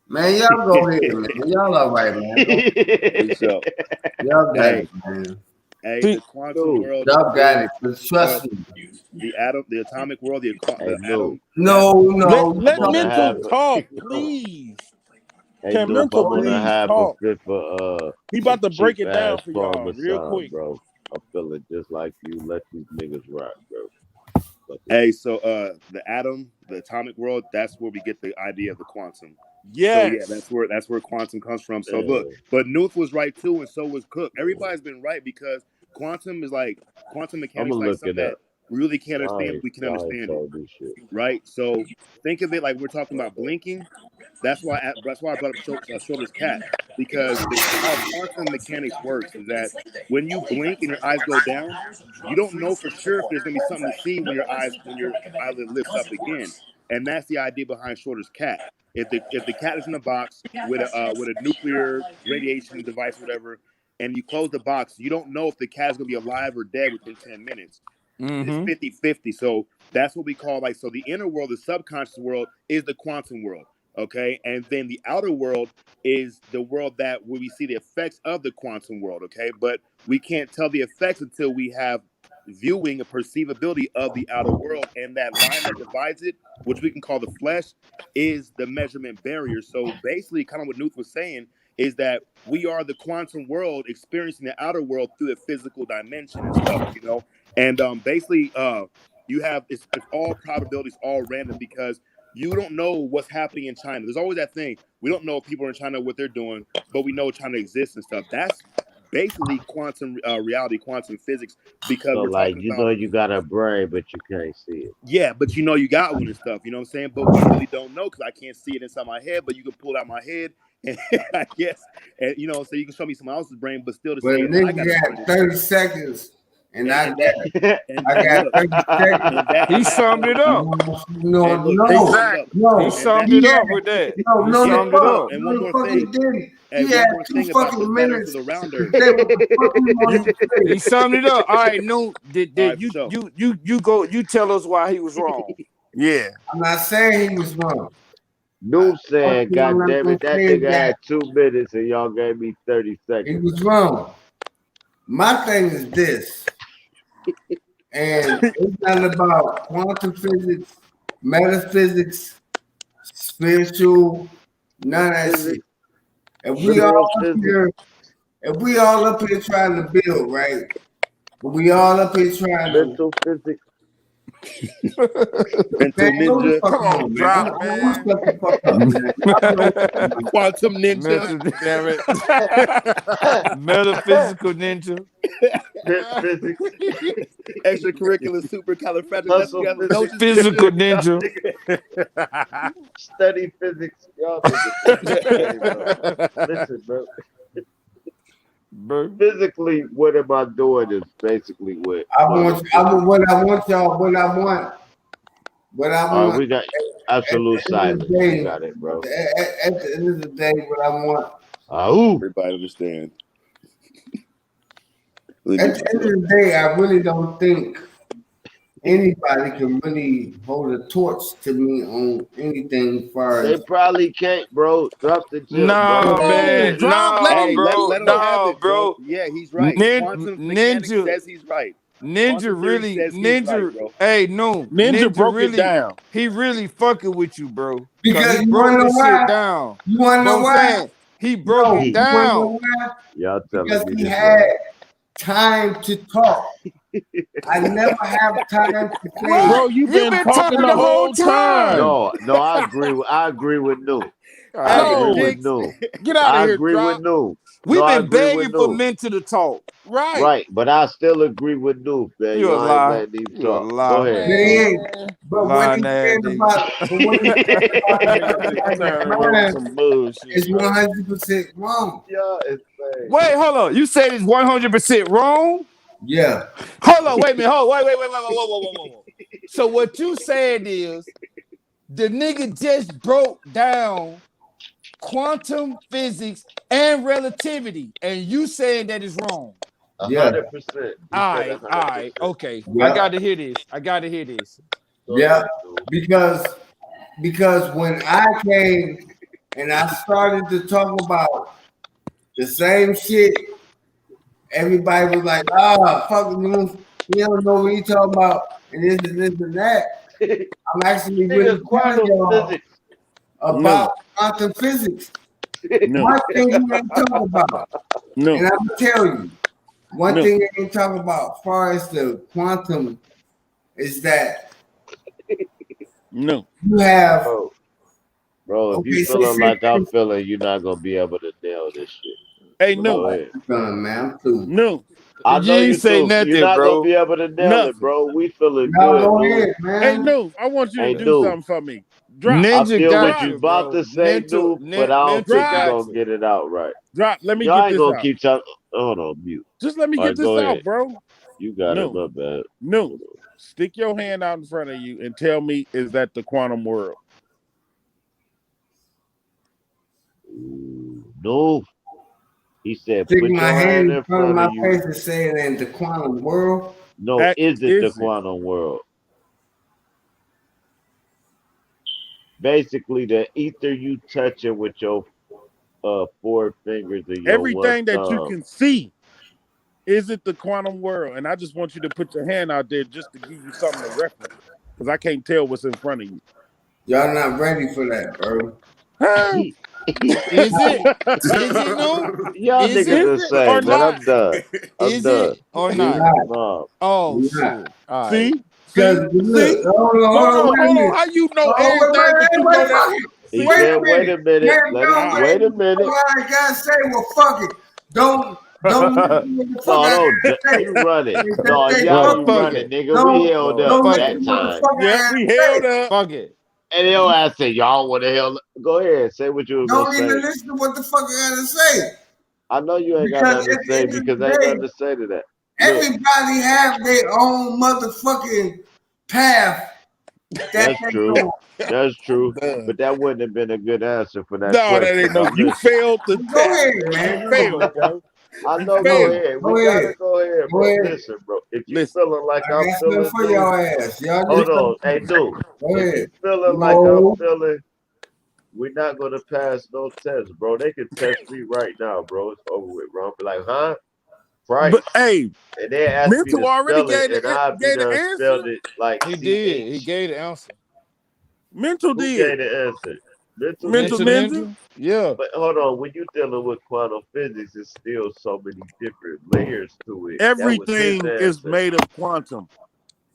D: man, y'all go ahead, man. Y'all all right, man.
G: For sure.
D: Y'all got
G: Hey,
D: it, man.
G: the
F: See,
G: quantum
A: Noob,
G: world
D: Y'all got
G: is
D: it. But
G: uh,
D: trust me.
G: the atom, the atomic world,
A: hey
G: the
A: Noob,
G: atom. That's
D: No,
B: Let
D: no,
A: I'm
B: let
A: on the
D: don't.
B: mental
A: half.
B: talk, please.
A: Hey
B: Can
A: Noob,
B: mental
A: I'm on a
B: please
A: half a
B: talk?
A: fifth of
B: He
A: some
B: about to break
A: cheap
B: it
A: ass
B: down for y'all real
A: Parmesan,
B: quick.
A: bro. I'm feeling just like you. Let these niggas rock, bro. Fuck it.
G: Hey, so the atom, the atomic world, that's where we get the idea of the quantum. So yeah,
B: Yes.
G: that's where quantum comes from. So look,
A: Man,
G: but Newth was right too, and so was Cook. Everybody's been right because quantum is like quantum
A: I'm
G: mechanics,
A: gonna
G: is like
A: look it
G: something that
A: up.
G: we really can't understand.
A: Y'all
G: We can
A: ain't
G: understand it,
A: told this shit.
G: right? So think of it like we're talking about blinking. That's why I brought up Schroeder's cat, because how quantum mechanics works is that when you blink and your eyes go down, you don't know for sure if there's gonna be something to see when your eyelid lifts up again, and that's the idea behind Schroeder's cat. If the cat is in a box with a nuclear radiation device or whatever, and you close the box, you don't know if the cat is gonna be alive or dead within 10 minutes. It's
F: mm-hmm.
G: 50-50. So that's what we call, like, so the inner world, the subconscious world, is the quantum world. Okay. And then the outer world is the world that where we see the effects of the quantum world. Okay. But we can't tell the effects until we have viewing a perceivability of the outer world. And that line that divides it, which we can call the flesh, is the measurement barrier. So basically, kind of what Nuth was saying is that we are the quantum world experiencing the outer world through the physical dimension and stuff, and basically, you have it's all probabilities, all random, because you don't know what's happening in China. There's always that thing. We don't know if people in China what they're doing, but we know China exists and stuff. That's basically quantum reality, quantum physics, because
A: So
G: we're
A: like
G: talking
A: you
G: about,
A: know you got a brain, but you can't see it.
G: yeah, but you got one and stuff. You know what I'm saying? But we really don't know because I can't see it inside my head. But you can pull it out my head, and I guess, and so you can show me someone else's brain, but still to
D: But
G: say I got a
D: nigga
G: brain.
D: got 30 seconds and I
G: And
D: got
G: that, and
D: I got
G: look,
D: 30 seconds.
G: and that,
F: He summed it up.
D: No,
G: and look,
D: no,
C: Exactly.
F: He
D: no.
F: summed
D: He
F: it
D: had
F: up with that.
D: no,
F: He
D: no, the
F: summed it
D: fuck,
F: up.
G: and
D: no,
G: one
D: the
G: more
D: fuck he
G: thing,
D: didn't. He
G: and
D: had
G: one more
D: 2
G: thing about the
D: fucking
G: letter to
D: minutes
G: the
D: to
G: rounders.
D: say what the fuck he wanted to
F: He
D: say.
F: summed it up. All right, no, did
G: All right, for
F: you
G: sure.
F: you tell us why he was wrong.
C: Yeah.
D: I'm not saying he was wrong.
A: Noob saying,
D: I'm
A: God
D: not
A: damn
D: gonna
A: it, that
D: say
A: nigga
D: that
A: had 2 minutes and y'all gave me 30
D: he
A: seconds.
D: was wrong. My thing is this, and it's not about quantum physics, metaphysics, spiritual, none of that shit.
A: Physics,
D: If we
A: literal
D: all up
A: physics.
D: here, if we all up here trying to build, right? If we all up here trying to
A: Mental physics.
G: Mental
D: man, go the
G: ninja,
D: fuck
C: Come on,
D: on, man.
C: drop,
D: I'm
C: man.
D: gonna shut the fuck up, man.
G: quantum ninja,
F: Mental-
C: Damn it.
F: Metaphysical ninja.
A: Physics.
G: extracurricular
A: Hustle
G: supercalifragilisticexpialidocious.
F: Physical ninja.
A: Study physics. Y'all niggas crazy, bro. Listen, bro.
F: Bro.
A: Physically, what am I doing is basically what.
D: what I want y'all, what I want,
A: All right, we got absolute
D: at the end of
A: silence.
D: the day,
A: You got it, bro.
D: at the end of the day, what I want,
A: Ooh.
G: Everybody understand.
D: at the end of the day, I really don't think anybody can really hold a torch to me on anything as far
A: They
D: as
A: probably can't, bro. Drop the gym,
F: Nah,
A: bro.
C: Come
F: man.
C: on, drop, let
F: Nah,
G: Hey,
C: him
F: bro.
G: let him
F: Nah,
G: have it, bro.
F: bro.
G: Yeah, he's right. Quantum mechanics says he's right.
F: Ninja
G: Quantum theory
F: really,
G: says he's
F: Ninja.
G: right, bro.
F: Hey, no,
C: Ninja broke
F: really,
C: it down.
F: he really fucking with you, bro.
D: because
F: he
D: you
F: broke
D: wanna know
F: this
D: why?
F: shit down.
D: You wanna know
F: I'm
D: why?
F: saying he broke
D: No,
F: it
D: you wanna know
F: down.
D: why?
A: Y'all telling
D: Because
A: me
D: he
A: this
D: had
A: right.
D: time to talk. I never have time to say.
C: Bro, you been talking the whole time.
A: No, I agree with New. I
C: No.
A: agree with New.
C: Get out of
A: I
C: here,
A: agree
C: drop.
A: with New.
F: We've
A: No, I
F: been
A: agree
F: begging
A: with
F: for
A: New.
F: Mental to talk.
C: Right.
A: Right, but I still agree with New, man.
F: You a
A: Y'all ain't
F: lie.
A: letting these
F: You a
A: talk.
F: lie.
A: Go ahead.
D: They ain't.
C: Man.
D: But
F: Lying
D: what he
F: ass
D: said
F: nigga.
D: about, but what he said about
C: Nigga turning on
D: mine
C: some bullshit,
D: is
C: bro.
D: 100% wrong.
A: Y'all insane.
F: Wait, hold on. You said it's 100% wrong?
D: Yeah.
F: Hold on, wait a minute. Whoa. So what you said is the nigga just broke down quantum physics and relativity, and you saying that is wrong.
A: 100%.
F: All right, okay.
D: Yeah.
F: I got to hear this.
D: Yeah. Because when I came and I started to talk about the same shit, everybody was like, fuck you don't know what you talking about, and this and that. I'm actually really
A: Nigga, quantum
D: telling y'all
A: physics.
D: about quantum physics.
G: No,
D: One thing he ain't talking about,
G: no,
D: and I'm gonna tell you, one
G: No.
D: thing he ain't talking about as far as the quantum is that
G: no.
D: you have
A: Bro, if
D: Okay,
A: you
D: so
A: feeling
D: say-
A: like I'm feeling, you're not gonna be able to nail this shit.
G: Hey,
A: But
G: no,
A: go ahead.
D: man, please.
G: no,
A: I
F: You
A: know
F: ain't
A: you
F: say
A: too.
F: nothing,
A: You're not
F: bro.
A: gonna be able to nail
G: Nothing.
A: it, bro. We feeling
D: Y'all
A: good,
D: go
A: dude.
D: ahead, man.
G: hey, no. I want you to
A: Hey,
G: do
A: dude.
G: something for me. Drop,
A: I
F: Ninja
A: feel
F: got
A: what
F: you,
A: you about
F: bro.
A: to say, dude, but I don't think you're gonna get it out right.
G: drop. Let me
A: Y'all
G: get
A: ain't
G: this
A: gonna
G: out.
A: keep talking. Hold on, mute.
G: Just let me
A: All
G: get
A: right,
G: this
A: go
G: out,
A: ahead.
G: bro.
A: You got
G: No.
A: it, my bad.
G: No. Stick your hand out in front of you and tell me, is that the quantum world?
A: Ooh, no. He said,
D: Stick
A: put
D: my
A: your
D: hand
A: hand
D: in
A: in
D: front of
A: front
D: my
A: of you.
D: face and say it in the quantum world.
A: No, is it the quantum world? Basically, the ether you touching with your 4 fingers and your
G: Everything
A: one
G: that you
A: thumb.
G: can see, is it the quantum world? And I just want you to put your hand out there just to give you something to reference, because I can't tell what's in front of you.
D: Y'all not ready for that, bro.
G: Huh?
F: Is it? Is it no?
A: Y'all
F: Is
A: niggas
F: it
A: insane,
G: or
A: man.
G: not?
A: I'm done. I'm
F: Is
A: done.
F: it or
D: You're
F: not?
D: not.
A: No.
F: Oh
D: You're
F: shit!
D: not.
F: All right.
G: See?
D: Because
G: See?
D: look,
G: See?
D: hold on, wait a minute.
G: How you know
D: Oh,
G: everything, but you know that?
A: He
D: Wait a
A: said, wait
D: minute.
A: a minute.
D: Yeah,
A: Let
D: no,
A: him, wait a minute.
D: What I gotta say, well, fuck it. Don't listen to the fuck
A: No,
D: I
A: no,
D: gotta say.
A: you run it.
D: If
A: No,
D: that say
A: y'all,
D: fuck
A: you
F: Fuck
A: run
F: it.
A: it, nigga. We held up
F: Fuck
A: that
F: it.
D: listen to what the
A: time.
D: fuck I
G: Yep,
D: gotta
G: we
D: say.
G: held up.
F: Fuck it.
A: And your ass said, y'all want to hell. Go ahead. Say what you were
D: Don't
A: going to
D: even
A: say.
D: listen to what the fuck I gotta say.
A: I know you ain't got
D: Because
A: nothing to
D: at the
A: say
D: end of
A: because
D: the
A: ain't
D: day,
A: nothing to say to that.
D: Everybody have their own motherfucking path.
A: That's true.
D: on.
A: That's true.
G: Duh.
A: But that wouldn't have been a good answer for that
G: No, that
A: question.
G: ain't no.
A: Now,
G: You
A: listen.
G: failed the
D: Go
G: test.
D: ahead,
G: Man.
D: man.
G: You failed, bro.
A: I
G: You
A: know. Go
G: failed.
A: ahead.
D: Go
A: We
D: ahead.
A: gotta go ahead,
D: Go
A: bro.
D: ahead.
A: Listen, bro. If you
G: Listen.
A: feeling like
D: I
A: I'm
D: got something
A: feeling,
D: for
A: dude,
D: y'all ass. Y'all
A: hold
D: just
A: on. Hey, dude.
D: go
A: If
D: ahead.
A: you feeling like I'm
D: No.
A: feeling, we're not gonna pass no test, bro. They can test me right now, bro. It's over with, bro. I'll be like, huh? Price.
G: But hey,
A: And they ask me
G: Mental
A: to
G: already
A: spell it,
G: gave
A: and I be
G: the
A: done spelled
G: answer.
A: it like
F: He did. He
A: CH.
F: gave the answer.
G: Mental
A: Who
G: did.
A: gave the answer? Mental
G: Mental
A: did.
G: Ninja.
F: Yeah.
A: But hold on, when you dealing with quantum physics, it's still so many different layers to it. That was his
G: Everything is
A: answer.
G: made of quantum.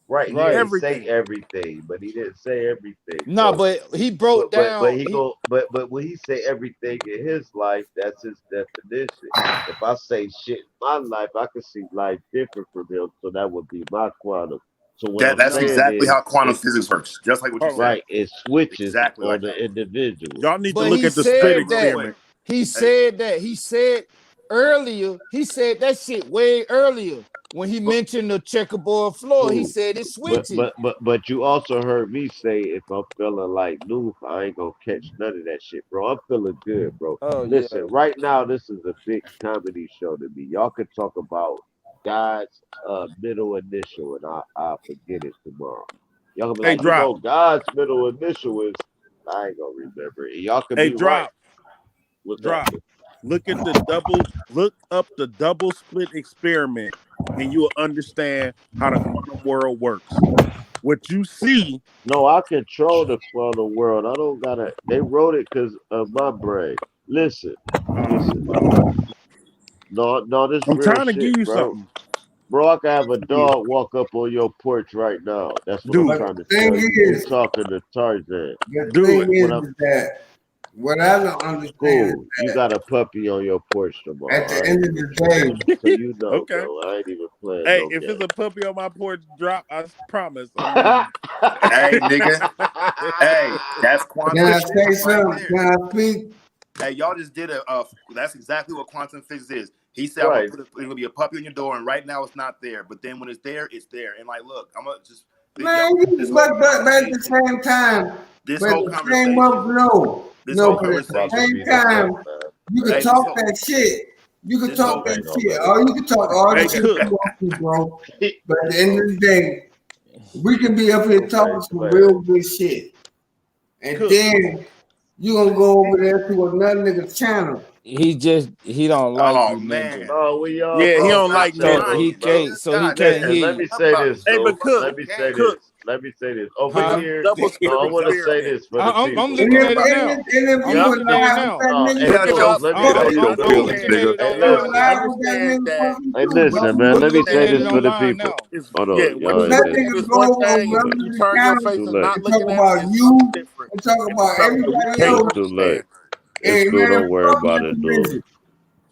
A: Right, he
F: Right.
A: didn't say
G: Everything.
A: everything, but he didn't say everything.
F: No,
A: So,
F: but he broke
A: but
F: down.
A: he go, but when he say everything in his life, that's his definition. If I say shit in my life, I can see life different from him, so that would be my quantum. So what I'm
B: That's
A: saying
B: exactly
A: is,
B: how quantum
A: it,
B: physics works. Just like what you said.
A: right, it switches
B: Exactly
A: on
B: like
A: the
B: that.
A: individual.
G: Y'all need to
F: But
G: look
F: he
G: at the
F: said
G: split
B: Hey, real
F: that.
B: quick.
F: He said that. He said earlier. He said that shit way earlier when he mentioned the checkerboard floor. He
A: Cool.
F: said it
A: But
F: switches.
A: but you also heard me say if I'm feeling like Noof, I ain't gonna catch none of that shit, bro. I'm feeling good, bro.
F: Oh yeah.
A: Listen, right now this is a big comedy show to me. Y'all can talk about God's middle initial, and I'll forget it tomorrow. Y'all can be
G: Hey,
A: like,
G: drop.
A: God's middle initial is I ain't gonna remember it. Y'all can
G: Hey,
A: be right.
G: drop.
A: What's
G: Drop.
A: happening?
G: Look up the double split experiment, and you'll understand how the quantum world works. What you see,
A: No, I control the quantum world. I don't gotta. They wrote it because of my brain. Listen. No, this
G: I'm
A: real
G: trying to
A: shit,
G: give you
A: bro.
G: something.
A: Bro, I can have a dog walk up on your porch right now. That's what I'm
G: Do it.
A: trying
D: But
A: to
D: the
A: tell
D: thing
A: you. You
D: is,
A: talking to Tarzan.
D: the
G: Do
D: thing
G: it.
A: What
D: is
A: I'm
D: that what I don't understand
A: cool. You got a puppy on your porch tomorrow.
D: at the
A: I ain't
D: end of
A: even
D: the
A: playing.
D: day,
A: So you know,
G: Okay.
A: bro. I ain't even playing
G: Hey,
A: no
G: if it's
A: game.
G: a puppy on my porch, drop. I promise.
B: Hey, nigga. Hey, that's quantum
D: can I
B: physics
D: say
B: right
D: something?
B: there.
D: Can I speak?
B: Hey, y'all just did that's exactly what quantum physics is. He said,
A: Right.
B: it's gonna be a puppy on your door, and right now it's not there. But then when it's there, it's there. And like, look, I'm gonna just
D: Man,
B: this
D: but
B: whole
D: at the
B: conversation.
D: same time,
B: This
D: but
B: whole
D: at the same up,
B: conversation.
D: no,
B: This
D: no,
B: whole
D: but at the
A: About to
B: conversation.
A: be
D: same
A: the best,
D: time,
A: man.
D: you can
B: Hey,
D: talk that shit. You can
B: this
D: talk
B: whole
A: I
D: that
A: ain't gonna
D: shit.
A: let
D: Or you can talk all the
G: Hey,
D: shit
G: Cook.
D: you want to, bro. But at the end of the day, we can be up here talking some
A: man.
D: real good shit. And
G: Cook.
D: then you gonna go over there to another nigga's channel.
F: He don't like
B: Oh
F: you,
B: man.
F: Ninja.
A: No, we all
G: Yeah, he don't
A: talking
G: like
A: the
G: me.
A: same,
F: So he
A: bro.
F: can't. So he
B: God
F: can't
B: damn.
A: Listen,
F: hear
A: let
F: you.
A: me say this,
G: Hey,
A: though.
G: but Cook.
A: Let me say
G: Cook.
A: this. Let me say this. Over
F: Huh?
A: here,
G: Double split
A: no, I want to say
G: experiment.
A: this for the
F: I'm
A: people.
F: looking at it
A: Right?
F: now.
D: And if
F: I'm
D: you
A: Y'all,
F: looking at it
D: alive with
F: now.
D: that
A: no,
D: nigga,
A: hey,
G: Look at
A: Cook,
G: y'all.
A: let me
G: Look
A: say
G: at
A: this
G: your
A: for the
F: I'm
A: people.
F: looking at
G: feelings.
F: it
A: Hey,
D: if you
F: online
A: listen.
F: now.
D: alive with that
G: Understand
D: nigga,
G: that.
D: fuck you
A: Hey,
D: too, bro.
A: listen, man. Let me say
F: Looking at
A: this
F: it
A: for the
F: online
A: people.
F: now.
G: It's,
A: Hold
G: yeah,
A: on,
G: what
A: y'all
G: you
A: ain't
D: That
G: looking
A: listening.
G: at
D: nigga
G: is
D: go
G: one
D: on
G: thing, and
D: another
G: when you
D: nigga's
G: turn your
D: channel
G: face
A: Too
G: and
A: late.
G: not
D: and talk
G: looking at it,
D: about
G: is something
D: you
G: different.
D: and talk
G: And it's
D: about
G: something that we
D: everybody
G: can't
A: It's
D: else.
A: too late.
G: understand.
A: It's
D: Hey
A: cool.
D: man,
A: Don't worry
D: fuck
A: about it,
D: Mr.
A: dude.
D: Midget.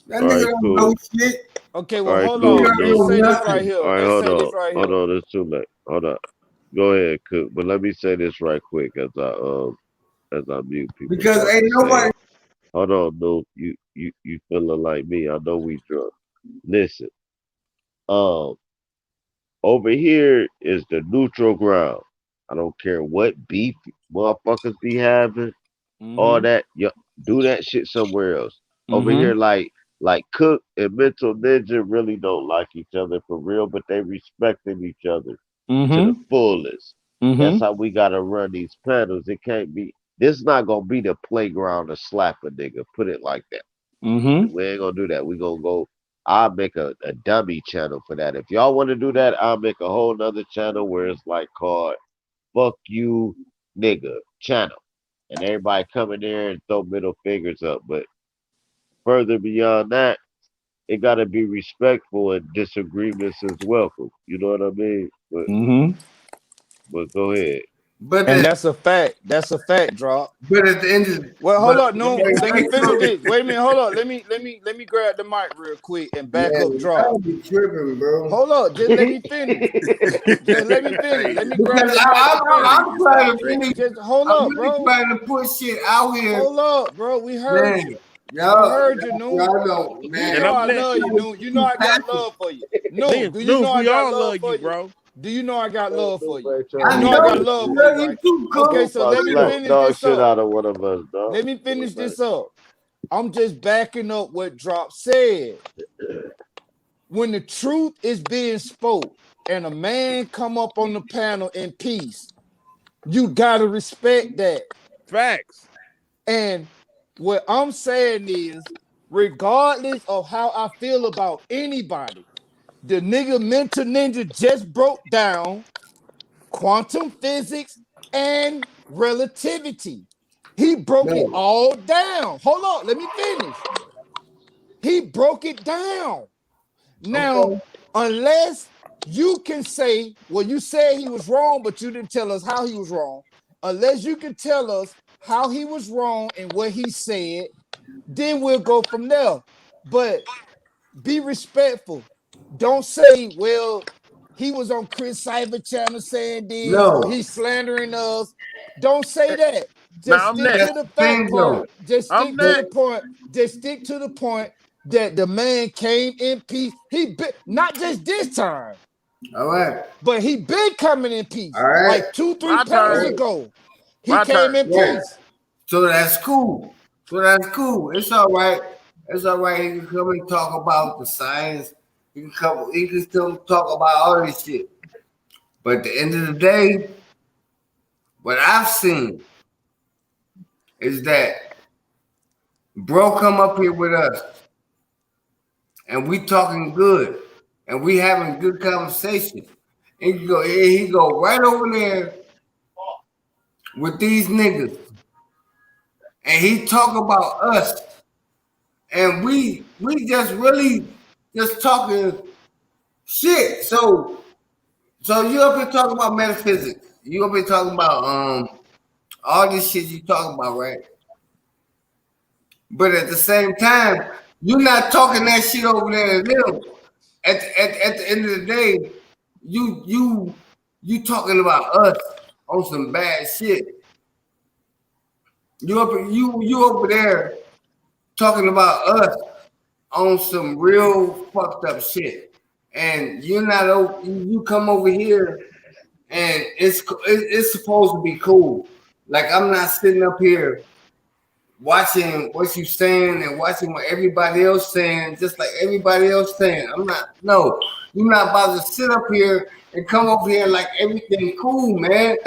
D: That
A: All
D: nigga
A: right,
D: don't
A: cool.
D: know shit.
F: Okay,
A: All
F: well,
A: right,
F: hold
D: He
A: cool.
F: on.
D: don't
F: Let's
D: know
A: Look.
F: say this right
D: nothing.
F: here.
A: All right,
F: Let's
A: hold
F: say this
A: on.
F: right
A: Hold
F: here.
A: on. It's too late. Hold on. Go ahead, Cook. But let me say this right quick as I mute people
D: Because
A: so I
D: ain't
A: can say
D: nobody
A: it. Hold on, dude. You feeling like me? I know we drunk. Listen. Um, over here is the neutral ground. I don't care what beef motherfuckers be having. All
F: Mm-hmm.
A: that. Do that shit somewhere else. Over
F: Mm-hmm.
A: here, like Cook and Mental Ninja really don't like each other for real, but they respecting each other to the
F: Mm-hmm.
A: fullest. That's
F: Mm-hmm.
A: how we gotta run these panels. It can't be. This not gonna be the playground to slap a nigga. Put it like that.
F: Mm-hmm.
A: We ain't gonna do that. We gonna go. I'll make a dummy channel for that. If y'all want to do that, I'll make a whole nother channel where it's like called "Fuck You Nigga" channel, and everybody come in there and throw middle fingers up. But further beyond that, it gotta be respectful and disagreements is welcome. You know what I mean?
F: Mm-hmm.
A: But go ahead.
D: but
F: And
D: the,
F: that's a fact. That's a fact, drop.
D: but at the end of
F: Well,
D: but
F: hold up.
G: Let
F: No,
G: me
F: let me finish
G: cook.
F: this. Wait a minute. Hold up. Let me grab the mic real quick and back
D: yeah,
F: up drop.
D: y'all be tripping, bro.
F: Hold up. Just let me finish. Just let me finish. Let me grab
D: Because
F: the mic and finish.
D: I'm trying to really
F: Just hold
D: I'm
F: up,
D: really
F: bro.
D: trying to put shit out here,
F: Hold up, bro. We heard
D: man.
F: you.
D: Y'all,
F: heard you, Noon.
D: y'all know,
F: You
D: man.
F: know I
G: I'm
F: love you, Noon. You know I got love for you. No, do you know I
G: we
F: got
G: all
F: love
G: love
F: for
G: you,
F: you?
G: bro.
F: Do you know I got love for you?
D: I
F: You know I
D: know
F: got
D: you
F: love for
D: love
F: you,
D: you
F: right?
D: too,
F: Okay,
D: cool.
F: so let me
A: Slap
F: finish
A: dog
F: this
A: shit
F: up.
A: out of one of us, dog.
F: Let me finish this up. I'm just backing up what Drop said. When the truth is being spoke and a man come up on the panel in peace, you gotta respect that.
G: Facts.
F: And what I'm saying is, regardless of how I feel about anybody, the nigga Mental Ninja just broke down quantum physics and relativity. He broke it
D: No.
F: all down. Hold on, let me finish. He broke it down. Now,
D: Okay.
F: unless you can say, well, you said he was wrong, but you didn't tell us how he was wrong. Unless you can tell us how he was wrong and what he said, then we'll go from there. But be respectful. Don't say, well, he was on Chris Cyber channel saying this or
D: No.
F: he's slandering us. Don't say that.
G: Now
F: Just
G: I'm
F: stick
G: next.
F: to the
D: That's the
F: fact
D: thing,
F: part.
D: though.
F: Just
G: I'm
F: stick to the
G: next.
F: point. Just stick to the point that the man came in peace. He been not just this time,
D: All right.
F: but he been coming in peace.
D: All right.
F: Like 2-3
G: My
F: panels
G: turn.
F: ago, he
G: My
F: came
G: turn.
F: in
D: Right.
F: peace.
D: So that's cool. So that's cool. It's all right. It's all right. He can come and talk about the science. He can come. He can still talk about all this shit. But at the end of the day, what I've seen is that bro come up here with us, and we talking good, and we having good conversation. And he go right over there with these niggas, and he talk about us, and we just really just talking shit. So you up here talking about metaphysics. You up here talking about all this shit you talking about, right? But at the same time, you're not talking that shit over there to them. At the end of the day, you talking about us on some bad shit. You over there talking about us on some real fucked up shit, and you're not. You come over here, and it's supposed to be cool. Like I'm not sitting up here watching what you saying and watching what everybody else saying, just like everybody else saying. I'm not. No, you're not about to sit up here and come over here like everything cool, man.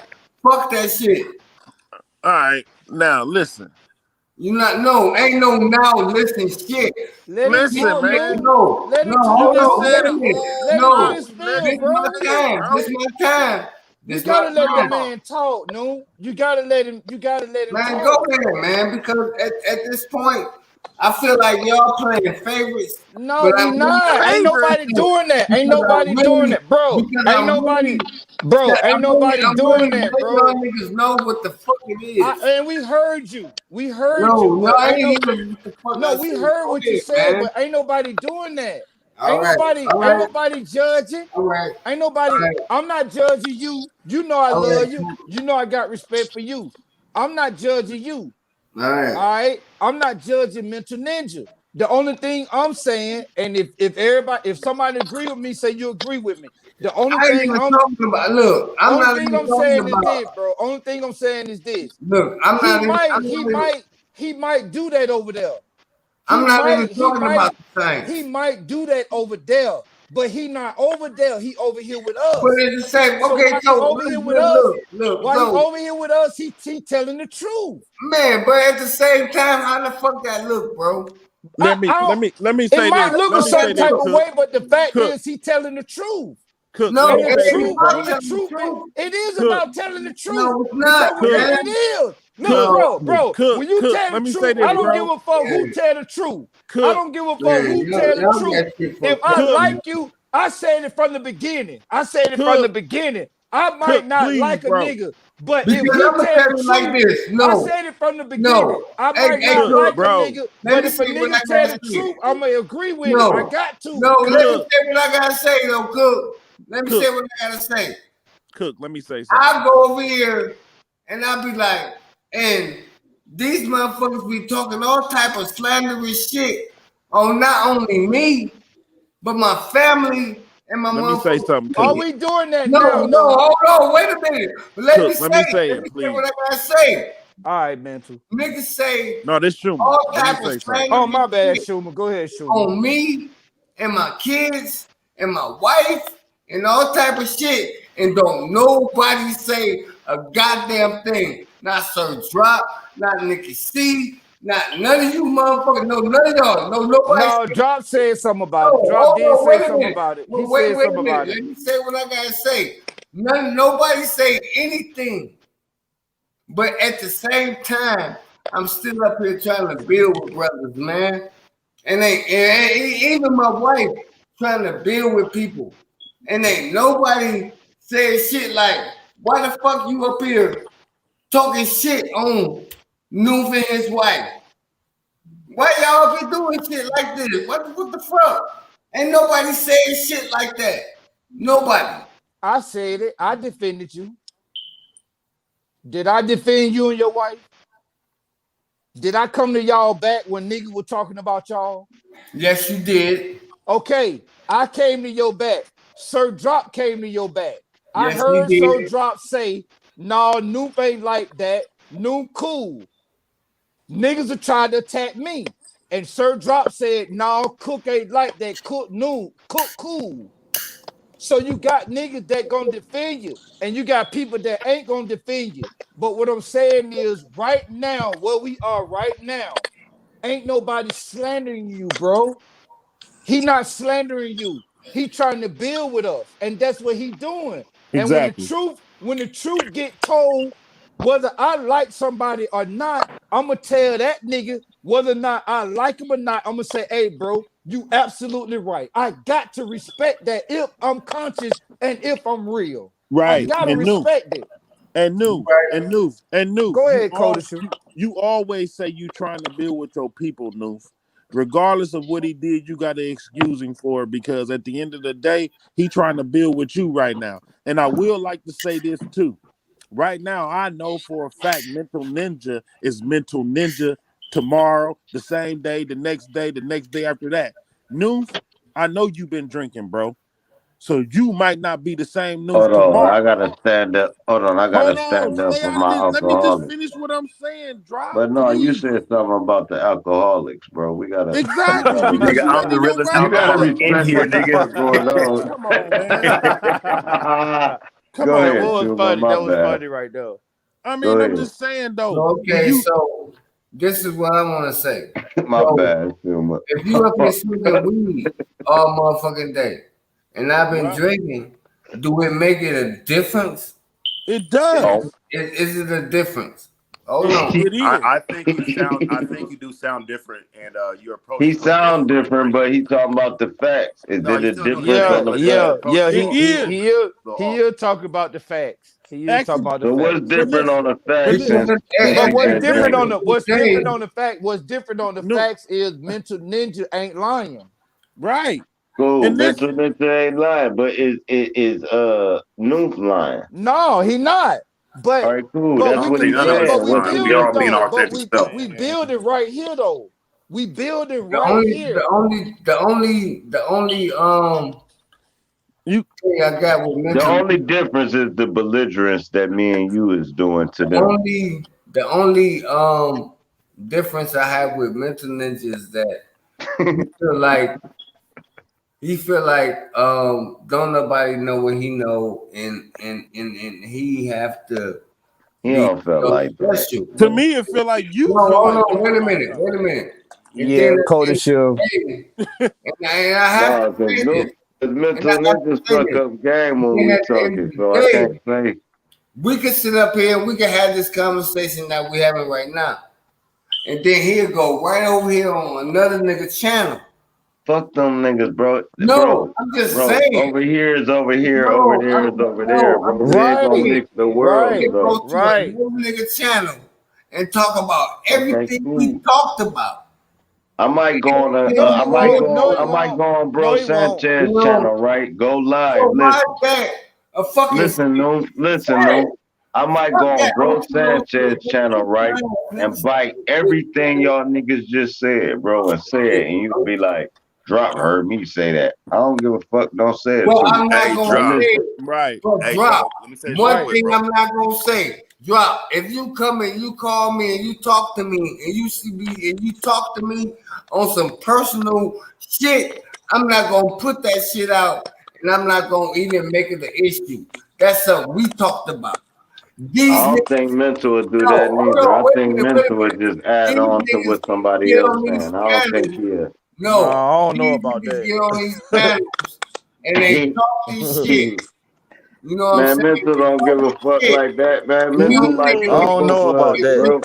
D: Fuck that shit.
G: All right. Now listen.
D: You not no, ain't no now listen shit.
F: Let him
G: Listen,
F: talk,
G: man.
F: no.
D: No,
F: Let him
G: You
D: hold
F: talk,
G: just
D: on,
F: no.
G: said
D: wait a
G: a
D: minute.
F: Let
G: whole
F: him
G: lot.
F: get
D: No,
F: his
G: You let
F: spill,
G: me
D: this my
F: bro.
G: finish,
D: time.
G: bro.
D: This my time.
F: You
D: This my
F: gotta let the
D: time.
F: man talk, no. You gotta let him. You gotta let him
D: Man, go
F: talk.
D: ahead, man. Because at this point, I feel like y'all playing favorites.
F: No,
D: But I
F: we
D: really,
F: not. Ain't
G: Favorites.
F: nobody doing that. Ain't
D: because I
F: nobody doing
D: really,
F: that, bro.
D: because
F: Ain't nobody, bro. Ain't nobody
D: I'm really
F: doing that,
D: letting
F: bro.
D: y'all niggas know what the fuck it is.
F: And we heard you. We heard you,
D: No,
F: but
D: I
F: ain't
D: ain't
F: no.
D: hearing what the fuck
F: No,
D: I
F: we
D: said.
F: heard
D: Go
F: what you
D: ahead,
F: said,
D: man.
F: but ain't nobody doing that.
D: All right, all
F: Ain't
D: right,
F: nobody judging.
D: all right,
F: Ain't
D: all
F: nobody.
D: right,
F: I'm not judging you. You know I
D: all right,
F: love you. You know I got respect for you. I'm not judging you.
D: all right.
F: All right. I'm not judging Mental Ninja. The only thing I'm saying, and if somebody agree with me, say you agree with me. The only
D: I ain't
F: thing
D: even talking about. Look, I'm
F: only
D: not
F: thing
D: even
F: I'm
D: talking
F: saying is
D: about.
F: this, bro. Only thing I'm saying is this.
D: Look, I'm
F: He
D: not even.
F: might, he might, he might do that over there. He
D: I'm not even
F: might, he
D: talking about
F: might,
D: the
F: he
D: science.
F: might do that over there, but he not over there. He over here with
D: But
F: us.
D: it's the same.
F: So
D: Okay,
F: while he
D: so
F: over here with us,
D: look.
F: while he
D: So,
F: over here with us, he telling the truth.
D: man, but at the same time, how the fuck that look, bro?
F: I,
G: Let me
F: I
G: let
F: don't.
G: me let me
F: It
G: say
F: might
G: this.
F: look a
G: Let me say
F: certain
G: this,
F: type
D: Look,
F: of
G: Cook.
F: way, but the fact
G: Cook.
F: is, he telling the truth.
G: Cook.
D: no,
G: Let
F: And
G: me
F: the
D: it
G: say
D: ain't
G: this,
F: truth,
D: about
G: bro.
F: and the
D: telling the
F: truth,
D: truth.
F: it is
G: Cook.
F: about telling the truth
D: No, it's
F: because
D: not,
G: Cook.
F: it
D: man.
F: is. Look,
G: Cook.
D: No,
F: bro,
G: Cook.
F: when you
G: Cook.
F: tell the
G: Let me say
F: truth,
G: this,
F: I don't give
G: bro.
F: a fuck who
D: man,
F: tell the truth. I
G: Cook.
F: don't give a fuck
D: man,
F: who tell the
D: y'all
F: truth.
D: got shit
F: If
D: fucked
F: I
D: up,
G: Cook.
D: man.
F: like you, I said it from the beginning. I said it from the
G: Cook.
F: beginning. I
G: Cook.
F: might not
G: Please,
F: like a
G: bro.
F: nigga, but if
D: Because
F: he
D: I'm gonna
F: tell
D: tell
F: the
D: you like
F: truth,
D: this.
F: I
D: No,
F: said it from the beginning.
D: no.
F: I
D: Hey,
F: might
D: hey,
F: not
G: Cook,
D: look.
F: like a
G: bro.
F: nigga,
D: Let
F: but
D: me
F: if a
D: see what I
F: nigga tell
D: gotta
F: the
D: say.
F: truth, I'm gonna agree with it. I
D: No,
F: got to.
D: no. Let me
G: Cook.
D: say what I gotta say, though, Cook. Let me say
G: Cook.
D: what I gotta say.
G: Cook. Let me say something.
D: I go over here and I be like, and these motherfuckers be talking all type of slanderous shit on not only me, but my family and my
G: Let me say
D: motherfucking
G: something,
F: Are
G: Cook.
F: we doing that
D: No,
F: now?
D: no, hold on, wait a minute. Let me
G: Cook, let me
D: say
G: say
D: let
G: it,
D: me say
G: please.
D: what I gotta say.
F: All right, Mental.
D: Niggas say
G: No, this Schumer.
D: all
G: Let me
D: type
G: say
D: of
G: something.
F: Oh, my
D: slanderous
F: bad,
D: shit
F: Schumer. Go ahead, Schumer.
D: on me and my kids and my wife and all type of shit, and don't nobody say a goddamn thing. Not Sir Drop, not Nikki C, not none of you motherfuckers. No, none of y'all. No, nobody.
F: No, Drop said something about
D: No,
F: it. Drop
D: hold
F: did
D: on,
F: say
D: wait a
F: something
D: minute.
F: about it. He
D: Wait
F: said
D: a
F: something
D: minute.
F: about
D: Let
F: it.
D: me say what I gotta say. Nobody say anything. But at the same time, I'm still up here trying to build with brothers, man. And even my wife trying to build with people. And ain't nobody said shit like, why the fuck you up here talking shit on Noof and his wife? Why y'all be doing shit like this? What the fuck? Ain't nobody saying shit like that. Nobody.
F: I said it. I defended you. Did I defend you and your wife? Did I come to y'all back when niggas were talking about y'all?
D: Yes, you did.
F: Okay, I came to your back. Sir Drop came to your back. I
D: Yes, you
F: heard Sir
D: did.
F: Drop say, "No, Noop ain't like that. Noop cool." Niggas are trying to attack me. And Sir Drop said, "No, Cook ain't like that. Cook Noop. Cook cool." So you got niggas that gonna defend you, and you got people that ain't gonna defend you. But what I'm saying is, right now, where we are right now, ain't nobody slandering you, bro. He not slandering you. He trying to build with us, and that's what he doing. And
G: Exactly.
F: when the truth get told, whether I like somebody or not, I'ma tell that nigga whether or not I like him or not. I'ma say, "Hey, bro, you absolutely right. I got to respect that if I'm conscious and if I'm real. I
G: Right.
F: gotta
G: And Noof.
F: respect it."
G: And Noof. And Noof. And Noof.
F: Go ahead, Codisha.
G: You always say you trying to build with your people, Noof. Regardless of what he did, you got to excuse him for it, because at the end of the day, he trying to build with you right now. And I will like to say this too. Right now, I know for a fact Mental Ninja is Mental Ninja tomorrow, the same day, the next day after that. Noof, I know you've been drinking, bro. So you might not be the same Noof
A: Hold on, I
G: tomorrow.
A: gotta stand up. Hold on, I
G: Hold
A: gotta
G: on,
A: stand up
G: stay
A: for
G: out of
A: my
G: this. Let me just
A: alcoholics.
G: finish what I'm saying. Drop,
A: But no, you
G: please.
A: said something about the alcoholics, bro. You
G: Exactly,
A: gotta
G: because
B: Nigga,
G: you
B: I'm
G: letting
B: the
G: your
B: realest
A: you
G: rap
A: gotta
B: alcoholic
G: talk.
B: in
A: respect
B: here,
A: what the
B: nigga.
A: fuck going on.
G: Come on, man. Come
A: Go
F: That
G: on,
A: ahead,
F: was
G: man.
A: Schumer.
F: funny.
A: My
F: That was
A: bad.
F: funny right there.
G: I
A: Go
G: mean, I'm
A: ahead.
G: just saying though.
D: Okay, so this is what I want to say.
A: My
D: So
A: bad, Schumer.
D: if you up here smoking weed all motherfucking day, and I've been
G: Right.
D: drinking, do it make it a difference?
G: It does.
D: Is it a difference? Hold on.
G: It is.
B: I think you do sound different, and your approach
A: He
B: is a little different
A: sound
B: when you
A: different,
B: drink.
A: but he talking about the facts. Is
B: No,
A: it
B: you
A: a
B: still doing the
A: difference
B: same,
A: on
F: Yeah,
A: the
B: but your
F: yeah,
A: facts?
B: approach
F: yeah.
B: is
G: It
B: off.
G: is.
B: A little
F: He
B: off.
F: is talking about the facts. He is talking
G: Actually,
F: about the
A: So what's
F: facts.
G: but
A: different
G: listen,
A: on the
G: but
A: facts
G: listen.
D: Because
F: But
D: at
F: what's
D: the
A: and
F: different
D: end
F: on
A: drinking?
F: the
D: of the
F: what's different
D: day,
F: on the fact? What's different on the
G: No,
F: facts is Mental Ninja ain't lying.
G: right.
A: Cool.
G: And
A: Mental
G: listen,
A: Ninja ain't lying, but is Noof lying?
F: No, he not.
A: All
F: But
A: right, cool.
F: but
B: I
A: That's
F: we
B: don't
A: what
F: can
B: think
A: he's
B: none of
F: build.
B: us
F: But
B: is
A: saying.
F: we
A: What's
B: lying.
A: the
B: We all
F: building
B: being
A: difference?
F: though.
B: authentic self.
F: We
G: man.
F: building right here though. We building
D: the
F: right
D: only
F: here.
D: the only the only the only
G: You
D: thing I got with
A: The
D: mental
A: only difference is the belligerence that me and you is doing to them.
D: the only difference I have with mental ninja is that he feel like don't nobody know what he know, and he have to
A: He
D: be
A: don't feel
D: so
A: like that.
D: special.
G: to me, it feel like you
D: No,
G: feel
D: hold
G: like
D: on,
G: don't
D: wait a
G: nobody
D: minute,
G: know.
D: wait a minute. And then
F: Yeah, Cody Shield.
D: and I have
A: No,
D: to
A: because
D: say this, and
A: mental
D: I have to
A: niggas
D: say
A: fuck
D: this.
A: up game
D: And
A: when
D: then
A: we
D: at the end
A: talking,
D: of
A: so
D: the
A: I
D: day,
A: can't say.
D: we could sit up here and we could have this conversation that we're having right now. And then he'll go right over here on another nigga channel.
A: Fuck them niggas, bro.
D: No, I'm just saying.
A: Over here is over here, over
D: No,
A: there is over there,
D: I'm
A: bro.
D: just
A: We ain't gonna
F: Right,
D: saying.
A: mix the
D: He
A: worlds
F: right,
D: can
A: up.
D: go to
F: right.
D: another nigga channel and talk about
A: Okay,
D: everything we
A: cool.
D: talked about.
A: I might go on
F: No, he won't. No, he
A: I might
F: won't.
A: go on
F: No,
A: Bro
F: he won't.
A: Sanchez
D: You know,
A: channel, right? Go live.
D: so why
A: Listen.
D: is that a fucking
A: Listen, no,
D: fact?
A: no. I might go on Bro Sanchez channel, right, and bite everything y'all niggas just said, bro, and say it, and you be like, Drop heard me say that. I don't give a fuck. Don't say it
D: Well,
A: to me.
D: I'm not
B: Hey,
D: gonna
B: Drop.
D: say it.
G: Right.
D: But
B: Hey,
D: Drop,
B: Drop. Let me say this
D: one
B: real quick,
D: thing
B: bro.
D: I'm not gonna say. Drop, if you come and you call me and you talk to me and you see me and you talk to me on some personal shit, I'm not gonna put that shit out and I'm not gonna even make it an issue. That's something we talked about. These
A: I don't
D: niggas,
A: think Mental would do
D: no,
A: that
D: hold
A: neither.
D: on,
A: I
D: wait a
A: think
D: minute, wait a
A: Mental would
D: minute.
A: just add
D: These
A: on to
D: niggas
A: what somebody
D: get
A: else
D: on these
A: saying. I don't think
D: channels.
A: he
F: No,
D: No,
F: I don't know
D: these
F: about
D: niggas
F: that.
D: get on these channels and they talk this shit. You know what I'm
A: Man,
D: saying?
A: Mental don't give a fuck
D: Shit.
A: like that, man.
D: You
A: Mental like,
F: I
A: fuck
F: don't
A: both
F: know
A: of
F: about
A: us,
F: that.
A: bro.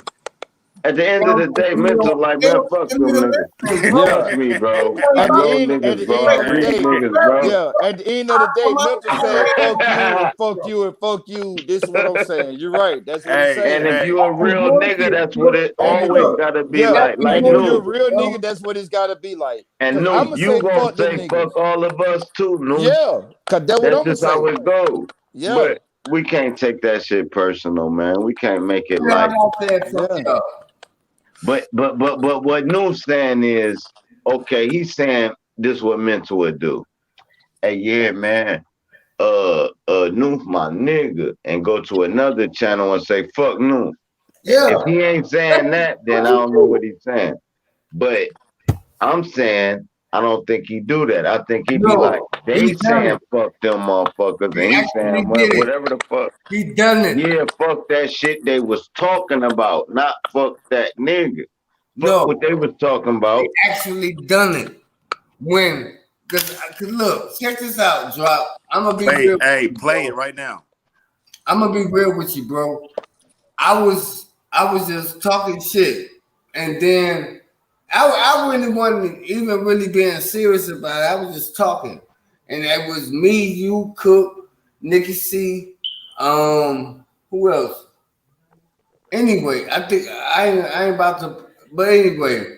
A: At the end of the day, Mental like, man, fuck them niggas.
F: Yeah.
A: Fuck me, bro. I
F: At the
A: know
F: end, at
A: niggas,
F: the
A: bro.
F: end
A: I
F: of the
A: read
F: day,
A: niggas, bro.
F: yeah. At the end of the day, Mental saying fuck you and fuck you and fuck you. This is what I'm saying. You're right. That's what he's
B: Hey,
A: And
F: saying.
A: if
B: hey.
A: you a real nigga, that's what it
F: And
A: always gotta be
F: yeah,
A: like
F: and if you're a
A: new.
F: real nigga, that's what it's gotta be like.
A: And
F: Cause
A: new,
F: I'ma
A: you
F: say
A: gonna
F: fuck them
A: say
F: niggas.
A: fuck all of us too, new.
F: Yeah, cause that's what
A: That's
F: I'ma
A: just how
F: say.
A: it goes.
F: Yeah,
A: But we can't take that shit personal, man. We can't make it
D: Yeah,
A: like.
D: I'm not saying fuck
F: yeah.
D: y'all.
A: But what Noon's saying is, okay, he's saying this what Mental would do. Hey, yeah, man. Noof my nigga, and go to another channel and say fuck Noof.
D: Yeah.
A: If he ain't saying that, then I don't know what he's saying. But I'm saying I don't think he do that. I think he be
D: No,
A: like, they
D: he done
A: saying
D: it.
A: fuck them motherfuckers,
D: He
A: and he's
D: actually
A: saying
D: did it.
A: whatever the fuck.
D: He done it.
A: Yeah, fuck that shit they was talking about, not fuck that nigga. Fuck
D: No,
A: what they was talking about.
D: he actually done it. When, cause look, check this out, Drop. I'm gonna be real.
B: Hey,
D: with you,
B: play it
D: bro.
B: right now.
D: I'm gonna be real with you, bro. I was just talking shit, and then I really wasn't even really being serious about it. I was just talking, and it was me, you, Cook, Nikki C, who else? Anyway, I think I ain't about to, but anyway,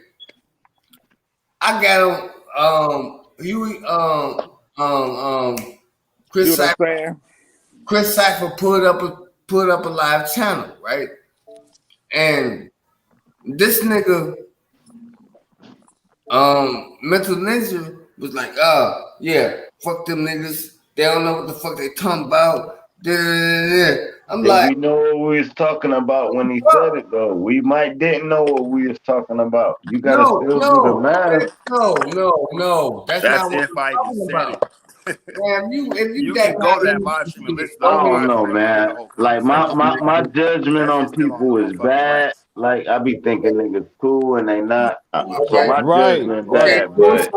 D: I got Huey, Chris
G: You know what
D: Cypher,
G: I'm saying?
D: Chris Cypher put up a live channel, right? And this nigga, Mental Ninja was like, yeah, fuck them niggas. They don't know what the fuck they talking about. I'm
A: And
D: like,
A: we know what we was talking about when he said it though. We might didn't know what we was talking about. You gotta
D: no,
A: still do the
D: no,
A: math.
D: no. That's
B: That's
D: not what
B: if
D: we're
B: I even
D: talking
B: said
D: about.
B: it.
D: Man, if you
B: You
D: that
B: can go to that
D: naive,
B: live stream and listen to
A: I
B: the whole
A: don't
B: live
A: know,
B: stream and hear
A: man.
B: the whole
A: Like
B: conversation.
A: my judgment
B: That
A: on
B: shit's still on
A: people is
B: fucking
A: bad.
B: wax.
A: Like I be thinking niggas cool and they not. So
D: okay,
A: my
F: Right,
A: judgment
D: okay.
A: bad, but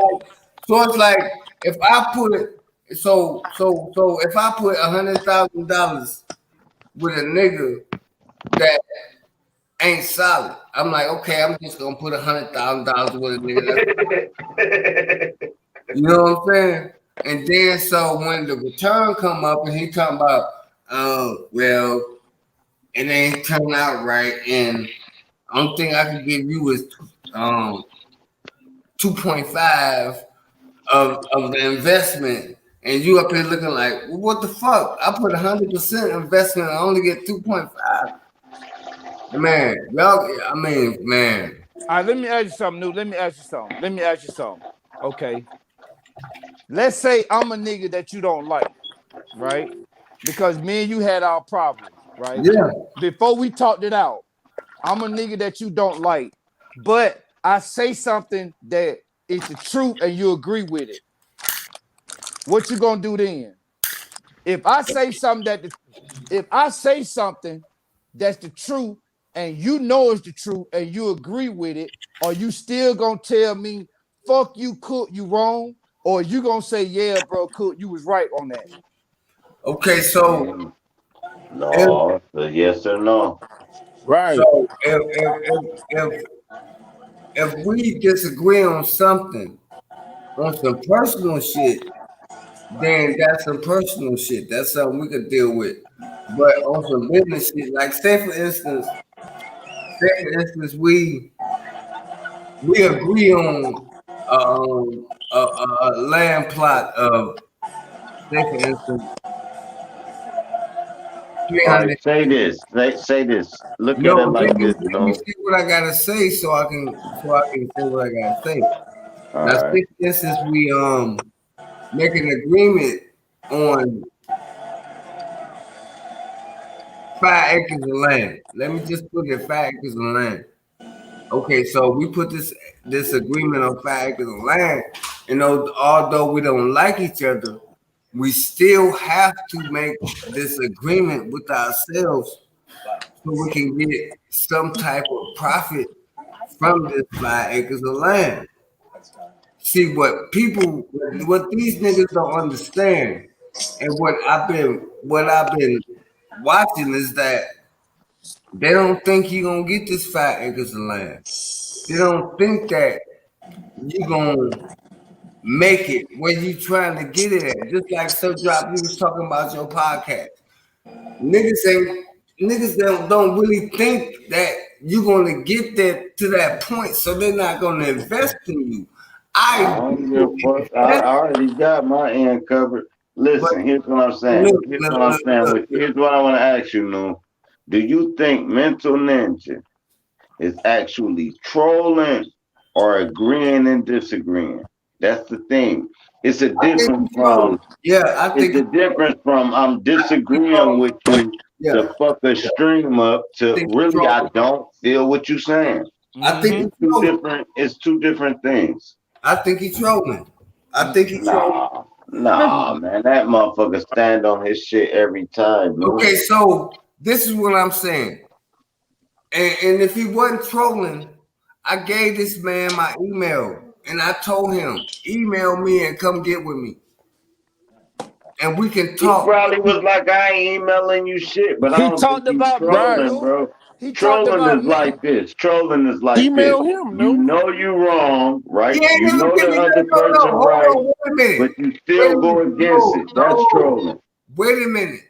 D: So it's like if I put it, so if I put $100,000 with a nigga that ain't solid, I'm like, okay, I'm just gonna put $100,000 with a nigga. You know what I'm saying? And then so when the return come up and he talking about, oh well, it ain't turning out right, and only thing I can give you is 2.5 of the investment, and you up here looking like, well, what the fuck? I put 100% investment, I only get 2.5. Man, y'all, I mean, man.
F: All right, let me ask you something new. Let me ask you something. Okay. Let's say I'm a nigga that you don't like, right? Because me and you had our problems, right?
D: Yeah.
F: Before we talked it out, I'm a nigga that you don't like, but I say something that is the truth and you agree with it. What you gonna do then? If I say something that's the truth and you know it's the truth and you agree with it, are you still gonna tell me, fuck you, Cook, you wrong? Or you gonna say, yeah, bro, Cook, you was right on that?
D: Okay, so
A: no, it's a yes or no.
G: Right.
D: if we disagree on something, on some personal shit, then that's some personal shit. That's something we could deal with. But on some business shit, like say for instance, we agree on a land plot of, say for instance,
A: All right,
D: 300.
A: say this. Say this. Look
D: No,
A: at it like this,
D: let me
A: no.
D: see what I gotta say so I can say what I gotta say.
A: All
D: Now,
A: right.
D: since we make an agreement on 5 acres of land. Let me just put it 5 acres of land. Okay, so we put this agreement on 5 acres of land, and although we don't like each other, we still have to make this agreement with ourselves so we can get some type of profit from this 5 acres of land. See what these niggas don't understand, and what I've been watching is that they don't think you're gonna get this 5 acres of land. They don't think that you're gonna make it where you trying to get it at. Just like Sir Drop, you was talking about your podcast. Niggas don't really think that you're gonna get to that point, so they're not gonna invest in you.
A: I
D: I
A: don't give a fuck. I already got my end covered. Listen, here's what I'm saying. Here's what I want to ask you, No. Do you think Mental Ninja is actually trolling or agreeing and disagreeing? That's the thing. It's a difference from I'm disagreeing with you to fuck a stream up to really I don't feel what you're saying.
D: I think
A: it's two different things.
D: I think he's trolling.
A: Nah, man, that motherfucker stand on his shit every time. Man.
D: Okay, so this is what I'm saying. And if he wasn't trolling, I gave this man my email and I told him, email me and come get with me. And we can talk.
A: He probably was like, I ain't emailing you shit, but I don't
F: talked about
A: trolling, bro. Trolling is like this. Trolling is like
C: Email
A: this.
C: him, no?
A: You know you wrong, right?
D: Yeah,
A: you know the other person right, but you still go against it. That's trolling.
D: Wait a minute.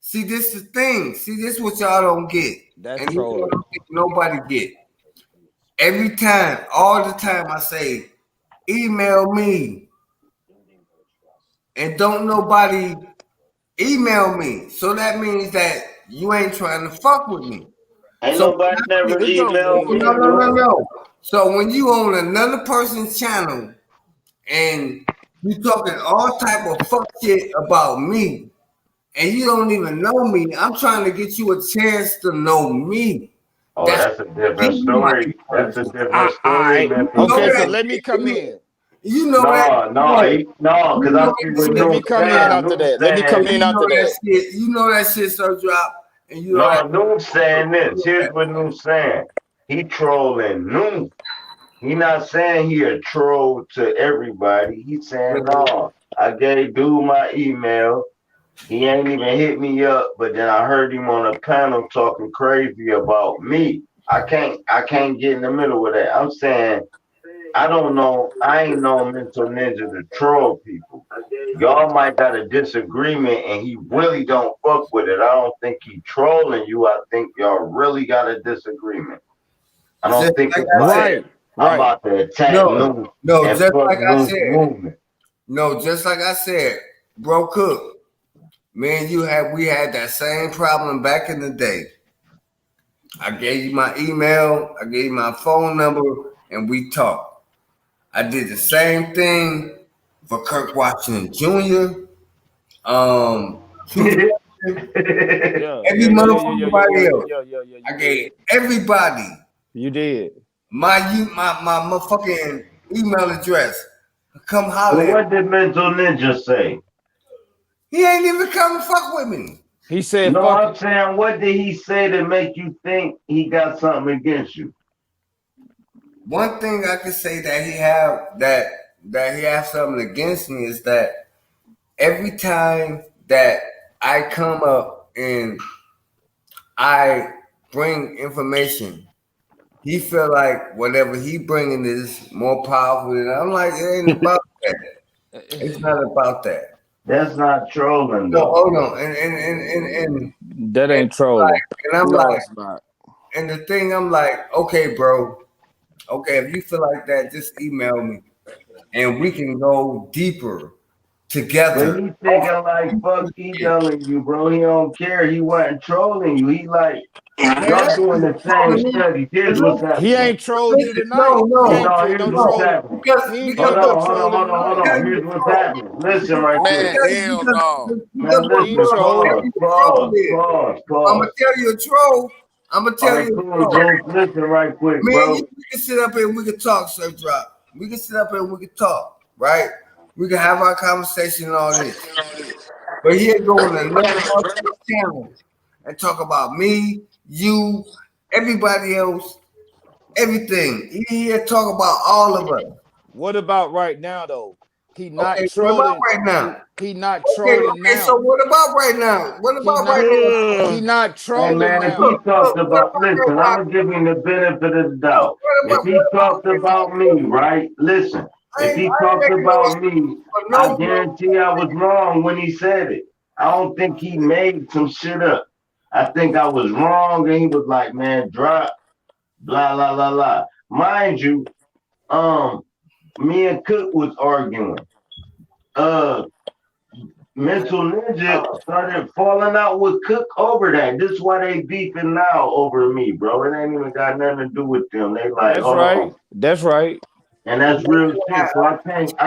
D: See, this is the thing. See, this is what y'all don't get.
F: That's
D: and
F: trolling.
D: Nobody get. Every time, all the time, I say, email me. And don't nobody email me. So that means that you ain't trying to fuck with me.
A: Ain't nobody never emailed me.
D: No. So when you on another person's channel and you talking all type of fuck shit about me, and you don't even know me, I'm trying to get you a chance to know me.
A: Oh, that's a different story. That's a different story.
F: Okay, so let me come in.
D: You know that?
A: No, because I see what
F: Let me come in after that. Let me come in after that.
D: You know that shit, so drop. And you know
A: Noom's saying this. Here's what Noom's saying. He trolling Noom. He not saying he a troll to everybody. He's saying, no, I gave dude my email. He ain't even hit me up, but then I heard him on a panel talking crazy about me. I can't get in the middle of that. I'm saying, I don't know. I ain't no Mental Ninja to troll people. Y'all might got a disagreement and he really don't fuck with it. I don't think he trolling you. I think y'all really got a disagreement. I don't think it's
F: right.
A: I'm about to attack Noom.
D: No, just like I said. Movement. No, just like I said, Bro Cook. Man, we had that same problem back in the day. I gave you my email, I gave you my phone number, and we talked. I did the same thing for Kirk Washington Jr. Every motherfucker else. I gave everybody.
F: You did.
D: My motherfucking email address. Come holler.
A: Well, what did Mental Ninja say?
D: He ain't even come to fuck with me.
F: He said,
A: "No, I'm saying, what did he say to make you think he got something against you?"
D: One thing I can say that he have something against me is that every time that I come up and I bring information, he feel like whatever he bringing is more powerful than I'm like, it ain't about that. It's not about that.
A: That's not trolling.
D: No, hold on, and
F: that ain't trolling.
D: And I'm like, and the thing I'm like, okay, bro. Okay, if you feel like that, just email me and we can go deeper together.
A: But he thinking like, fuck, he yelling you, bro. He don't care. He wasn't trolling you. He like, y'all doing the same study. Here's what's
F: He
A: happening.
F: ain't trolled you tonight.
D: No,
F: He
A: Hold
D: no.
F: ain't
A: on,
F: did
A: here's
F: no
A: what's
F: trolling.
A: happening.
D: Because
F: He ain't
D: because
F: did
A: Hold
F: no
A: on, hold on,
F: trolling
A: hold on, hold
F: tonight.
A: on. Here's what's happening. Listen right
B: Man,
A: quick.
B: hell no.
A: Man,
F: He ain't
A: listen,
F: trolled.
A: pause.
D: I'm gonna tell you a troll. I'm gonna
A: All
D: tell
A: right,
D: you a
A: cool,
D: troll.
A: dude. Listen right quick,
D: Me and
A: bro.
D: you, we can sit up here and we can talk, Sir Drop. We can sit up here and we can talk, right? We can have our conversation and all this. But he'll go on another channel and talk about me, you, everybody else, everything. He'll talk about all of us.
F: What about right now though? He not
D: Okay, what
F: trolling.
D: about right now?
F: He not
D: Okay,
F: trolling
D: okay, so
F: now.
D: what about right now? What
F: He
D: about
F: not.
D: right now?
F: He not
A: Hey
F: trolling
A: man, if
F: now.
A: he talked
D: What
A: about,
D: about
A: listen,
D: right
A: I'm gonna give him the benefit of the
D: now?
A: doubt. If he talked about me, right? Listen, if he talked about me, I guarantee I was wrong when he said it. I don't think he made some shit up. I think I was wrong, and he was like, man, drop, blah, blah, blah, blah. Mind you, me and Cook was arguing. Mental Ninja started falling out with Cook over that. This is why they beefing now over me, bro. It ain't even got nothing to do with them. They like,
F: That's
A: hold
F: right.
A: on.
F: That's right.
A: And that's real shit. So I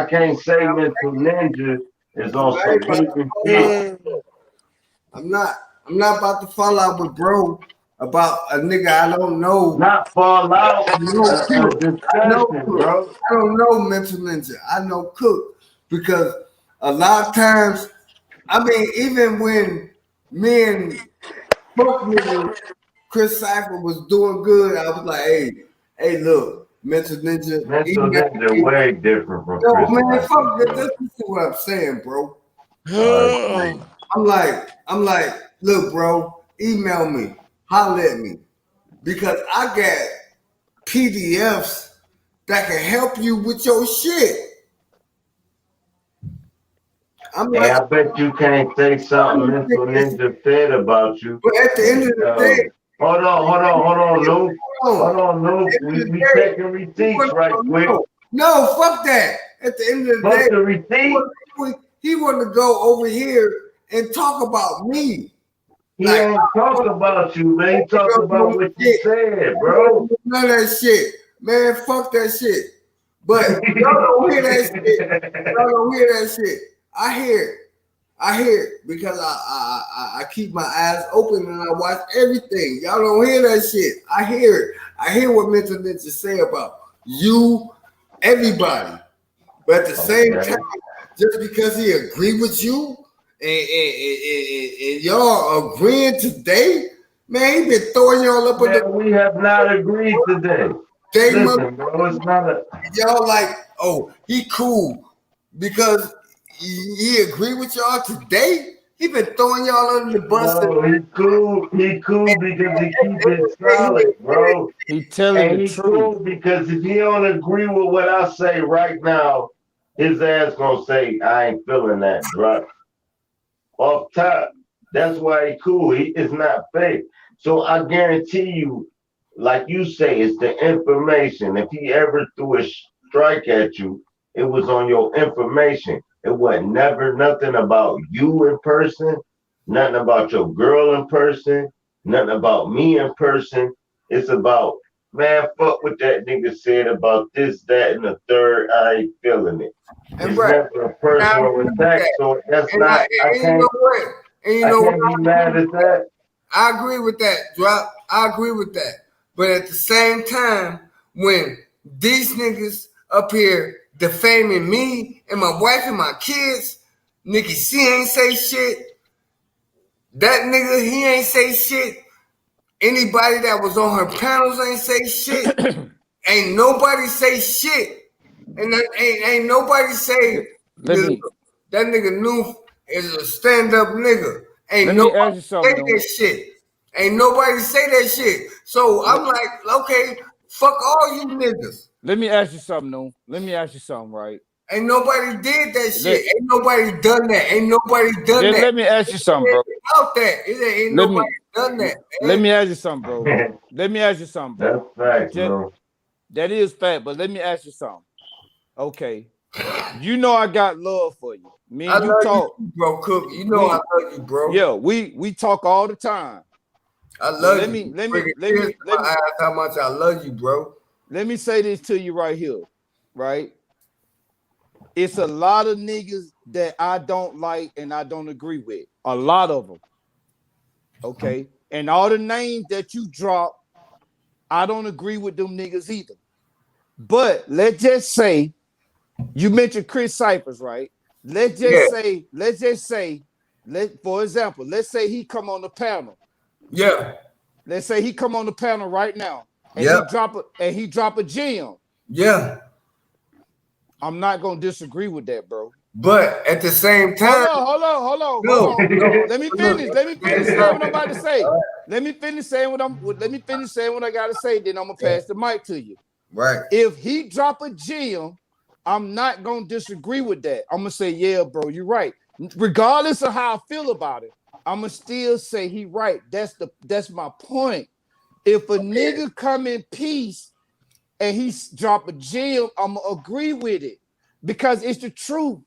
A: can't say Mental Ninja is on some hating shit.
D: I'm not about to fall out with bro about a nigga I don't know.
A: Not fall out,
D: No
A: a
D: Cook. I know
A: discussion,
D: Cook.
A: bro.
D: I don't know Mental Ninja. I know Cook because a lot of times, I mean, even when me and Fuck nigga Chris Cypher was doing good, I was like, hey, look, Mental Ninja.
A: Mental Ninja way different from
D: Yo,
A: Chris
D: man,
A: Cypher,
D: fuck that.
A: bro.
D: This is what I'm saying, bro.
A: All right, cool.
D: I'm like, look, bro, email me, holler at me, because I got PDFs that can help you with your shit. I'm
A: Hey,
D: like,
A: I bet you can't say something Mental Ninja said about you.
D: but at the end of the day,
A: Hold on, Lou.
D: hold on.
A: Lou. We taking receipts right quick.
D: No, fuck that. At the end of the
A: Fuck
D: day,
A: the receipt.
D: he wanted to go over here and talk about me.
A: He ain't talk about you, man. He talk about what you said, bro.
D: None of that shit. Man, fuck that shit. But y'all don't hear that shit. Y'all don't hear that shit. I hear it. I hear it because I keep my eyes open and I watch everything. Y'all don't hear that shit. I hear it. I hear what Mental Ninja say about you, everybody. But at the same time, just because he agree with you and y'all agreeing today, man, he been throwing y'all up in the.
A: We have not agreed today. Listen, bro, it's not a.
D: Y'all like, oh, he cool because he agree with y'all today. He been throwing y'all under the bus.
A: No, he cool. He cool because he keep it solid, bro.
F: He telling
A: And
F: the
A: he
F: truth.
A: cool because if he don't agree with what I say right now, his ass gonna say, I ain't feeling that drop. Off top. That's why he cool. He is not fake. So I guarantee you, like you say, it's the information. If he ever threw a strike at you, it was on your information. It wasn't never nothing about you in person, nothing about your girl in person, nothing about me in person. It's about, man, fuck what that nigga said about this, that, and the third. I ain't feeling it. It's never a personal attack, so that's not. I can't. I can't be mad at that.
D: I agree with that, Drop. I agree with that. But at the same time, when these niggas up here defaming me and my wife and my kids, Nikki C ain't say shit. That nigga, he ain't say shit. Anybody that was on her panels ain't say shit. Ain't nobody say shit. And that ain't nobody say that nigga Noof is a stand-up nigga. Ain't nobody say that shit. Ain't nobody say that shit. So I'm like, okay, fuck all you niggas.
F: Let me ask you something, no. Let me ask you something, right?
D: Ain't nobody did that shit. Ain't nobody done that. Ain't nobody done that.
F: Let me ask you something, bro.
D: Out that. Ain't nobody done that.
F: Let me ask you something, bro. Let me ask you something, bro.
A: That's fact, bro.
F: That is fact, but let me ask you something. Okay. You know I got love for you. Me
D: I
F: and you
D: love
F: talk.
D: you, bro. Cook. You know I love you, bro.
F: Yeah, we talk all the time.
D: I
F: But
D: love
F: let
D: you.
F: me
D: How much I love you, bro.
F: let me say this to you right here, right? It's a lot of niggas that I don't like and I don't agree with. A lot of them. Okay. And all the names that you drop, I don't agree with them niggas either. But let's just say you mentioned Chris Cyphers, right? Let's just say, for example, let's say he come on the panel.
D: Yeah.
F: Let's say he come on the panel right now and he drop a gem.
D: Yeah.
F: I'm not gonna disagree with that, bro.
D: But at the same time,
F: hold on.
D: No.
F: Let me finish saying what I'm about to say. Let me finish saying what I gotta say. Then I'm gonna pass the mic to you.
D: Right.
F: If he drop a gem, I'm not gonna disagree with that. I'm gonna say, yeah, bro, you're right. Regardless of how I feel about it, I'm gonna still say he right. That's my point. If a nigga come in peace and he drop a gem, I'm gonna agree with it because it's the truth.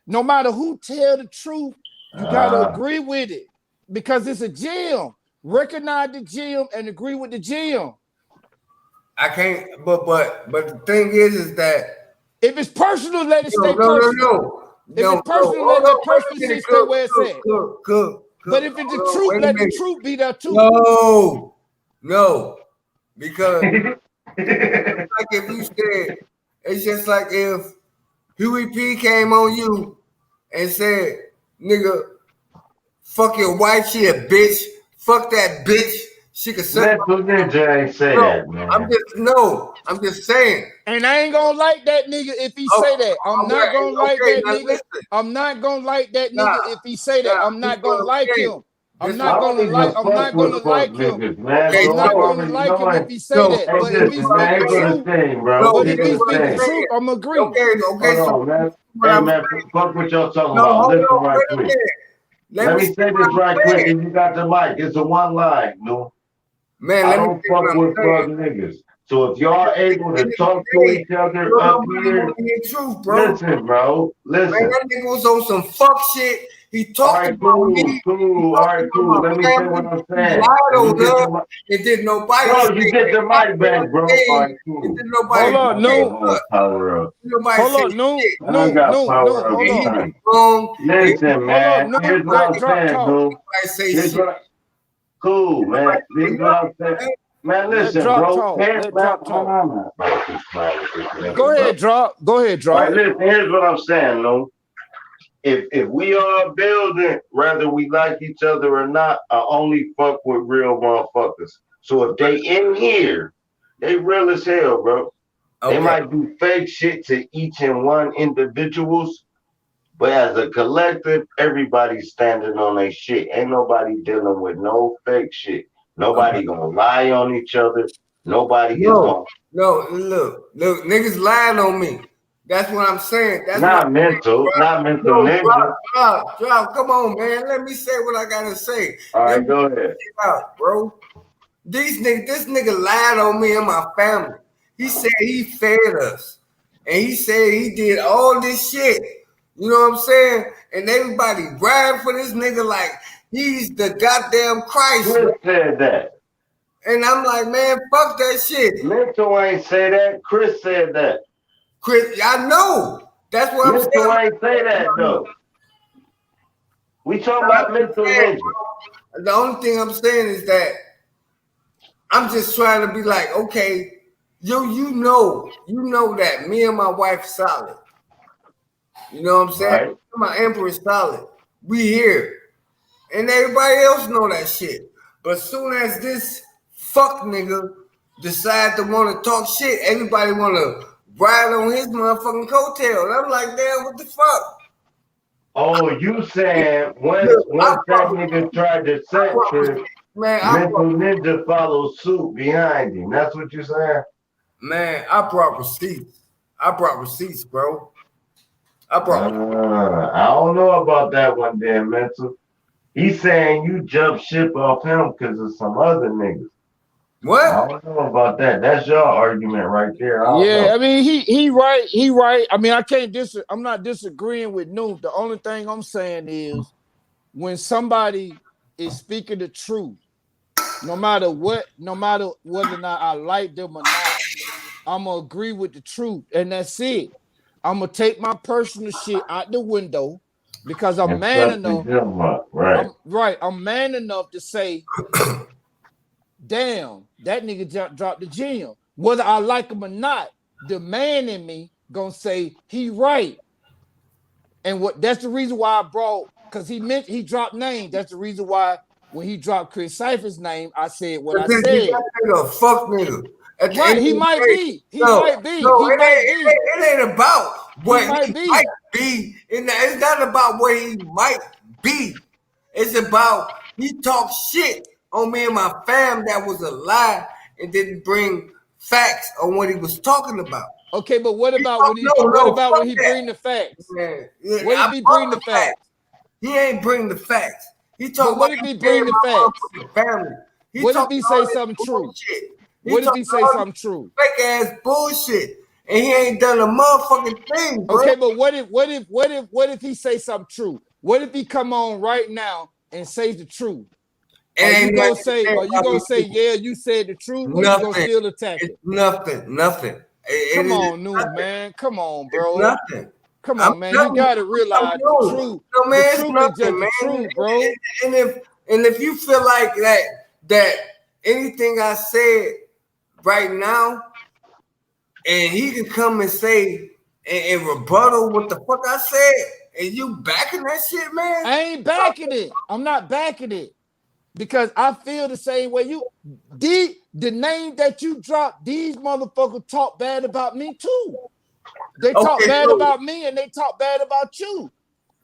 F: No matter who tell the truth, you gotta agree with it because it's a gem. Recognize the gem and agree with the gem.
D: I can't. But the thing is that
F: if it's personal, let it stay personal. If it's personal, let that personal shit stay where it's at. But if it's the truth, let the truth be there too.
D: No, because like if you said, it's just like if Huey P came on you and said, "Nigga, fuck your wife, she a bitch. Fuck that bitch. She could suck."
H: Mental Ninja ain't say that, man.
D: I'm just saying.
F: And I ain't gonna like that nigga if he say that. I'm not gonna like that nigga. I'm not gonna like that nigga if he say that. I'm not gonna like him. I'm not gonna like him. I'm not gonna like him if he say that. But if he's speaking truth, I'm agreeing.
D: Okay,
H: so man. Hey man, fuck what y'all talking about. Listen right quick. Let me say this right quick, and you got the mic. It's a one line, no.
D: Man,
H: I don't fuck with fuck niggas. So if y'all able to talk to each other up here, listen, bro. Listen.
D: Man, that nigga was on some fuck shit. He talked about me.
H: Cool. All right, cool. Let me say what I'm saying.
D: It did nobody.
H: Bro, you get the mic back, bro. All right, cool.
D: It did nobody.
F: Hold on, no.
H: Power up.
F: Hold on, no.
H: Listen, man. Here's what I'm saying, bro. Cool, man. Here's what I'm saying. Man, listen, bro.
F: Go ahead, drop.
H: All right, listen, here's what I'm saying, Lou. If we are building, whether we like each other or not, I only fuck with real motherfuckers. So if they in here, they real as hell, bro. Okay. They might do fake shit to each and one individuals, but as a collective, everybody's standing on their shit. Ain't nobody dealing with no fake shit. Nobody gonna lie on each other. Nobody is gonna.
D: No, look, niggas lying on me. That's what I'm saying. That's
H: not mental ninja.
D: Drop, come on, man. Let me say what I gotta say.
H: All right, go ahead.
D: Bro. This nigga lied on me and my family. He said he fed us. And he said he did all this shit. You know what I'm saying? And everybody riding for this nigga like he's the goddamn Christ.
H: Chris said that.
D: And I'm like, man, fuck that shit.
H: Mental ain't say that. Chris said that.
D: Chris, I know. That's what I'm saying.
H: Mental ain't say that though. We talking about mental ninja.
D: The only thing I'm saying is that I'm just trying to be like, okay, you know that me and my wife solid. You know what I'm saying? Right. My Empress solid. We here. And everybody else know that shit. But soon as this fuck nigga decide to want to talk shit, everybody want to ride on his motherfucking coattail. I'm like, damn, what the fuck?
H: Oh, you saying once that nigga tried to set this, mental ninja follow suit behind him. That's what you saying?
D: Man, I brought receipts, bro.
H: I don't know about that one there, mental. He's saying you jump ship off him because of some other niggas.
D: What?
H: I don't know about that. That's your argument right there. I don't
F: Yeah,
H: know.
F: I mean he right. I mean I'm not disagreeing with Noob. The only thing I'm saying is when somebody is speaking the truth, no matter whether or not I like them or not, I'm gonna agree with the truth, and that's it. I'm gonna take my personal shit out the window because I'm
H: And
F: man
H: trust
F: enough.
H: them up, right?
F: I'm man enough to say, damn, that nigga dropped the gem. Whether I like him or not, the man in me gonna say he right. And what that's the reason why I brought, because he dropped names. That's the reason why when he dropped Chris Cypher's name, I said what I
D: Because
F: said.
D: that nigga, fuck nigga. At the
F: Right,
D: end
F: he
D: of the
F: might
D: day,
F: be. He
D: no,
F: might be.
D: no,
F: He might be.
D: it ain't about what
F: He might
D: he
F: be.
D: might be. It's not about what he might be. It's about he talked shit on me and my fam that was a lie and didn't bring facts on what he was talking about.
F: Okay, but what about when he
D: fuck
F: bring the facts?
D: Man, yeah,
F: What if
D: I
F: he
D: brought
F: bring the facts?
D: He ain't bring the facts. He
F: But
D: talking
F: what
D: about
F: if he
D: me
F: bring
D: and
F: the
D: my
F: facts?
D: motherfucking family. He
F: What if
D: talking
F: he
D: all
F: say
D: this
F: something true?
D: bullshit.
F: What if he
D: talking
F: say
D: all
F: something true?
D: this fake ass bullshit, and he ain't done a motherfucking thing, bro.
F: Okay, but what if he say something true? What if he come on right now and say the truth? Are you gonna say, yeah, you said the truth, or you gonna still attack it?
D: Nothing.
F: Come on, Noob, man. Come on, bro.
D: Nothing.
F: Come on, man. You gotta realize the truth.
D: No, man,
F: The
D: it's
F: truth
D: nothing,
F: is just
D: man.
F: the truth, bro.
D: And if you feel like that anything I said right now, and he can come and say and rebuttal what the fuck I said, and you backing that shit, man?
F: I ain't backing it. I'm not backing it. Because I feel the same way you the name that you dropped, these motherfuckers talk bad about me too. They talk bad about me and they talk bad about you.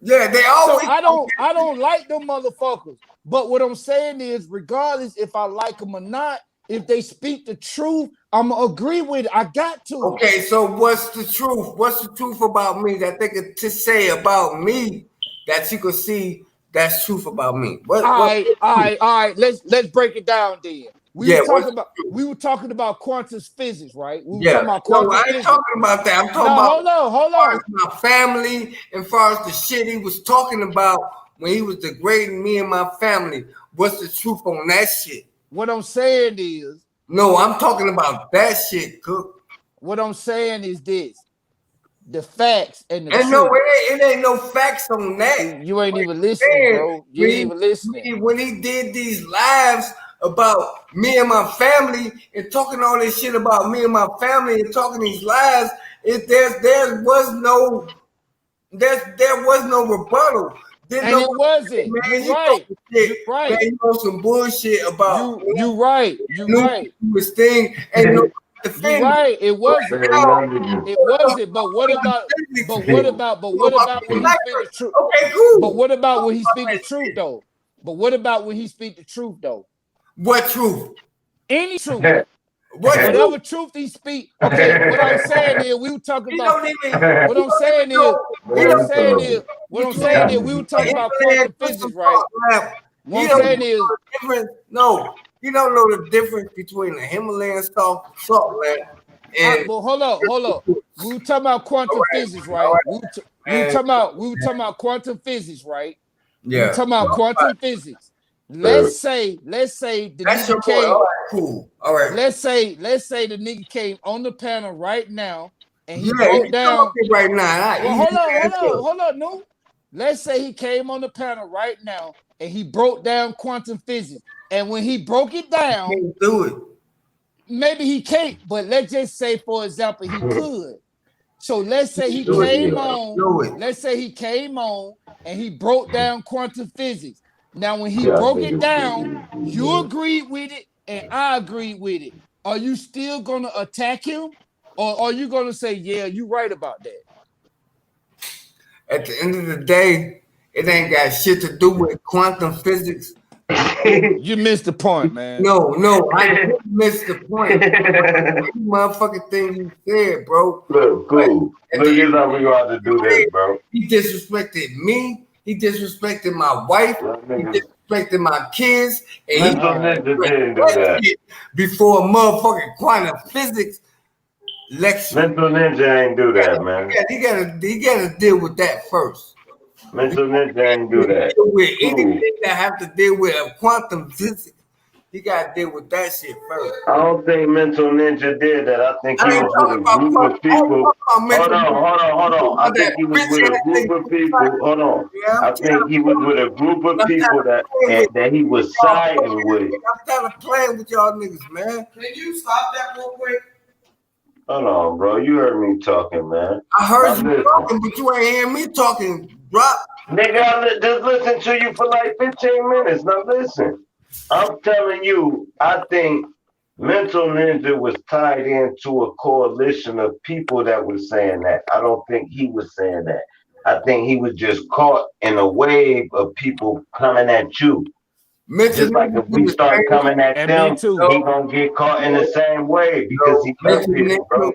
D: Yeah, they always.
F: So I don't like them motherfuckers. But what I'm saying is, regardless if I like them or not, if they speak the truth, I'm gonna agree with it. I got to.
D: Okay, so what's the truth? What's the truth about me that they could to say about me that you could see that's truth about me? All
F: right. Let's break it down then. We were talking about quantum physics, right? We were talking about quantum
D: I ain't
F: physics.
D: talking about that. I'm talking about
F: hold on.
D: My family, and far as the shit he was talking about when he was degrading me and my family. What's the truth on that shit?
F: What I'm saying is,
D: no, I'm talking about that shit, Cook.
F: What I'm saying is this: the facts and the truth.
D: No, it ain't no facts on that.
F: You ain't even listening, bro. You ain't even listening.
D: When he did these lives about me and my family and talking all this shit about me and my family and talking these lies, there was no rebuttal.
F: It wasn't.
D: Man,
F: you're right.
D: You're right. Man, you know some bullshit about
F: you right. You're right.
D: This thing ain't no
F: you're right. It wasn't. It wasn't. But what about when he speak the truth?
D: Okay, cool.
F: But what about when he speak the truth though? But what about when he speak the truth though?
D: What truth?
F: Any truth. Whatever truth he speak. Okay, what I'm saying is we were talking about. What I'm saying is we were talking about quantum physics, right? What I'm saying is
D: no. You don't know the difference between the Himalayan salt land and.
F: Well, hold up. We were talking about quantum physics, right? We were talking about quantum physics, right? Yeah. We were talking about quantum physics. Let's say the nigga came.
D: All right, cool. All right.
F: Let's say the nigga came on the panel right now and he broke down
D: right now.
F: Well, hold on, no. Let's say he came on the panel right now and he broke down quantum physics. And when he broke it down,
D: he can't do it.
F: Maybe he can't, but let's just say, for example, he could. So let's say he came on. Let's say he came on and he broke down quantum physics. Now, when he broke it down, you agreed with it and I agreed with it. Are you still gonna attack him, or are you gonna say, "Yeah, you're right about that"?
D: At the end of the day, it ain't got shit to do with quantum physics.
F: You missed the point, man.
D: No, I missed the point. Motherfucking thing you said, bro.
H: Look, cool. Look at how we got to do this, bro.
D: He disrespected me. He disrespected my wife. He disrespecting my kids, and he
H: Mental Ninja didn't do that.
D: shit before motherfucking quantum physics lecture.
H: Mental Ninja ain't do that, man.
D: He gotta deal with that first.
H: Mental Ninja ain't do that.
D: Deal with
H: Cool.
D: anything that have to deal with quantum physics, he gotta deal with that shit first.
H: I don't think Mental Ninja did that. I think he
D: I ain't
H: was
D: talking
H: with a
D: about
H: group of people. Hold
D: mental.
H: on. I think he was with a group of people. Hold on.
D: Yeah,
H: I think he was with a group of people that he was siding with.
D: I'm kind of playing with y'all niggas, man. Can you stop that real quick?
H: Hold on, bro. You heard me talking, man.
D: I heard
H: Now
D: you
H: listen.
D: talking, but you ain't hearing me talking. Drop.
H: Nigga, I just listened to you for like 15 minutes. Now listen. I'm telling you, I think Mental Ninja was tied into a coalition of people that was saying that. I don't think he was saying that. I think he was just caught in a wave of people coming at you. Just like if we start coming at
F: And
H: them,
F: me too.
H: he gonna get caught in the same way because he left it, bro.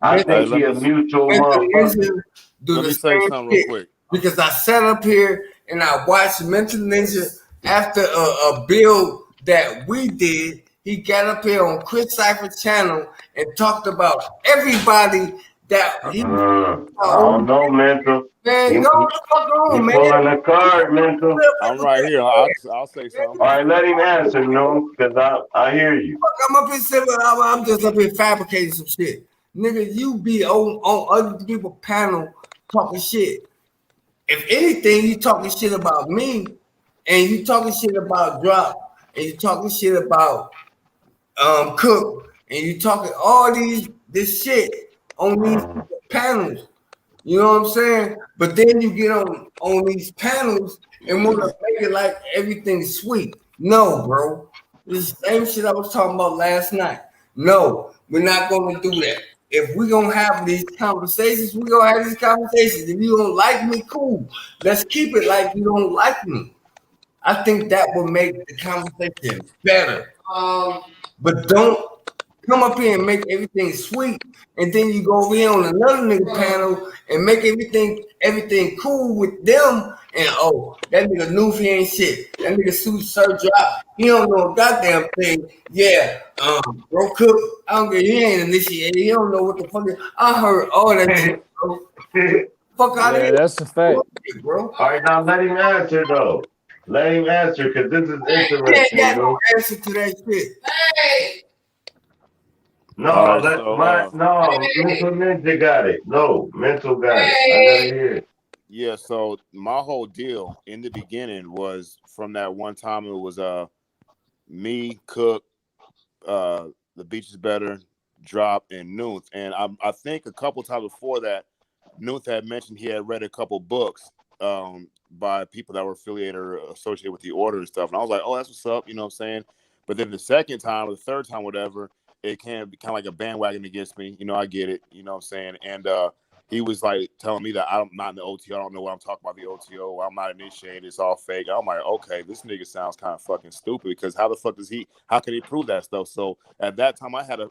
H: I think he a mutual motherfucker.
B: Let me say something real quick.
D: Because I sat up here and I watched Mental Ninja after a build that we did. He got up here on Chris Cypher's channel and talked about everybody that he.
H: I don't know, Mental.
D: Man,
H: He-
D: go the fuck on,
H: He
D: man.
H: pulling a card, Mental.
B: I'm right here. I'll say something.
H: All right, let him answer, no, because I hear you.
D: I'm up here saying, I'm just up here fabricating some shit. Nigga, you be on other people's panel talking shit. If anything, you talking shit about me, and you talking shit about Drop, and you talking shit about Cook, and you talking all this shit on these panels. You know what I'm saying? But then you get on these panels and want to make it like everything's sweet. No, bro. This same shit I was talking about last night. No, we're not gonna do that. If we're gonna have these conversations, we're gonna have these conversations. If you don't like me, cool. Let's keep it like you don't like me. I think that would make the conversation better. But don't come up here and make everything sweet, and then you go over here on another nigga panel and make everything cool with them. And that nigga Nufi ain't shit. That nigga Sir Drop, he don't know a goddamn thing. Yeah, bro Cook, I don't get. He ain't initiated. He don't know what the fuck. I heard all that shit, bro. Fuck out of
F: Yeah,
D: here,
F: that's a fact.
D: bro.
H: All right, now let him answer, though. Let him answer, because this is interesting.
D: Yeah, no answer to that shit. Hey.
H: No,
B: All right,
H: Mental Ninja got it. No, Mental got it. I gotta hear it.
B: Yeah, so my whole deal in the beginning was from that one time it was me, Cook, The Beach is Better, Drop, and Nuth. And I think a couple times before that, Nuth had mentioned he had read a couple books by people that were affiliated or associated with the order and stuff. And I was like, oh, that's what's up, you know what I'm saying? But then the second time or the third time, whatever, it can be kind of like a bandwagon against me. You know, I get it, you know what I'm saying? And he was like telling me that I'm not in the OTO. I don't know what I'm talking about the OTO. I'm not initiated. It's all fake. I'm like, okay, this nigga sounds kind of fucking stupid because how the fuck how can he prove that stuff? So at that time, I had a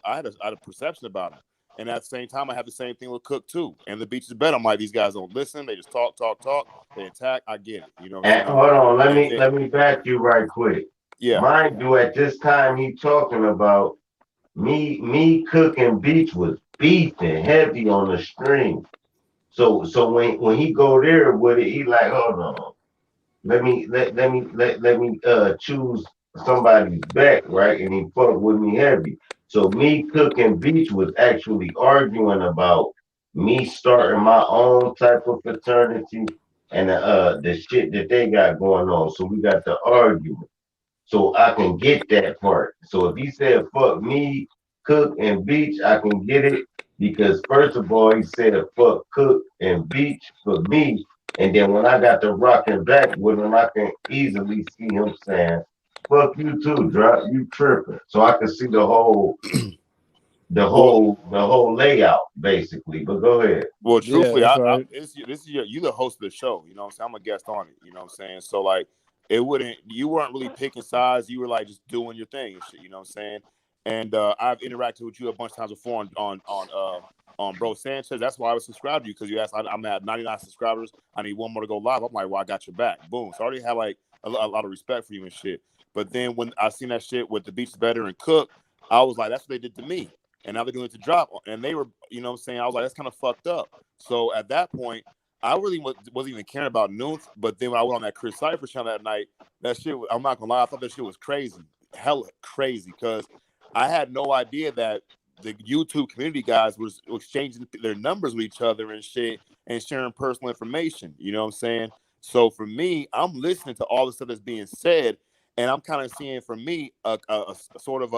B: perception about him. And at the same time, I have the same thing with Cook too. And The Beach is Better. I'm like, these guys don't listen. They just talk. They attack. I get it. You know.
H: And hold on, let me back you right quick.
B: Yeah.
H: Mind you, at this time he talking about me, Cook, and Beach was beefing heavy on the stream. So when he go there with it, he like, hold on, let me choose somebody's back, right? And he fuck with me heavy. So me, Cook, and Beach was actually arguing about me starting my own type of fraternity and the shit that they got going on. So we got the argument. So I can get that part. So if he said fuck me, Cook, and Beach, I can get it because first of all he said fuck Cook and Beach for me, and then when I got to rocking back with him, I can easily see him saying fuck you too, Drop, you tripping. So I can see the whole layout basically. But go ahead.
B: Well, truthfully,
F: Yeah, right.
B: you the host of the show. You know what I'm saying? I'm a guest on it. You know what I'm saying? So like, you weren't really picking sides. You were like just doing your thing and shit. You know what I'm saying? And I've interacted with you a bunch of times before on Bro Sanchez. That's why I was subscribed to you because you asked. I'm at 99 subscribers. I need one more to go live. I'm like, well, I got your back. Boom. So I already had like a lot of respect for you and shit. But then when I seen that shit with The Beach Is Better and Cook, I was like, that's what they did to me. And now they're doing it to Drop. And they were, you know what I'm saying? I was like, that's kind of fucked up. So at that point, I really wasn't even caring about Nunes. But then when I went on that Chris Cypher channel that night, that shit, I'm not gonna lie, I thought that shit was crazy. Hella crazy. Because I had no idea that the YouTube community guys was exchanging their numbers with each other and shit and sharing personal information. You know what I'm saying? So for me, I'm listening to all the stuff that's being said, and I'm kind of seeing, for me, a sort of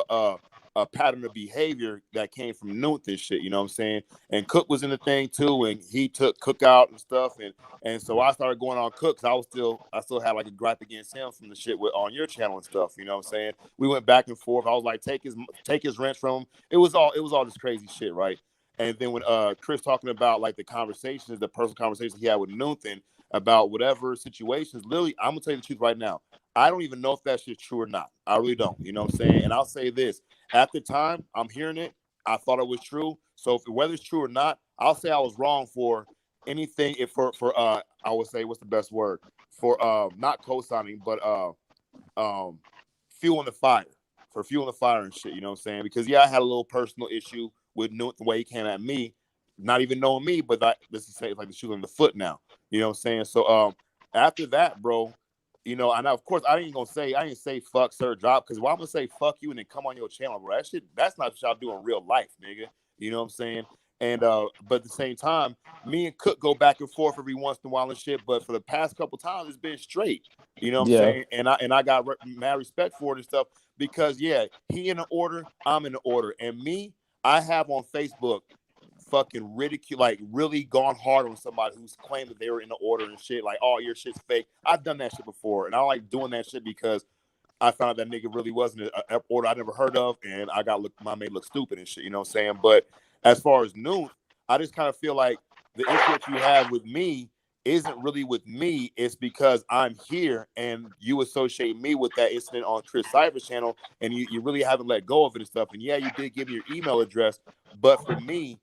B: a pattern of behavior that came from Nunes and shit. You know what I'm saying? And Cook was in the thing too, and he took Cook out and stuff, and so I started going on Cook because I still had like a gripe against him from the shit on your channel and stuff. You know what I'm saying? We went back and forth. I was like, take his rent from him. It was all this crazy shit, right? And then when Chris talking about like the personal conversations he had with Nunes about whatever situations, literally, I'm gonna tell you the truth right now. I don't even know if that shit's true or not. I really don't. You know what I'm saying? And I'll say this: at the time, I'm hearing it. I thought it was true. So whether it's true or not, I'll say I was wrong for anything. I would say, what's the best word for not co-signing, but fueling the fire, for fueling the fire and shit. You know what I'm saying? Because yeah, I had a little personal issue with Nunes, the way he came at me, not even knowing me, but this is like the shoe in the foot now. You know what I'm saying? So after that, bro, you know, and of course I didn't say fuck Sir Drop, because why I'm gonna say fuck you and then come on your channel, bro? That's not what y'all do in real life, nigga. You know what I'm saying? And but at the same time, me and Cook go back and forth every once in a while and shit. But for the past couple times, it's been straight. You know what I'm saying? And I got mad respect for it and stuff, because yeah, he in the order, I'm in the order, and me, I have on Facebook fucking ridicule, like really gone hard on somebody who's claimed that they were in the order and shit, like, oh, your shit's fake. I've done that shit before, and I like doing that shit because I found out that nigga really wasn't an order I never heard of, and I got made look stupid and shit, you know what I'm saying? But as far as Nunes, I just kind of feel like the issue that you have with me isn't really with me. It's because I'm here and you associate me with that incident on Chris Cypher's channel, and you really haven't let go of it and stuff. And yeah, you did give me your email address, but for me,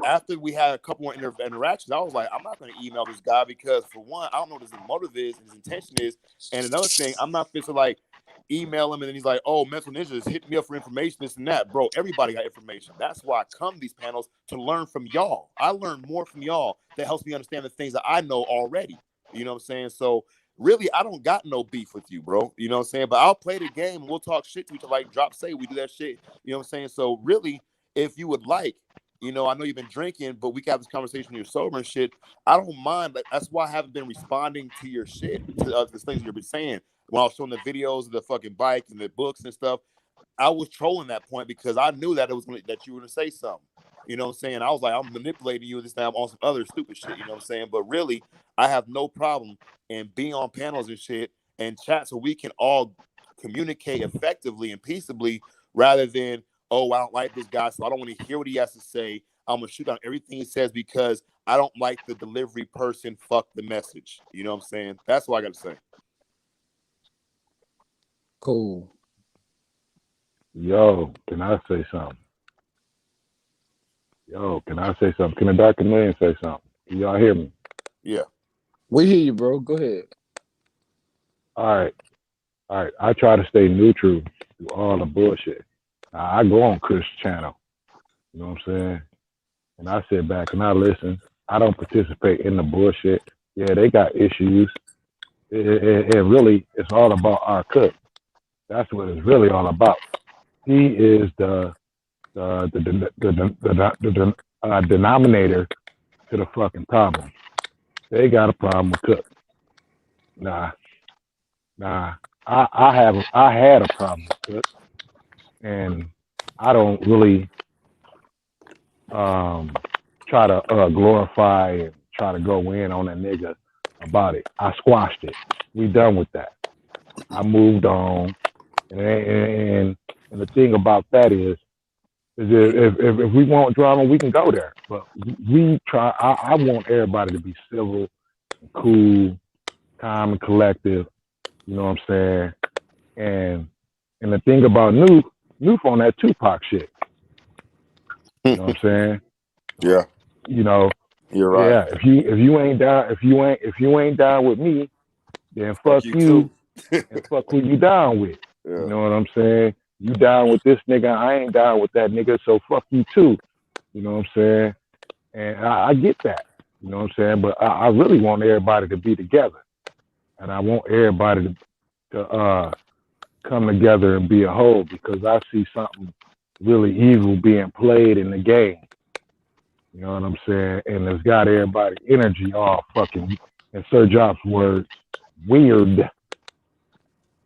B: after we had a couple more interactions, I was like, I'm not going to email this guy because, for one, I don't know what his motive is, his intention is, and another thing, I'm not fit to like email him and then he's like, oh, Mental Ninja is hitting me up for information, this and that. Bro, everybody got information. That's why I come to these panels, to learn from y'all. I learn more from y'all that helps me understand the things that I know already. You know what I'm saying? So really, I don't got no beef with you, bro. You know what I'm saying? But I'll play the game and we'll talk shit to each other, like Drop say, we do that shit. You know what I'm saying? So really, if you would like, you know, I know you've been drinking, but we can have this conversation when you're sober and shit. I don't mind. But that's why I haven't been responding to your shit, to the things you've been saying. When I was showing the videos of the fucking bike and the books and stuff, I was trolling that point because I knew that that you were gonna say something. You know what I'm saying? I was like, I'm manipulating you this time on some other stupid shit. You know what I'm saying? But really, I have no problem in being on panels and shit and chat so we can all communicate effectively and peaceably, rather than, oh, I don't like this guy, so I don't want to hear what he has to say. I'm gonna shoot down everything he says because I don't like the delivery person. Fuck the message. You know what I'm saying? That's what I gotta say.
F: Cool.
I: Yo, can I say something? Can the Dark Man say something? Can y'all hear me?
B: Yeah.
F: We hear you, bro. Go ahead.
I: All right. I try to stay neutral through all the bullshit. I go on Chris' channel. You know what I'm saying? And I sit back and I listen. I don't participate in the bullshit. Yeah, they got issues. It really, it's all about our Cook. That's what it's really all about. He is the denominator to the fucking problem. They got a problem with Cook. Nah. I had a problem with Cook, and I don't really try to glorify and try to go in on that nigga about it. I squashed it. We done with that. I moved on, and the thing about that is if we want drama, we can go there. But we try. I want everybody to be civil, and cool, calm, and collective. You know what I'm saying? And the thing about Noof on that Tupac shit. You know what I'm saying?
B: Yeah.
I: You know.
B: You're right.
I: Yeah. If you ain't down with me, then fuck you and fuck who you down with.
B: Yeah.
I: You know what I'm saying? You down with this nigga, I ain't down with that nigga, so fuck you too. You know what I'm saying? And I get that. You know what I'm saying? But I really want everybody to be together. And I want everybody to come together and be a whole, because I see something really evil being played in the game. You know what I'm saying? And it's got everybody energy all fucking, in Sir Job's words, weird.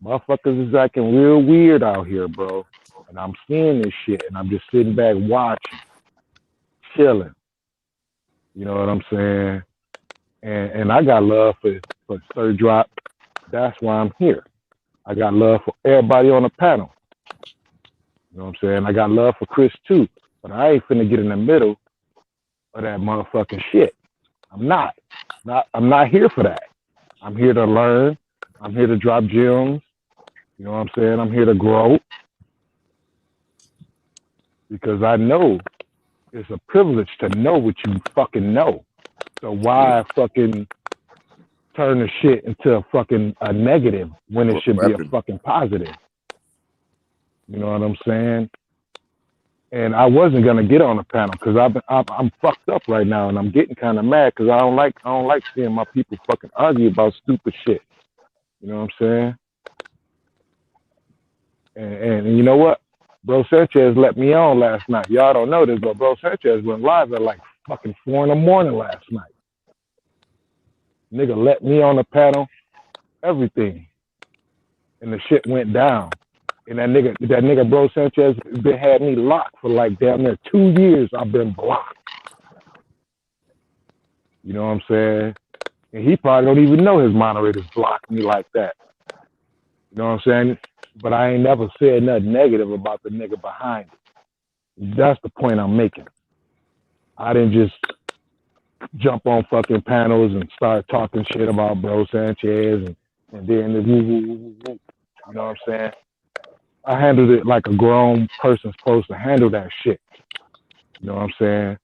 I: Motherfuckers is acting real weird out here, bro. And I'm seeing this shit, and I'm just sitting back watching, chilling. You know what I'm saying? And I got love for Sir Drop. That's why I'm here. I got love for everybody on the panel. You know what I'm saying? I got love for Chris too, but I ain't finna get in the middle of that motherfucking shit. I'm not here for that. I'm here to learn. I'm here to drop gems. You know what I'm saying? I'm here to grow, because I know it's a privilege to know what you fucking know. So why fucking turn the shit into a negative when it should be a fucking positive? You know what I'm saying? And I wasn't gonna get on the panel because I'm fucked up right now, and I'm getting kind of mad because I don't like seeing my people fucking argue about stupid shit. You know what I'm saying? And you know what? Bro Sanchez let me on last night. Y'all don't know this, but Bro Sanchez went live at like fucking 4 a.m. last night. Nigga let me on the panel, everything, and the shit went down. And that nigga Bro Sanchez had me locked for like damn near 2 years. I've been blocked. You know what I'm saying? And he probably don't even know his moderators blocked me like that. You know what I'm saying? But I ain't never said nothing negative about the nigga behind it. That's the point I'm making. I didn't just jump on fucking panels and start talking shit about Bro Sanchez and then the you know what I'm saying? I handled it like a grown person's supposed to handle that shit. You know what I'm saying?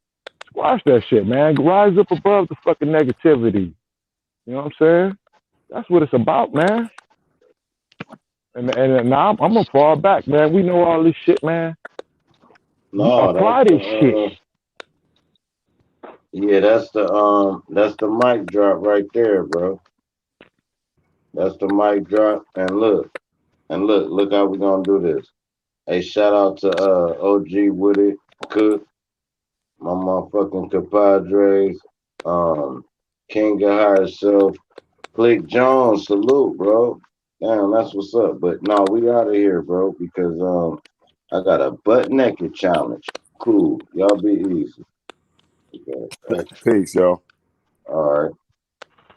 I: Squash that shit, man. Rise up above the fucking negativity. You know what I'm saying? That's what it's about, man. And now I'm gonna fall back, man. We know all this shit, man.
A: No,
I: apply this shit.
A: Yeah, that's the mic drop right there, bro. That's the mic drop. And look how we gonna do this. Hey, shout out to OG Woody Cook, my motherfucking compadres, King of Higher Self, Click Jones, salute, bro. Damn, that's what's up. But no, we out of here, bro, because I got a butt naked challenge. Cool. Y'all be easy. Okay.
B: Peace, y'all.
A: All right.